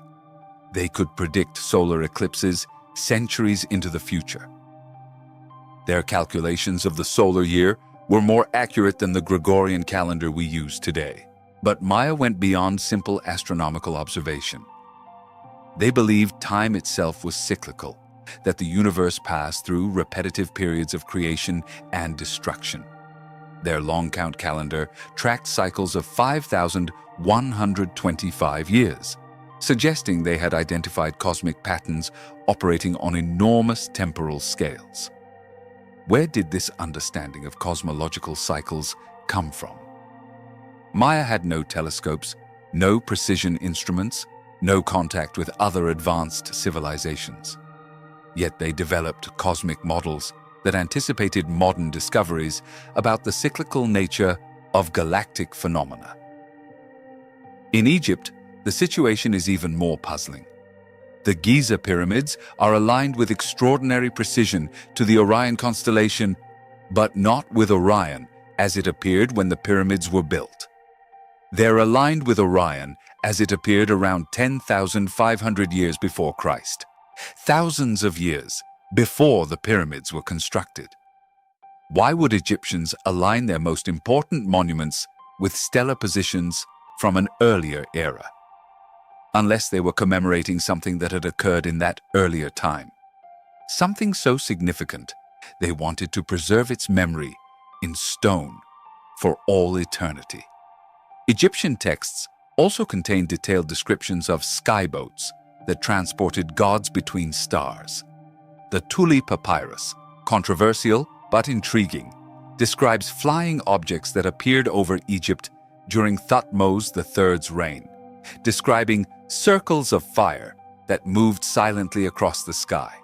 They could predict solar eclipses centuries into the future. Their calculations of the solar year were more accurate than the Gregorian calendar we use today. But Maya went beyond simple astronomical observation. They believed time itself was cyclical, that the universe passed through repetitive periods of creation and destruction. Their long count calendar tracked cycles of 5,125 years, suggesting they had identified cosmic patterns operating on enormous temporal scales. Where did this understanding of cosmological cycles come from? Maya had no telescopes, no precision instruments, no contact with other advanced civilizations. Yet they developed cosmic models that anticipated modern discoveries about the cyclical nature of galactic phenomena. In Egypt, the situation is even more puzzling. The Giza pyramids are aligned with extraordinary precision to the Orion constellation, but not with Orion as it appeared when the pyramids were built. They're aligned with Orion as it appeared around 10,500 years before Christ, thousands of years before the pyramids were constructed. Why would Egyptians align their most important monuments with stellar positions from an earlier era? Unless they were commemorating something that had occurred in that earlier time. Something so significant, they wanted to preserve its memory in stone for all eternity. Egyptian texts also contain detailed descriptions of skyboats that transported gods between stars. The Thule papyrus, controversial but intriguing, describes flying objects that appeared over Egypt during Thutmose III's reign, describing circles of fire that moved silently across the sky.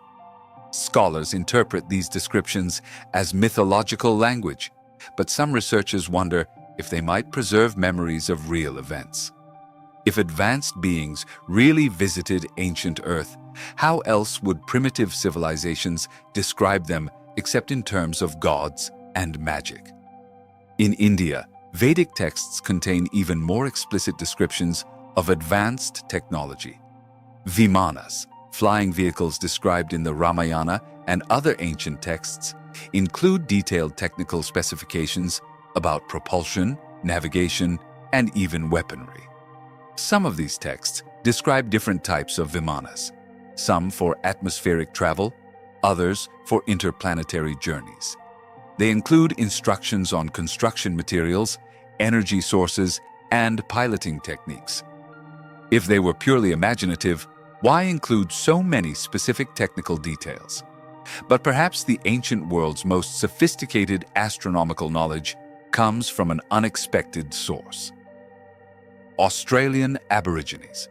Scholars interpret these descriptions as mythological language, but some researchers wonder if they might preserve memories of real events. If advanced beings really visited ancient Earth, how else would primitive civilizations describe them except in terms of gods and magic? In India, Vedic texts contain even more explicit descriptions of advanced technology. Vimanas, flying vehicles described in the Ramayana and other ancient texts, include detailed technical specifications about propulsion, navigation, and even weaponry. Some of these texts describe different types of vimanas, some for atmospheric travel, others for interplanetary journeys. They include instructions on construction materials, energy sources, and piloting techniques. If they were purely imaginative, why include so many specific technical details? But perhaps the ancient world's most sophisticated astronomical knowledge comes from an unexpected source. Australian Aborigines.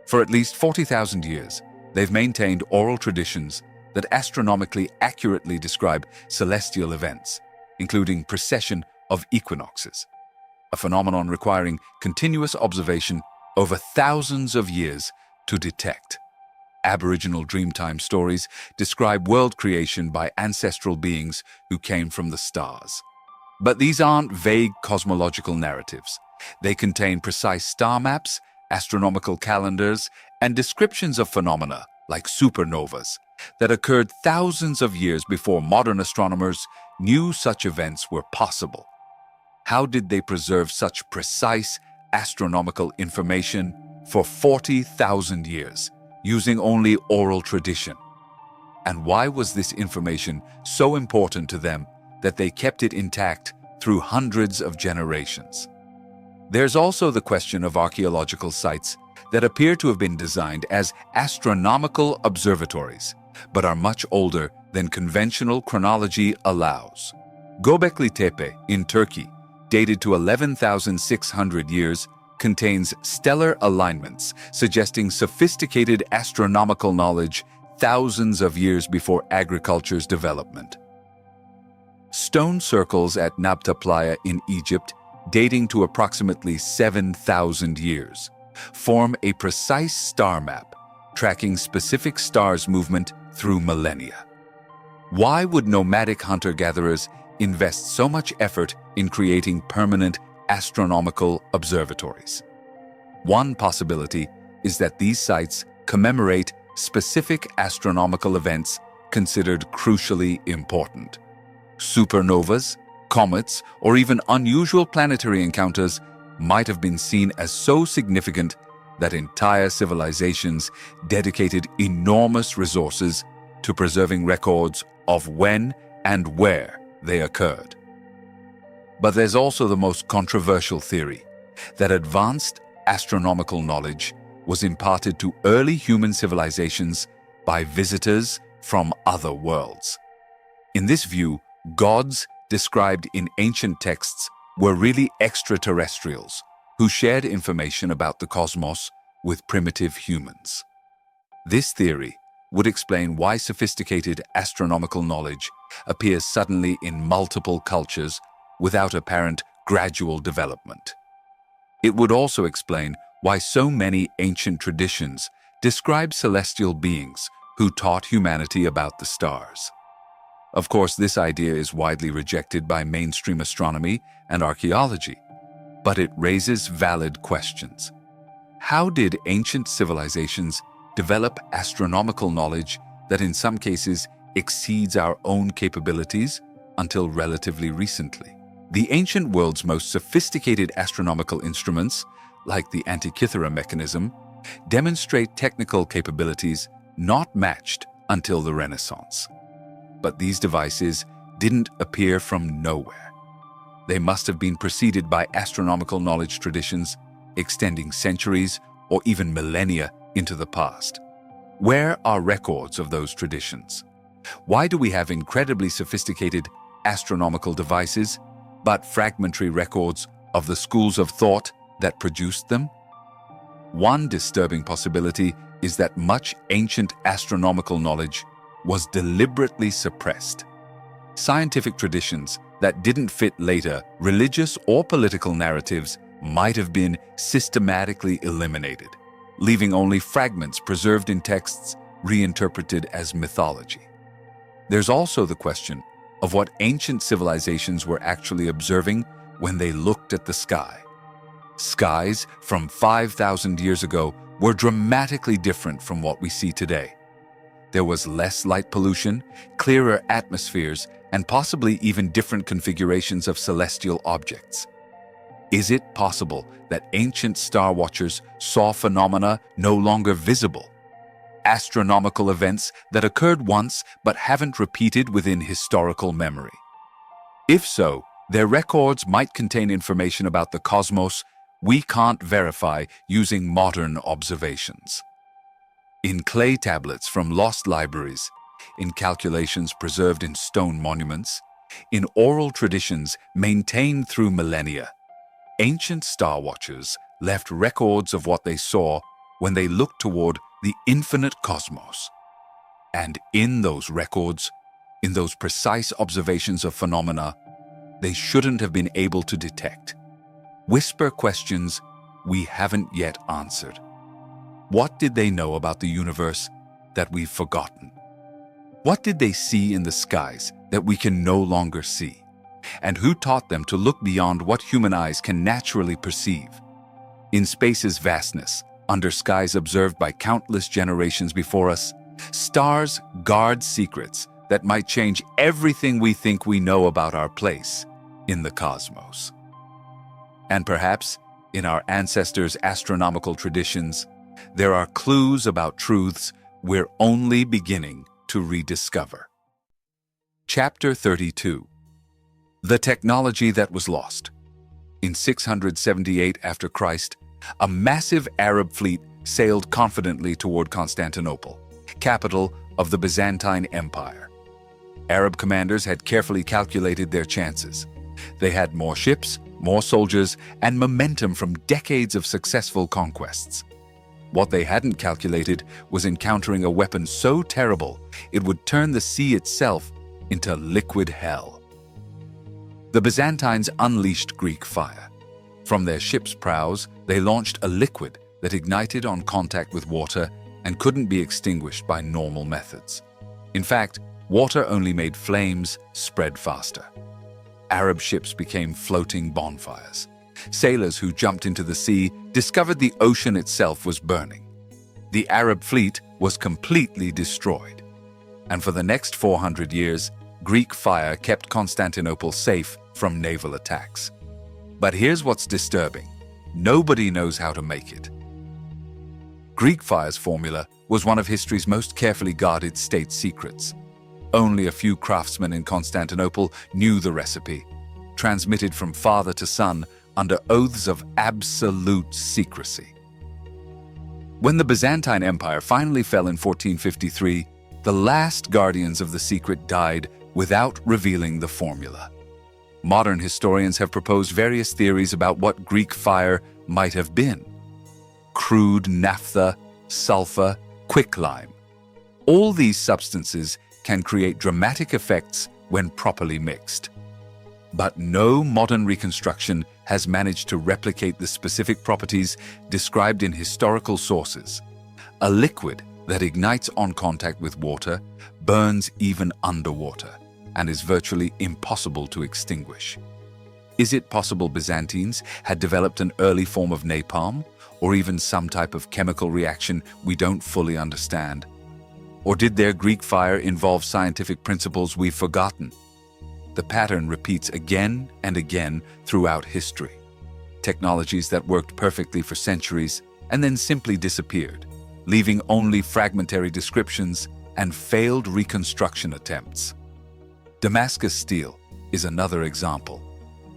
For at least 40,000 years, they've maintained oral traditions that astronomically accurately describe celestial events, including precession of equinoxes, a phenomenon requiring continuous observation over thousands of years to detect. Aboriginal Dreamtime stories describe world creation by ancestral beings who came from the stars. But these aren't vague cosmological narratives. They contain precise star maps, astronomical calendars, and descriptions of phenomena like supernovas that occurred thousands of years before modern astronomers knew such events were possible. How did they preserve such precise astronomical information for 40,000 years, using only oral tradition? And why was this information so important to them that they kept it intact through hundreds of generations? There's also the question of archaeological sites that appear to have been designed as astronomical observatories, but are much older than conventional chronology allows. Göbekli Tepe in Turkey, dated to 11,600 years, contains stellar alignments suggesting sophisticated astronomical knowledge thousands of years before agriculture's development. Stone circles at Nabta Playa in Egypt, dating to approximately 7,000 years, form a precise star map, tracking specific stars' movement through millennia. Why would nomadic hunter-gatherers invest so much effort in creating permanent astronomical observatories? One possibility is that these sites commemorate specific astronomical events considered crucially important. Supernovas, comets, or even unusual planetary encounters might have been seen as so significant that entire civilizations dedicated enormous resources to preserving records of when and where they occurred. But there's also the most controversial theory, that advanced astronomical knowledge was imparted to early human civilizations by visitors from other worlds. In this view, gods described in ancient texts were really extraterrestrials who shared information about the cosmos with primitive humans. This theory would explain why sophisticated astronomical knowledge appears suddenly in multiple cultures without apparent gradual development. It would also explain why so many ancient traditions describe celestial beings who taught humanity about the stars. Of course, this idea is widely rejected by mainstream astronomy and archaeology, but it raises valid questions. How did ancient civilizations develop astronomical knowledge that in some cases exceeds our own capabilities until relatively recently? The ancient world's most sophisticated astronomical instruments, like the Antikythera mechanism, demonstrate technical capabilities not matched until the Renaissance. But these devices didn't appear from nowhere. They must have been preceded by astronomical knowledge traditions extending centuries or even millennia into the past. Where are records of those traditions? Why do we have incredibly sophisticated astronomical devices, but fragmentary records of the schools of thought that produced them? One disturbing possibility is that much ancient astronomical knowledge was deliberately suppressed. Scientific traditions that didn't fit later religious or political narratives might have been systematically eliminated, leaving only fragments preserved in texts reinterpreted as mythology. There's also the question of what ancient civilizations were actually observing when they looked at the sky. Skies from 5,000 years ago were dramatically different from what we see today. There was less light pollution, clearer atmospheres, and possibly even different configurations of celestial objects. Is it possible that ancient star watchers saw phenomena no longer visible? Astronomical events that occurred once but haven't repeated within historical memory? If so, their records might contain information about the cosmos we can't verify using modern observations. In clay tablets from lost libraries, in calculations preserved in stone monuments, in oral traditions maintained through millennia, ancient star watchers left records of what they saw when they looked toward the infinite cosmos. And in those records, in those precise observations of phenomena, they shouldn't have been able to detect. Whisper questions we haven't yet answered. What did they know about the universe that we've forgotten? What did they see in the skies that we can no longer see? And who taught them to look beyond what human eyes can naturally perceive? In space's vastness, under skies observed by countless generations before us, stars guard secrets that might change everything we think we know about our place in the cosmos. And perhaps, in our ancestors' astronomical traditions, there are clues about truths we're only beginning to rediscover. Chapter 32. The technology that was lost. In 678 after Christ, a massive Arab fleet sailed confidently toward Constantinople, capital of the Byzantine Empire. Arab commanders had carefully calculated their chances. They had more ships, more soldiers, and momentum from decades of successful conquests. What they hadn't calculated was encountering a weapon so terrible it would turn the sea itself into liquid hell. The Byzantines unleashed Greek fire. From their ships' prows, they launched a liquid that ignited on contact with water and couldn't be extinguished by normal methods. In fact, water only made flames spread faster. Arab ships became floating bonfires. Sailors who jumped into the sea discovered the ocean itself was burning. The Arab fleet was completely destroyed. And for the next 400 years, Greek fire kept Constantinople safe from naval attacks. But here's what's disturbing. Nobody knows how to make it. Greek fire's formula was one of history's most carefully guarded state secrets. Only a few craftsmen in Constantinople knew the recipe, transmitted from father to son under oaths of absolute secrecy. When the Byzantine Empire finally fell in 1453, the last guardians of the secret died without revealing the formula. Modern historians have proposed various theories about what Greek fire might have been. Crude naphtha, sulfur, quicklime. All these substances can create dramatic effects when properly mixed. But no modern reconstruction has managed to replicate the specific properties described in historical sources. A liquid that ignites on contact with water, burns even underwater, and is virtually impossible to extinguish. Is it possible Byzantines had developed an early form of napalm, or even some type of chemical reaction we don't fully understand? Or did their Greek fire involve scientific principles we've forgotten? The pattern repeats again and again throughout history. Technologies that worked perfectly for centuries and then simply disappeared, leaving only fragmentary descriptions and failed reconstruction attempts. Damascus steel is another example.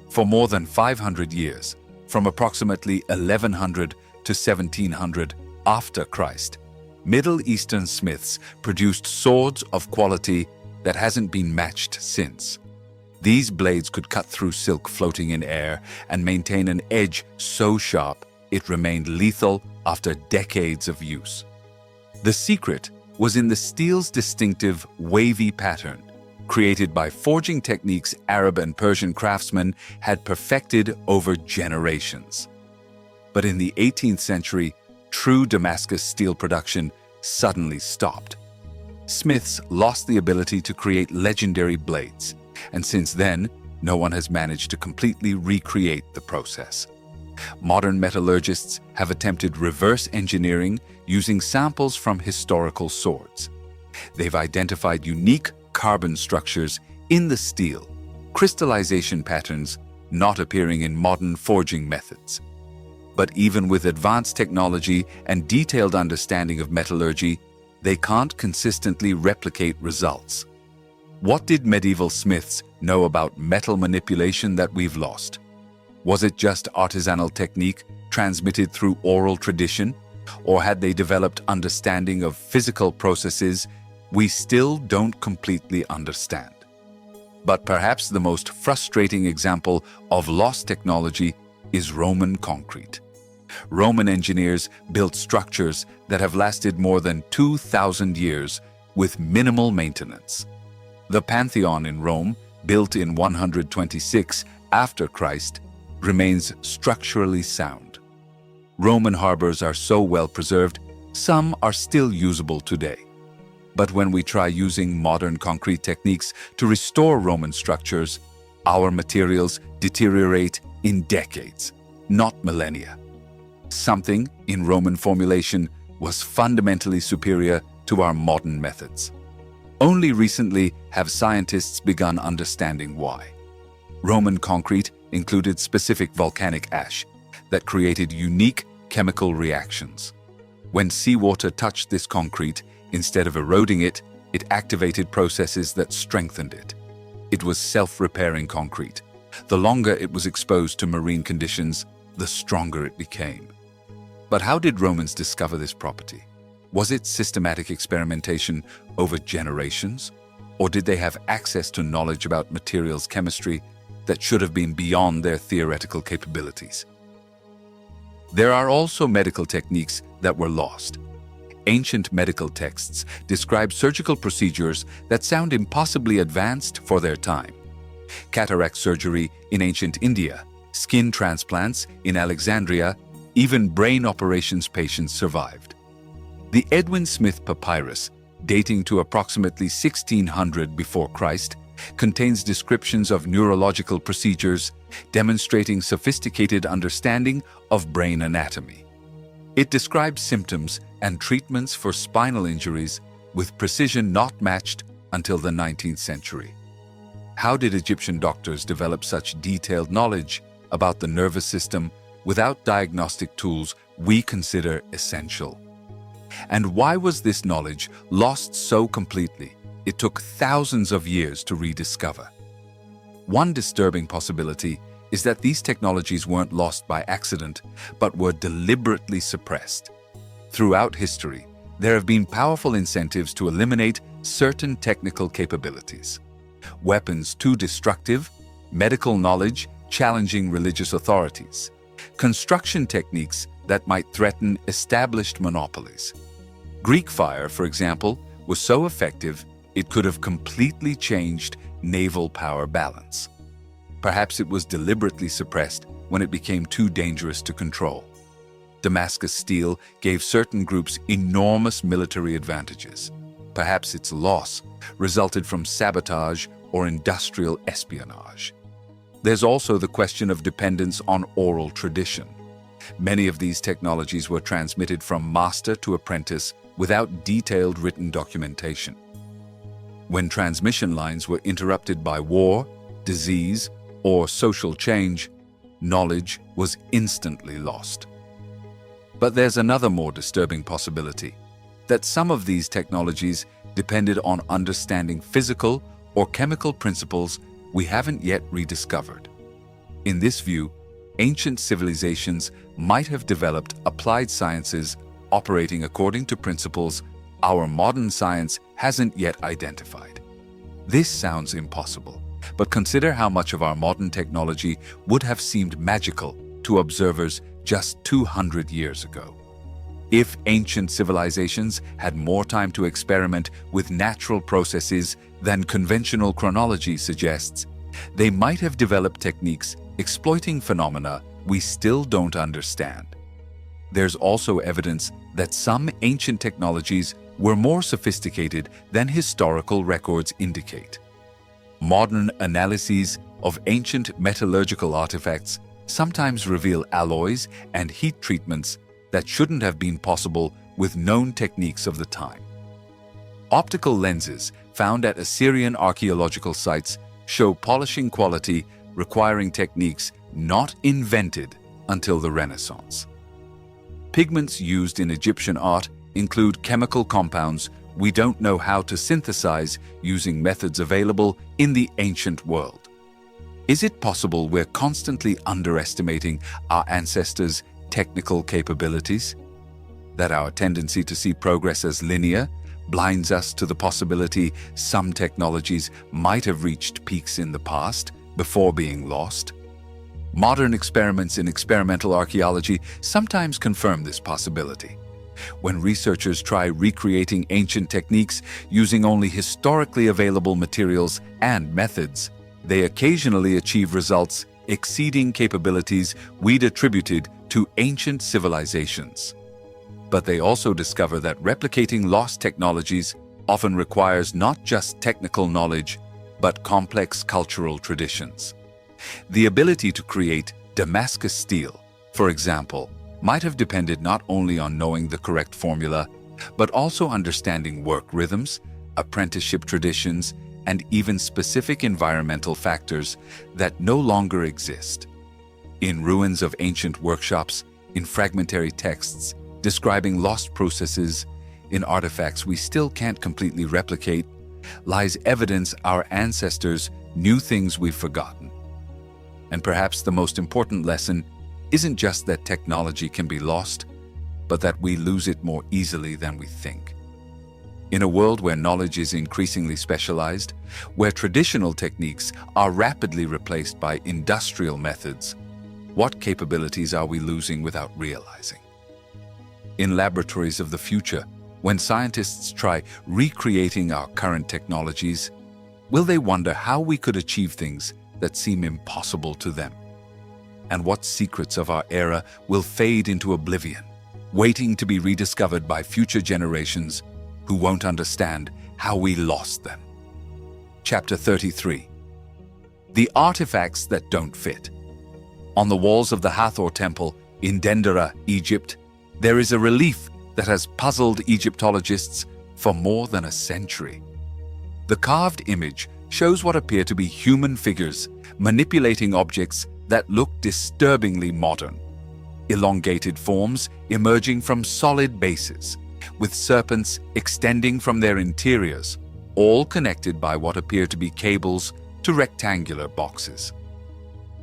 For more than 500 years, from approximately 1100 to 1700 after Christ, Middle Eastern smiths produced swords of quality that hasn't been matched since. These blades could cut through silk floating in air and maintain an edge so sharp it remained lethal after decades of use. The secret was in the steel's distinctive wavy pattern, created by forging techniques Arab and Persian craftsmen had perfected over generations. But in the 18th century, true Damascus steel production suddenly stopped. Smiths lost the ability to create legendary blades, and since then, no one has managed to completely recreate the process. Modern metallurgists have attempted reverse engineering using samples from historical swords. They've identified unique carbon structures in the steel, crystallization patterns not appearing in modern forging methods. But even with advanced technology and detailed understanding of metallurgy, they can't consistently replicate results. What did medieval smiths know about metal manipulation that we've lost? Was it just artisanal technique transmitted through oral tradition? Or had they developed understanding of physical processes we still don't completely understand? But perhaps the most frustrating example of lost technology is Roman concrete. Roman engineers built structures that have lasted more than 2,000 years with minimal maintenance. The Pantheon in Rome, built in 126 after Christ, remains structurally sound. Roman harbors are so well preserved, some are still usable today. But when we try using modern concrete techniques to restore Roman structures, our materials deteriorate in decades, not millennia. Something in Roman formulation was fundamentally superior to our modern methods. Only recently have scientists begun understanding why. Roman concrete included specific volcanic ash that created unique chemical reactions. When seawater touched this concrete, instead of eroding it, It activated processes that strengthened it. It was self-repairing concrete. The longer it was exposed to marine conditions, the stronger it became. But how did Romans discover this property? Was it systematic experimentation over generations? Or did they have access to knowledge about materials chemistry that should have been beyond their theoretical capabilities? There are also medical techniques that were lost. Ancient medical texts describe surgical procedures that sound impossibly advanced for their time. Cataract surgery in ancient India, skin transplants in Alexandria, even brain operations patients survived. The Edwin Smith Papyrus, dating to approximately 1600 before Christ, contains descriptions of neurological procedures demonstrating sophisticated understanding of brain anatomy. It describes symptoms and treatments for spinal injuries with precision not matched until the 19th century. How did Egyptian doctors develop such detailed knowledge about the nervous system without diagnostic tools we consider essential? And why was this knowledge lost so completely it took thousands of years to rediscover? One disturbing possibility is that these technologies weren't lost by accident, but were deliberately suppressed. Throughout history, there have been powerful incentives to eliminate certain technical capabilities. Weapons too destructive, medical knowledge challenging religious authorities, construction techniques that might threaten established monopolies. Greek fire, for example, was so effective it could have completely changed naval power balance. Perhaps it was deliberately suppressed when it became too dangerous to control. Damascus steel gave certain groups enormous military advantages. Perhaps its loss resulted from sabotage or industrial espionage. There's also the question of dependence on oral tradition. Many of these technologies were transmitted from master to apprentice without detailed written documentation. When transmission lines were interrupted by war, disease, or social change, knowledge was instantly lost. But there's another more disturbing possibility, that some of these technologies depended on understanding physical or chemical principles we haven't yet rediscovered. In this view, ancient civilizations might have developed applied sciences operating according to principles our modern science hasn't yet identified. This sounds impossible, but consider how much of our modern technology would have seemed magical to observers just 200 years ago. If ancient civilizations had more time to experiment with natural processes than conventional chronology suggests, they might have developed techniques exploiting phenomena we still don't understand. There's also evidence that some ancient technologies were more sophisticated than historical records indicate. Modern analyses of ancient metallurgical artifacts sometimes reveal alloys and heat treatments that shouldn't have been possible with known techniques of the time. Optical lenses found at Assyrian archaeological sites show polishing quality requiring techniques not invented until the Renaissance. Pigments used in Egyptian art include chemical compounds we don't know how to synthesize using methods available in the ancient world. Is it possible we're constantly underestimating our ancestors' technical capabilities? That our tendency to see progress as linear blinds us to the possibility some technologies might have reached peaks in the past before being lost? Modern experiments in experimental archaeology sometimes confirm this possibility. When researchers try recreating ancient techniques using only historically available materials and methods, they occasionally achieve results exceeding capabilities we'd attributed to ancient civilizations. But they also discover that replicating lost technologies often requires not just technical knowledge, but complex cultural traditions. The ability to create Damascus steel, for example, might have depended not only on knowing the correct formula, but also understanding work rhythms, apprenticeship traditions, and even specific environmental factors that no longer exist. In ruins of ancient workshops, in fragmentary texts describing lost processes, in artifacts we still can't completely replicate, lies evidence our ancestors knew things we've forgotten. And perhaps the most important lesson isn't just that technology can be lost, but that we lose it more easily than we think. In a world where knowledge is increasingly specialized, where traditional techniques are rapidly replaced by industrial methods, what capabilities are we losing without realizing? In laboratories of the future, when scientists try recreating our current technologies, will they wonder how we could achieve things that seem impossible to them? And what secrets of our era will fade into oblivion, waiting to be rediscovered by future generations who won't understand how we lost them? Chapter 33. The Artifacts That Don't Fit. On the walls of the Hathor Temple in Dendera, Egypt, there is a relief that has puzzled Egyptologists for more than a century. The carved image shows what appear to be human figures manipulating objects that look disturbingly modern. Elongated forms emerging from solid bases, with serpents extending from their interiors, all connected by what appear to be cables to rectangular boxes.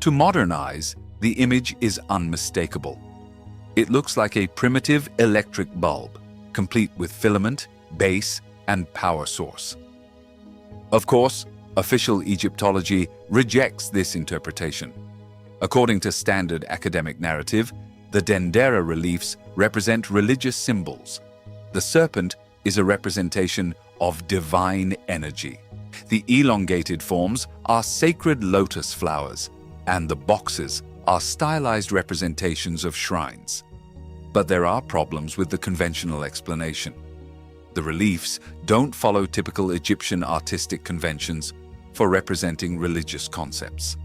To modern eyes, the image is unmistakable. It looks like a primitive electric bulb, complete with filament, base, and power source. Of course, official Egyptology rejects this interpretation. According to standard academic narrative, the Dendera reliefs represent religious symbols. The serpent is a representation of divine energy. The elongated forms are sacred lotus flowers, and the boxes are stylized representations of shrines. But there are problems with the conventional explanation. The reliefs don't follow typical Egyptian artistic conventions for representing religious concepts.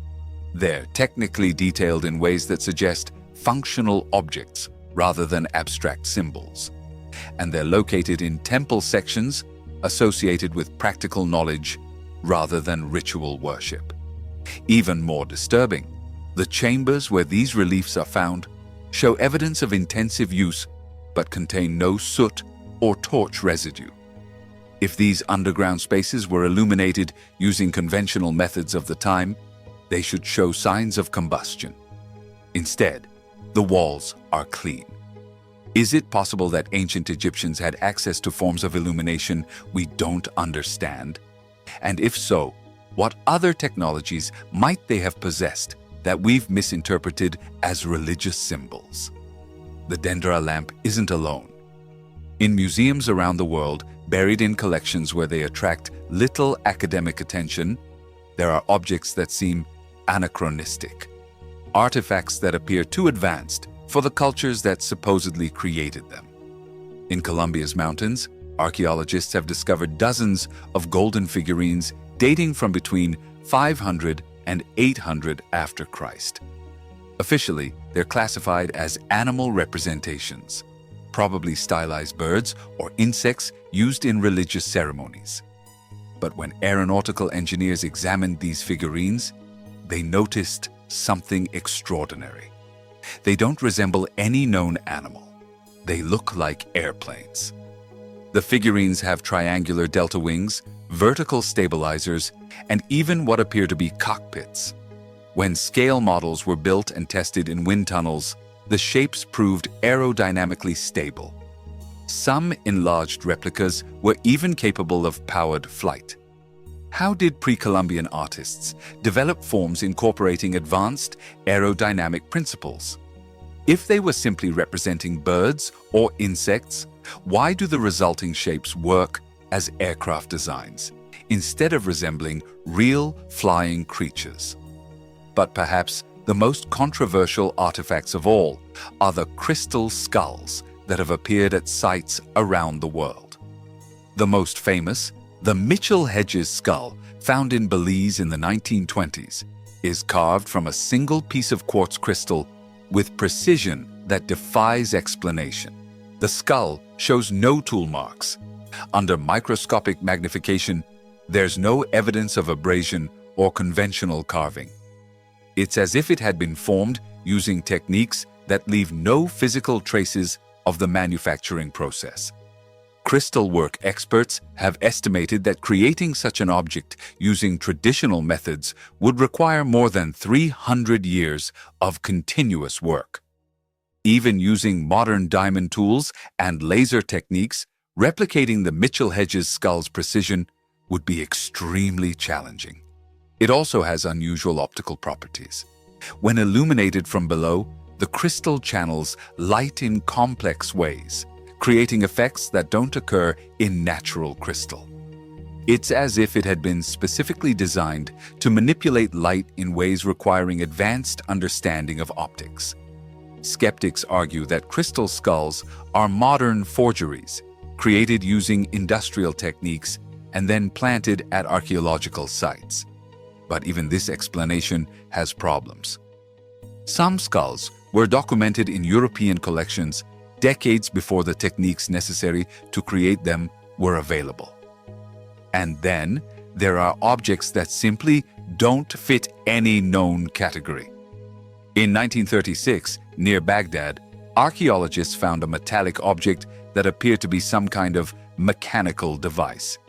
They're technically detailed in ways that suggest functional objects rather than abstract symbols. And they're located in temple sections associated with practical knowledge rather than ritual worship. Even more disturbing, the chambers where these reliefs are found show evidence of intensive use but contain no soot or torch residue. If these underground spaces were illuminated using conventional methods of the time, they should show signs of combustion. Instead, the walls are clean. Is it possible that ancient Egyptians had access to forms of illumination we don't understand? And if so, what other technologies might they have possessed that we've misinterpreted as religious symbols? The Dendera lamp isn't alone. In museums around the world, buried in collections where they attract little academic attention, there are objects that seem anachronistic, artifacts that appear too advanced for the cultures that supposedly created them. In Colombia's mountains, archaeologists have discovered dozens of golden figurines dating from between 500 and 800 after Christ. Officially, they're classified as animal representations, probably stylized birds or insects used in religious ceremonies. But when aeronautical engineers examined these figurines, they noticed something extraordinary. They don't resemble any known animal. They look like airplanes. The figurines have triangular delta wings, vertical stabilizers, and even what appear to be cockpits. When scale models were built and tested in wind tunnels, the shapes proved aerodynamically stable. Some enlarged replicas were even capable of powered flight. How did pre-Columbian artists develop forms incorporating advanced aerodynamic principles? If they were simply representing birds or insects, why do the resulting shapes work as aircraft designs, instead of resembling real flying creatures? But perhaps the most controversial artifacts of all are the crystal skulls that have appeared at sites around the world. The most famous, the Mitchell-Hedges skull, found in Belize in the 1920s, is carved from a single piece of quartz crystal with precision that defies explanation. The skull shows no tool marks. Under microscopic magnification, there's no evidence of abrasion or conventional carving. It's as if it had been formed using techniques that leave no physical traces of the manufacturing process. Crystal work experts have estimated that creating such an object using traditional methods would require more than 300 years of continuous work. Even using modern diamond tools and laser techniques, replicating the Mitchell-Hedges skull's precision would be extremely challenging. It also has unusual optical properties. When illuminated from below, the crystal channels light in complex ways, creating effects that don't occur in natural crystal. It's as if it had been specifically designed to manipulate light in ways requiring advanced understanding of optics. Skeptics argue that crystal skulls are modern forgeries, created using industrial techniques and then planted at archaeological sites. But even this explanation has problems. Some skulls were documented in European collections decades before the techniques necessary to create them were available. And then there are objects that simply don't fit any known category. In 1936, near Baghdad, archaeologists found a metallic object that appeared to be some kind of mechanical device.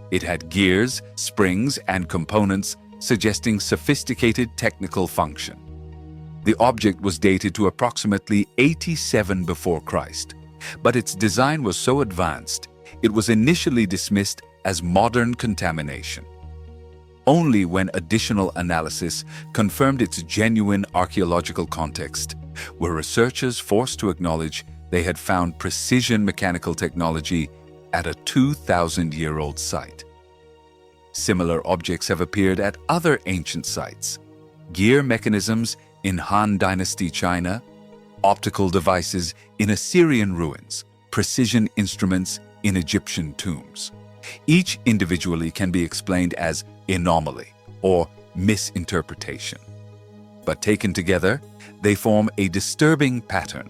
It had gears, springs, and components suggesting sophisticated technical function. The object was dated to approximately 87 before Christ, but its design was so advanced, it was initially dismissed as modern contamination. Only when additional analysis confirmed its genuine archaeological context were researchers forced to acknowledge they had found precision mechanical technology at a 2,000-year-old site. Similar objects have appeared at other ancient sites: gear mechanisms in Han Dynasty China, optical devices in Assyrian ruins, precision instruments in Egyptian tombs. Each individually can be explained as anomaly or misinterpretation. But taken together, they form a disturbing pattern.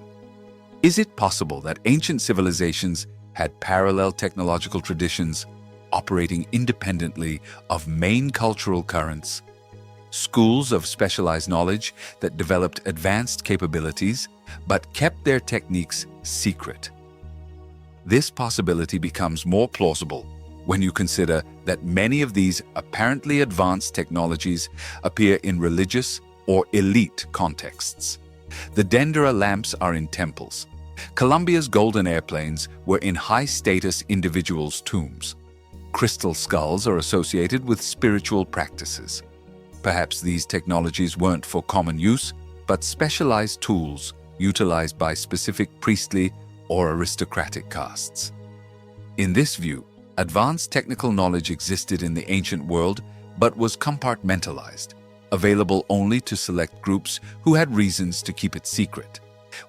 Is it possible that ancient civilizations had parallel technological traditions operating independently of main cultural currents? Schools of specialized knowledge that developed advanced capabilities but kept their techniques secret. This possibility becomes more plausible when you consider that many of these apparently advanced technologies appear in religious or elite contexts. The Dendera lamps are in temples. Columbia's golden airplanes were in high-status individuals' tombs. Crystal skulls are associated with spiritual practices. Perhaps these technologies weren't for common use, but specialized tools utilized by specific priestly or aristocratic castes. In this view, advanced technical knowledge existed in the ancient world but was compartmentalized, available only to select groups who had reasons to keep it secret.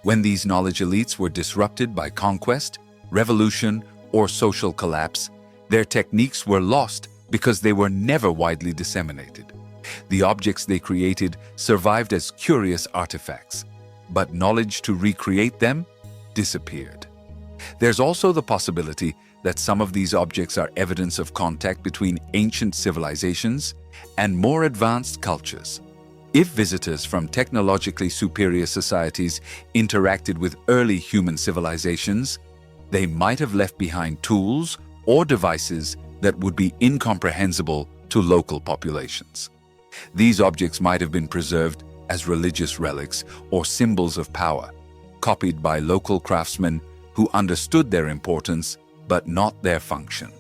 When these knowledge elites were disrupted by conquest, revolution, or social collapse, their techniques were lost because they were never widely disseminated. The objects they created survived as curious artifacts, but knowledge to recreate them disappeared. There's also the possibility that some of these objects are evidence of contact between ancient civilizations and more advanced cultures. If visitors from technologically superior societies interacted with early human civilizations, they might have left behind tools or devices that would be incomprehensible to local populations. These objects might have been preserved as religious relics or symbols of power, copied by local craftsmen who understood their importance but not their function.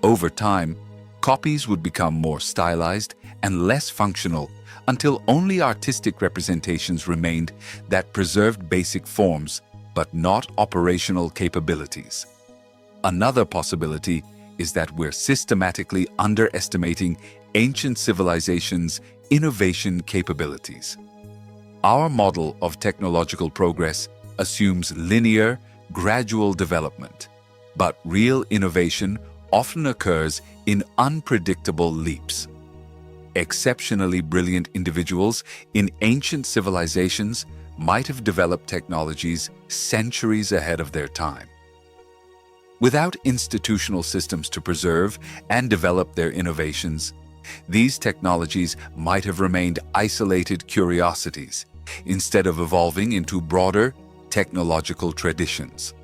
Over time, copies would become more stylized and less functional until only artistic representations remained that preserved basic forms but not operational capabilities. Another possibility is that we're systematically underestimating ancient civilizations' innovation capabilities. Our model of technological progress assumes linear, gradual development, but real innovation often occurs in unpredictable leaps. Exceptionally brilliant individuals in ancient civilizations might have developed technologies centuries ahead of their time. Without institutional systems to preserve and develop their innovations, these technologies might have remained isolated curiosities instead of evolving into broader technological traditions.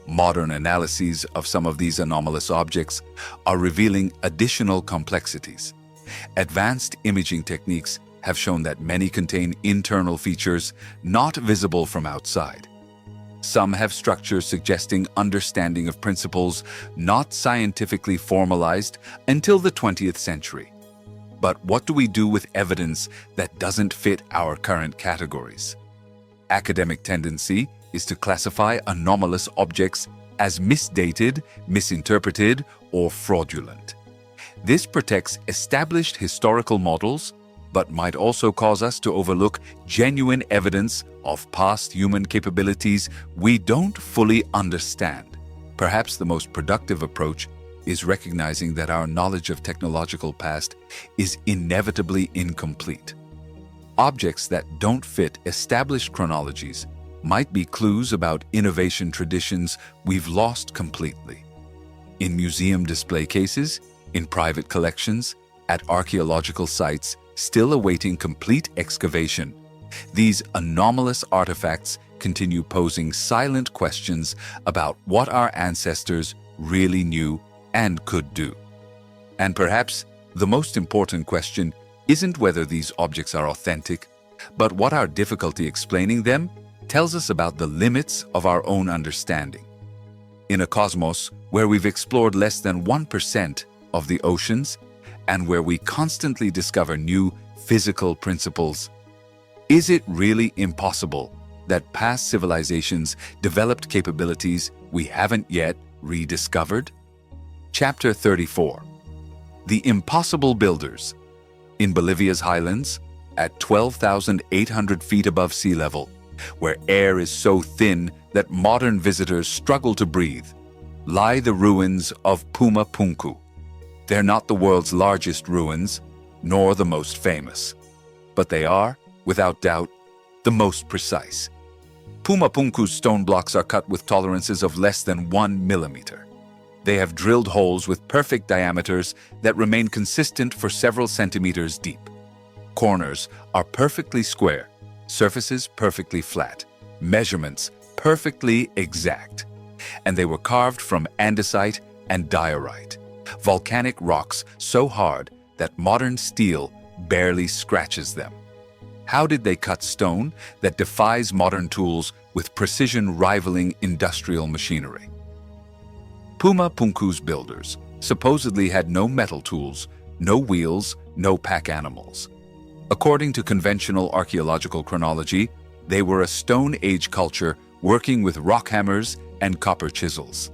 Modern analyses of some of these anomalous objects are revealing additional complexities. Advanced imaging techniques have shown that many contain internal features not visible from outside. Some have structures suggesting understanding of principles not scientifically formalized until the 20th century. But what do we do with evidence that doesn't fit our current categories? Academic tendency is to classify anomalous objects as misdated, misinterpreted, or fraudulent. This protects established historical models, but might also cause us to overlook genuine evidence of past human capabilities we don't fully understand. Perhaps the most productive approach is recognizing that our knowledge of technological past is inevitably incomplete. Objects that don't fit established chronologies might be clues about innovation traditions we've lost completely. In museum display cases, in private collections, at archaeological sites still awaiting complete excavation, these anomalous artifacts continue posing silent questions about what our ancestors really knew and could do. And perhaps the most important question isn't whether these objects are authentic, but what our difficulty explaining them tells us about the limits of our own understanding. In a cosmos where we've explored less than 1% of the oceans and where we constantly discover new physical principles, is it really impossible that past civilizations developed capabilities we haven't yet rediscovered? Chapter 34. The Impossible Builders. In Bolivia's highlands, at 12,800 feet above sea level, where air is so thin that modern visitors struggle to breathe, lie the ruins of Puma Punku. They're not the world's largest ruins, nor the most famous, but they are, without doubt, the most precise. Puma Punku's stone blocks are cut with tolerances of less than 1 millimeter. They have drilled holes with perfect diameters that remain consistent for several centimeters deep. Corners are perfectly square, surfaces perfectly flat, measurements perfectly exact. And they were carved from andesite and diorite, volcanic rocks so hard that modern steel barely scratches them. How did they cut stone that defies modern tools with precision rivaling industrial machinery? Puma Punku's builders supposedly had no metal tools, no wheels, no pack animals. According to conventional archaeological chronology, they were a Stone Age culture working with rock hammers and copper chisels.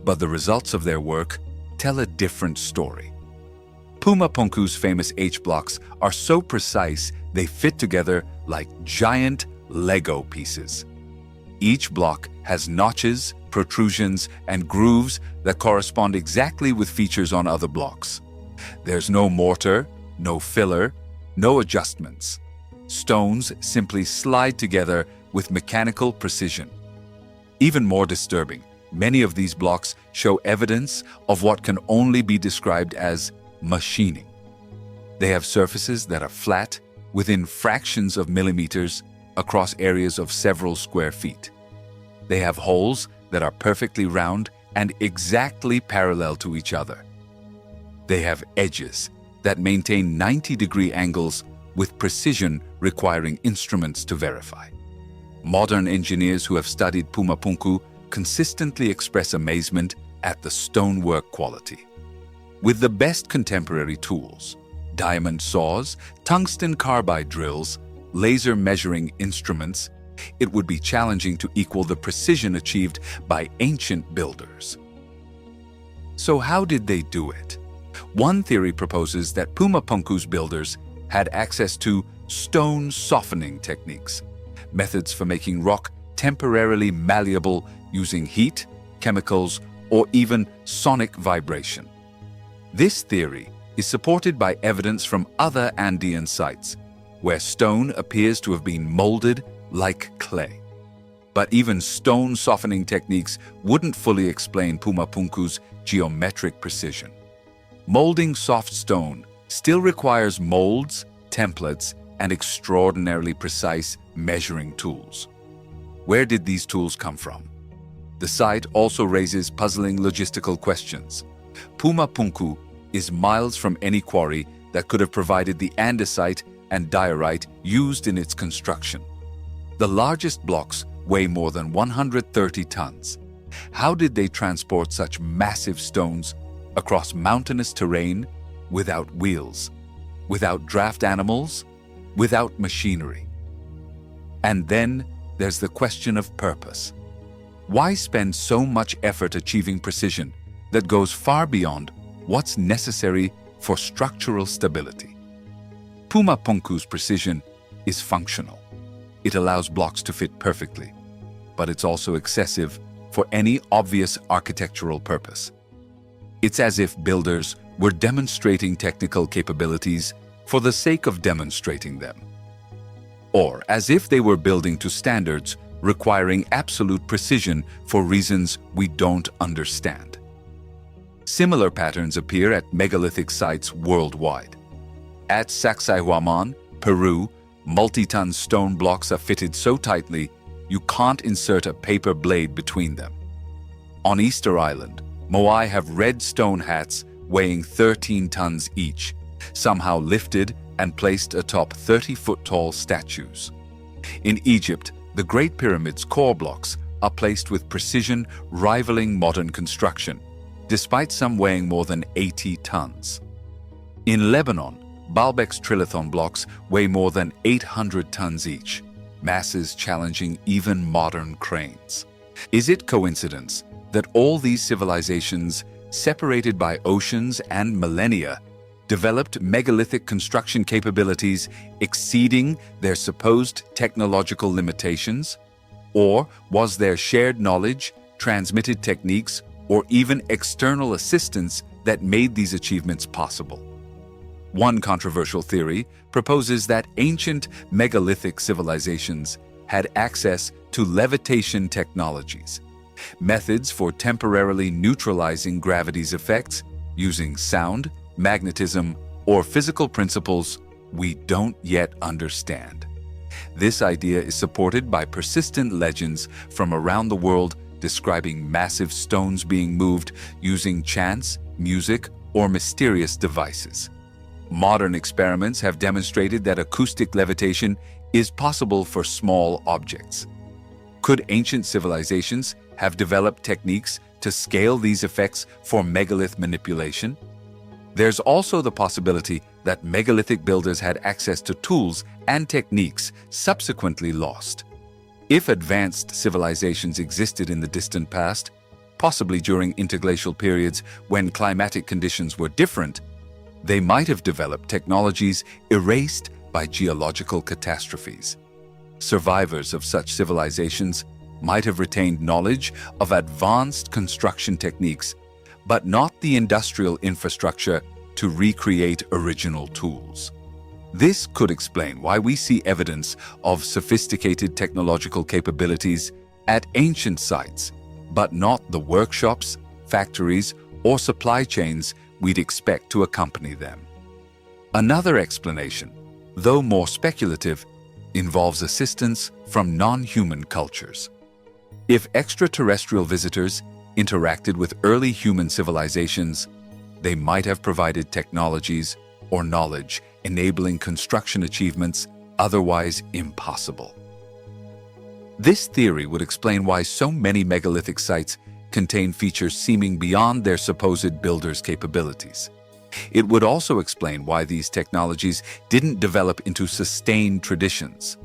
But the results of their work tell a different story. Puma Punku's famous H-blocks are so precise they fit together like giant Lego pieces. Each block has notches, protrusions, and grooves that correspond exactly with features on other blocks. There's no mortar, no filler, no adjustments. Stones simply slide together with mechanical precision. Even more disturbing, many of these blocks show evidence of what can only be described as machining. They have surfaces that are flat, within fractions of millimeters, across areas of several square feet. They have holes that are perfectly round and exactly parallel to each other. They have edges that maintain 90-degree angles with precision requiring instruments to verify. Modern engineers who have studied Puma Punku consistently express amazement at the stonework quality. With the best contemporary tools, diamond saws, tungsten carbide drills, laser measuring instruments, it would be challenging to equal the precision achieved by ancient builders. So how did they do it? One theory proposes that Puma Punku's builders had access to stone softening techniques, methods for making rock temporarily malleable using heat, chemicals, or even sonic vibration. This theory is supported by evidence from other Andean sites, where stone appears to have been molded like clay. But even stone softening techniques wouldn't fully explain Puma Punku's geometric precision. Molding soft stone still requires molds, templates, and extraordinarily precise measuring tools. Where did these tools come from? The site also raises puzzling logistical questions. Puma Punku is miles from any quarry that could have provided the andesite and diorite used in its construction. The largest blocks weigh more than 130 tons. How did they transport such massive stones across mountainous terrain without wheels, without draft animals, without machinery? And then there's the question of purpose. Why spend so much effort achieving precision that goes far beyond what's necessary for structural stability? Puma Punku's precision is functional. It allows blocks to fit perfectly, but it's also excessive for any obvious architectural purpose. It's as if builders were demonstrating technical capabilities for the sake of demonstrating them, or as if they were building to standards requiring absolute precision for reasons we don't understand. Similar patterns appear at megalithic sites worldwide. At Sacsayhuaman, Peru, multi-ton stone blocks are fitted so tightly you can't insert a paper blade between them. On Easter Island, Moai have red stone hats weighing 13 tons each, somehow lifted and placed atop 30-foot-tall statues. In Egypt, the Great Pyramid's core blocks are placed with precision rivaling modern construction, despite some weighing more than 80 tons. In Lebanon, Baalbek's trilithon blocks weigh more than 800 tons each, masses challenging even modern cranes. Is it coincidence that all these civilizations, separated by oceans and millennia, developed megalithic construction capabilities exceeding their supposed technological limitations? Or was there shared knowledge, transmitted techniques, or even external assistance that made these achievements possible? One controversial theory proposes that ancient megalithic civilizations had access to levitation technologies, methods for temporarily neutralizing gravity's effects using sound, magnetism, or physical principles we don't yet understand. This idea is supported by persistent legends from around the world describing massive stones being moved using chants, music, or mysterious devices. Modern experiments have demonstrated that acoustic levitation is possible for small objects. Could ancient civilizations have developed techniques to scale these effects for megalith manipulation? There's also the possibility that megalithic builders had access to tools and techniques subsequently lost. If advanced civilizations existed in the distant past, possibly during interglacial periods when climatic conditions were different, they might have developed technologies erased by geological catastrophes. Survivors of such civilizations might have retained knowledge of advanced construction techniques, but not the industrial infrastructure to recreate original tools. This could explain why we see evidence of sophisticated technological capabilities at ancient sites, but not the workshops, factories, or supply chains we'd expect to accompany them. Another explanation, though more speculative, involves assistance from non-human cultures. If extraterrestrial visitors interacted with early human civilizations, they might have provided technologies or knowledge enabling construction achievements otherwise impossible. This theory would explain why so many megalithic sites contain features seeming beyond their supposed builders' capabilities. It would also explain why these technologies didn't develop into sustained traditions.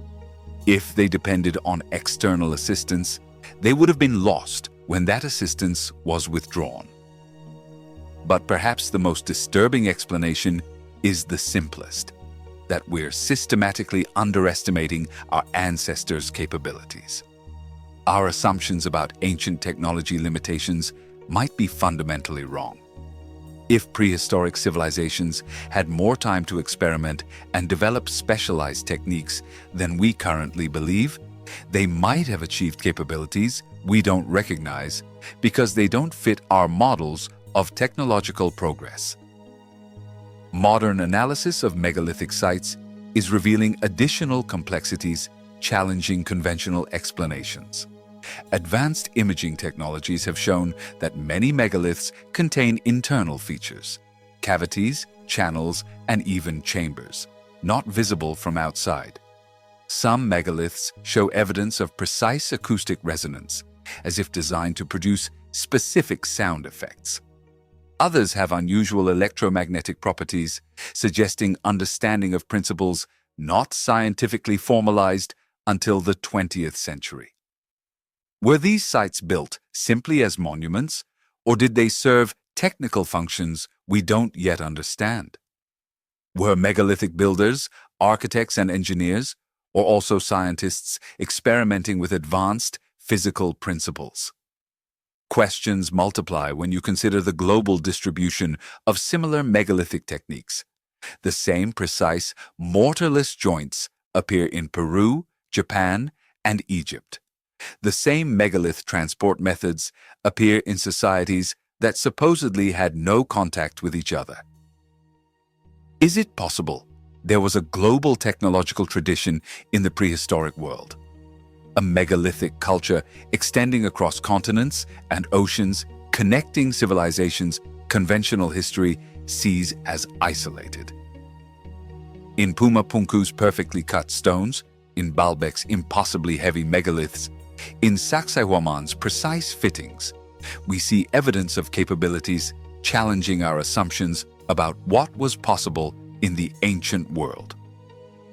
If they depended on external assistance, they would have been lost when that assistance was withdrawn. But perhaps the most disturbing explanation is the simplest, that we're systematically underestimating our ancestors' capabilities. Our assumptions about ancient technology limitations might be fundamentally wrong. If prehistoric civilizations had more time to experiment and develop specialized techniques than we currently believe, they might have achieved capabilities we don't recognize because they don't fit our models of technological progress. Modern analysis of megalithic sites is revealing additional complexities challenging conventional explanations. Advanced imaging technologies have shown that many megaliths contain internal features, cavities, channels, and even chambers, not visible from outside. Some megaliths show evidence of precise acoustic resonance, as if designed to produce specific sound effects. Others have unusual electromagnetic properties, suggesting understanding of principles not scientifically formalized until the 20th century. Were these sites built simply as monuments, or did they serve technical functions we don't yet understand? Were megalithic builders, architects, and engineers, or also scientists experimenting with advanced physical principles? Questions multiply when you consider the global distribution of similar megalithic techniques. The same precise, mortarless joints appear in Peru, Japan, and Egypt. The same megalith transport methods appear in societies that supposedly had no contact with each other. Is it possible there was a global technological tradition in the prehistoric world? A megalithic culture extending across continents and oceans, connecting civilizations conventional history sees as isolated. In Puma Punku's perfectly cut stones, in Baalbek's impossibly heavy megaliths, in Sacsayhuaman's precise fittings, we see evidence of capabilities challenging our assumptions about what was possible in the ancient world.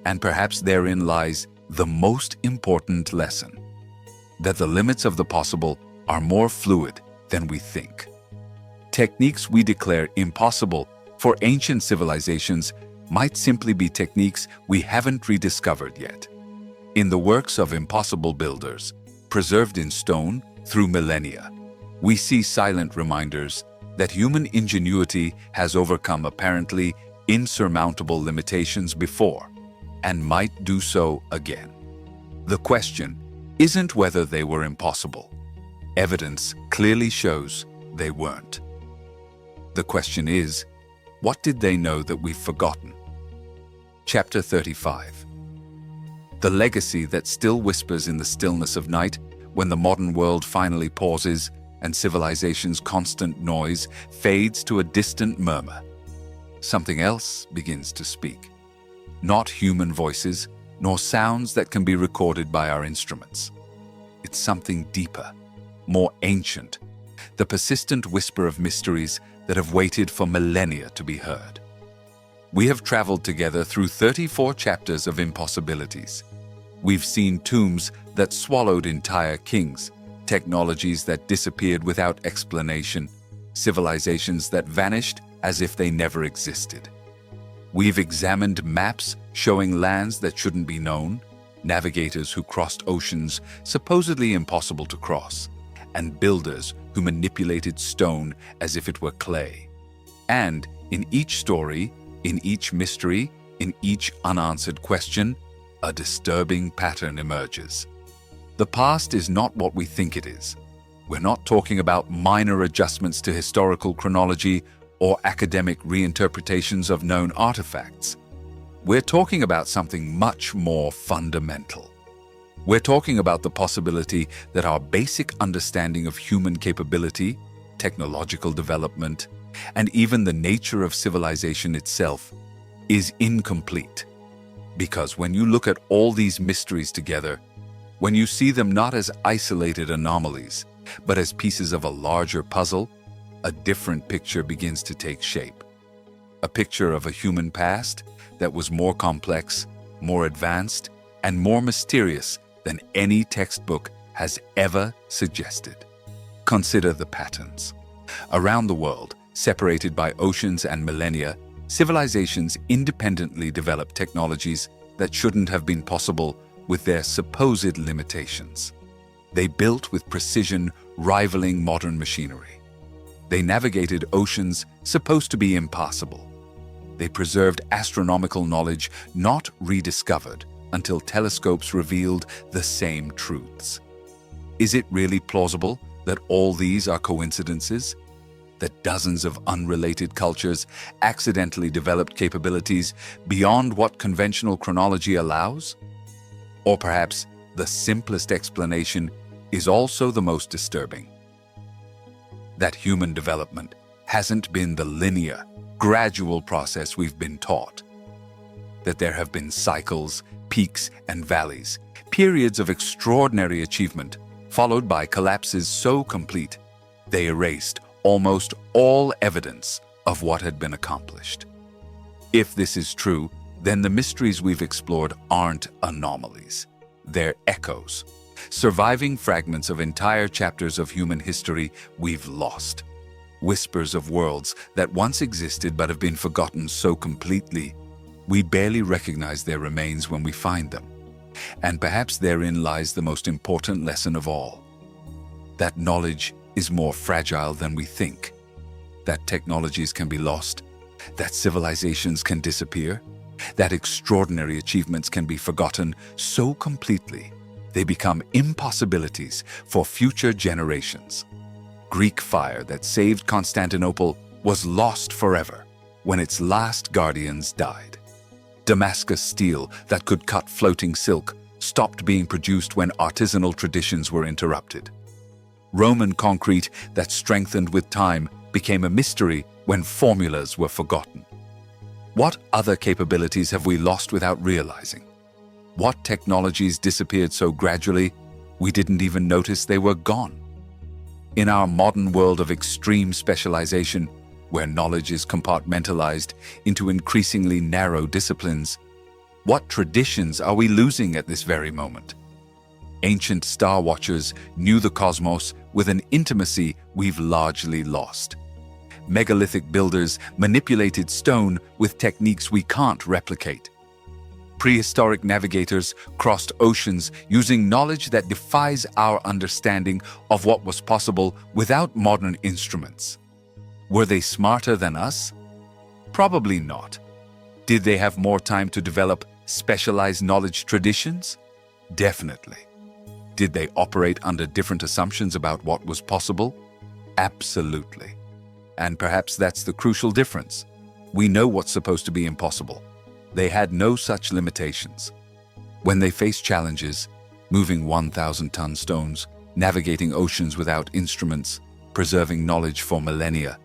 And perhaps therein lies the most important lesson, that the limits of the possible are more fluid than we think. Techniques we declare impossible for ancient civilizations might simply be techniques we haven't rediscovered yet. In the works of impossible builders, preserved in stone through millennia, we see silent reminders that human ingenuity has overcome apparently insurmountable limitations before, and might do so again. The question isn't whether they were impossible. Evidence clearly shows they weren't. The question is, what did they know that we've forgotten? Chapter 35. The legacy that still whispers in the stillness of night when the modern world finally pauses and civilization's constant noise fades to a distant murmur. Something else begins to speak. Not human voices, nor sounds that can be recorded by our instruments. It's something deeper, more ancient, the persistent whisper of mysteries that have waited for millennia to be heard. We have traveled together through 34 chapters of impossibilities. We've seen tombs that swallowed entire kings, technologies that disappeared without explanation, civilizations that vanished as if they never existed. We've examined maps showing lands that shouldn't be known, navigators who crossed oceans supposedly impossible to cross, and builders who manipulated stone as if it were clay. And in each story, in each mystery, in each unanswered question, a disturbing pattern emerges. The past is not what we think it is. We're not talking about minor adjustments to historical chronology or academic reinterpretations of known artifacts. We're talking about something much more fundamental. We're talking about the possibility that our basic understanding of human capability, technological development, and even the nature of civilization itself is incomplete. Because when you look at all these mysteries together, when you see them not as isolated anomalies, but as pieces of a larger puzzle, a different picture begins to take shape. A picture of a human past that was more complex, more advanced, and more mysterious than any textbook has ever suggested. Consider the patterns. Around the world, separated by oceans and millennia, civilizations independently developed technologies that shouldn't have been possible with their supposed limitations. They built with precision rivaling modern machinery. They navigated oceans supposed to be impassable. They preserved astronomical knowledge not rediscovered until telescopes revealed the same truths. Is it really plausible that all these are coincidences? That dozens of unrelated cultures accidentally developed capabilities beyond what conventional chronology allows? Or perhaps the simplest explanation is also the most disturbing. That human development hasn't been the linear, gradual process we've been taught. That there have been cycles, peaks and valleys, periods of extraordinary achievement, followed by collapses so complete they erased almost all evidence of what had been accomplished. If this is true, then the mysteries we've explored aren't anomalies. They're echoes, surviving fragments of entire chapters of human history we've lost. Whispers of worlds that once existed but have been forgotten so completely, we barely recognize their remains when we find them. And perhaps therein lies the most important lesson of all. That knowledge is more fragile than we think. That technologies can be lost. That civilizations can disappear. That extraordinary achievements can be forgotten so completely they become impossibilities for future generations. Greek fire that saved Constantinople was lost forever when its last guardians died. Damascus steel that could cut floating silk stopped being produced when artisanal traditions were interrupted. Roman concrete that strengthened with time became a mystery when formulas were forgotten. What other capabilities have we lost without realizing? What technologies disappeared so gradually we didn't even notice they were gone? In our modern world of extreme specialization, where knowledge is compartmentalized into increasingly narrow disciplines, what traditions are we losing at this very moment? Ancient star watchers knew the cosmos with an intimacy we've largely lost. Megalithic builders manipulated stone with techniques we can't replicate. Prehistoric navigators crossed oceans using knowledge that defies our understanding of what was possible without modern instruments. Were they smarter than us? Probably not. Did they have more time to develop specialized knowledge traditions? Definitely. Did they operate under different assumptions about what was possible? Absolutely. And perhaps that's the crucial difference. We know what's supposed to be impossible. They had no such limitations. When they faced challenges, moving 1,000-ton stones, navigating oceans without instruments, preserving knowledge for millennia,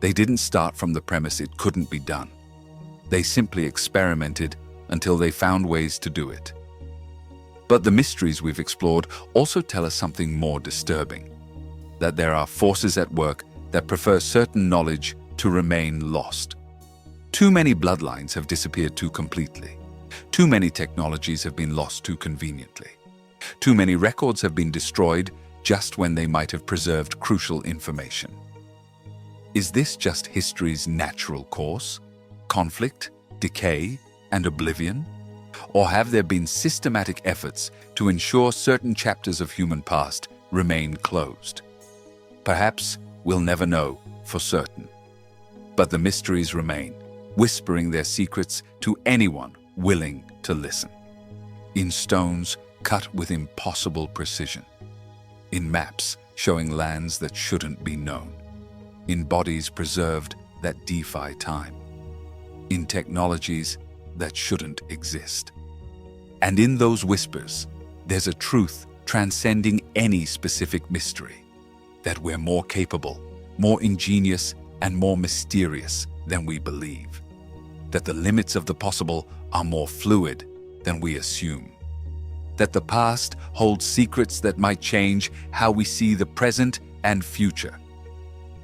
they didn't start from the premise it couldn't be done. They simply experimented until they found ways to do it. But the mysteries we've explored also tell us something more disturbing: that there are forces at work that prefer certain knowledge to remain lost. Too many bloodlines have disappeared too completely. Too many technologies have been lost too conveniently. Too many records have been destroyed just when they might have preserved crucial information. Is this just history's natural course? Conflict, decay, and oblivion? Or have there been systematic efforts to ensure certain chapters of human past remain closed? Perhaps we'll never know for certain. But the mysteries remain, whispering their secrets to anyone willing to listen. In stones cut with impossible precision. In maps showing lands that shouldn't be known. In bodies preserved that defy time. In technologies that shouldn't exist. And in those whispers, there's a truth transcending any specific mystery: that we're more capable, more ingenious, and more mysterious than we believe. That the limits of the possible are more fluid than we assume. That the past holds secrets that might change how we see the present and future.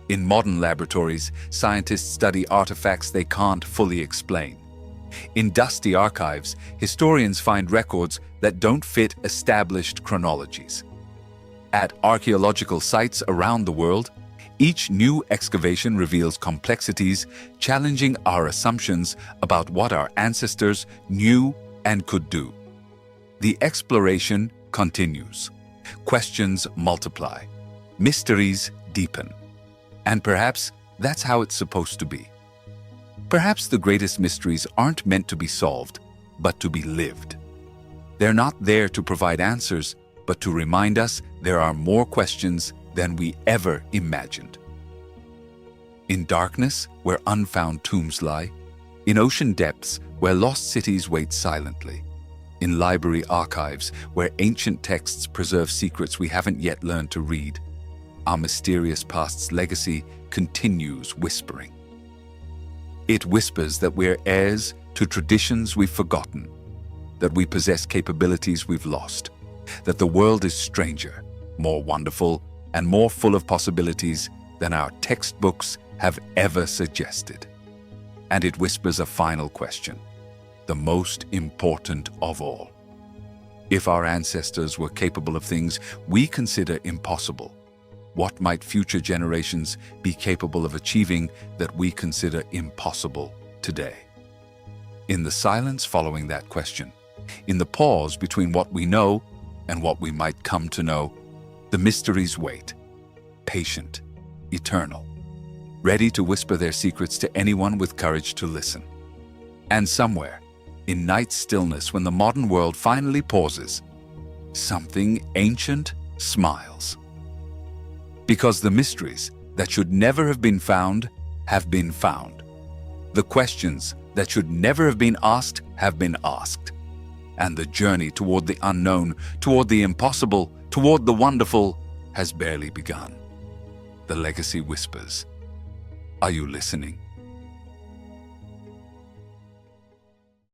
In modern laboratories, scientists study artifacts they can't fully explain. In dusty archives, historians find records that don't fit established chronologies. At archaeological sites around the world, each new excavation reveals complexities challenging our assumptions about what our ancestors knew and could do. The exploration continues. Questions multiply. Mysteries deepen. And perhaps that's how it's supposed to be. Perhaps the greatest mysteries aren't meant to be solved, but to be lived. They're not there to provide answers, but to remind us there are more questions than we ever imagined. In darkness, where unfound tombs lie, in ocean depths, where lost cities wait silently, in library archives where ancient texts preserve secrets we haven't yet learned to read. Our mysterious past's legacy continues whispering. It whispers that we're heirs to traditions we've forgotten, that we possess capabilities we've lost, that the world is stranger, more wonderful, and more full of possibilities than our textbooks have ever suggested. And it whispers a final question, the most important of all. If our ancestors were capable of things we consider impossible, what might future generations be capable of achieving that we consider impossible today? In the silence following that question, in the pause between what we know and what we might come to know, the mysteries wait, patient, eternal, ready to whisper their secrets to anyone with courage to listen. And somewhere, in night's stillness when the modern world finally pauses, something ancient smiles. Because the mysteries that should never have been found have been found. The questions that should never have been asked have been asked. And the journey toward the unknown, toward the impossible, toward the wonderful has barely begun. The legacy whispers. Are you listening?